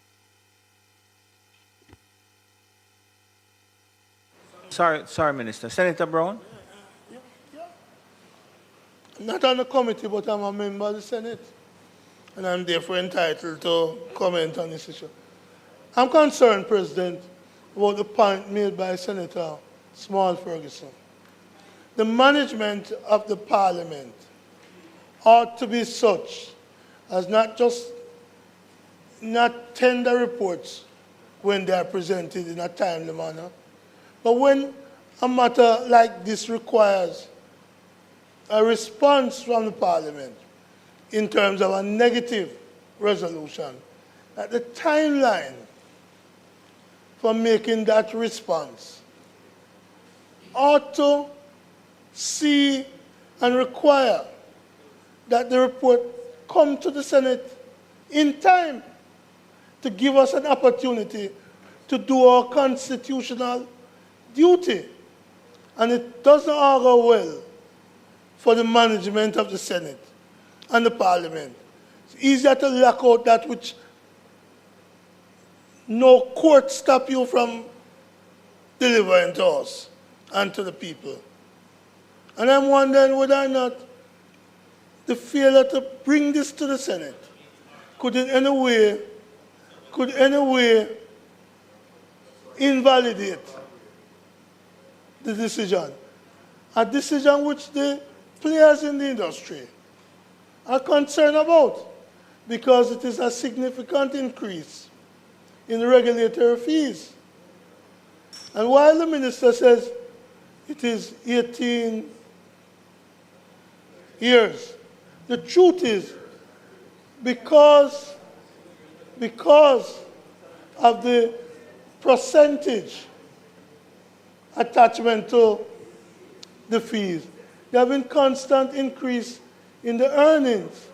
Sorry, Minister. Senator Brown? I'm not on the committee, but I'm a member of the Senate, and I'm therefore entitled to comment on this issue. I'm concerned, President, about the point made by Senator Small Ferguson. The management of the Parliament ought to be such as not tender reports when they are presented in a timely manner, but when a matter like this requires a response from the Parliament in terms of a negative resolution, that the timeline for making that response ought to see and require that the report come to the Senate in time to give us an opportunity to do our constitutional duty. And it doesn't augur well for the management of the Senate and the Parliament. It's easier to lock out that which no court stop you from delivering to us and to the people. And I'm wondering whether or not the failure to bring this to the Senate could in any way invalidate the decision. A decision which the players in the industry are concerned about, because it is a significant increase in regulatory fees. And while the minister says it is 18 years, the truth is, because of the percentage attachment to the fees, there have been constant increase in the earnings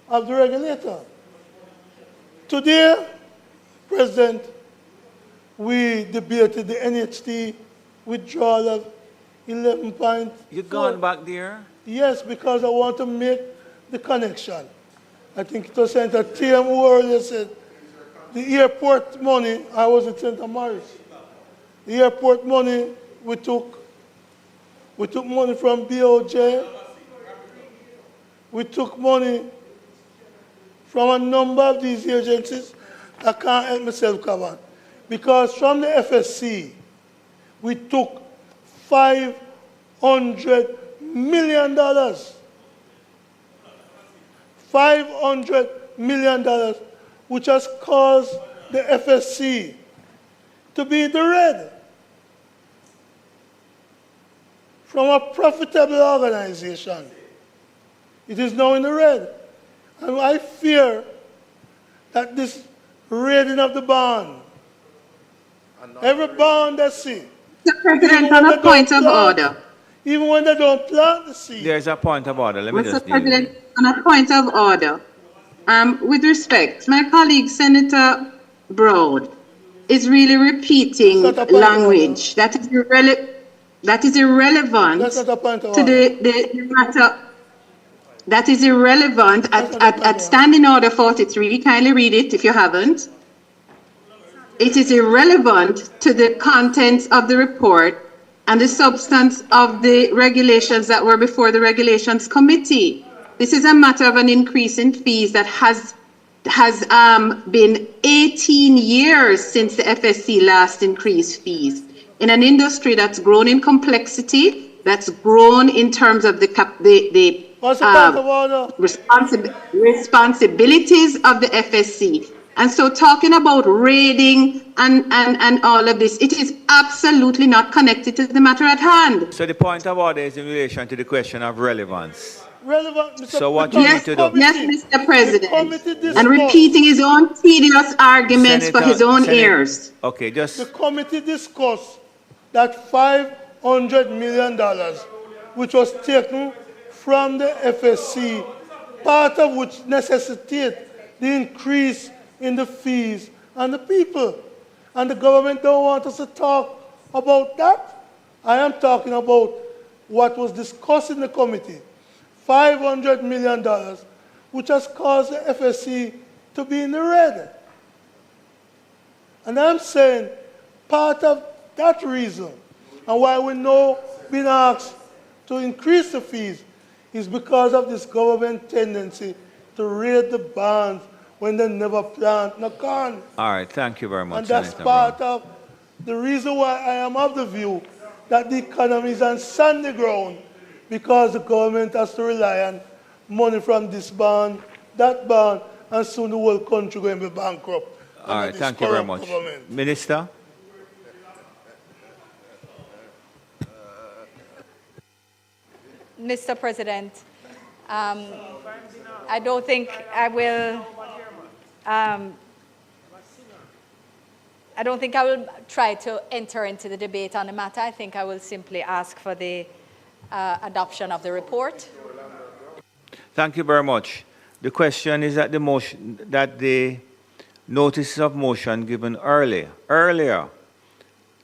of the regulator. Today, President, we debated the NHT withdrawal of 11.4. You gone back there? Yes, because I want to make the connection. I think it was Senator T.M. who earlier said the airport money, I was at St. Mary's. The airport money, we took money from BOJ. We took money from a number of these agencies. I can't help myself cover. Because from the FSC, we took $500 million. $500 million, which has caused the FSC to be in the red. From a profitable organization, it is now in the red. And I fear that this raiding of the bond, every bond they see, Mr. President, on a point of order. Even when they don't plant the seed. There's a point of order. Let me Mr. just deal with President, it. on a point of order. With respect, my colleague, Senator Broad, is really repeating That's not a point of language that is irrelevant That's not a point of to order. the matter. That is irrelevant at Standing Order 43. Kindly read it if you haven't. It is irrelevant to the contents of the report and the substance of the regulations that were before the Regulations Committee. This is a matter of an increase in fees that has been 18 years since the FSC last increased fees. In an industry that's grown in complexity, that's grown in terms of the responsibilities of the FSC. And so talking about raiding and all of this, it is absolutely not connected to the matter at hand. So the point of order is in relation to the question of relevance. Relevant, so what you need to do? Yes, Mr. President. And repeating his own tedious arguments for his own ears. Okay, just... The committee discussed that $500 million, which was taken from the FSC, part of which necessitates the increase in the fees and the people. And the government don't want us to talk about that. I am talking about what was discussed in the committee. $500 million, which has caused the FSC to be in the red. And I'm saying part of that reason and why we know being asked to increase the fees is because of this government tendency to raid the bonds when they never plant no corn. All right, thank you very much, And that's Senator part Brown. of the reason why I am of the view that the economy is on sandy ground, because the government has to rely on money from this bond, that bond, and soon the whole country going to be bankrupt. All right, thank you very much. Minister? Mr. President, I don't think I will. I don't think I will try to enter into the debate on the matter. I think I will simply ask for the adoption of the report. Thank you very much. The question is that the notices of motion given earlier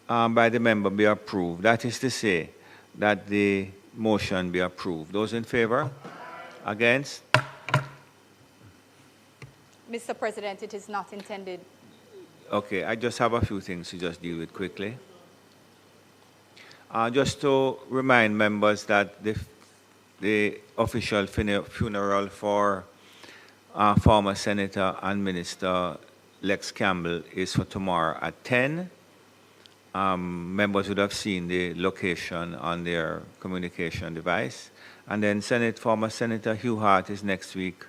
by the member be approved. That is to say, that the motion be approved. Those in favor? Against? Mr. President, it is not intended. Okay, I just have a few things to just deal with quickly. Just to remind members that the official funeral for former Senator and Minister Lex Campbell is for tomorrow at 10. Members would have seen the location on their communication device. And then former Senator Hugh Hart is next week,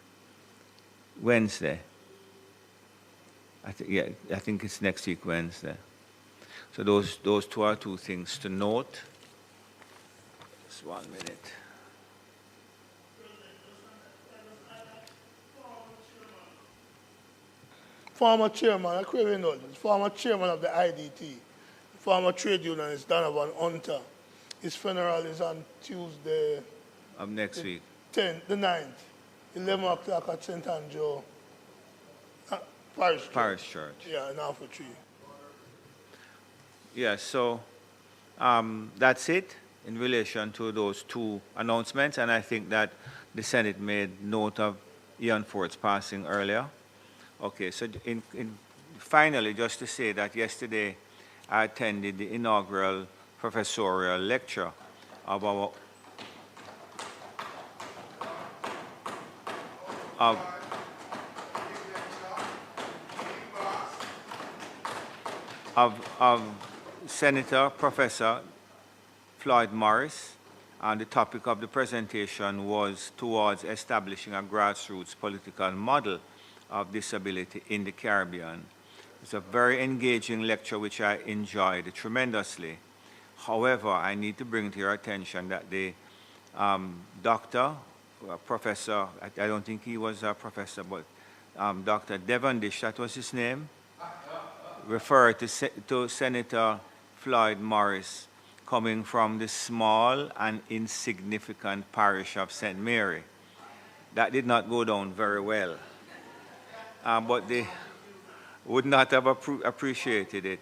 Wednesday. I think it's next week, Wednesday. So those two are two things to note. Just 1 minute. Former chairman, I crave indulgence, former chairman of the IDT, former trade unionist Donovan Hunter. His funeral is on Tuesday. Of next week. The 9th, 11 o'clock at St. Andrew Parish Church. Yeah, in Alpha Tree. Yeah, so that's it in relation to those two announcements, and I think that the Senate made note of Ian Ford's passing earlier. Okay, so finally, just to say that yesterday I attended the inaugural professorial lecture of our of Senator Professor Floyd Morris, and the topic of the presentation was towards establishing a grassroots political model of disability in the Caribbean. It's a very engaging lecture which I enjoyed tremendously. However, I need to bring to your attention that the professor, I don't think he was a professor, but Dr. Devandish, that was his name, referred to Senator Floyd Morris coming from the small and insignificant parish of St. Mary. That did not go down very well. But would not have appreciated it.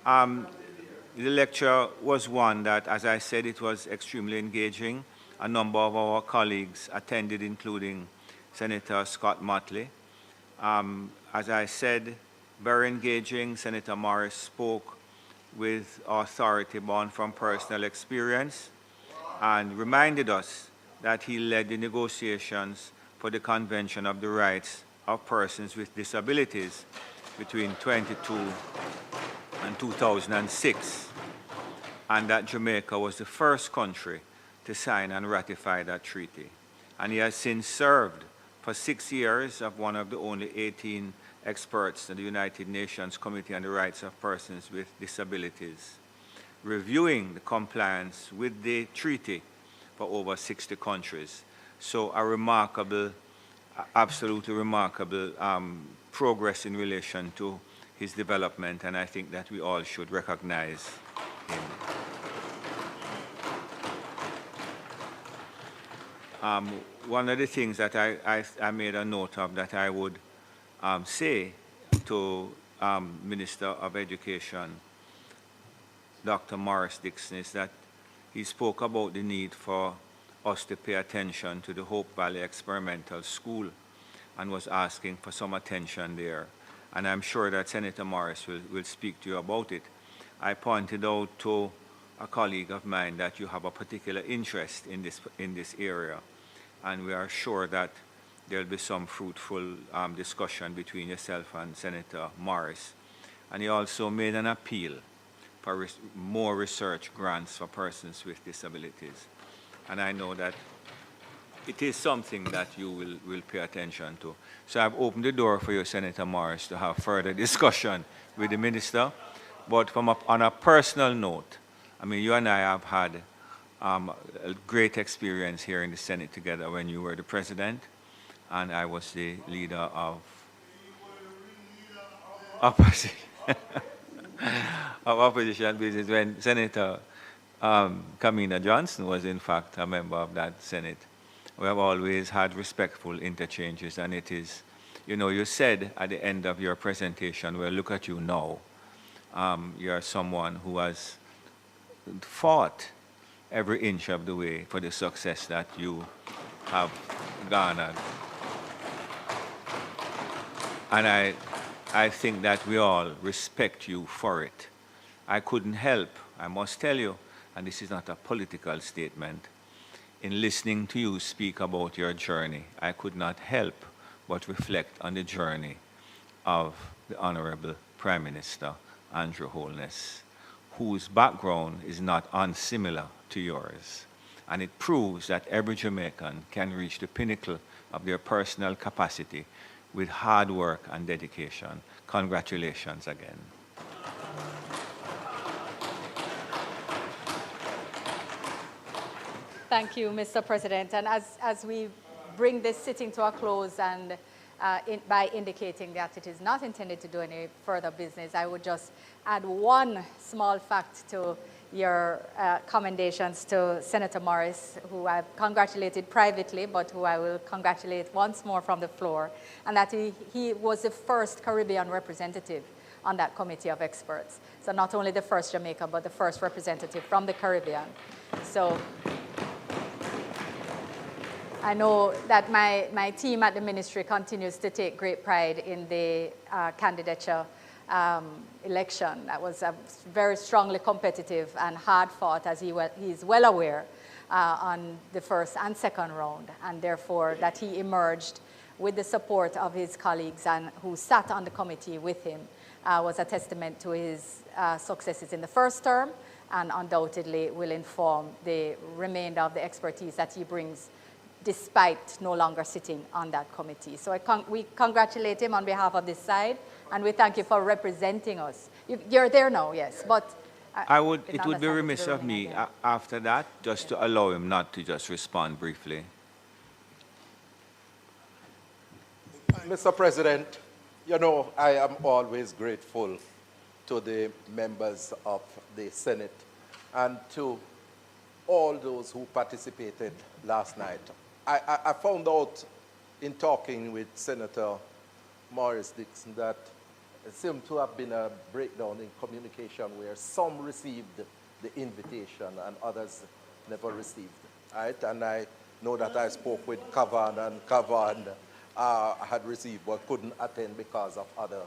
The lecture was one that, as I said, it was extremely engaging. A number of our colleagues attended, including Senator Scott Motley. As I said, very engaging. Senator Morris spoke with authority born from personal experience and reminded us that he led the negotiations for the Convention of the Rights of Persons with Disabilities between 22 and 2006, and that Jamaica was the first country to sign and ratify that treaty. And he has since served for 6 years as one of the only 18 experts in the United Nations Committee on the Rights of Persons with Disabilities, reviewing the compliance with the treaty for over 60 countries. So a remarkable, absolutely remarkable progress in relation to his development, and I think that we all should recognize him. One of the things that I made a note of that I would say to Minister of Education, Dr. Morris Dixon, is that he spoke about the need for us to pay attention to the Hope Valley Experimental School and was asking for some attention there. And I'm sure that Senator Morris will speak to you about it. I pointed out to a colleague of mine that you have a particular interest in this area, and we are sure that there will be some fruitful discussion between yourself and Senator Morris. And he also made an appeal for more research grants for persons with disabilities. And I know that it is something that you will pay attention to. So I've opened the door for you, Senator Morris, to have further discussion with the minister. But on a personal note, I mean, you and I have had a great experience here in the Senate together when you were the president, and I was the leader of opposition business when Senator Kamina Johnson was in fact a member of that Senate. We have always had respectful interchanges, and it is, you know, you said at the end of your presentation, well, look at you now. You're someone who has fought every inch of the way for the success that you have garnered. And I think that we all respect you for it. I couldn't help, I must tell you, and this is not a political statement, in listening to you speak about your journey, I could not help but reflect on the journey of the Honorable Prime Minister Andrew Holness, whose background is not unsimilar to yours. And it proves that every Jamaican can reach the pinnacle of their personal capacity with hard work and dedication. Congratulations again. Thank you, Mr. President. And as we bring this sitting to a close and by indicating that it is not intended to do any further business, I would just add one small fact to your commendations to Senator Morris, who I've congratulated privately, but who I will congratulate once more from the floor, and that he was the first Caribbean representative on that committee of experts. So not only the first Jamaica, but the first representative from the Caribbean. So I know that my team at the ministry continues to take great pride in the candidature election. That was very strongly competitive and hard fought, as he's well aware, on the first and second round, and therefore that he emerged with the support of his colleagues and who sat on the committee with him was a testament to his successes in the first term, and undoubtedly will inform the remainder of the expertise that he brings despite no longer sitting on that committee. So we congratulate him on behalf of this side, and we thank you for representing us. You're there now, yes, but it would be remiss of me after that just to allow him not to just respond briefly. Mr. President, you know, I am always grateful to the members of the Senate and to all those who participated last night. I found out in talking with Senator Morris Dixon that seemed to have been a breakdown in communication where some received the invitation and others never received. Right? And I know that I spoke with Kavan, and Kavan had received but couldn't attend because of other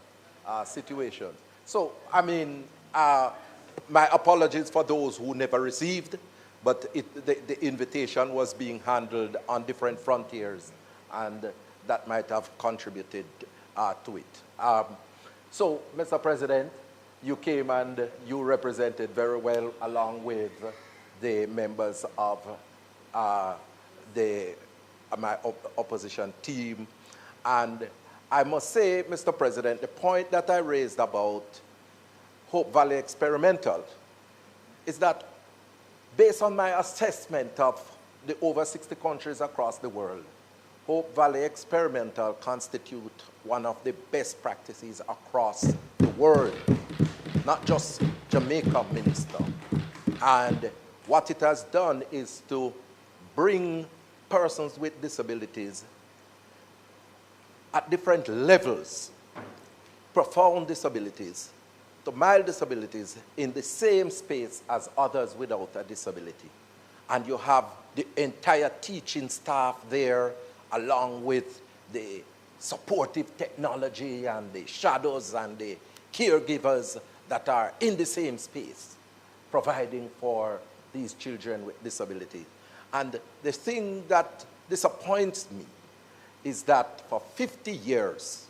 situations. So, I mean, my apologies for those who never received, but the invitation was being handled on different frontiers, and that might have contributed to it. So, Mr. President, you came and you represented very well along with the members of my opposition team. And I must say, Mr. President, the point that I raised about Hope Valley Experimental is that based on my assessment of the over 60 countries across the world, Hope Valley Experimental constitute one of the best practices across the world, not just Jamaica, Minister. And what it has done is to bring persons with disabilities at different levels, profound disabilities to mild disabilities, in the same space as others without a disability. And you have the entire teaching staff there, along with the supportive technology and the shadows and the caregivers that are in the same space, providing for these children with disability. And the thing that disappoints me is that for 50 years,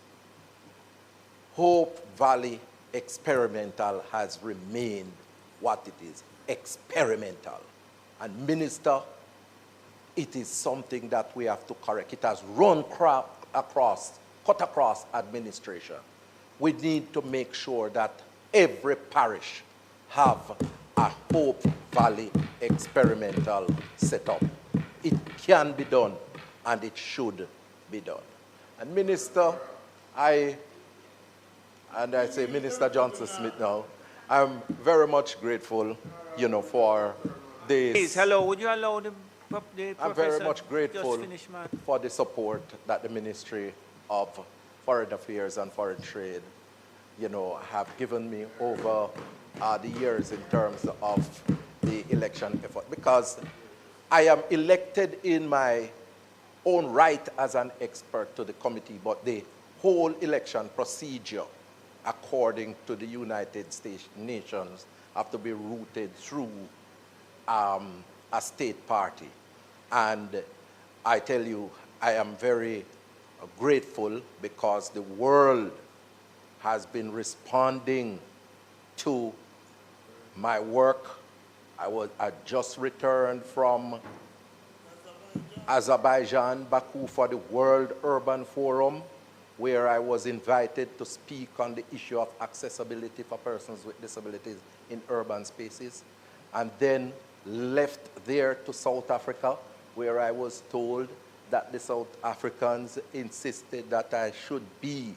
Hope Valley Experimental has remained what it is, experimental. And Minister, it is something that we have to correct. It has run cut across administration. We need to make sure that every parish have a Hope Valley Experimental setup. It can be done, and it should be done. And Minister, I say Minister Johnson Smith now, I'm very much grateful, for this. Please, hello, would you allow the I'm very much grateful for the support that the Ministry of Foreign Affairs and Foreign Trade, have given me over the years in terms of the election effort. Because I am elected in my own right as an expert to the committee, but the whole election procedure, according to the United Nations, have to be routed through a state party. And I tell you, I am very grateful because the world has been responding to my work. I just returned from Azerbaijan, Baku, for the World Urban Forum, where I was invited to speak on the issue of accessibility for persons with disabilities in urban spaces, and then left there to South Africa, where I was told that the South Africans insisted that I should be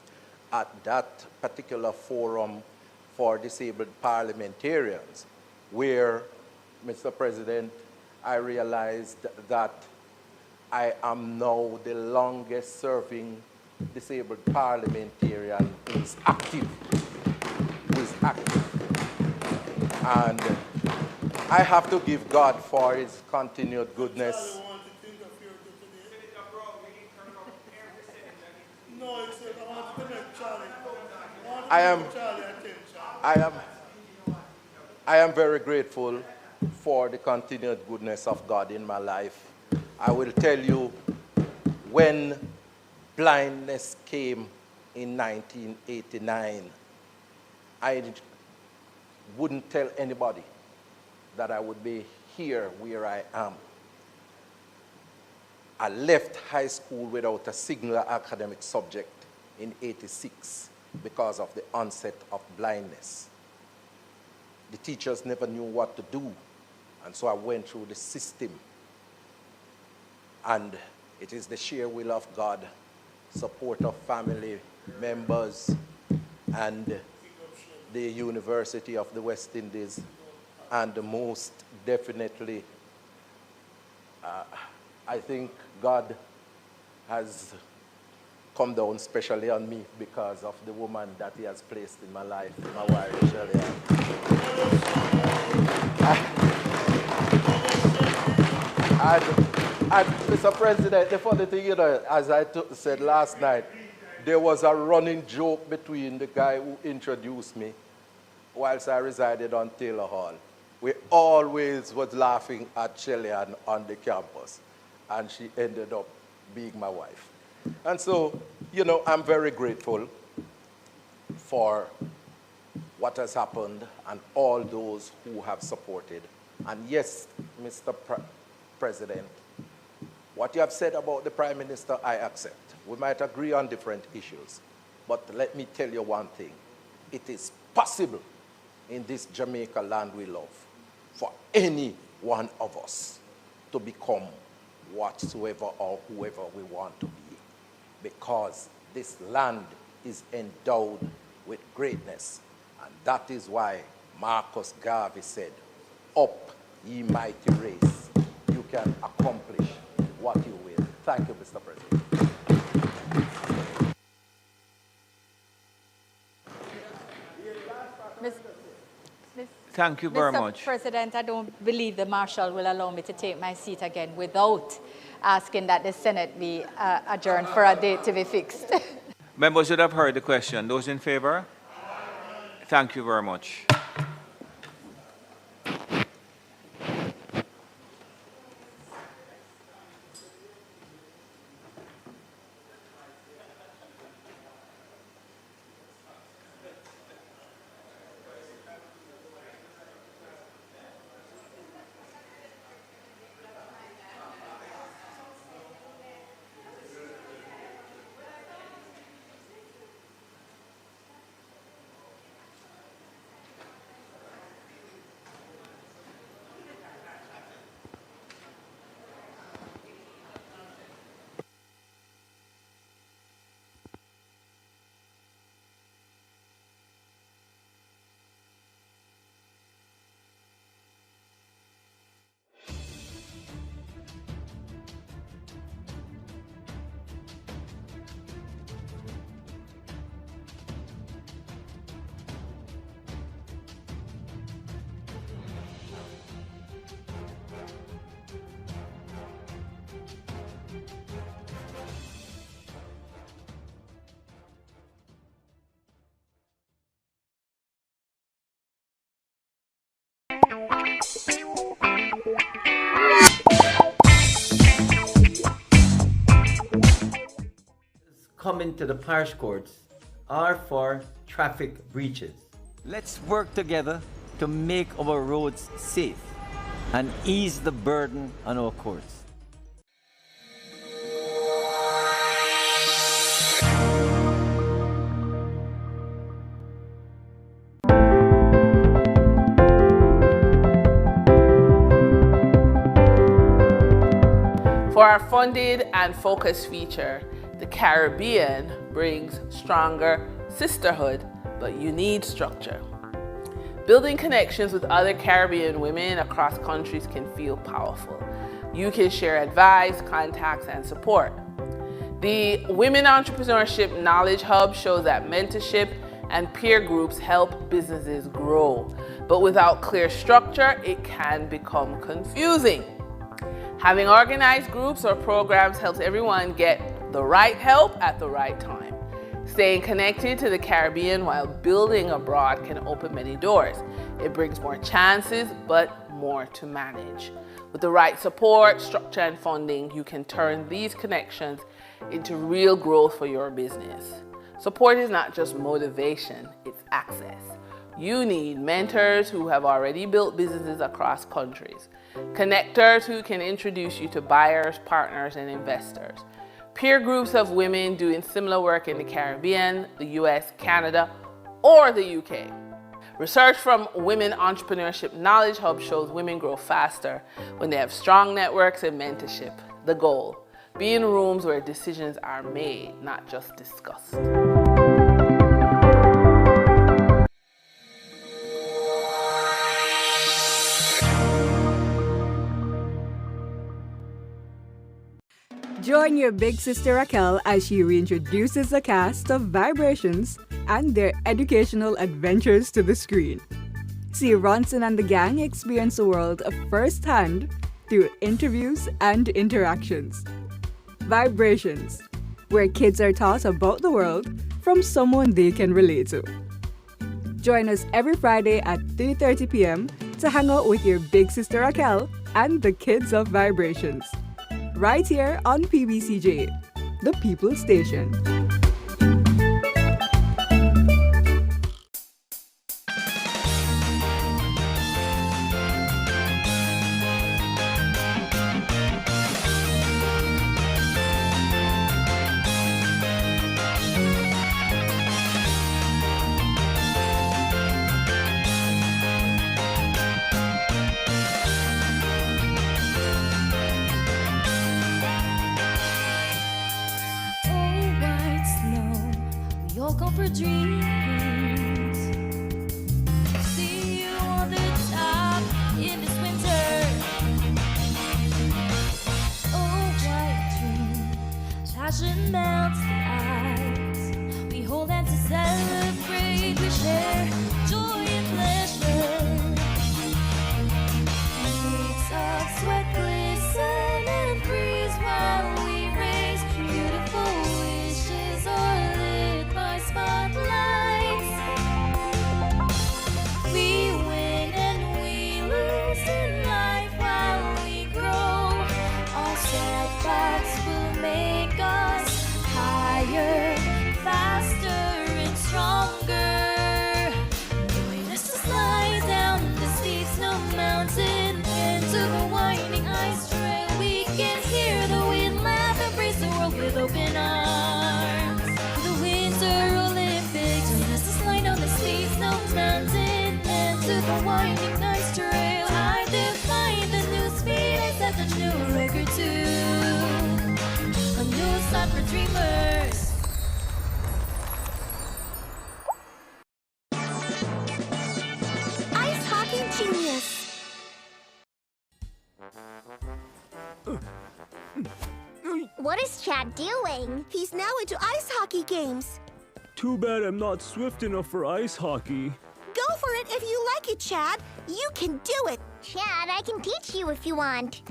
at that particular forum for disabled parliamentarians, where, Mr. President, I realized that I am now the longest serving disabled parliamentarian who is active. And I have to give God for his continued goodness. I am very grateful for the continued goodness of God in my life. I will tell you, when blindness came in 1989, I wouldn't tell anybody that I would be here where I am. I left high school without a single academic subject in '86 because of the onset of blindness. The teachers never knew what to do, and so I went through the system. And it is the sheer will of God, support of family members, and the University of the West Indies, and most definitely, I think God has come down, especially on me, because of the woman that he has placed in my life, my wife, Shirley. And Mr. President, the funny thing, as I said last night, there was a running joke between the guy who introduced me whilst I resided on Taylor Hall. We always was laughing at Shelley-Ann on the campus, and she ended up being my wife. And so, I'm very grateful for what has happened and all those who have supported. And yes, Mr. President, what you have said about the Prime Minister, I accept. We might agree on different issues, but let me tell you one thing. It is possible in this Jamaica land we love for any one of us to become whatsoever or whoever we want to be, because this land is endowed with greatness. And that is why Marcus Garvey said, "Up, ye mighty race, you can accomplish what you will." Thank you, Mr. President. Thank you very much. Mr. President, I don't believe the Marshal will allow me to take my seat again without asking that the Senate be adjourned for a date to be fixed. Members should have heard the question. Those in favor? Thank you very much. Coming to the parish courts are for traffic breaches. Let's work together to make our roads safe and ease the burden on our courts. For our funded and focused feature, the Caribbean brings stronger sisterhood, but you need structure. Building connections with other Caribbean women across countries can feel powerful. You can share advice, contacts, and support. The Women Entrepreneurship Knowledge Hub shows that mentorship and peer groups help businesses grow. But without clear structure, it can become confusing. Having organized groups or programs helps everyone get the right help at the right time. Staying connected to the Caribbean while building abroad can open many doors. It brings more chances, but more to manage. With the right support, structure, and funding, you can turn these connections into real growth for your business. Support is not just motivation, it's access. You need mentors who have already built businesses across countries, connectors who can introduce you to buyers, partners, and investors, peer groups of women doing similar work in the Caribbean, the US, Canada, or the UK. Research from Women Entrepreneurship Knowledge Hub shows women grow faster when they have strong networks and mentorship. The goal: be in rooms where decisions are made, not just discussed. Join your big sister Raquel as she reintroduces the cast of Vibrations and their educational adventures to the screen. See Ronson and the gang experience the world firsthand through interviews and interactions. Vibrations, where kids are taught about the world from someone they can relate to. Join us every Friday at 3:30 p.m. to hang out with your big sister Raquel and the kids of Vibrations. Right here on PBCJ, the People Station. For dreams, see you on the top in this winter. Oh, white dream, passion melts the eyes. We hold hands to celebrate, we share joy and pleasure. Streets of sweat glisten and freeze while we raise beautiful wishes are lit by spotlights. We win and we lose in life while we grow. All setbacks will make us higher, faster and stronger. Join us to slide down the steep snow mountain into the winding ice trail. We can hear the wind laugh, embrace the world with open arms. The Winter Olympics, join us to slide down the steep snow mountain into the winding ice trail. I define the new speed, I set the new record too. A new start for dreamers. Ice Hockey Genius. What is Chad doing? He's now into ice hockey games. Too bad I'm not swift enough for ice hockey. Go for it if you like it, Chad. You can do it. Chad, I can teach you if you want.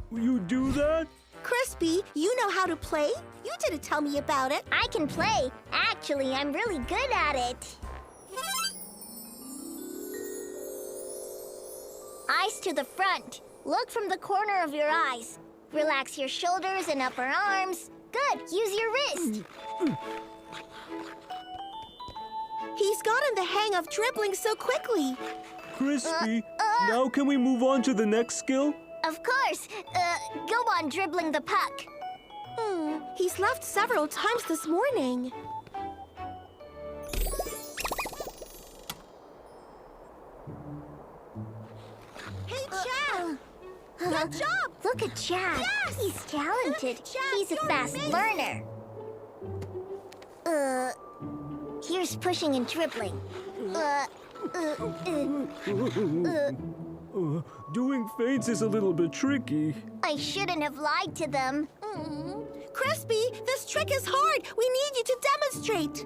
Will you do that? Crispy, you know how to play? You didn't tell me about it. I can play. Actually, I'm really good at it. Eyes to the front. Look from the corner of your eyes. Relax your shoulders and upper arms. Good, use your wrist. He's gotten the hang of dribbling so quickly. Crispy, now can we move on to the next skill? Of course. Go on dribbling the puck. He's left several times this morning. Hey, Chad! Good job! Look at Chad. Yes! He's talented. Chad, he's a fast learner. Here's pushing and dribbling. Doing feints is a little bit tricky. I shouldn't have lied to them. Crispy, this trick is hard. We need you to demonstrate.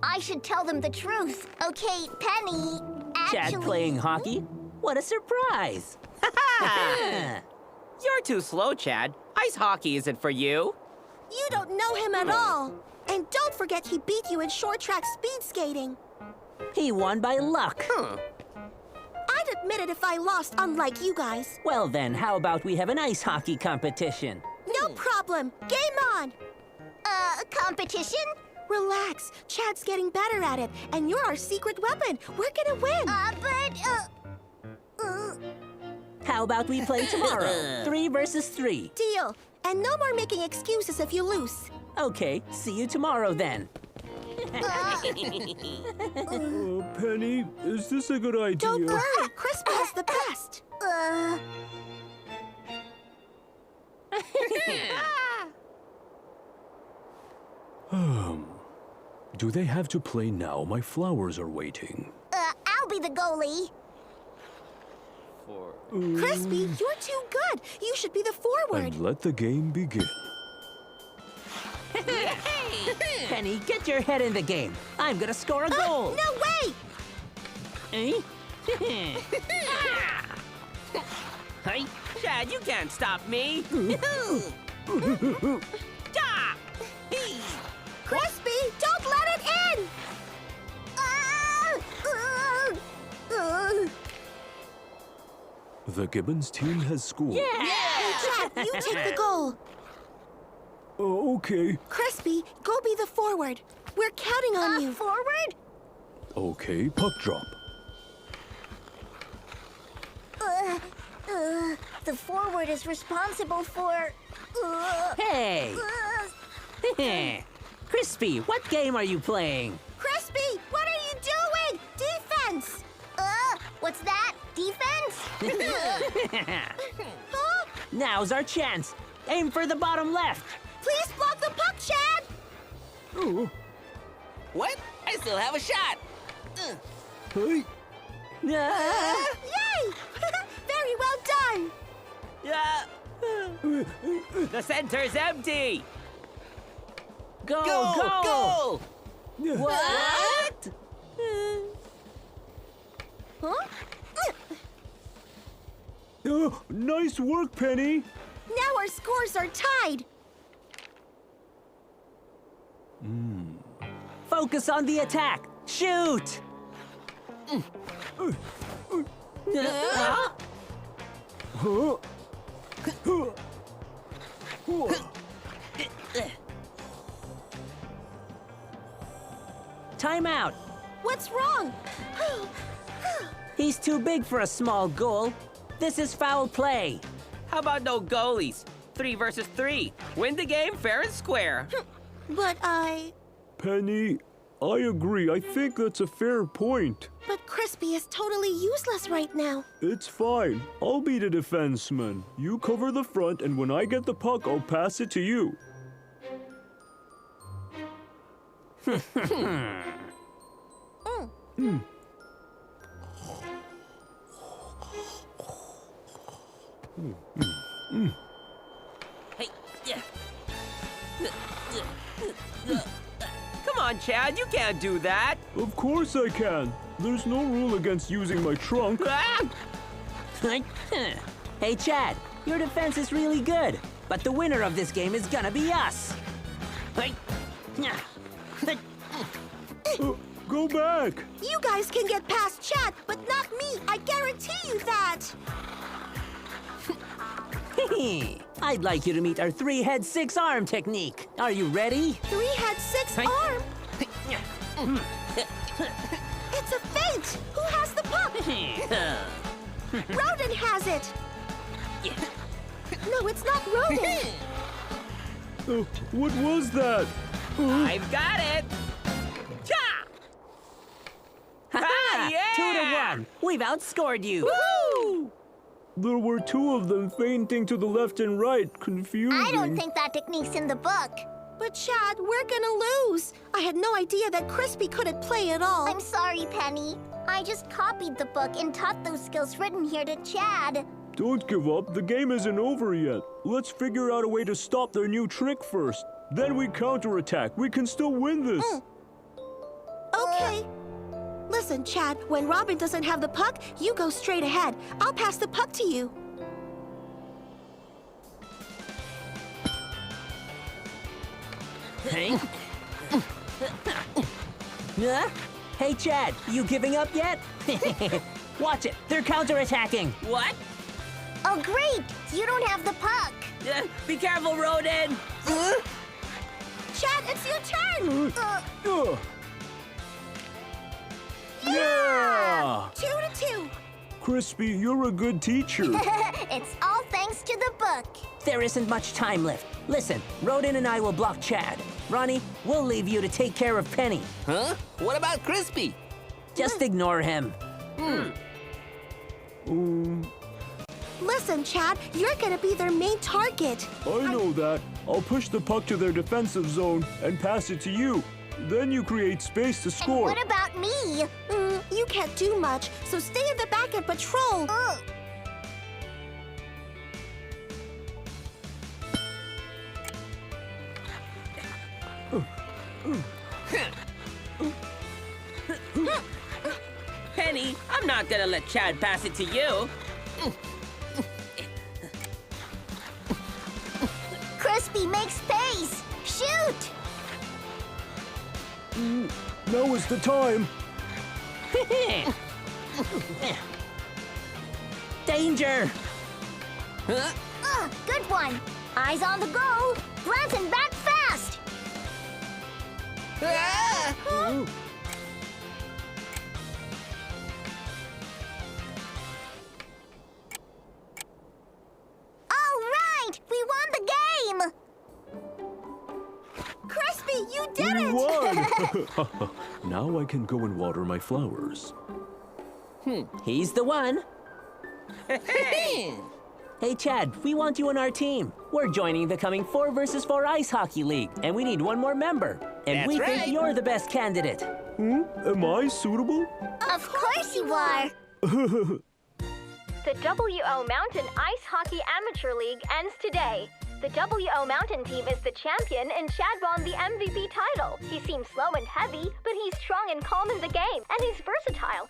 I should tell them the truth. Okay, Penny, actually... Chad playing hockey? What a surprise! You're too slow, Chad. Ice hockey isn't for you. You don't know him at all. And don't forget he beat you in short track speed skating. He won by luck. I'd admit it if I lost, unlike you guys. Well then, how about we have an ice hockey competition? No problem. Game on. Competition? Relax. Chad's getting better at it, and you're our secret weapon. We're gonna win. How about we play tomorrow? 3 versus 3. Deal. And no more making excuses if you lose. Okay, see you tomorrow then. Penny, is this a good idea? Don't worry, Crispy is the best. Do they have to play now? My flowers are waiting. I'll be the goalie. Crispy, you're too good. You should be the forward. And let the game begin. Penny, get your head in the game. I'm gonna score a goal. No way! Eh? Hey, Chad, you can't stop me. Ah! Crispy, don't let it in! The Gibbons team has scored. Hey, Chad, you take the goal. Okay. Crispy, go be the forward. We're counting on you. Forward? Okay, puck drop. The forward is responsible for... Hey! Crispy, what game are you playing? Crispy, what are you doing? Defense! What's that? Defense? Huh? Now's our chance. Aim for the bottom left. Please block the puck, Chad! What? I still have a shot. Hey. Yay! Very well done! The center's empty. Go, Go, go! Yeah. What? Huh? Nice work, Penny. Now our scores are tied. Focus on the attack. Shoot! Time out. What's wrong? He's too big for a small goal. This is foul play. How about no goalies? 3 versus 3. Win the game fair and square. But Penny, I agree. I think that's a fair point. But Crispy is totally useless right now. It's fine. I'll be the defenseman. You cover the front, and when I get the puck, I'll pass it to you. Hey, yeah. Come on, Chad, you can't do that. Of course I can. There's no rule against using my trunk. Hey, Chad, your defense is really good, but the winner of this game is gonna be us. Go back. You guys can get past Chad, but not me. I guarantee you that. I'd like you to meet our 3-head 6-arm technique. Are you ready? 3-head 6-arm? It's a feint. Who has the puck? Rodin has it. No, it's not Rodin. What was that? I've got it. Ha! Yeah! 2-1. We've outscored you. Woo! There were 2 of them feinting to the left and right. Confusing. I don't think that technique's in the book. But Chad, we're gonna lose. I had no idea that Crispy couldn't play at all. I'm sorry, Penny. I just copied the book and taught those skills written here to Chad. Don't give up. The game isn't over yet. Let's figure out a way to stop their new trick first. Then we counterattack. We can still win this. Okay. Listen, Chad, when Robin doesn't have the puck, you go straight ahead. I'll pass the puck to you. Hey. Hey, Chad, you giving up yet? Watch it. They're counterattacking. What? Oh, great. You don't have the puck. Be careful, Rodin. Chad, it's your turn. Yeah! 2-2. Crispy, you're a good teacher. It's all thanks to the book. There isn't much time left. Listen, Rodin and I will block Chad. Ronnie, we'll leave you to take care of Penny. Huh? What about Crispy? Just ignore him. Listen, Chad, you're gonna be their main target. I know that. I'll push the puck to their defensive zone and pass it to you. Then you create space to score. And what about me? You can't do much, so stay in the back and patrol. Penny, I'm not gonna let Chad pass it to you. Crispy, make space! Shoot! Now is the time. Danger! Good one! Eyes on the goal! Branson, back fast! All right! We won the game! Crispy, you did We it! won! Now I can go and water my flowers. He's the one. Hey, Chad, we want you on our team. We're joining the coming 4 versus 4 Ice Hockey League, and we need one more member. And That's we right. think you're the best candidate. Am I suitable? Of course you are! The WO Mountain Ice Hockey Amateur League ends today. The WO Mountain team is the champion and Chad won the MVP title. He seems slow and heavy, but he's strong and calm in the game, and he's versatile.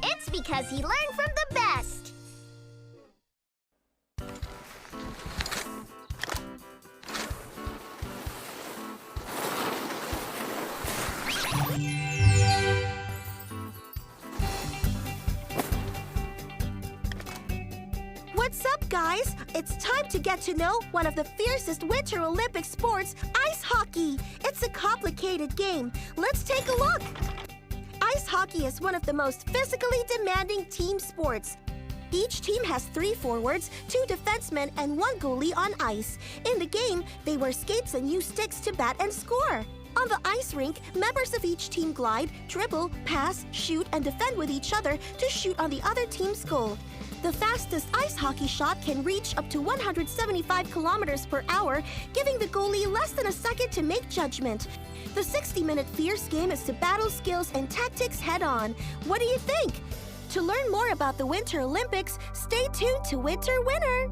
It's because he learned from the best! What's up, guys? It's time to get to know one of the fiercest Winter Olympic sports, ice hockey. It's a complicated game. Let's take a look. Ice hockey is one of the most physically demanding team sports. Each team has 3 forwards, 2 defensemen, and 1 goalie on ice. In the game, they wear skates and use sticks to bat and score. On the ice rink, members of each team glide, dribble, pass, shoot, and defend with each other to shoot on the other team's goal. The fastest ice hockey shot can reach up to 175 kilometers per hour, giving the goalie less than a second to make judgment. The 60-minute fierce game is to battle skills and tactics head-on. What do you think? To learn more about the Winter Olympics, stay tuned to Winter Winner.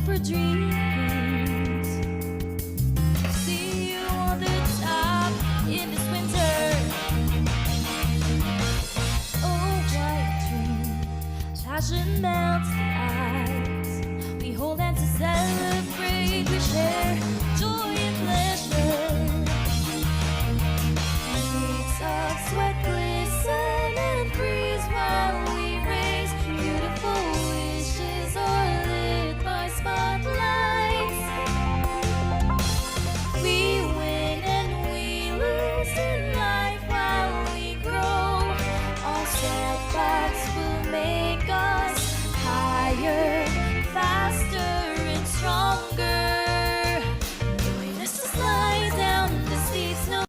For dreams, see you on the top in this winter. Oh, white dream, passion melts the eyes. We hold hands to celebrate, we share joy and pleasure. Beads of sweat glisten and freeze while we raise beautiful wishes are lit by spotlights. We win and we lose in life while we grow. All setbacks will make us higher, faster and stronger. Join us to slide down the steep snow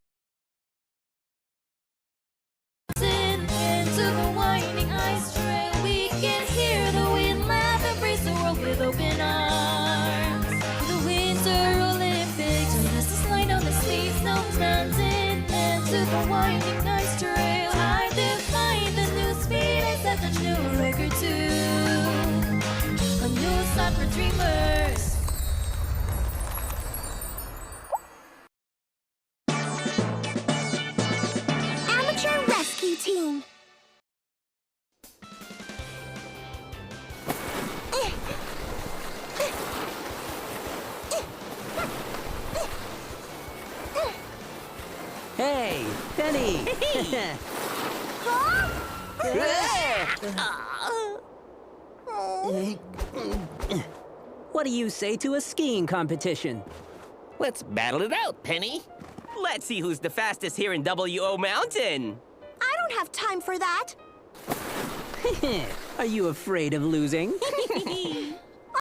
into the winding ice trail. We can hear the wind laugh, embrace the world with open arms. The Winter Olympics, join us to slide down the steep snow mountain into the winding ice trail. I define the new speed, I set the new record too. A new start for dreamers. Amateur Rescue Team. Hey, Penny! What do you say to a skiing competition? Let's battle it out, Penny. Let's see who's the fastest here in WO Mountain. I don't have time for that. Are you afraid of losing?